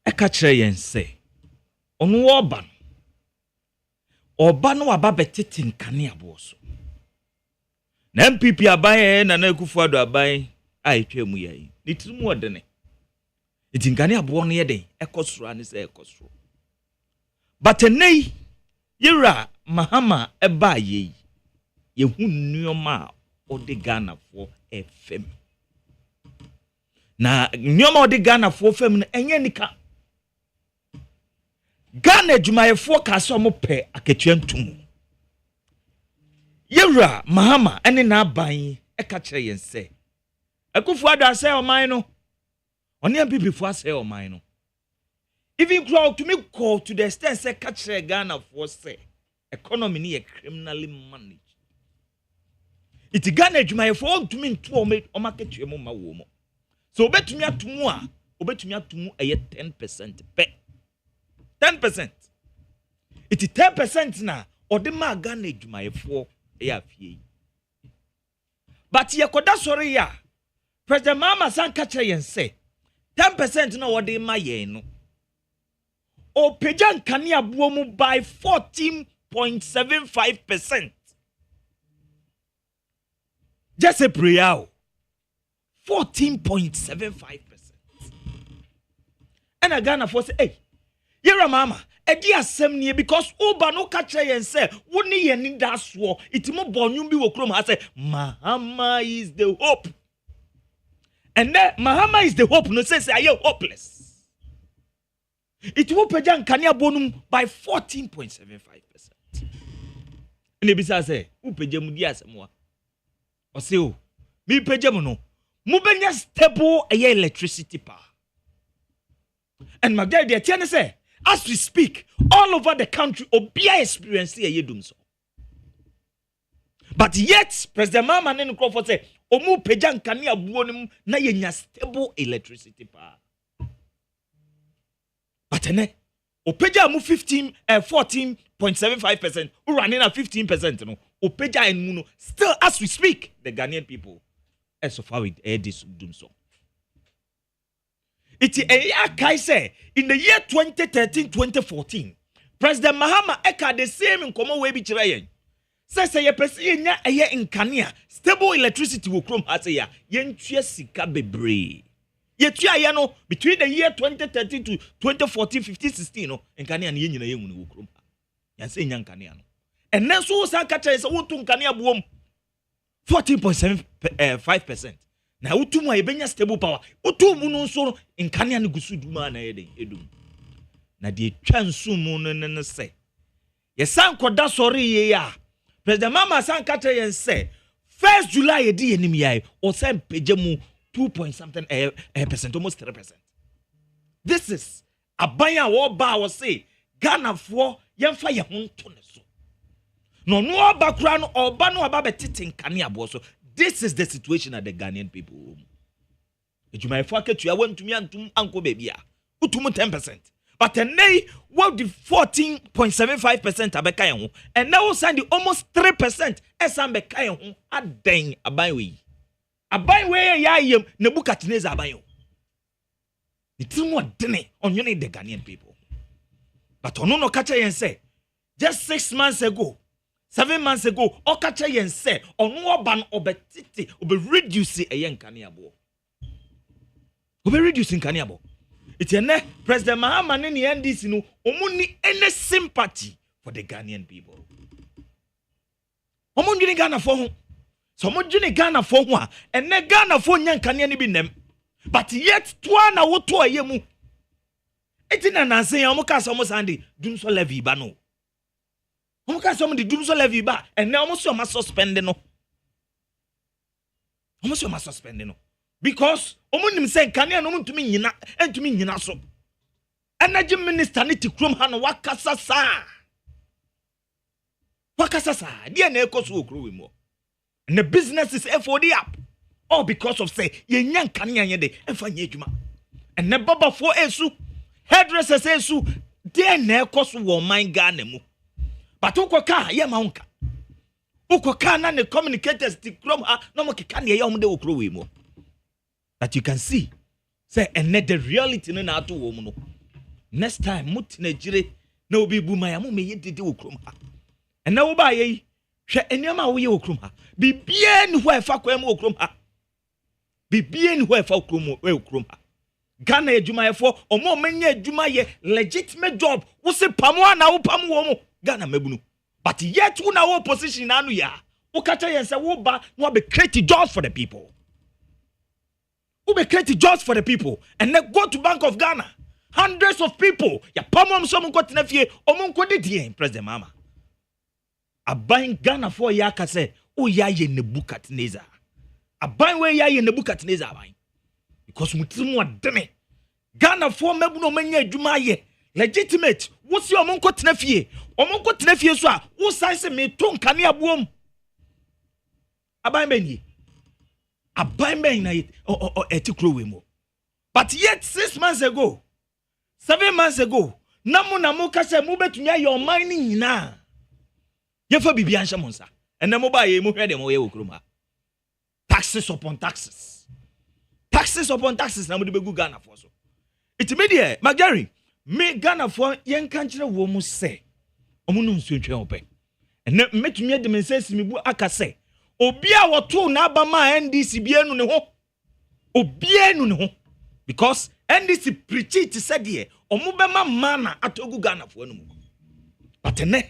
A catcher and say, on Warban or Bano Ababetitin Kania Boso. MPP abaye na na Kufuado abaye a etwemu yayi nitimu odene itingane abo no yeden ekosoro ani se ekosoro but enei yira Mahama eba yeyi yehu nneoma ode Ghana fo FM na nneoma ode Ghana fo FM no enye nika Ghana adwumayefo ka so mo pe akatua ntum Yura Mahama ene na aban eka kire yen se Akufuado ase oman no oni MPP fo ase oman no even crowd to me call to the extent say ka kire Ghana for say economy ni criminally managed it Ghana adwumaye fo to me nto o market mu ma wo mo so obetumi atomu a obetumi atomu eye 10% pe 10% it 10% na odema Ghana adwumaye fo but ye koda sorry ya President Mama san kache yen say 10% na wode ma ye no o pejan kane abuo mu by 14.75%. Just a prayer 14.75%. And a Ghana for say hey Yera Mama edi asem nie because oba no ka kire yen say woni ye ni da so itimo bonyum bi wo krom ha say Mahama is the hope and then Mahama is the hope no say are you hopeless it will pejan kania bonum by 14.75%. Ni bisa say u pejam di asem wa o say o mi pejam no mu benya stable electricity power and my guy dey tell say as we speak, all over the country, Obia experience here doom so. But yet, President Mama Nene Crawford say, Omu pejan kania buonim na yenya stable electricity power. But ene, Opeja mu 14.75%, who running at 15%, no. Opeja and Muno, still as we speak, the Ghanaian people, as of how it heard this doom so. It's a say in the year 2013-2014, President Mahama eka the same in common way bichirayen. Says a person a year in Kenya, stable electricity will chrome as a year, yen sika bebre. Yet yano between the year 2013 to 2014, 15, 16, no, and Kenya and yen will chrome. Yan say yan Kenya. And then so Sankacha is a wood Kenya boom 14.75%. Na utumu ebenya stable power utumu no so nkane ne gusu duma na yede edum na de twansu mu no se ye san koda sori ye ya President Mama san katre yen se 1st July ye di enim yai o san peje mu 2.something% almost 3%. This is abanya wo ba wo say Ghana for yemfa ye ho nto ne so no oba kura no oba no aba betete nkane abo so. This is the situation at the Ghanaian people. Ejumai fake you want to me antum anko baby utum 10%. But nay what the 14.75% abeka yen and now send the almost 3% esam beka yen aden abanwe. Abanwe ya yem Nebuchadnezzar abanyo. It's more dene on you need the Ghanaian people. But ono no catch yen say just 6 months ago 7 months ago, Okacha yen say, on ban obetiti, obe reduce a yen caniabo. Obe reducing caniabo. It's a ne President Mahama nini NDC no, omuni any sympathy for the Ghanaian people. Omuni Ghana for whom? So much Ghana for one, and ne Ghana for yan Kanyani be them. But yet, Twana woto yemu. Etina na say omuka so Sunday dumso levy ba no. Omuka so the dumso levy ba and now almost ma suspend no. Almost ma suspend no. Because omunim say kania no ntumi nyina entumi nyina so. Energy minister ni ti krom ha no wakasa sa. Wakasa sa. Dia na ekoso okro we mo. And the business is FOD up. All because of say ye nyan kania ye de emfa nya adwuma. And the baba for esu hairdressers esu dia na ekoso wo man Ghana mu. But ukoka ye ma unka. Ukoka na ne communicators ti krom ha no mo keka ne ye omde okro we mo. That you can see say and the reality no na ato wo mu no. Next time mut na jire na obi bu maya mo me ye dede okrom ha. And na wo ba ye hwe eniama wo ye okrom ha. Bibie ni ho efa kwa mu okrom ha. Bibie ni ho efa okrom ha. Ghana adwumayefo omo manya adwumaye legitimate job wo se pamo na wo pam wo mo Ghana mabunu. But yet wo na wo position na anu ya. Wo kacha yen se wo ba no be create jobs for the people. Wo be create jobs for the people and then go to Bank of Ghana. Hundreds of people ya pamo so mo kotena fie omo nkodi die President Mama. Aban Ghana for ya ka se o ya ye Nebukadnezar. Aban we ya ye Nebukadnezar aban. Because mutimu ademe Ghana for mebu no manya adwuma ye legitimate wo si omo nkotena fie so a wo san se me to nkane aboom aban ben na etikro we mo. But yet 6 months ago 7 months ago namu ka se mu betunya your mining nyina ye fa bibia nhye monsa enne mo ba ye mu hwede mo ye okroma taxes upon taxes na mo de begu Ghana for so it media Magari me Ghana for yen kan kire wo mu se omo no nsu ntwe ope enne metumi de menses mi bu aka se obi a woto na aba ma NDC bienu ne ho obienu ne ho because NDC preach it said here omo be ma mana atogu Ghana for no mu but enne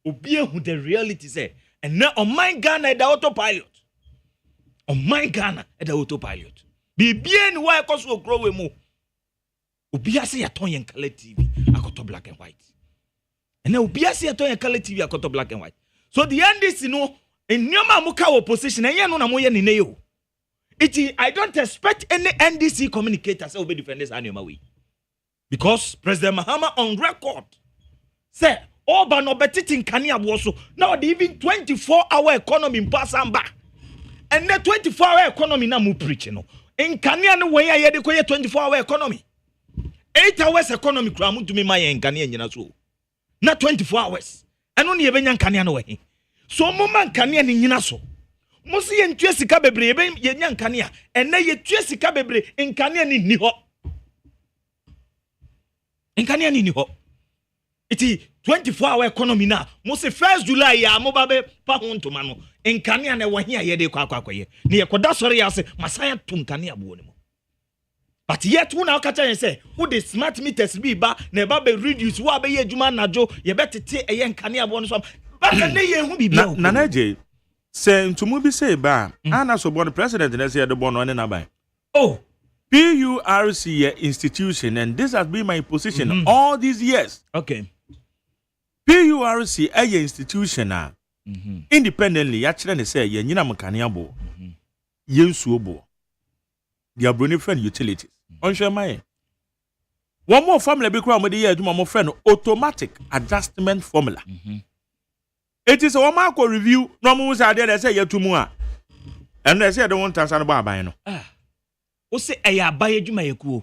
obi ehu the reality say enne on my Ghana e da autopilot bibie ni wa ekoso okro we mu obi ase ya ton yen color TV akoto black and white enne obi ase ya ton yen color TV akoto black and white so the NDC no enyoma muka opposition enye no na mo ye ne yo I don't expect any NDC communicator say obi defend this anyoma we because President Mahama on record say oba no betiti nkane abo so now the even 24-hour economy mpasamba and the 24-hour economy na mu preach no nkane no when ya de koye 24-hour economy 8 hours economy kura mu tumi ma ye nkane nyina so na 24 hours eno ne yebenya nkane no we so mo man nkane ne nyina so mo se ye ntue sika bebre ye nya nkane a enne ye tue sika bebre nkane ne ni ho nkane ne ni ho iti 24-hour economy na mo se 1st July ya mo ba be pa ho ntoma no nkane na wahi aye de kwakwaye ne ye koda sori ya se masaya to nkane abo ne mo but yet who na kacha yen say who the smart meters bi ba na ba be reduce wo abe ye adwuma najo ye betete eye nkane abo no so ba ne ye hu bibia na naje say ntumu bi say ba ana so born president na say ye de born on na ban oh PURC institution and this has been my position all these years. Okay. PURC a institution independently ya kire ne say ye nyina mkane abo ye nsuo bo dia broni friend utilities on share my one more formula be kura mo de ye aduma mo friend automatic adjustment formula it is a one mark review no mo say dey say ye tumu a and they say they want answer no ba aban no o say eya aban aduma yekuo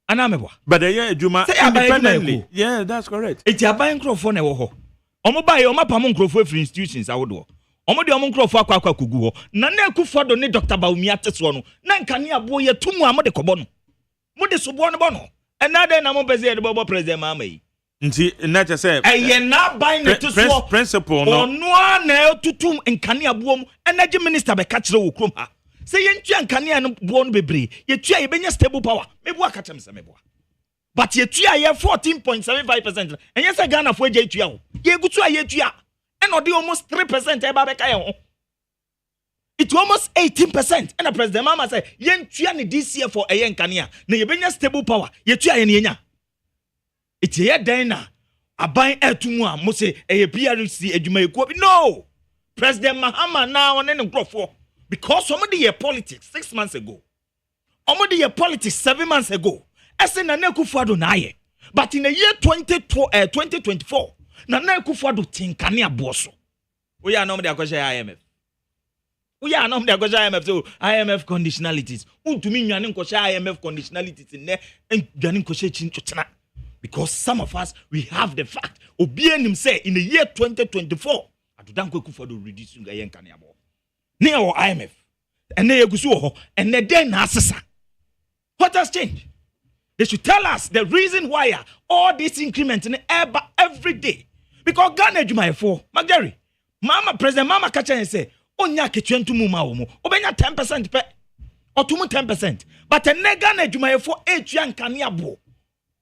ana mebwa but they aduma independently yeah that's correct it aban crofo na wo ho omo ba ye omo pam nkrofo free institutions awodo omo de omo nkrofo akwa kugu ho na na akufodo ne Dr. Baumi ateso no na nkane abo ye tumu a mo de kobo no mo de sobo no bo no ena de na mo pese ye de bobo president mama yi nti na che say eye na ban ne teso principle no ono na tutum nkane abo mu energy minister be ka kire wo krom ha say ye ntua nkane no bo no bebre ye tua ye benya stable power mebu aka tem se mebu but ye tua ye 14.75% enye se Ghana fo eje tua ho ye gutu a ye tua and odi almost 3% e ba be ka ye ho It's almost 18%. And the President Mama say, yen tuya this year for a yen kania. Na yebenya stable power. Ye tuya yen yenya. It's ye dena. Abain etumwa. Mose a PRC ejuma. No. President Mahama now on any growth for. Because somebody year politics 6 months ago. Somebody year politics 7 months ago. Ese na Kufuado na ye. But in the year 2024, na Kufuado tinkania boso. We are normally akosha IMF. We are normally akosha IMF. So IMF conditionalities. Untumi nyane nkosha IMF conditionalities in there and nyane nkosha chinchotana. Because some of us we have the fact. Obienim say in the year 2024, atudanko Kufuado reduce nga yenkania bo. Ne o IMF. Ene yegusu ho ene den na asesa. What has changed? They should tell us the reason why all this increment in every day. Because Ghana Jumaifo, Magari, Mama President Mama Kacha and say, Onya Kitchentu Muma Omo, Obenya 10% pe or 10%. But a Ghana Jumaifo 8 young Kanyabo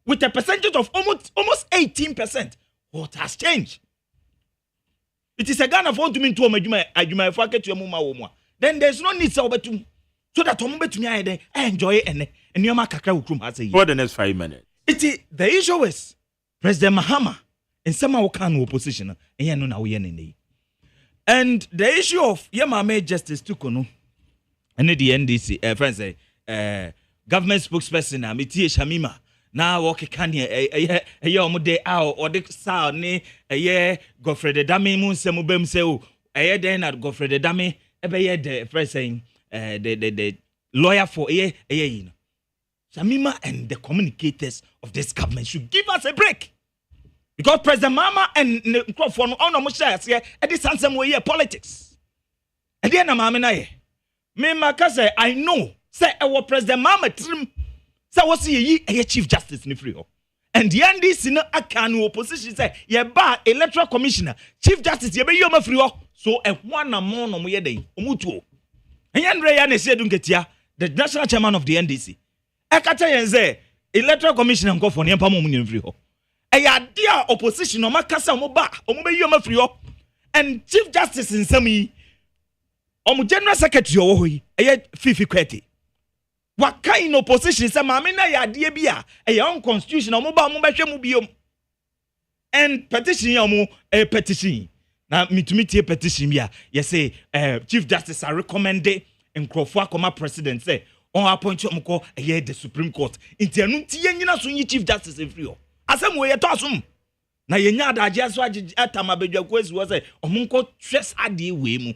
with a percentage of almost 18%. What has changed? It is a Ghana for to mean to Jumaifo get to Muma Omo. Then there's no need so that Tombe I enjoy it and Yoma Kakra Ukrum has for the next 5 minutes. The issue is President Mahama and some of our opposition and the issue of Yamame Justice Tukono and the NDC friends say government spokesperson Amiti Shamima now walk Kanye a year omude out or the sound ne a year Godfrey the Dami Moon Semubem Seu a year then at Godfrey the Dami every year the friend saying the lawyer for a year you know. Shamima and the communicators of this government should give us a break. Because President Mama and Crawford on no shares here at this handsome way here politics. And then I'm say I know say our President Mama trim say was ye a chief justice in free. And the NDC no akanu opposition say ye ba electoral commissioner chief justice ye be yoma free. So a one among no ye day omutuo. And yan re yan say dunketia the national chairman of the NDC. Ekata yenze electoral commission nko for nyempa mo munye free ho. Eya dia opposition o makasa mo ba o mo be yoma free ho. And chief justice in sami o general secretary o ho yi eya fifi kwete. What kind of opposition say maame na ya dia bia eya unconstitutional mo ba mo behwe mu biom. And petition ya mo petition. Na mitumi tie petition bia ye say chief justice are recommended Nkrofo akoma president say on appoint you mko the Supreme Court. Inti anu ti yenyina so nyi Chief Justice free o. Asem we yeto asum. Na yenya adaje aso atama bedwaku esi wo say omunko hwes ade we mu.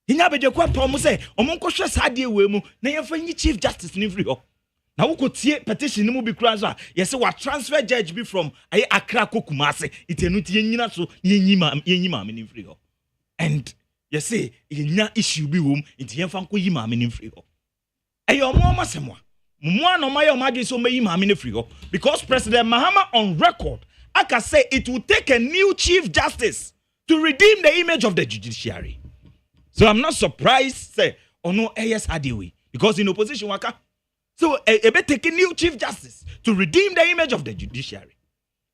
Yenya bedwaku apom say omunko hwes ade we mu na yefa nyi Chief Justice ni free o. Na wo kotie petition ni mu bi kura so a yesi wa transfer judge bi from aye Accra Kokumase. Inti anu ti yenyina so yenyima me ni free o. And yesi yenya issue bi wom inti yefa nko yima me ni free o. Eyo mo masemwa mo no ma yo madwe so meyi ma me free ho because President Mahama on record aka say it will take a new chief justice to redeem the image of the judiciary. So I'm not surprised say ono yes adewe because in opposition waka so e be take a new chief justice to redeem the image of the judiciary.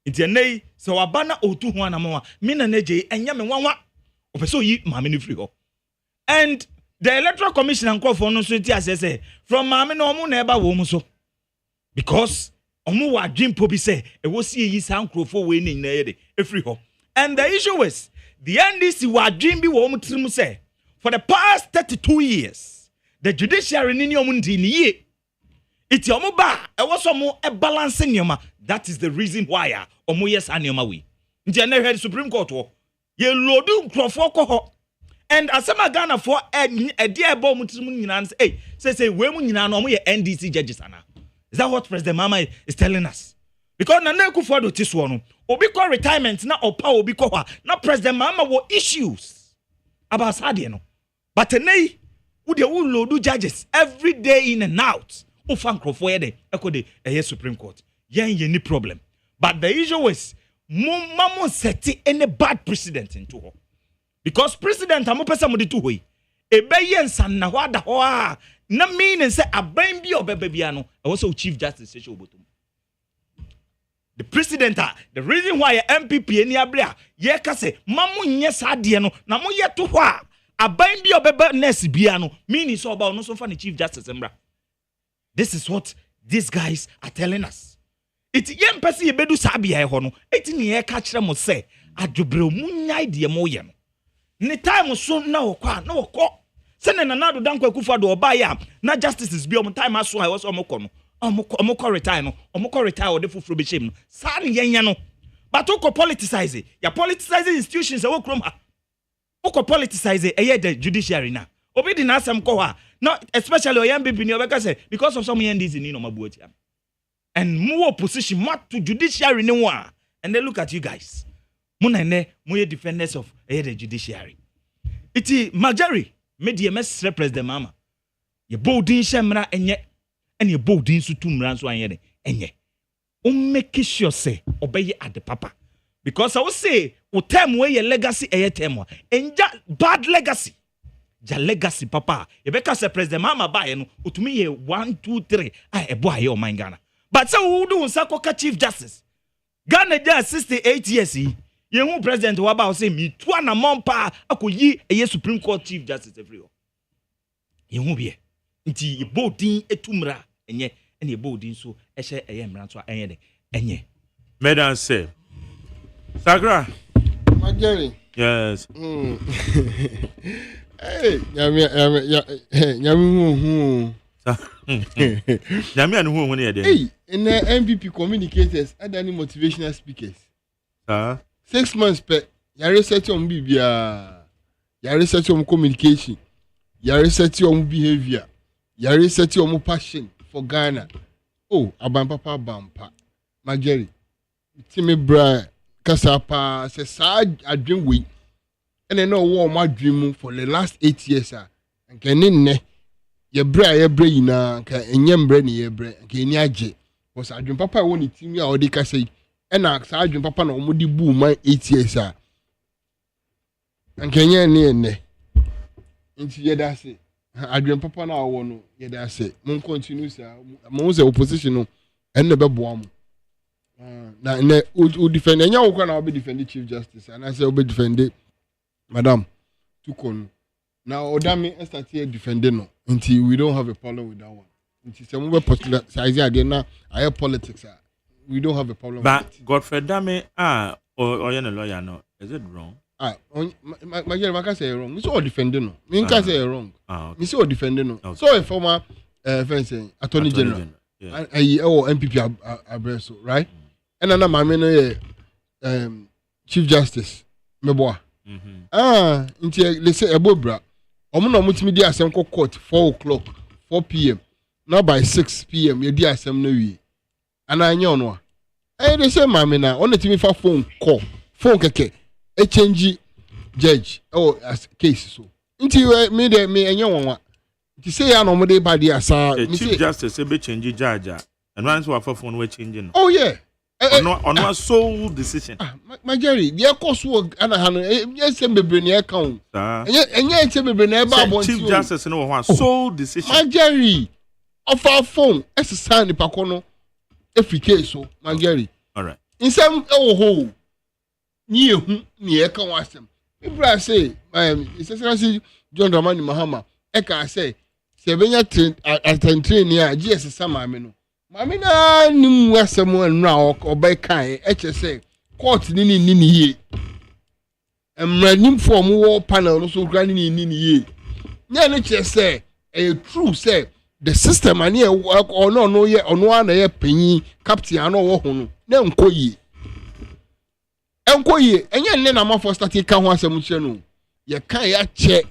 Itienei so abana otu ho anamo me na neje enya me wanwa opeso yi ma me free ho. And the electoral commission and call for no say from mama no mu na eba wo mu so because omu wa dream pobi say e wo see yi san crofo we ni na yede efri ho. And the issue is the NDC wa dream bi wo mu trim say for the past 32 years the judiciary ni omu ndi ni ye iti omu ba e wo so mu e balance nyoma. That is the reason why omu yes anyoma we nti na head Supreme Court wo ye lodu crofo ko ho. And asema Ghana for a dear bomb say we nyina no ye NDC judges ana. Is that what President Mama is telling us? Because na Kufuado tiswo no obi call retirement na opa obi ko ha na President Mama wo issues about Sadia no. But nay wo de wo load judges every day in and out. O fan crofo ye de eko de Supreme Court. Yen ye ni problem. But the issue is mama set any bad precedent into her. Because president amopesa mo de tu hoyi ebeye nsan na ho ada ho a na mean say aban bi obeba bia no e was chief justice say obotum the president the reason why MPP eni abre a ye ka say mamu nye sa de no na mo ye to ho a aban bi obeba nurse bia no meaning so oba no so fa the chief justice mbra. This is what these guys are telling us. It yem pese ye bedu sabia e ho no eti ne ye ka kire mo se adwobre munyai de mo ye no ne time so na wokọ se ne nanado dankwa kufa do oba ya na justices bi om time aso ha so omokọ no omokọ retire no omokọ retire o de foforo be shem no sa ne yenya no but oko politicize ya politicize institutions e wokrom ha oko politicize e the judiciary na obi di na asem ko ha no especially oyam bibi ni obeka say because of some NDC ni no mabuoti am and more opposition mat to judiciary ni wa and they look at you guys muna ne moye defenders of the judiciary iti majority media mess president mama ye boldin shemra enye and ye boldin su tumra so anye enye make sure say obey at the papa because I will say o term where your legacy term enja bad legacy ja legacy papa ye beka say president mama ba ye no otumi ye 1 2 3 ebo aye o man Ghana but say who do unsa chief justice Ghana just 68 years Yehu president waba say me to na mompa akoyi eye Supreme Court Chief Justice everywhere. Yehu bie. Nti ebodin etumra enye ene ebodin so ehye eye mran so enye de enye. Madam say. Sagra. Mageri. Yes. Hey, nyami Nyami anu hu ne de. Hey, in the MVP communicators adani motivational speakers. 6 months per ya research on bibia ya research on communication ya research on behavior ya research on passion for Ghana. Oh, abampa bampa Mageri timi bra kasapa se sa adwen we ene no wo ma dream for the last 8 years nke ne ye bra yina ka enyem bra ne ye bra nke ni age was adwen papa wo ni timi a odi kasai ena sa adwen papa na omudi bu man 8 years nke ne nti ye da se adwen papa na wo no ye da se mon continue sa mon se opposition no enne be boa mo na ne u defend enya wo kwa na obi defend chief justice and I say obi defend madam tukon na odami start here defending no until we don't have a problem with that one until some we popular size ade na aye politics we don't have a problem but with it. Godfrey Dame or you lawyer no is it wrong my girl can say wrong me so defending no me can say wrong okay. Me so defending no okay. So a former attorney general and MPP abreso right and na mama no chief justice meboa nti let's say ebobra omo na mutimi di asem court 4 p.m. now by 6 p.m. you di asem na wi ana anya ono they say mama na on timi fa phone keke e change judge as case so nti me anya wonwa nti say ya no mo dey bad asa chief justice be change judge and once we for phone we changing oh yeah on a sole decision. My Jerry, the course work and I have yes, bebre account. And yet, Chief Justice no one sole decision. My Jerry, of our phone, as a sign the Pacono, every case so, my Jerry. All right. In some hole, near account was them. If I say, it's a John Dramani Mahama, Eka say, Sevenia train near GS Sama Meno. Mami na nim wasemo nra obai kan HSA court ni ye emranim form wo panel no so kra ni ye nya ne che say e true say the system ani e no ye ono ana ye panyi captain ano wo ho no na enkoye enye ne na mafo start ka ho asem che no ye kan ya che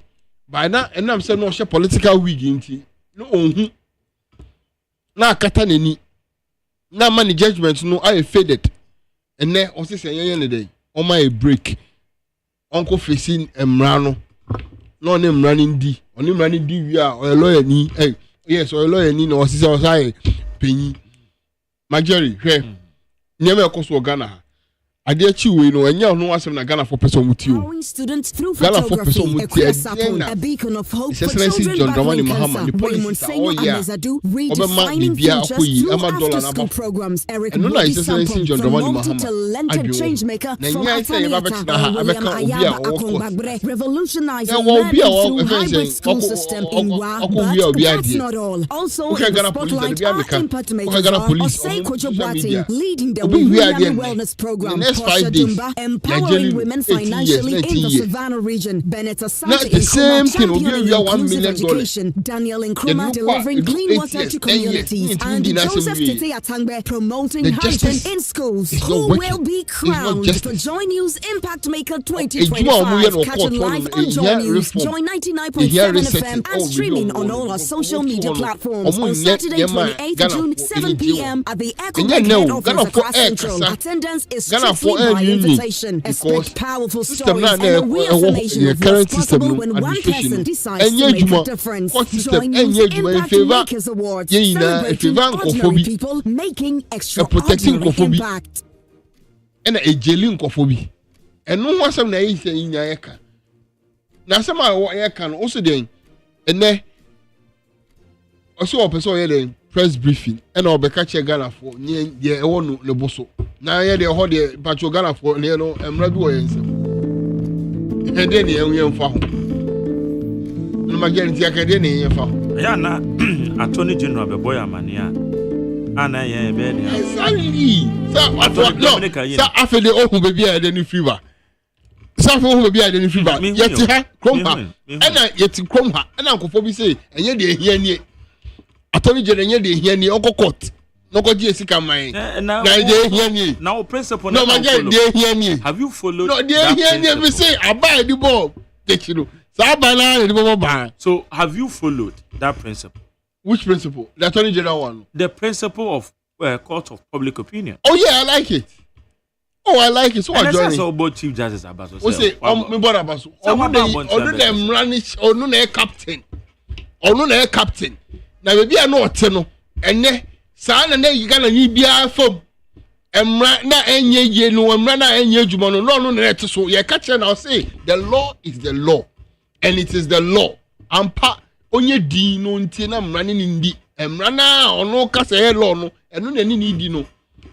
by na enam say no she political wig nti no onhu na akata nani na money judgment no I faded and then o se yen ne dey on my break uncle facing emrano no ne emrani ndi oni emrani di wi a o lawyer ni yes o lawyer ni no o se o sai penyi majori hwe nyeme ekoso Ghana ha Adechi we no enya no asem na Ghana for person mutio. Students through Ghana for person photography, a beacon of hope for children battling cancer. Raymond Senyo Amezadu redefining futures through after-school programs. Eric Bodi from multi-talented changemaker from Ataniata, William Ayaba Akongbabre, revolutionizing learning through hybrid school system in Wa. But that's not all. Also in the spotlight are impact makers OSEI Agyeman leading the Women Wellness Program. Portia Dumba empowering women financially in the Savannah region. Bennett Asante Nkrumah championing inclusive education. Daniel Nkrumah delivering clean water to communities. And Joseph Tete Atangbe promoting hygiene in schools. Who will be crowned? To Joy News Impact Maker 2025. Catching live on Joy News. Joy 99.7 FM and streaming on all our social media platforms. On Saturday 28th June 7 p.m. at the Echo Head Office across Central. Attendance is strictly by invitation. Expect powerful stories and a reaffirmation of what's possible when one person decides to make a difference. Join News Impact Makers Awards, celebrating ordinary people making extraordinary impact. And a jailing kofobi. And no one some na in Yaka. Now some I can also then and then also a person press briefing and I'll be catching Ghana for near the one Leboso. Now, yeah, they hold the Pacho Ghana for near no and Raduans. And then the young found. No, my guarantee academy. Yana, Attorney General Beboya Mania. Anna, yeah, baby. Exactly. Sir, after the open baby, I didn't fever. Some will be at any fever. Yet, Crompa, and I yet Crompa, and Uncle Fobi say, and yet they hear near. Attorney General, they hear near Uncle Court. No go Jessica mine. Now they hear me. Now principle. No my girl, they hear me. Have you followed? No, they hear me say I buy the ball. Take you. So have you followed that principle? Which principle? The Attorney General one. The principle of court of public opinion. Oh yeah, I like it. Oh, I like it. So I join. So both Chief Justice Abaso. We say me born Abaso. Onu dem ranish, onu na captain. Onu na captain. Na baby I know no. Enne saa na you gonna need bia fom. Emra na enye ye no emra na enye djuma no no na ete so ye catch na say the law is the law and it is the law. Ampa onye din no ntie na emra ne ndi. Emra na ono ka say law no eno na ni di no.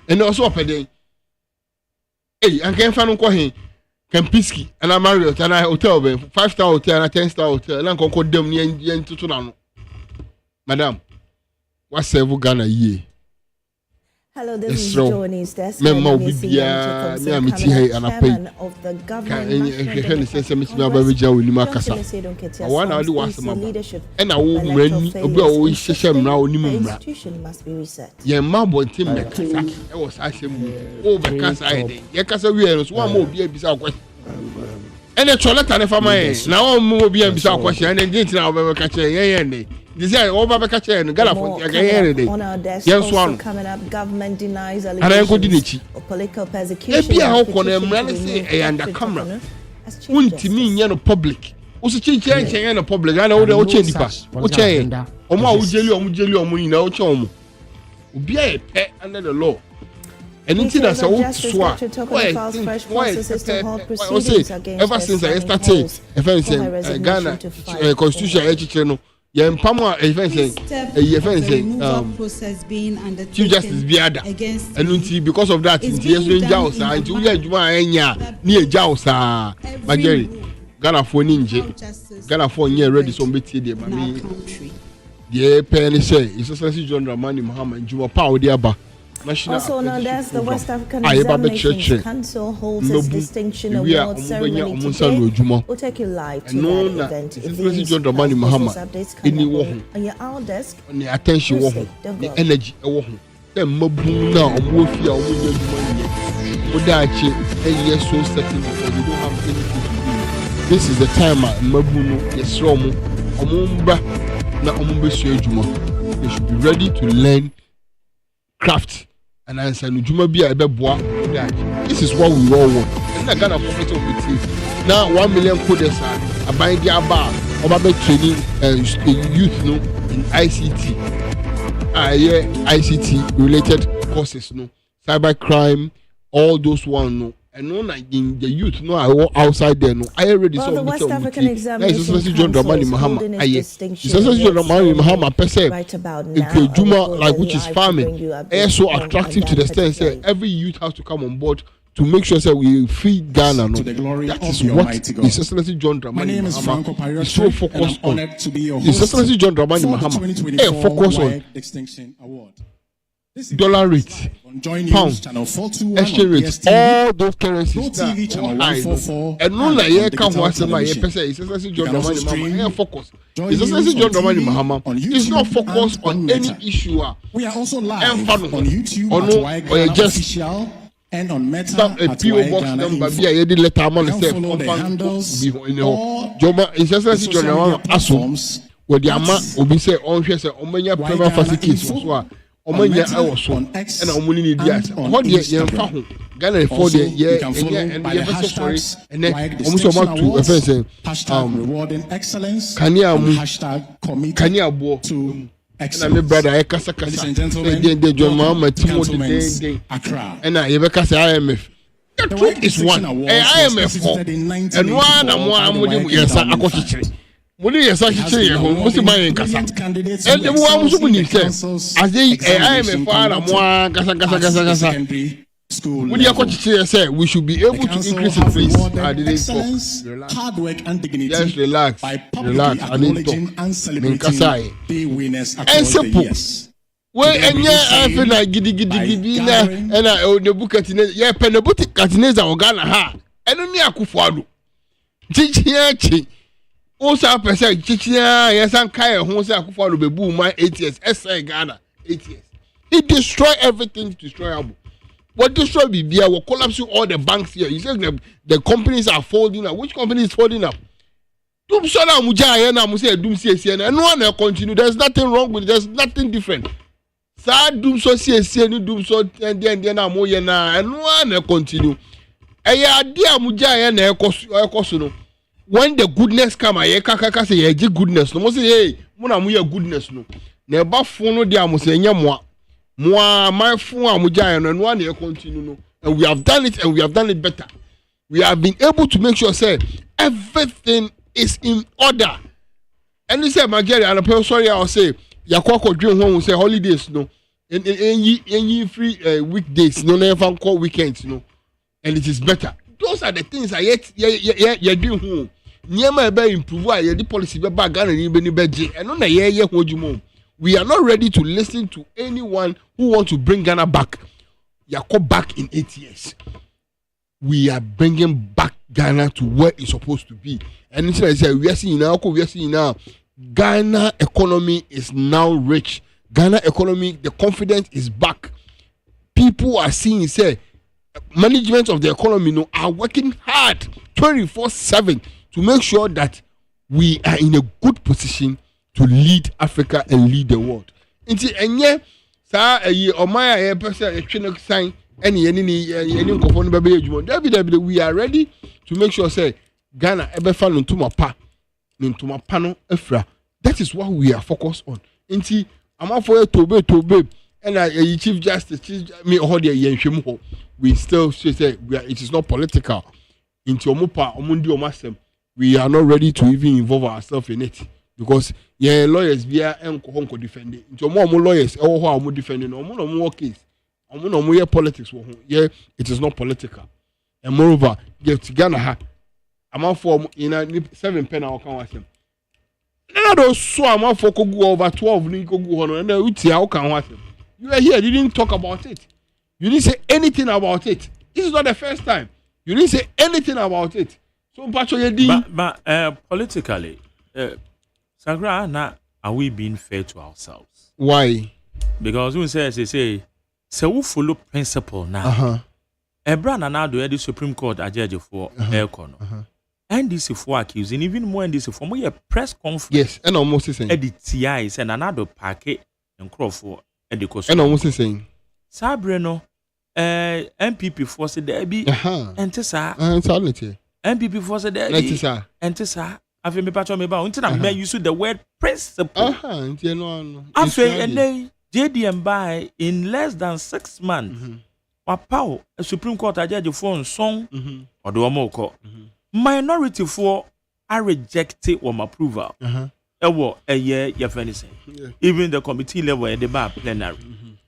Ene also opeden. Hey, I can't find no Kempiski and I Marriott and I hotel 5-star hotel and a 10-star hotel and I can call them near to Nano. Madam, what's several Ghana ye? Hello, this is Johnny's desk. Member will be and I pay of the government. One hour was and I will run always session now. Institution must be reset. Yeah, Mambo Tim, I was asking over cancer. Yakasa, we are one more beer beside question. And a toilet and if I may now more beer beside question and then didn't now catch a this is over catch and Ghana for on our desk. Yes, one coming up. Government denies allegations of political persecution. And the camera. Wouldn't mean you're public. Also, change the public. I know the change. Okay, Oma Ujeli, Omina, Ochom. Be a pet under the law. And until that's all swap. Ever since I started, if I say Ghana Constitution, yeah, Pama, Chief Justice Biada, and because of that, it's Jausa, and Julia Juma, near Jausa, Magari, Ghana for Ninja, Ghana for near ready some bit here, mammy. The penny say, it's a sense John Ramani Muhammad, Juma Power, the Abba. Also known as the West African Examinations Council holds its distinction award ceremony today. We'll take you live to that event. If these updates come on your our desk, on the attention, the energy, the mabu now, yes, so certain because we don't have anything to do. This is the time Mabuno, yes, Romo, Omumba, na Omumba Juma. They should be ready to learn craft. And I said, this is what we all want. And I got a pocket of it. Now 1 million coders are buying their bar or training youth no in ICT. ICT related courses no, cyber crime, all those one no. and no like in the youth no I walk outside there no I already saw the West African Examination John Dramani Mahama John Dramani Mahama per se Juma like which is farming is so attractive to the extent say every youth has to come on board to make sure that we feed Ghana. No? That is what His Excellency John Dramani Mahama is so focused on. His Excellency John Dramani Mahama focus on dollar rate, pound, exchange rate, all those currencies high. And no like here come what say my person His Excellency John Dramani Mahama focus. His Excellency John Dramani Mahama is not focused on any issue. We are also live on YouTube or just and on Meta a PO box number be a letter man say Joma is just John Asum where the ama obi say on hwe say omanya prema facilities so a omanya I was so and omuni ni dia what dey yen fa ho Ghana for the year and the ever story and then omuso ma to e say rewarding excellence kania bo na me brother I kasa dey John Mahama Timothy and I ever kasa IMF the truth is one IMF and one and one yes akochichire money yes akochichire ho musi man kasa and the one musu ni say as the IMF and one kasa school say we should be able to increase in fees. I didn't talk. Hard work and dignity. Just relax. I didn't talk. And celebrating the winners and simple. Well, and I feel like giddy na and I the book at yeah penabuti katineza ogana ha. And only akufado. Chichi. Also person chichi yes and kai ho say akufado be boom my 8 years. SA Ghana 8 years. It destroy everything destroyable. What destroy BBI will collapse all the banks here. He says the companies are folding up. Which company is folding up? Doom Sona Mujaya na Muse Doom CSN and no one continue. There's nothing wrong with it. There's nothing different. Sa Doom so CSN, Doom so and then Amoya na and no one continue. Aya dia Mujaya na ekosuno. When the goodness come, I kaka say ye goodness. No mo say hey, muna muya goodness no. Ne ba fono dia mo say nyamwa. My phone and one year continue and we have done it and we have done it better. We have been able to make sure say everything is in order. And you say Nigeria and I'm sorry I'll say Yakwako dream home say holidays no any free weekdays no never call weekends no and it is better. Those are the things I yet doing home. Never be improve the policy be back and any beje and on the year hold we are not ready to listen to anyone who wants to bring Ghana back. Yako back in 8 years. We are bringing back Ghana to where it's supposed to be. And it's like I said, we are seeing now. Ghana economy is now rich. Ghana economy, the confidence is back. People are seeing, say, management of the economy are working hard 24/7 to make sure that we are in a good position to lead Africa and lead the world. Inti enye sa omaya ye person etwe sign any nkofo no bebe adwuma. David we are ready to make sure say Ghana ebefa ntuma pa no efra. That is what we are focused on. Inti amafo tobe and Chief Justice me hold ye yenhwem ho. We still say it is not political. Inti omopa omundi omasem. We are not ready to even involve ourselves in it. Because lawyers be enko defend it. Nti omo lawyers e wo ho omo defend no omo no mo case. Omo no mo politics wo ho. It is not political. And moreover, get Ghana ha. Amount for in 7 pen our kan wasem. Na do so amount for go over 12 ni go ho no na uti how kan wasem. You are here, you didn't talk about it. You didn't say anything about it. This is not the first time. You didn't say anything about it. So but politically Sagra, now are we being fair to ourselves? Why? Because we say we follow principle now. Ebra now do the Supreme Court a judge for Aircon. And this is for accusing even more and this for more press conference. Yes, and almost the same. Edit TIs and another packet and Crawford and the cost. And almost the same. Sabreno MPP force there be and Tessa MPP force there be and Tessa. I've been patching me about until I use the word principle. After and then JDM by in less than 6 months, Wapao a Supreme Court a judge for song or the Omoko. Minority for I rejected approval. A year your friend say. Even the committee level at the bar plenary.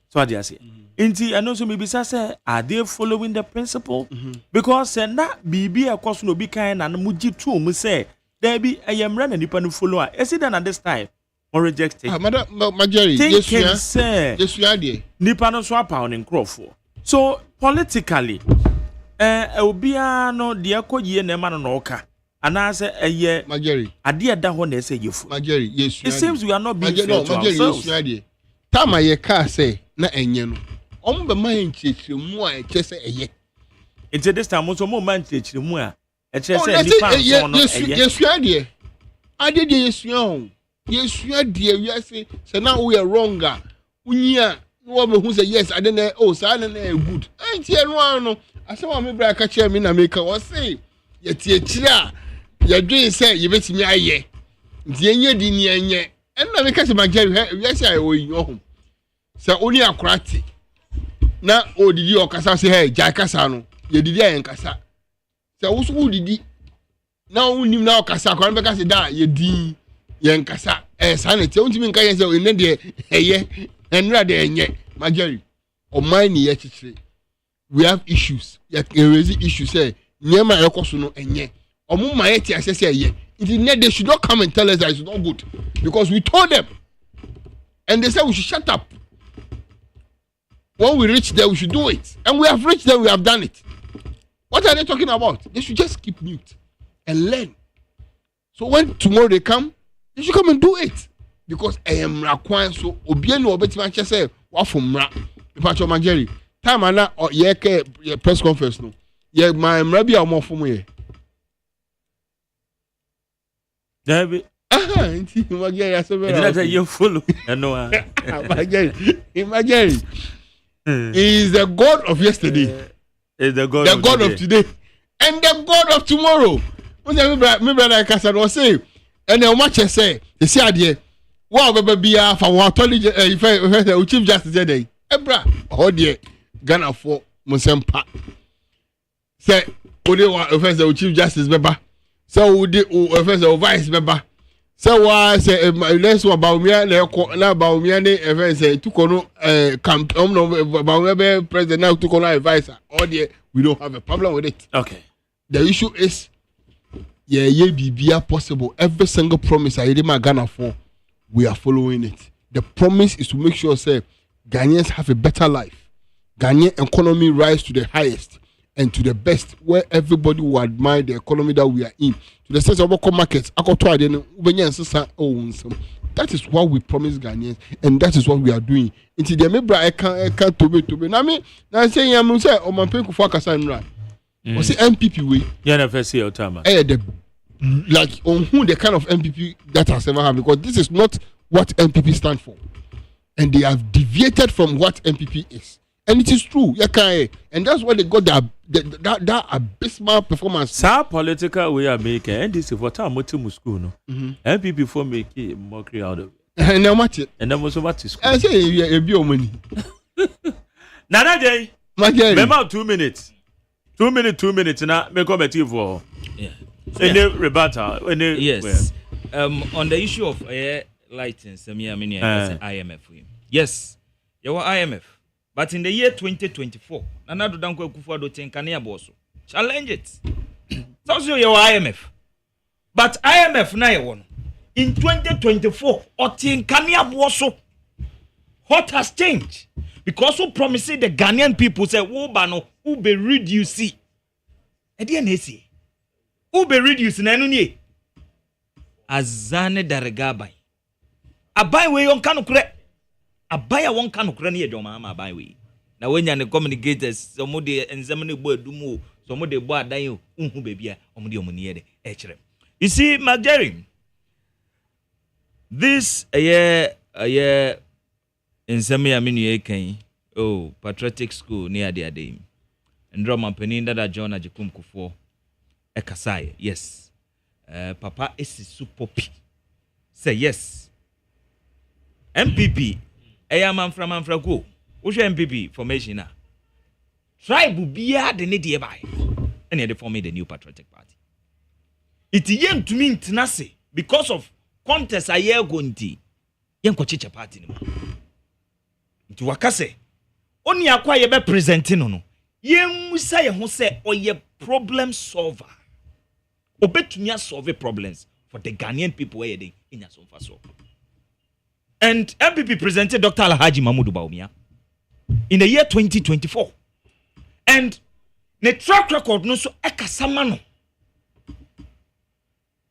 So I say. Inti and also maybe say are they following the principle? Because na bibi a course no be kind and muji too mu say there be I am running the follower. Is it than at this time? Or rejected. Madam Majori, yes, you are there. Nipa no swap on in Crawford. So politically, Obiano the Akoye Neman no oka. And I say a year Majori. A dear da one say you Majori, yes. It seems we are not being fair to ourselves. Tama ye car say na enye no. Be man chichi mu a che say eye. Into this time also more man chichi mu a che say nipa so no eye. Yes, you are there. I did yes you. Yes, you are there. You say now we are wronger. Unya no me who say yes, I don't know. Oh, so I don't know good. Ain't here no. I say me bra ka che me na make o say ye tie kira. Ye dwen say ye betimi aye. Nti enye di ni enye. Enna me ka se Majori we say o yin ohun. Say oni akurati. Na odidi okasa say hey jai kasa no. Ye didi ayen kasa. Say wo so didi. Na unim na okasa kwa be ka say da ye din yen kasa. Sanity untimi nka yen say o ne de eye. Enra de enye Majori. O mind ye chichire. We have issues. Like raise issues say nyema ekoso no enye. Omo ma yeti ase say eye. They should not come and tell us that it's not good because we told them and they said we should shut up. When we reach there we should do it and we have reached there, we have done it. What are they talking about? They should just keep mute and learn. So when tomorrow they come, they should come and do it because I am rakwan so obienu obetima che say wa fomra Pacho Majori time ana ye press conference no ye my mra bia omo fom ye David. Majori aso you follow. No. Majori. He is the God of yesterday. Is the God of today. And the God of tomorrow. Me brother Kasan was say, and then much say, the see idea. Wow, baby, for what if Chief Justice today. Ebra, oh dear, Ghana for Monsempa. Say, Ode wa offense the Chief Justice Beba. So we did offense the Vice Beba. So why say let's about me na about me any offense to kono camp no about me president now to kono advisor. All the we don't have a problem with it. Okay. The issue is yeah be possible. Every single promise I did my Ghana for, we are following it. The promise is to make sure say Ghanaians have a better life. Ghanaian economy rise to the highest and to the best, where everybody will admire the economy that we are in. To the sense of local markets, that is what we promise Ghanaians, and that is what we are doing. Until the member I can't to be. Now me, now saying I'm say on my pay for Cassandra. Or say MPP way. Yeah, never see your time. Like on who the kind of MPP that has ever had, because this is not what MPP stand for, and they have deviated from what MPP is. And it is true, and that's why they got that abysmal performance. Sa political we are making, and this is what I'm to school, no. MPP for make mockery out of it. And now much, and then was what is. I say you be your money. Nana Jay, remember 2 minutes. 2 minutes, now make comment for. Yeah. Any rebuttal? Yes. On the issue of lighting, IMF. Yes, you were IMF. But in the year 2024, Nanado Danko Kufuado Tenkania Boso. Challenge it. So your IMF. But IMF na one. In 2024, Otenkania Boso. What has changed? Because who promised the Ghanaian people say, "Oh, bano, who be reduce?" Edianesi. Who be reduce na nunye? Azane Daregabai. Abai we on kanukre. Abaya won kanukre ne yedoma ma abai we. Na wenya ne communicators some de enzamne bo adumu, some de bo adan unhu bebia, omde omune de e kire. You see, Majori, this a year in some aminu ekan, oh, patriotic school near the Adim. And drama penin that John Ajikum Kufo Ekasai, yes. Papa is super p. Say yes. MPP, I am from Manfrago. Who's your MPP formation now? tribe bia de ne de by and they formed the New Patriotic Party. It yen to me ntinase because of contest a year gonti yen ko chiche party no. Nti wakase oni akwa ye be presenting no yen musa ye ho se oye problem solver. Obetumi solve problems for the Ghanaian people where they in Yasonfa so. And MPP presented Dr. Alhaji Mahmoud Bawumia in the year 2024. And the track record no so ekasama no.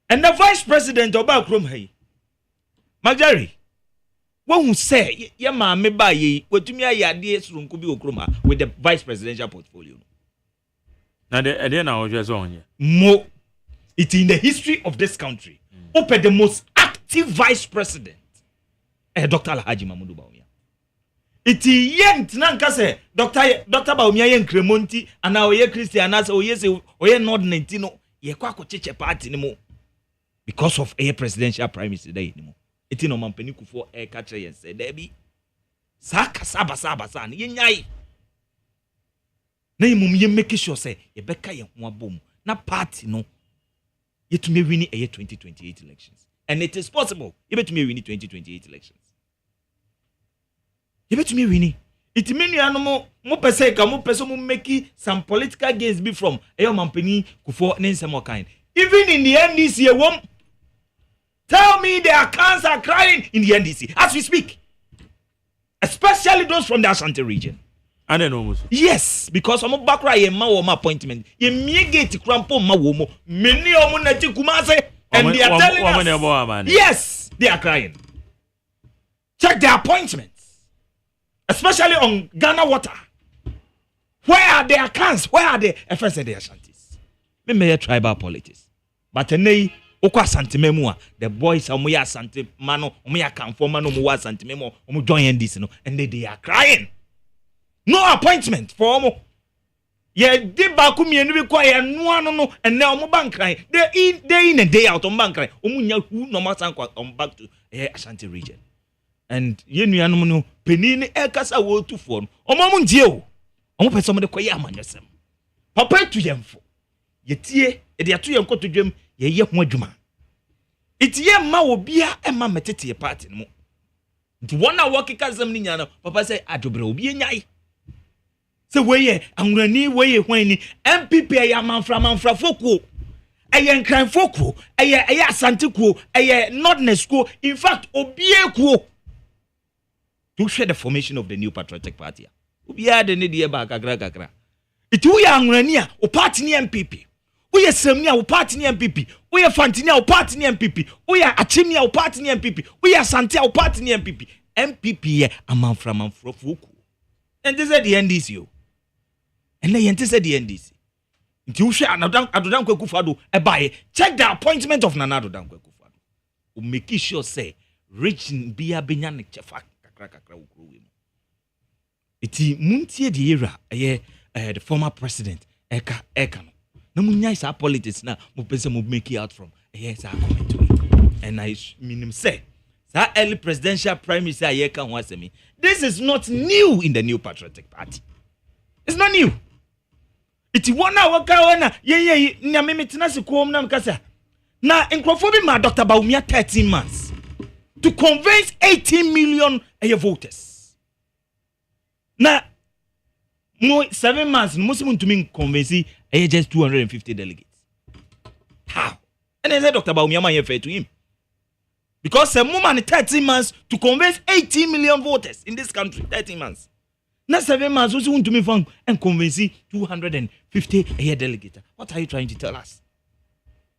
And the vice president of Bakrom hey. Magari. One who say ye ma me ba ye wetumi ayade surunku bi okroma with the vice presidential portfolio. Na de na ojo so onye. Mo it in the history of this country. Open the most active vice president. Dr. Alhaji Mahmoud Bawumia. It yent nanka say Dr. Bawumia yen Cremonti ana oye Christian as oye say oye Nord 19 no ye kwa ko cheche party ni mo because of a presidential prime minister day ni mo. Iti no mampani kufo catch yen say there be saka saba ni yenyai na imum ye make sure say ye beka ye ho abom na party no ye to me win a 2028 elections, and it is possible ye bet me win 2028 elections. You bet me winning. It mean you mo pese ka mo pese mo make some political gains be from ayo mampani kufo nensemo kind. Even in the NDC you won't tell me their accounts are crying in the NDC as we speak. Especially those from the Ashanti region. And then almost. Yes, because omo bakra ye ma wo appointment. Ye miegate krampo ma wo mo. Many omo na ti Kumase and they are telling us. Yes, they are crying. Check their appointments. Especially on Ghana Water. Where are their accounts? Where are the first of the Ashantis? Me may tribal politics. But nay, okwa Asante memua. The boys are muya Asante mano, muya kanfo mano muwa Asante memo, omu join this no, and they are crying. No appointment for omo. Ye di baku mi enu bi kwa ye no and now omu bank crying. Day in and day out on bank crying. Omu nya who no matter on back to Ashanti region. And ye nuanom no penini ekasa wo tu fo no omo ntie o omo pese mo de koye amanyesem papa tu yemfo ye tie e de ato yem koto dwem ye ye ho adwuma itie ma obia e ma metete ye party no nti wona wo keka zam ni nya no papa say adobre obi enyai se weye anwurani weye hwani MPP ya manfra fokuo eye nkran fokuo eye Asante kuo eye Nordness kuo, in fact obie kuo to share the formation of the New Patriotic Party. Ubi had the need ba kakra. It we are Angrania, o party ni MPP. We are Semnia, o party ni MPP. We are Fantinia, o party ni MPP. We are Achimia, o party ni MPP. We are Santia, o party ni MPP. MPP a man from Fuku. And this is the NDC. And they said the NDC. Until you share Adodan Kwekufado, a buy. Check the appointment of Nanado Dan Kwekufado. We make sure say, rich in Bia Binyan Chefak. Iti Montie the era the former president Eka no. Na munya is our politics na mo pese mo make it out from yes our commentary. And I mean say that early presidential prime minister Eka ho asemi. This is not new in the New Patriotic Party. It's not new. Iti wana waka wana ye na memetina se kom na mkasa. Na enkrofo bi ma Dr. Bawumia 13 months to convince 18 million voters. Now, 7 months, Muslim to me convince just 250 delegates. How? And then Dr. Bawumia fair to him. Because a woman 13 months to convince 18 million voters in this country. 13 months. Now 7 months, also want to me from and convince 250 delegates. What are you trying to tell us?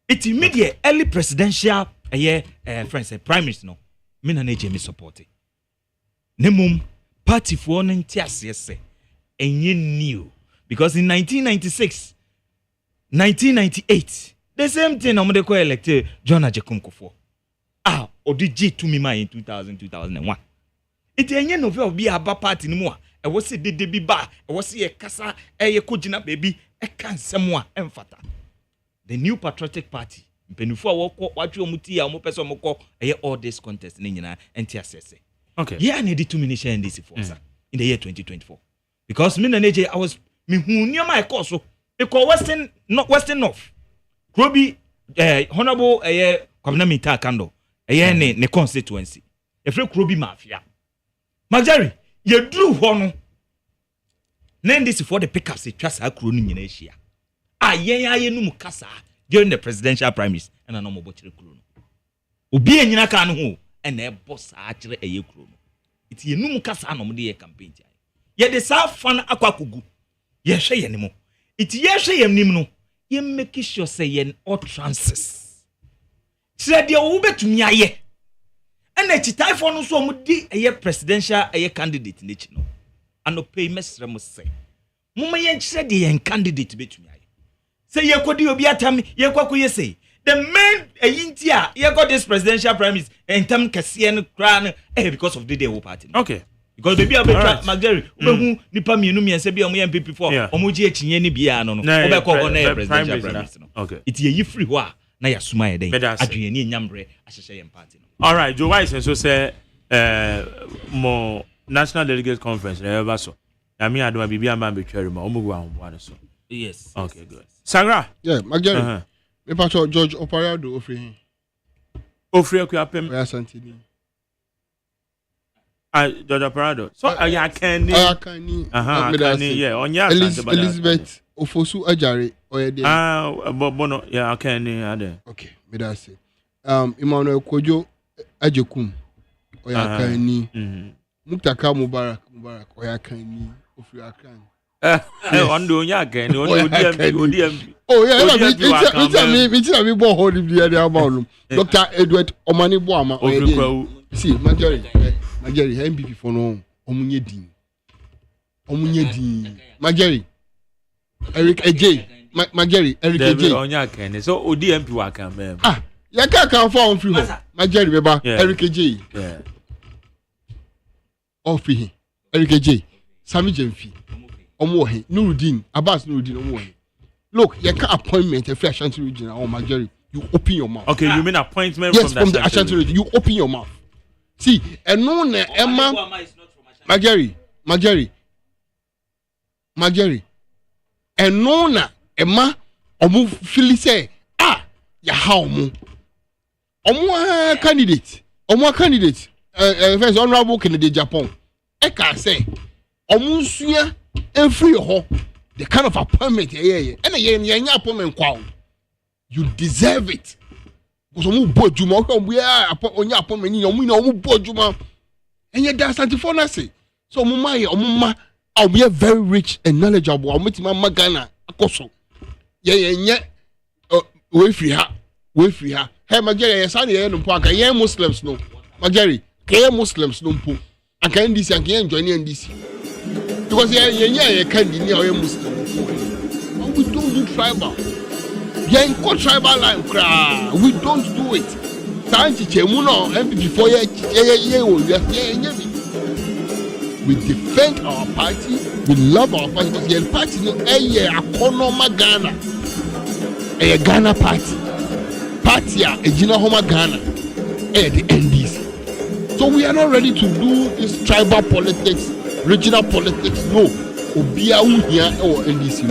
It's immediate early presidential friends, prime minister no. Me na neje me support it. Nemum party for say enye new because in 1996 1998 the same thing I'm dey elected John Ajekum Kufuor odiji to me in 2001 it enye no fe obi aba party ni mu a e wo se dede bi ba e wo se ye kasa ye kogina baby e kan semo a emfata the New Patriotic Party mpenufo a wokọ watwe omuti a omopese omokọ all this contest ni nyina enti asese. Okay. Yeah, I need to minister in this force in the year 2024. Because me and AJ, I was me hu nioma e course so e ko western north Krobi honorable Kwabena Mita Kando ne constituency e fre Krobi mafia Majari ye dru ho no then this for the pickups it trust akro no nyina hia aye no mu kasa during the presidential primaries and no mo bochire kro no obi enyina ka no ho and e boss a kire eye kro no it ye no mu kasa no mo de campaign ti ye de sa fan akwakogu ye hwe ye ne mo it ye hwe ye nim no ye make sure say ye all trances sire de wo betumi aye and the chitai for no so mo di eye presidential eye candidate ne chi no ano pay mesre mo say mama ye kire de ye candidate betumi aye say ye kodi obi atam ye kwako ye say the main ayinti a ye got this presidential primaries and tam kase no kra no because of the day wo party no. Okay. Because baby abetwa Magdari obehu nipa mienu miense bia omo MPP for omo gi ekinye ni bia no no obekọ go na presidential primaries no. Okay. It ye free ho a na ya suma ye den adwene ni enyambre ahyehye ye party no. All right, Joe Wise so say mo national delegate conference na ever so. Na me adoma bibi amba betwa ma omo go ahombo so. Yes. Okay, good. Sangra? Yeah, Magdari. Me pacho George Oparado ofri. Ofri akupem. Oya Santini. George Parado. So I can yeah, on ya Elizabeth Ofosu Ajare oyede. Bono yeah, I can ade. Okay, me that say. Emmanuel Kojo Ajekum oyakani. Muktaka Mubarak oyakani ofri akran. Ondo nya kan, odi oh yeah, me bo hold the other about Dr. Edward Omani Boama oyede. See, Majority MPP for no omunye din Majeri Eric AJ Majeri Eric AJ onya kan so ODMP wa kan mem ya kan for on free ho Majeri beba Eric AJ free Eric AJ Sami Jemfi omo he Nurudin Abbas Nurudin omo he look ya ka appointment a fresh Ashanti region or Majeri you open your mouth. Okay, you mean appointment from the Ashanti region you open your mouth. See, and no na Emma Majeri. And no na Emma omu feel say ya how mu. Omu candidate. First honorable Kennedy Japan. I can say omu suya free ho the kind of appointment and ye appointment kwa. You deserve it. Because omu bojuma onya appointment ni omu bojuma enye da santifo na say so omu ma I'll be very rich and knowledgeable omutima magana akoso ye we free ha hey Mageri ye say ye no po aka ye Muslims no Mageri ke Muslims no po aka ndisi aka ye join ndisi because ye can ni ye Muslim we don't do tribal. Yeah, in tribal line, we don't do it. We defend our party, we love our party because the party no Ghana. A Ghana party. Party a Gina Homa Ghana. The NDC. So we are not ready to do this tribal politics, regional politics. No. Obia here or NDC.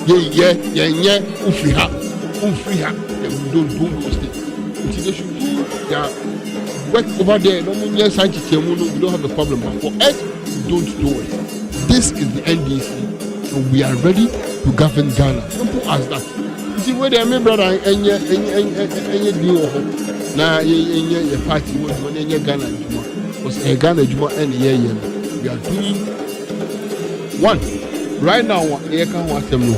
Yeah, free her. We don't do those things. They should do their work over there. No one else we don't have a problem. But for us, we don't do it. This is the NDC, and we are ready to govern Ghana. Simple as that. You see, where they are, my brother, and now your party when you Ghana Juma was a Ghana Juma and we are doing one right now. You can't watch them no.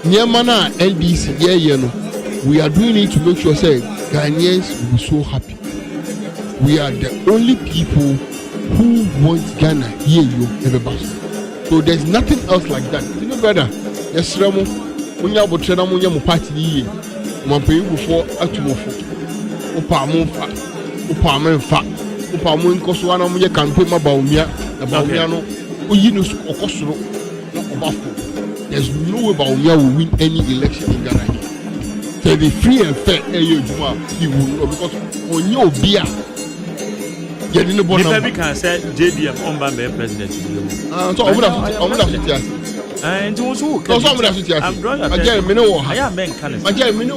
Niamana LBC we are doing it to make sure say Ghanaians will be so happy. We are the only people who want Ghana here everybody. So there's nothing else like that. You know, brother, yes, Ramo, when you have a trainer, when you have a party here, one pay before Atumofo, Upamen Koswana, when you can pay my Baumia, the Baumiano, Uyinus Okosro, Obafo. There's no way Baumia will win any election in Ghana. So be free and fair, you will know because on your beer, didn't know if every can say JDM on Bambe president. So I'm gonna and also, I'm drawing a minute. I am men can. I get a minute. I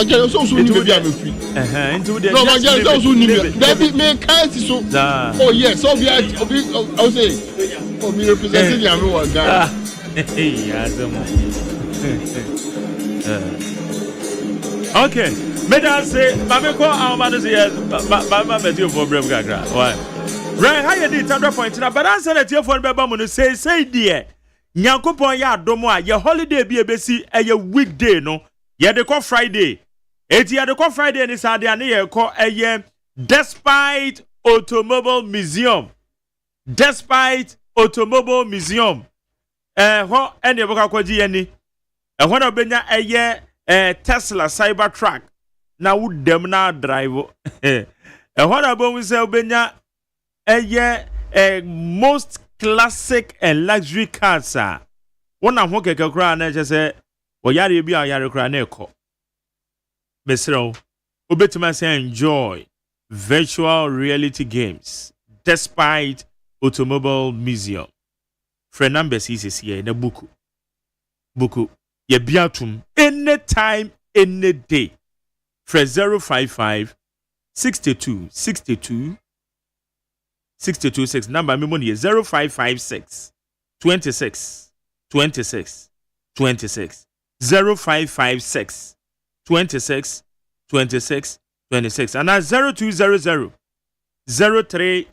get also soon to be a free. Into the no, I get also need David may can't so. Oh, yes, so we are. I'll say, for me representing Yamu guy. Okay, may I say, Mamako, our man is here, Mama Matthew for Brem Gagra. Why? Right, how you did 100 points, but I said that your phone Babamon say, dear. Nyankopon ya adomo a ye holiday bi ebesi eye weekday no ye de call Friday eti ye de call Friday ni Saturday ani ye call eye despite automobile museum ho ene ye boka kwaji ye ni ho na obenya eye Tesla Cybertruck na wo dem na drive ho na bo se obenya eye most classic and luxury cars one am hoke kekra na say oyare bi ayare kra na ekọ mesro obetima say enjoy virtual reality games despite automobile museum for numbers is here na buku ye biatum anytime any day for 055 62 6 number me money 0556 26 556 26 and 0200 030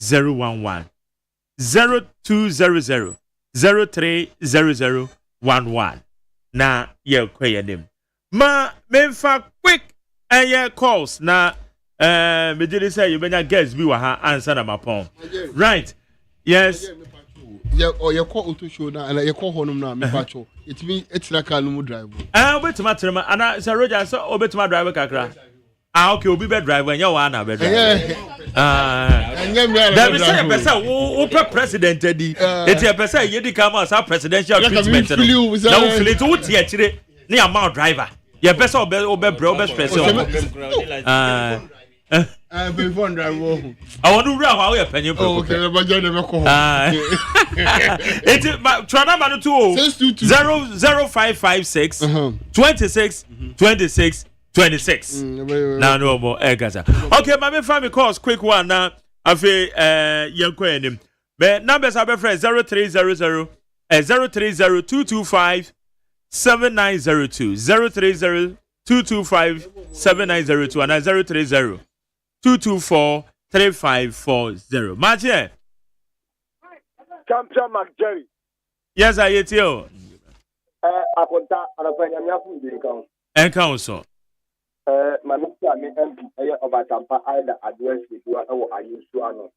011 0200 030 na ye kweye dem ma memfa quick calls na me did say you benya guests bi wa ha answer na mapon right yes you call auto show na and you call honum na me pacho it mean it's na car no mu drive obetima trema ana Sir Roger so obetima drive kakra okay obi be driver nya wa na be driver there be say person wo president edi eti person yedi come as presidential treatment na wo feel it wo tie kire ni amount driver ye person obe stress before driver I want to run how you penny okay but you never call it's try number 00556 26 now no more gaza okay my family calls quick one now afi yanko enim but numbers are friend 0300 030225 7902 030 225 7902 and 030 224 3540 Mathieu Champion McJerry yes I hear you akonta anapanya miafu ndinka encounter manuka me MP obatampa either address you or ayusu ano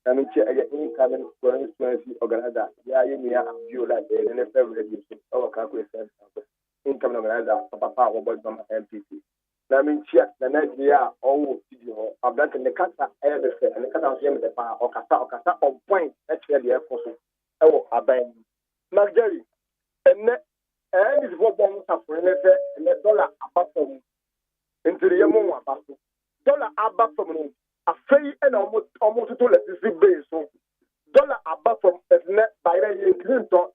na me che incoming constituency organizer ya yemi ya viola de ne favorite o ka ko incoming organizer papa or boy from MPC na me che na Nigeria o tidi ho abdant ne kasa be fe ne kasa so yem de pa o kasa on point actually e koso e wo aban McJerry enne this is what one for ne fe ne dollar apart from into the yemo abaso dollar abba from no afei and almost to let this base so dollar abba from net by the clinton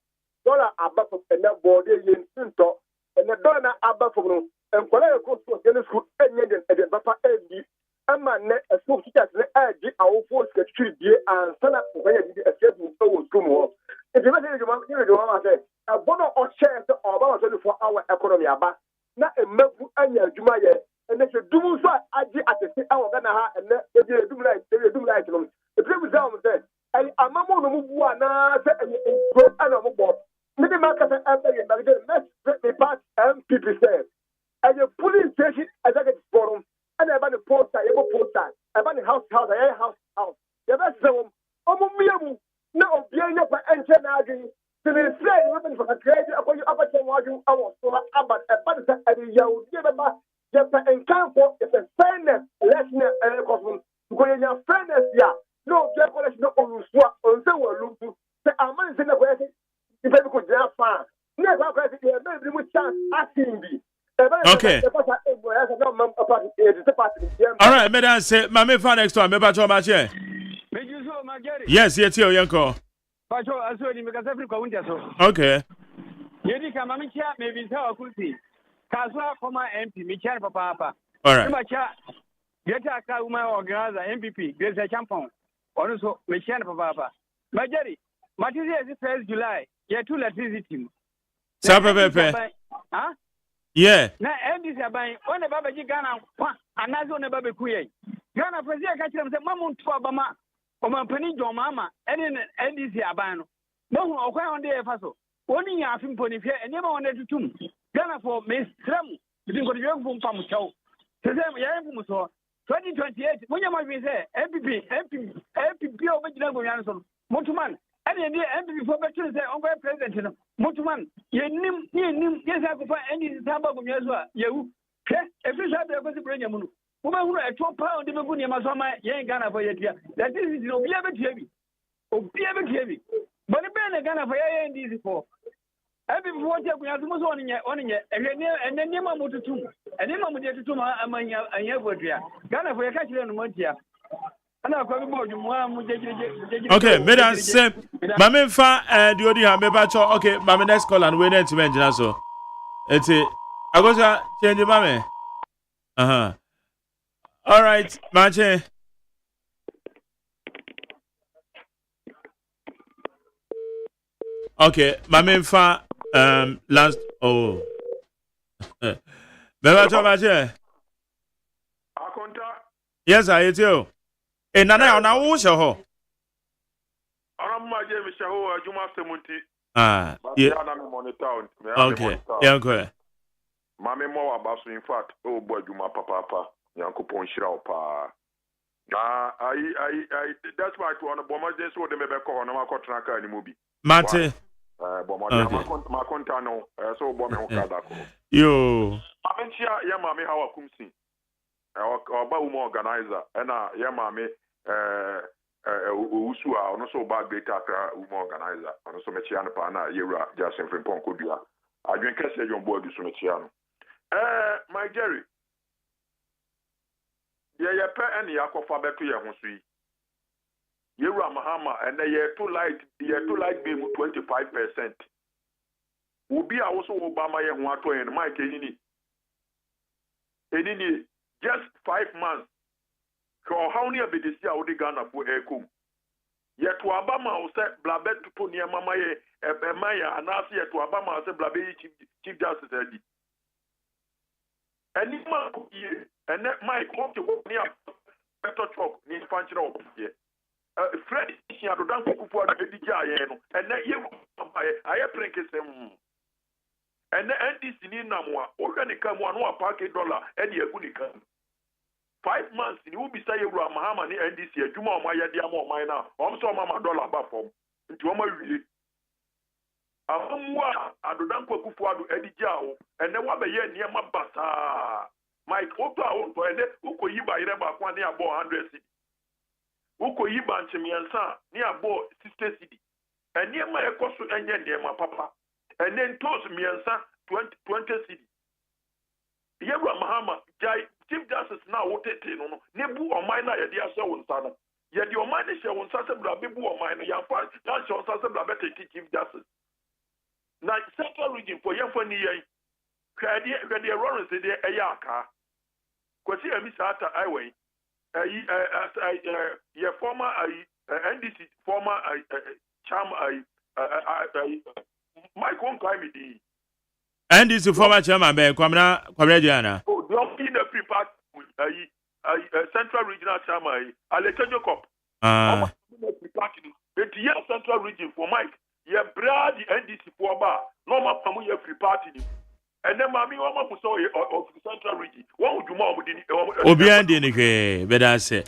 dollar abba from and that body in clinton and the dollar abba from no and kwala ko so get school enye den papa edi ama net a school teachers ne edi awo force get tree die and sana ko ya di escape so school mo if you say you want say a bono o share the over 24-hour economy aba na emebu anya adwuma ye and they should do so aji atese awo gana ha and they do like no the people say and amamo no mu ana say pro ana mo bo me the market and the next the part MPP say and the police station executive forum and about the poster about the house the best say omo miamu na obia nya pa enche na agi the say weapon for create akoyu abache waju awo so about say and you give ba yes, and count for it's a fairness, election, and cosmos. Because your fairness, yeah, no, their collection on swap on the world. The amount in the question, if I could just find. Never question, maybe we chance asking me. Okay. All right, madam say, Mammy fan next time, maybe to my chair. Yes, yes, your uncle. Okay. Yedi kama micha maybe sawa kuti. Kaswa koma MP micha papa. All right. Micha yeta ka uma organizer MPP Grace Champon. Also micha papa. Majari Matizi is 1st July. Yeah, two electricity. Pepe. Huh? Yeah. Na MDC abai on the baba Ghana anazo on the baba kuye. Ghana president ka kire say mamu nto abama. Omampani jo mama NDC abano. No okwa on dey faso. Oni ya afim ponifia enema wona tutum. Ghana for mesram. Bitin ko dwe mfum pam chaw. Sese ya mfum so 2028 munya ma bi say MPP obegina go yan so. Motuman ade ndi MPP for betu say on president no. Motuman yenim yesa ko fa NDC taba go nyeso a yewu. Every sabe ko si brenya mu no. Woman who a 2 pound de bu niam so ma yen Ghana for yetia. That is no be able to be. But the Ben Ghana for yen NDC for every before take we have to on ye and then Nima Mutum and then Mamu to among a year for Ghana for a catch on Montia. Okay, madam say, Mammy fan and you have me back. Okay, Mammy next call and wait to mention so. It's it. I go to change Mammy. All right, Mache. Okay, Mammy fan last Mache. Yes, I hear you. And now I show her. I'm my James Shaho, Juma Semunti. Okay, yeah, okay. Mammy more about in fact, oh boy, Juma Papa, Yanko Ponchira pa. That's why to on a bomber just what they may be called on a contract in the movie. Mate. My contano, so bomber. Yo. I mean, yeah, mammy, how I come see. About organizer, and yeah, mammy, Usua, and also bad data organizer, and also Mechiana Pana, Yera, just in Poncodia. I drink a on board to Mechiano. My Jerry. Yeah, and Yakofa back to Yamusui. Yera Mahama, and they are too light being 25%. Will be also Obama and Wato and Mike Edini. Just 5 months. How many of the year would Ghana for Ekum? Yet to Obama said Blabet to put near Mama Maya and ask yet to Obama said Blabe Chief Justice Eddie. And this man and that Mike hope to go near better talk near functional here. Fred she had done for the DJ and that you I think it's and the NDC in Namwa, organic come $1 $1 and the Agunica. 5 months, you will be saying Mahama and NDC, Juma Maya Diamo Mina, also Mama dollar buffer. Into my really. I don't know what Eddie Jow, and then what the year near my basa. Mike Opa, and then Uko Yiba Reba, 100 city. Uko Yiba and Chimiansa, near Bo, Sister City. And near my Kosu and near my papa. And then toast me and 20 city. Yebra Mahama, Chief Justice now what it no Nebu or minor Yadia Shaw Sana. Yet your mind is Shaw Sasa Blabu or minor Yafan, not Shaw Sasa Blabete Chief Justice. Now, Central Region for Yafani, Cradia Lawrence, the Ayaka. Quasi a Miss Ata Highway, your former NDC, former Cham, Mike won't climb it. And this is former chairman, Quadradiana. Oh, don't be the free part with Central Regional Chairman, Alexander Cop. It's your Central Region for Mike. You brought the NDC for bar, no more from your free party. And then, Mammy, one more so of the Central Region. What would you more with Obiandi, but I say,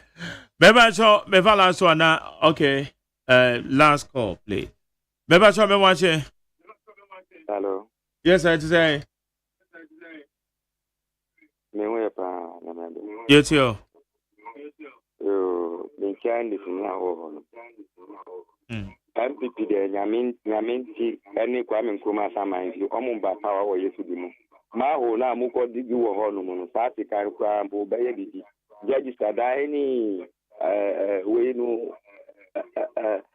Beba so, Bevala so now, okay, last call, please. Beba so, me watching. Hello. Yes, I say. Yes, you. Been trying this now. MPP there, Yaminti, any Kwame Kuma Sama, you come by power or yes to be more. Maho na muko digi wo ho no no party kan kwa mbo beye digi register da any we no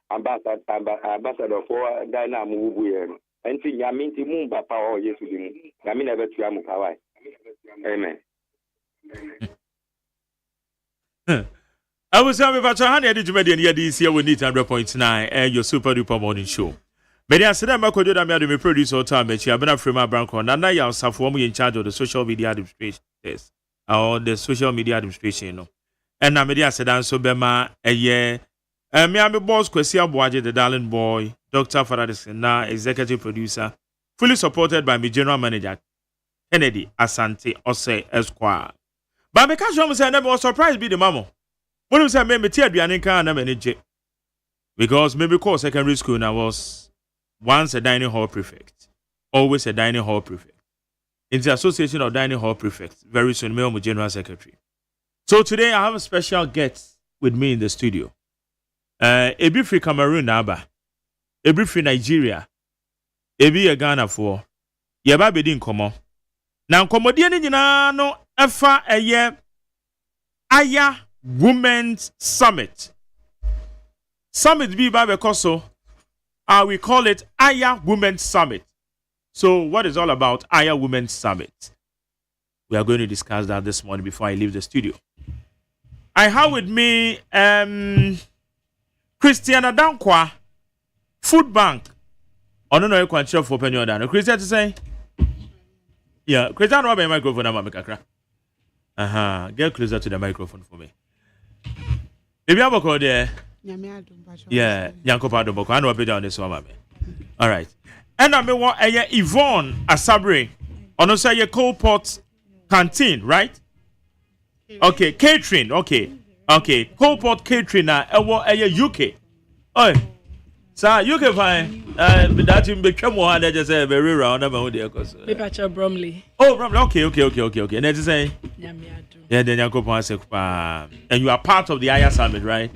ambassador for Ghana mu bu ye no enti nyame nti mu ba pa o Yesu di mu nyame na betua mu kawai amen. I was having a honey at the Jumedian Yadis here with 100.9 and your super duper morning show. But I said, I'm going to do my producer time, but you have been a free my branco, and now you're in charge of the social media administration, yes, or the social media administration, you know. And now, I said, I'm so bema a year. Me, I'm a boss, Kwesia Boaje, the darling boy, Dr. Faradis, now executive producer, fully supported by my general manager, Kennedy Asante Ose Esquire. But because you say, I never was surprised be the mama. When you say, maybe tear the Anika and I'm because maybe call secondary school, and I was once a dining hall prefect, always a dining hall prefect. In the Association of Dining Hall Prefects, very soon, me, I'm General Secretary. So today I have a special guest with me in the studio. Ebi free Cameroon naba, ebi free Nigeria, ebi a Ghana for. Yaba bedi nkomo. Na nkomo die ni nyina no efa eye Aya Women's Summit. Summit bi ba bekoso. We call it Aya Women's Summit. So what is all about Aya Women's Summit? We are going to discuss that this morning before I leave the studio. I have with me Christiana Dankwa, Food Bank. I don't know if you can for penny or down. Christiana to say? Yeah, Christiana, have a microphone. Get closer to the microphone for me. If you have a call there, yeah, Yanko Padoboko. I know I'll be down this one, all right. And I may want Yvonne Asabre. On also your Coalport Canteen, right? Okay, catering. Okay. Coalport Catering na UK. Oh, sir, UK fine. That you become one that just say very round about the cause. Paper Bromley. Oh, Bromley. Okay. And that's say. Yeah, then you go and you are part of the Aya Summit, right?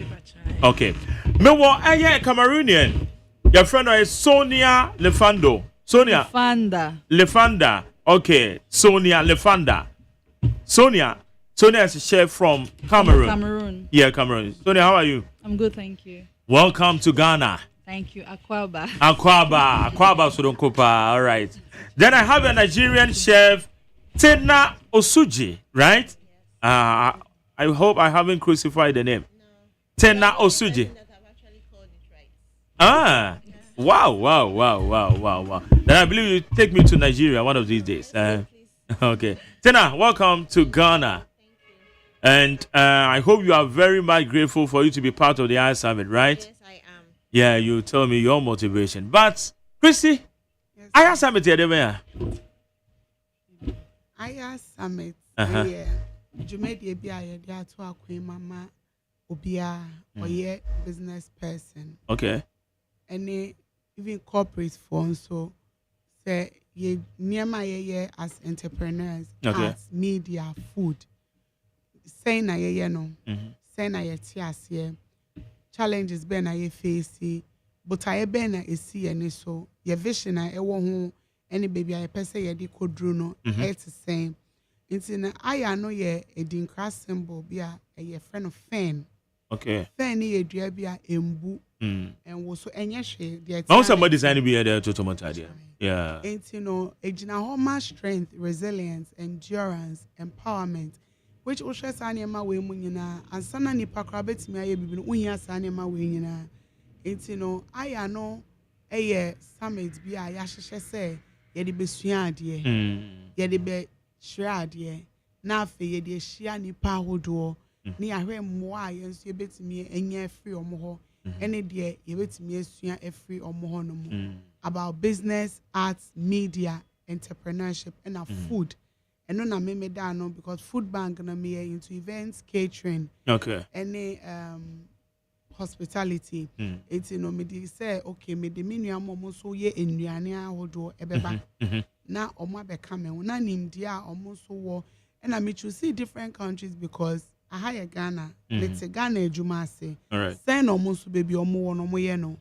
Okay. Me want Cameroonian. Your friend is Sonia Lefando. Lefanda. Okay. Sonia Lefanda. Sonia is a chef from Cameroon. Yeah, Cameroon. Sonia, how are you? I'm good, thank you. Welcome to Ghana. Thank you. Akwaba Sudonkopa. All right. Then I have a Nigerian chef, Tena Osuji, right? I hope I haven't crucified the name. Tena Osuji. Wow. Then I believe you take me to Nigeria one of these days. Okay. Tena, welcome to Ghana. And I hope you are very much grateful for you to be part of the Aya Summit, right? Yes, I am. Yeah, you tell me your motivation. But, Christy, yes, Aya Summit here, Aya Summit. Jumedi Ebia ya to akwe mama obia oye business person. Okay. And even corporate phone so say ye near my year as entrepreneurs, arts, media, food. Say na ye no. Say na ye tiasie. Challenges be na ye face, but I be na esi ene so ye vision na ewo ho any baby I pese ye di kodru no it's the same. It's in I know ye a dinkra symbol be a friend of fan. Okay. Fan ye dua be a embu and was so enyeshe the now somebody design be there to tomato. Yeah. It's ejina homa strength, resilience, endurance, empowerment. Which Osha Sanema we munina and Sana Nipa Krabet me aye bibi unya Sanema we nyina. It's I know a summit be a yasheshe say ye de besua ade ye de be hwra ade na afi ye de hia nipa hodo ni ahwe mmoa ye nso ye betimi enya free omo ho ene de ye betimi asua free omo ho no mu about business, arts, media, entrepreneurship and food. And no na me da no because food bank na me into events, catering. Okay. Any hospitality. It's me dey say okay me de menua momo so ye ennuane ahodo ebeba. Na omo abeka me na nim dia omo so wo and I me to see different countries because I hire Ghana. Let's say Ghana ejuma ase. All right. Say no omo so baby omo wo no mo ye no.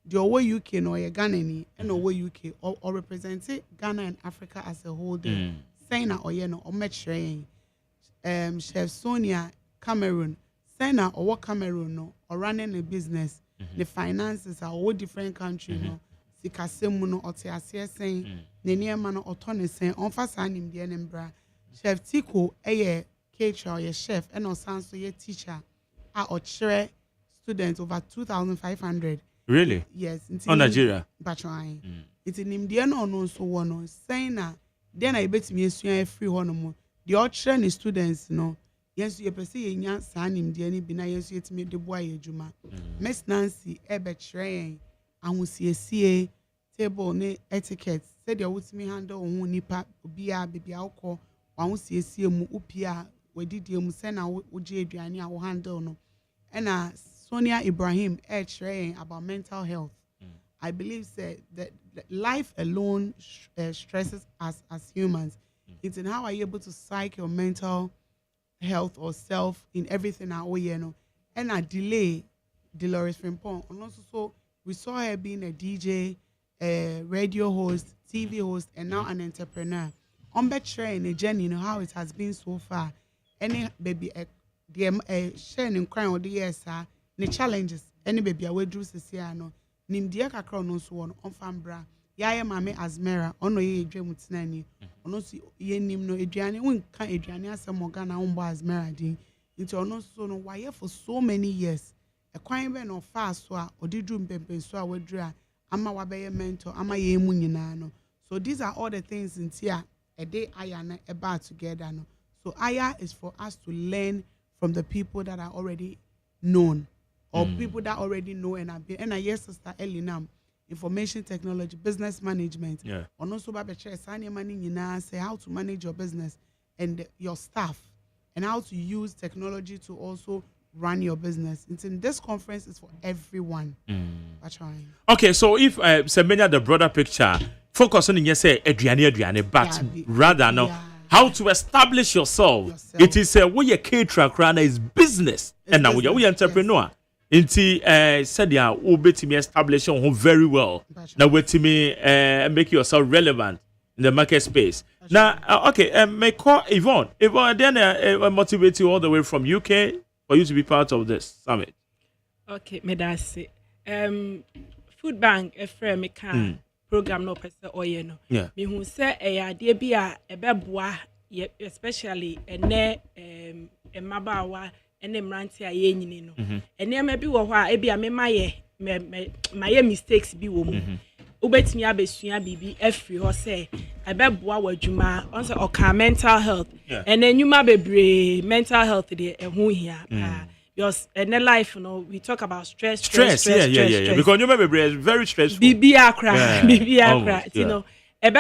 the over UK no ye Ghana and over UK or represent Ghana and Africa as a whole day. Saying or ye no or metre Chef Sonia Cameroon, saying or Cameroon no or running a business. The finances are all different countries no. Sikasemu no or Tiasia saying ne near no autonomy saying on fast anim the enembra. Chef Tiko caterer ye chef and or sans ye teacher or share students over 2,500. Really? Yes. On Nigeria. Batchline. It's in Indiana or no so one saying that then I bet me a free one. The all training students no. Yes, you perceive in your son in the any bina yes yet me the boy juma. Miss Nancy ebe train and we see a CA table ne etiquette. Said you would me handle on nipa bia baby alcohol. One will see a CA mu upia we did you musena uji Adriani will handle no. And Sonia Ibrahim train about mental health. I believe said that life alone stresses us as humans. It's in how are you able to psych your mental health or self in everything and I delay Dolores Frimpong. And also so we saw her being a DJ, a radio host, TV host, and now an entrepreneur. On betraying a journey, how it has been so far. Any baby sharing and crying or the years the challenges any baby away drew no nim dia kakra no so on fambra ya mame Azmera ono ye dwem tinani ono so ye nim no eduane won kan eduane asem Ghana won Azmera din nti ono so no why for so many years e kwan be no fa so a odidru mpempen so a wadru ama wabeye mentor ama ye mu nyina no. So these are all the things in here a day aya na eba together no. So aya is for us to learn from the people that are already known or people that already know and have been. And I yes, Sister Elinam, information technology, business management. Yeah. And also, say how to manage your business and your staff and how to use technology to also run your business. In this conference is for everyone. Okay, so if Semenya the broader picture, focus on say Adriani, but rather no. How to establish yourself. It is we a caterer crana is business. And now we entrepreneur. Inti said ya ubetimi establish home very well. Now wait me make yourself relevant in the market space. Now okay, may call Yvonne. Yvonne then motivate you all the way from UK for you to be part of this summit. Okay, me that's it. Food bank a friend me can program no person or you know. Yeah. Me who say idea be a beboa especially ene mabawa ene mranti a ye nyini no. Ene ma bi wo ho a e bia me maye mistakes bi wo mu. Ubetimi abesua bibi every ho say beboa wadwuma on say oka mental health. And enuma bebre mental health de ho hia. Because in the life, you know, we talk about stress. Stress. Because you remember is very stressful. Bibi akra, you know. Ebe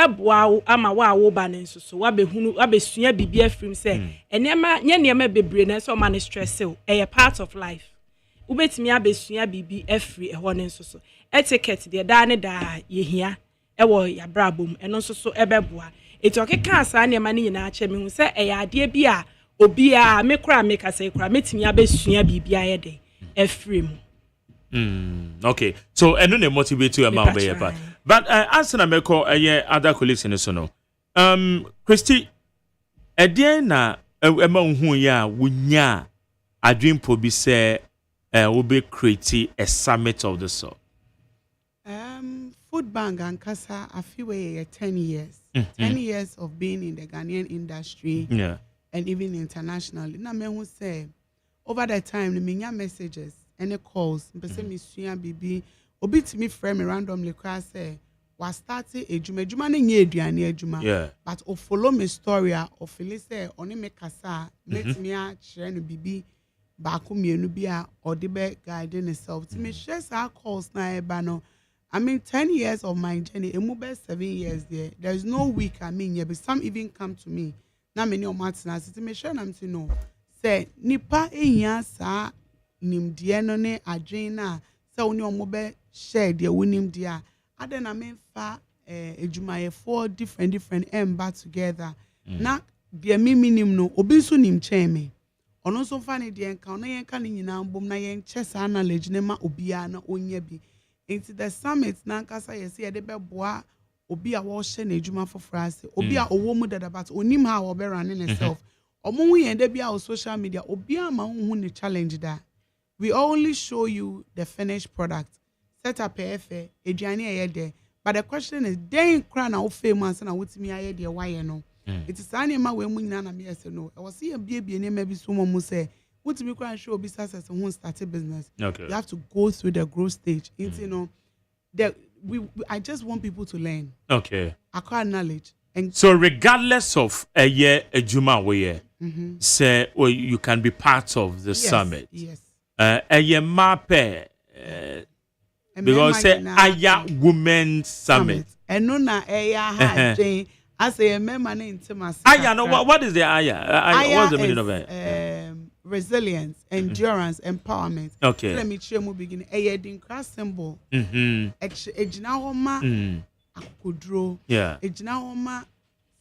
ama wa wo ba ne so wa be hunu wa be sua bibi afrim say enema nyema bebre na so man stress e part of life. Ubetimi abesua bibi afri ho ne so. Etiquette de da ne da ye hia e wo ya brabom eno so ebeboa. Eti okeka asa nyema ne nyina ache me hu say e ya ade bi a obia me kura me kasa kura metimi abesua bibia ye de efrem. Okay, so eno ne motivate you about be but answer na me call other colleagues in so no Christy edien na ema hu ya wonya adwempo bi say we be create a summit of the sort. Food bank and Kasa a few 10 years 10 years of being in the Ghanaian industry. And even internationally. Na me who say over that time the minya messages and the calls mpese me sua bibi obi timi frame me randomly cry say was starting ejuma na nye aduane ejuma but o follow me story o feel say oni me kasa let me a share no bibi ba ko mienu bi a o de be guide himself to me share our calls na eba no. I mean 10 years of my journey emu be 7 years there is no week I mean yeah, but some even come to me na many o matna siti me share am to know say nipa ehia sa nimdie no ne adwen na say oni o mo be share de wonim dia aden na me fa ejumaye for different emba together na de minim no obi so nim chen me ono so fa ne de enka ono yenka ne nyina mbom na yen che sa knowledge ne ma obia na onya bi Into the summit nankasa yesi yede beboa obi a wo hye na adwuma foforo ase obi a owo mu dada but onim ha wo be running himself omo hu yende bia on social media obi a ma hu ne challenge that we only show you the finished product set up efe aduane eyede but the question is then kra na wo famous na wotimi ayede why no it is any ma we mu nyina na me say no I was see bie ne ma bi so mo say wotimi kra show obi success who start a business you have to go through the growth stage into you know I just want people to learn. Okay. Acquire knowledge. And so regardless of a year, a Juma way, say you can be part of the summit. Yes. A year mape because say Aya Women Summit. And no na Aya I say a member name to myself. Aya, no, what is the Aya? What's the meaning of it? Resilience, endurance, empowerment. Okay. So let me share more begin. Din cross symbol. Ejina homa akudro. Yeah. Ejina homa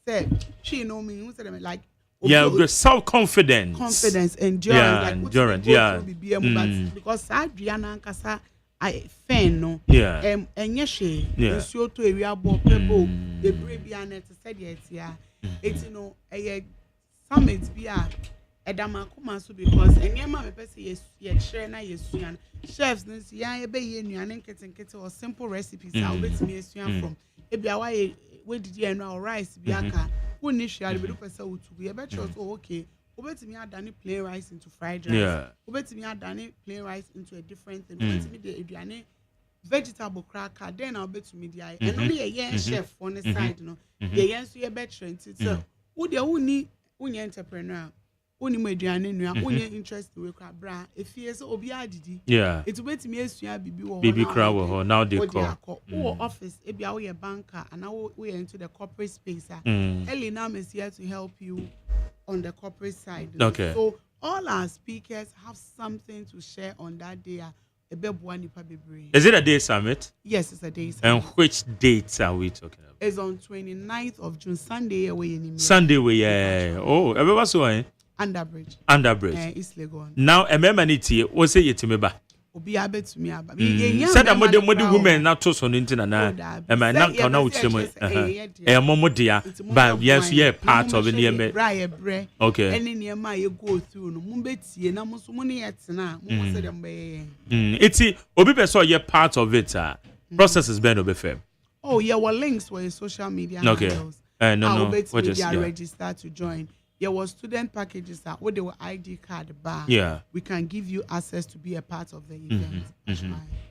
said she know me. Who said like the self-confidence. Confidence, endurance. Yeah, like, endurance. Yeah. Because Adriana Nkasa I fan no. Yeah. Enyeshe. Yeah. So to area bo pebo. The brave bianet said yet yeah. It's you know a summit bia. Edama kuma so because enyema me pese ye share na yesuan chefs nsi yan ebe ye nuane nketenkete or simple recipes a obetimi yesuan from ebia wa ye we didi enu or rice bi aka woni hware be do pese otu ye be chos okay obetimi adane plain rice into fried rice obetimi adane plain rice into a different thing obetimi de aduane vegetable cracker then obetimi di ai eno ye yen chef on the side no ye yen so ye be trend so wo de woni unye entrepreneur Oni mediane nua onye interest we kwa bra efie so obi adidi it betimi esua bibi wo bibi kra wo now they call office ebia wo ye banker and now we into the corporate space Elena is here to help you on the corporate side so all our speakers have something to share on that day Is it a day summit? Yes, it's a day summit. And which dates are we talking about? It's on 29th of June, Sunday Sunday oh everybody so Underbridge. East Legon. Now, a memanity, what's it to me? Obi abe to me aba. Said a modern woman not to son into an a man not can out a momo dear, but yes, yeah, part of the okay. Any near my you go through no mumbeti and almost money at na. It's Obi saw ye part of it. Process is been over. Oh, yeah, well, links were social media. Okay. No, what just register to join. There was student packages that where they were ID card bar. Yeah. We can give you access to be a part of the event.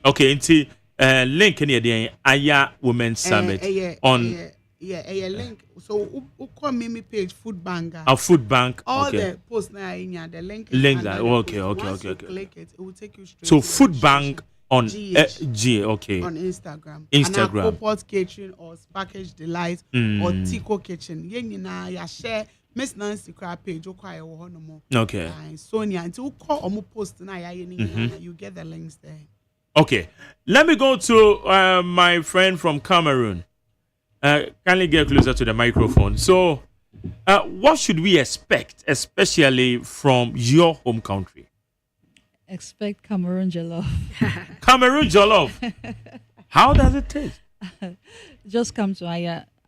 Okay, into link in the Aya Women's Summit on link. So who call me page Food Bank. A food bank. All the posts now in the link. Link that. Okay. Click it will take you straight. So Food Bank on G, okay. On Instagram. And Pot Kitchen or Package Delight or Tico Kitchen. Ya share Miss Nancy crap page okay. Sonia until call post you get the links there. Okay. Let me go to my friend from Cameroon. Kindly get closer to the microphone. So what should we expect, especially from your home country? Expect Cameroon jollof. Cameroon jollof. How does it taste? Just come to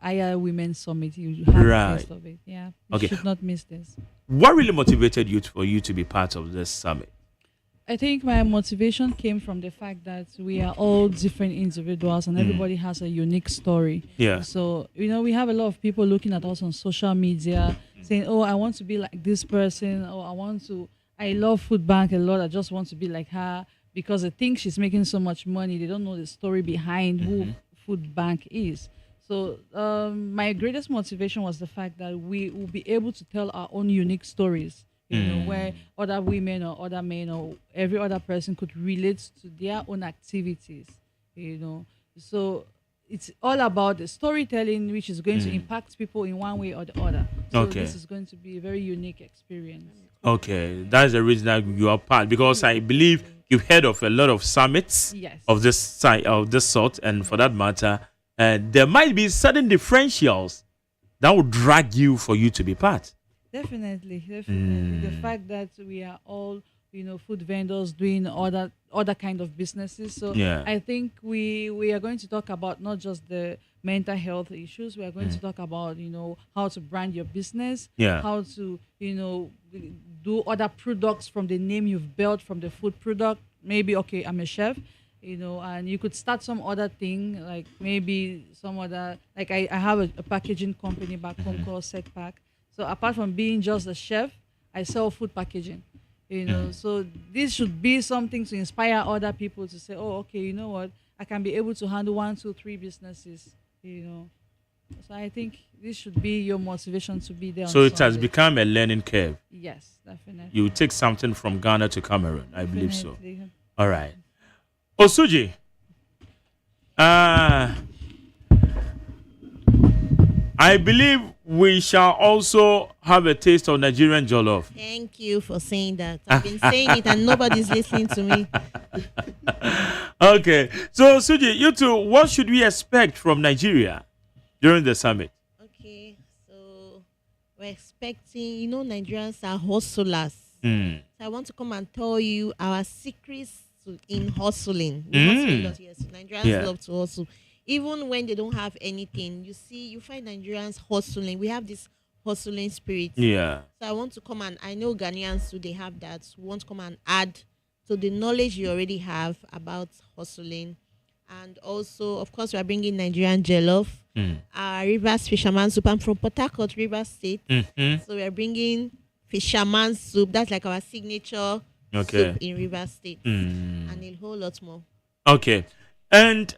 Aya Women's Summit. You have the taste of it. Yeah. You should not miss this. What really motivated you for you to be part of this summit? I think my motivation came from the fact that we are all different individuals and everybody has a unique story. Yeah. So, we have a lot of people looking at us on social media saying, oh, I want to be like this person, or I love Food Bank a lot. I just want to be like her because they think she's making so much money. They don't know the story behind who Food Bank is. So my greatest motivation was the fact that we will be able to tell our own unique stories, where other women or other men or every other person could relate to their own activities, So it's all about the storytelling, which is going to impact people in one way or the other. So this is going to be a very unique experience. Okay, that's the reason that you are part, because I believe you've heard of a lot of summits of this sort, and for that matter, there might be certain differentials that would drag you for you to be part. Definitely. The fact that we are all food vendors doing other kind of businesses. So I think we are going to talk about not just the mental health issues. We are going to talk about how to brand your business, how to do other products from the name you've built from the food product. Maybe I'm a chef, and you could start some other thing, like maybe some other, like I have a packaging company back home called SecPack. So apart from being just a chef, I sell food packaging. So this should be something to inspire other people to say, oh, okay, you know what, I can be able to handle 1, 2, 3 businesses. So I think this should be your motivation to be there. So it has become a learning curve. Yes, definitely. You take something from Ghana to Cameroon, I believe so. All right. Osuji, I believe we shall also have a taste of Nigerian jollof. Thank you for saying that. I've been saying it and nobody's listening to me. Okay. So, Suji, you two, what should we expect from Nigeria during the summit? Okay. So, we're expecting, Nigerians are hustlers. So, I want to come and tell you our secrets in hustling. Nigerians love to hustle. Even when they don't have anything, you find Nigerians hustling. We have this hustling spirit. Yeah. So I want to come and I know Ghanaians too, they have that. We want to come and add to the knowledge you already have about hustling. And also, of course, we are bringing Nigerian jollof, Rivers Fisherman Soup. I'm from Port Harcourt, Rivers State. So we are bringing Fisherman Soup. That's like our signature soup in Rivers State. And a whole lot more. Okay. And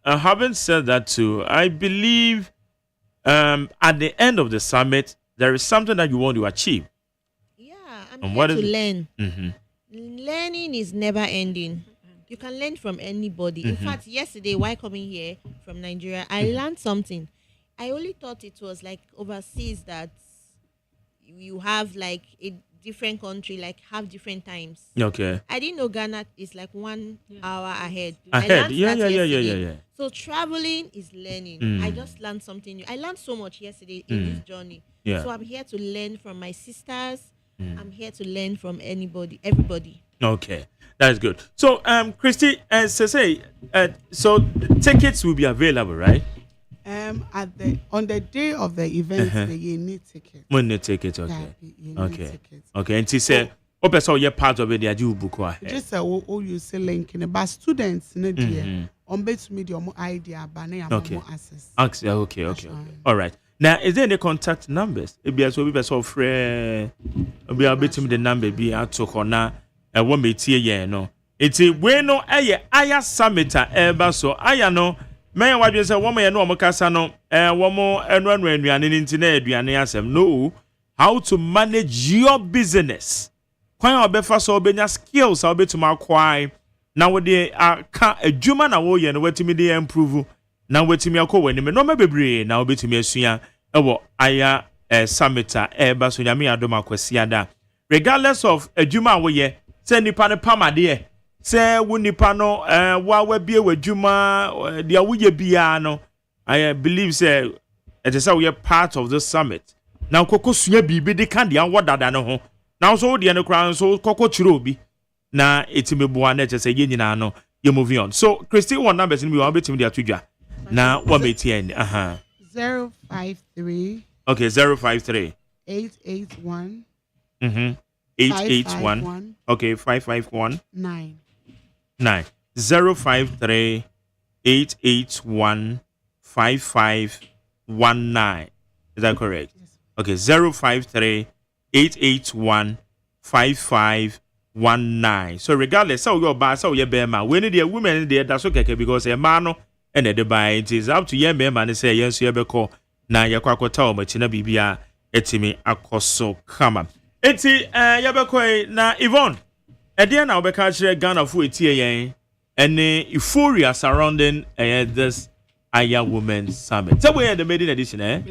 having said that too, I believe at the end of the summit, there is something that you want to achieve. Yeah, I'm here to learn. Learning is never ending. You can learn from anybody. In fact, yesterday, while coming here from Nigeria, I learned something. I only thought it was like overseas that you have like a different country, like have different times. Okay. I didn't know Ghana is like 1 hour ahead. Yeah. So traveling is learning. I just learned something new. I learned so much yesterday in this journey. Yeah. So I'm here to learn from my sisters. I'm here to learn from everybody. Okay, that's good. So, Christy, so tickets will be available, right? On the day of the event, you need tickets. We need tickets, okay. You need tickets. Okay. And she said, you're part of it, they do book. Just you say link in but students, on base media, more idea, but more access. Okay. All right. Now, is there any contact numbers? If you have a so free, we are betting the number be out to corner. I won't be here, no. It's a bueno, aya summit, so I know. May I just say, woman, no, Mocasano, one more, and run when we are in internet, we are no. How to manage your business. Quite our best so be skills, I'll be to my choir. Now, they are a German away and wait to me, they improve. Now, wait to me, I'll call when you may not be now be to me a suya. Aya summita, so yami adoma kwesiada. Regardless of a Juma away, send the pan pama dear. Say, Winnie no, while we be with Juma, the awuye biano. I believe, say, it is how we are part of the summit. Now, Coco Suya be the candy and what that I know. Now, so the other crown, so Coco Chirobi. Now, it's me buane to say, you're moving on. So, Christy, one number is in me, I'll be to me, Twitter. Now, what may end? 053. Okay, 053. 881. 881. Okay, 551. 9. 053 881 5519. Is that correct? Yes. Okay, 053 881 5519. So regardless, so your boss, so your bema, when the woman there, that's okay because a man and the buy it is up to your member and say yes, you ever call na yakwakota machina bibia etimi akoso kama. Eti yabekoi na Yvonne. Edia na obeka kire Ghana fu etie yen ene euphoria surrounding this Aya Women Summit. So we are the maiden edition, eh?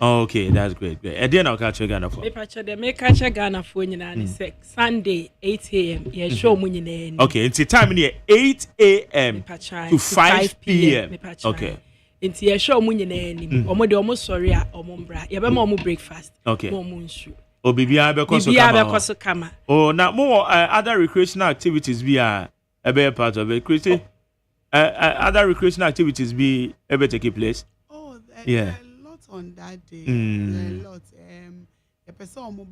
Okay, that's great. Edia na obeka kire Ghana fu. Me pacha de me catch Ghana fu nyina ni Sunday 8 a.m. Yeah, show mu nyina. Okay, it's time near 8 a.m. to 5 p.m. Okay. Inti ye show mu nyina ni. Omo de omo sorry a omo mbra. Ye be ma omo breakfast. Okay. Omo nsu. Bibia Bekoso Kama. Oh, now more other recreational activities be a better part of it. Christy, other recreational activities be ever taking place. Oh, yeah. There are a lot on that day. There are a lot. A person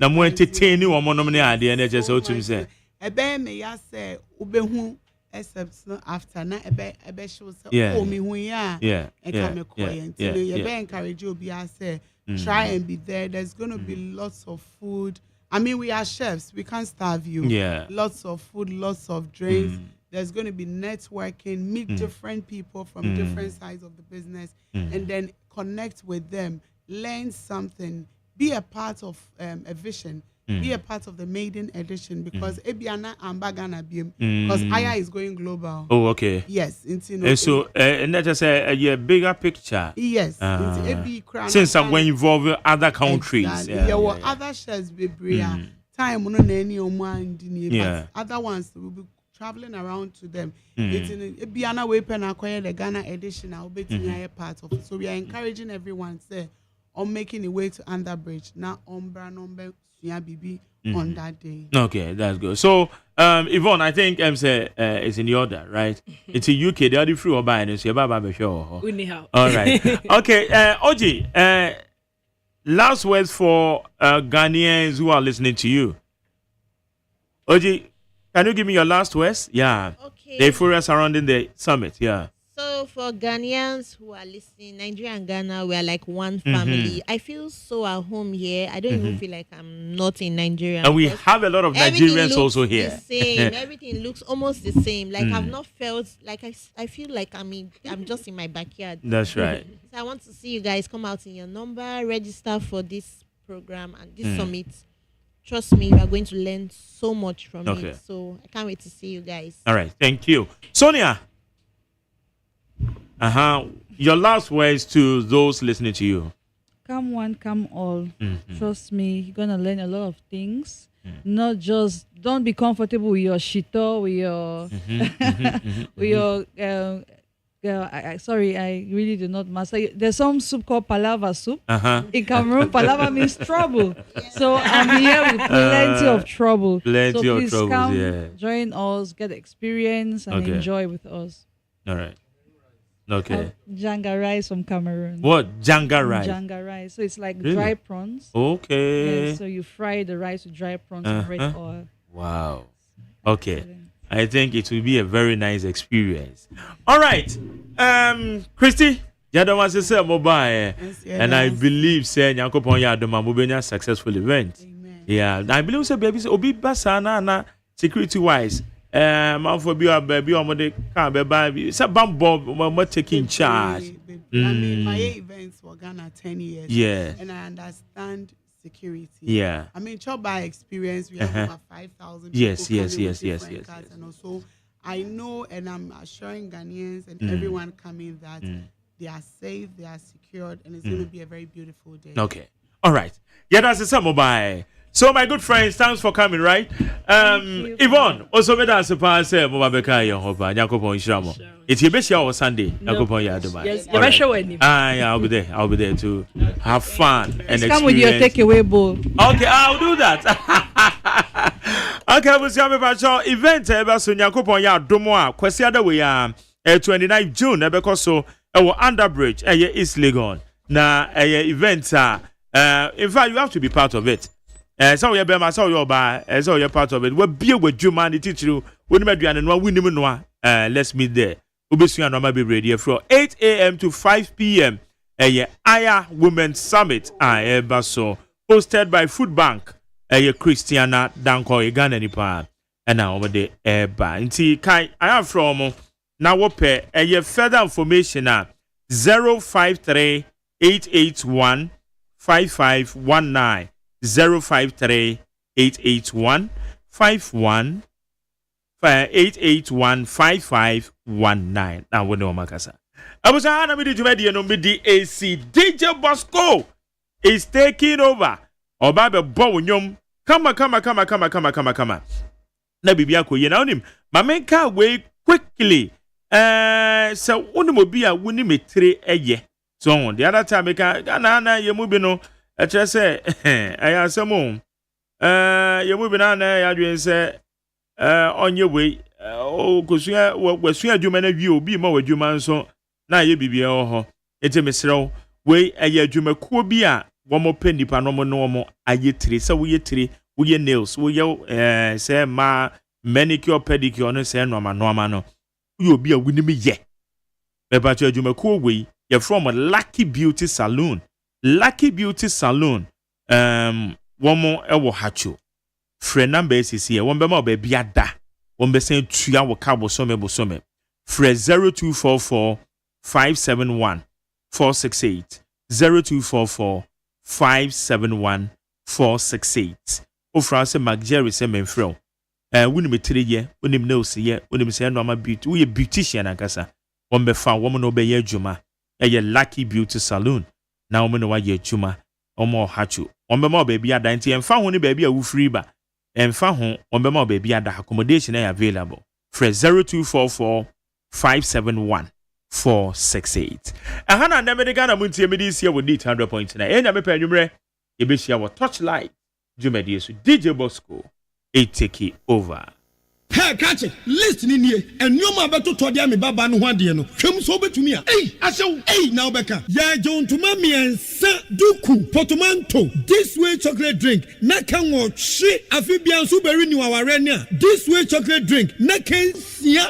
na mo entertain you one nominee ade na je so tum say. Ebe me ya say obehu except after na ebe show say me hu ya. Yeah. You encourage you be say try and be there. There's going to be lots of food. I mean, we are chefs. We can't starve you. Yeah. Lots of food, lots of drinks. There's going to be networking, meet different people from different sides of the business, and then connect with them, learn something, be a part of a vision, be a part of the maiden edition, because Ebiana and Bagana BM, because Aya is going global. Oh, okay. Yes. And so, and that is a bigger picture. Yes. Since I'm going to involve other countries. Exactly. Yeah, other shares be time on any other ones will be traveling around to them. It's in Ebiana way pen acquire the Ghana edition. I'll be a part of it. So we are encouraging everyone say on making a way to Underbridge now on Branombe BB on that day. Okay, that's good. So Yvonne, I think say it's in the order, right? It's in UK, the other free or buying so Baba show. All right. Okay, Oji, last words for Ghanaians who are listening to you. Oji, can you give me your last words? Yeah. Okay. The euphoria surrounding the summit, yeah. So for Ghanaians who are listening, Nigeria and Ghana, we are like one family. I feel so at home here. I don't even feel like I'm not in Nigeria. And we have a lot of Nigerians also here. The same. Everything looks almost the same. Like I've not felt like I feel like I'm just in my backyard. That's right. So I want to see you guys come out in your number, register for this program and this summit. Trust me, we are going to learn so much from it. So I can't wait to see you guys. All right. Thank you. Sonia. Your last words to those listening to you. Come one, come all. Trust me, you're gonna learn a lot of things. Not just don't be comfortable with your shito, with your with your sorry, I really do not master. There's some soup called palava soup. In Cameroon, palava means trouble. So I'm here with plenty of trouble. Plenty so of please trouble, come, join us, get experience, and enjoy with us. All right. Okay. Janga rice from Cameroon. What? Janga rice? Janga rice. So it's like dry prawns. Okay. Yeah, so you fry the rice with dry prawns and red oil. Wow. Okay. I think it will be a very nice experience. All right. Christy, Yadoma say mobile. And I believe say Nyankopon Yadoma mobile successful event. Amen. Yeah. I believe say baby obi basana na security wise. Man for be a baby or the can be baby. It's a bumbo taking charge. I mean, my events for Ghana 10 years. Yeah. And I understand security. Yeah. I mean, job by experience, we have over 5,000 people. Yes. And also, I know and I'm assuring Ghanaians and everyone coming that they are safe, they are secured, and it's going to be a very beautiful day. Okay. All right. Yeah, that's a mobile. So my good friends, thanks for coming, right? Yvonne, also made us a pass Mobabeka Yohoba, Yakopon Shramo. It's your best show Sunday, Yakopon Yadoma. Yes, you're sure when I'll be there. I'll be there to have fun and experience. Come with your takeaway bowl. Okay, I'll do that. Okay, we'll see how about your event. So Yakopon Yadomoa, Kwesiada we are 29th June, Ebekoso, Underbridge, East Legon. Now, events are, in fact, you have to be part of it. So you be myself your bar, so you're part of it. We'll be with you, man. Teach you when we do and one win him. Let's meet there. We'll be seeing be ready from 8 a.m. to 5 p.m. Aya Women's Summit. So hosted by Food Bank. Christiana Danko Ghana Nipa. And now over the bar. Inti kai I am from now what further information 053 881 5519. 053 881 5519. Now we know Makasa. I was a the AC DJ Bosco is taking over. Obabe Bonyum. Come. Na bibia ko ye na onim. Mamenka way quickly. So onimobi a woni metre eye. So the other time na ye mu bi no kyerɛ sɛ ɛyɛ asɛm o yɛ mu bi na ya adwen sɛ onye wei kosua wasua adwuma na wie obi ma wadwuma nso na yɛ bibia ho ete mesrew wei ɛyɛ adwumakuo bi a wɔn pɛ nipa no no wɔn ayɛ tire sɛ woyɛ tire woyɛ nails woyɛ sɛ ma manicure pedicure no sɛ noama no woyɛ obi a wonim yɛ bɛba to adwumakuo wei yɛ from Lucky Beauty Salon wɔn ɛwɔ hacho frɛ number sisi wɔn bɛma ɔbɛbi ada wɔn bɛsɛn tua wɔ ka bosome frɛ 0244 571 468 0244 571 468 ofra sɛ McJerry sɛ menfrɛ wonim tire yɛ wonim nails yɛ wonim sɛ normal beauty woyɛ beautician akasa wɔn bɛfa wɔn no bɛyɛ adwuma ɛyɛ Lucky Beauty Salon na wɔn no wayɛ adwuma wɔn ɔhacho wɔn bɛma ɔbɛbi ada nti ɛmfa ho ne baabi a wofiri ba ɛmfa ho wɔn bɛma ɔbɛbi ada accommodation ɛyɛ available frɛ 0244 571 468 ahana na medika na muntie medi sia wɔ dit 100.9 ɛnya me pɛ nwumrɛ yɛbɛhyia wɔ Torchlight dwumadie so DJ Bosco take over. Hey, catch it. List ni nie. And you ma beto to dia me baba no ho ade no. Hwem so betumi a. Hey, now beka. Ya jon to ma miensa duku portmanteau. This way chocolate drink. Na kan wo hwe afi bia so beri ni waware ni a. This way chocolate drink. Na kan sia.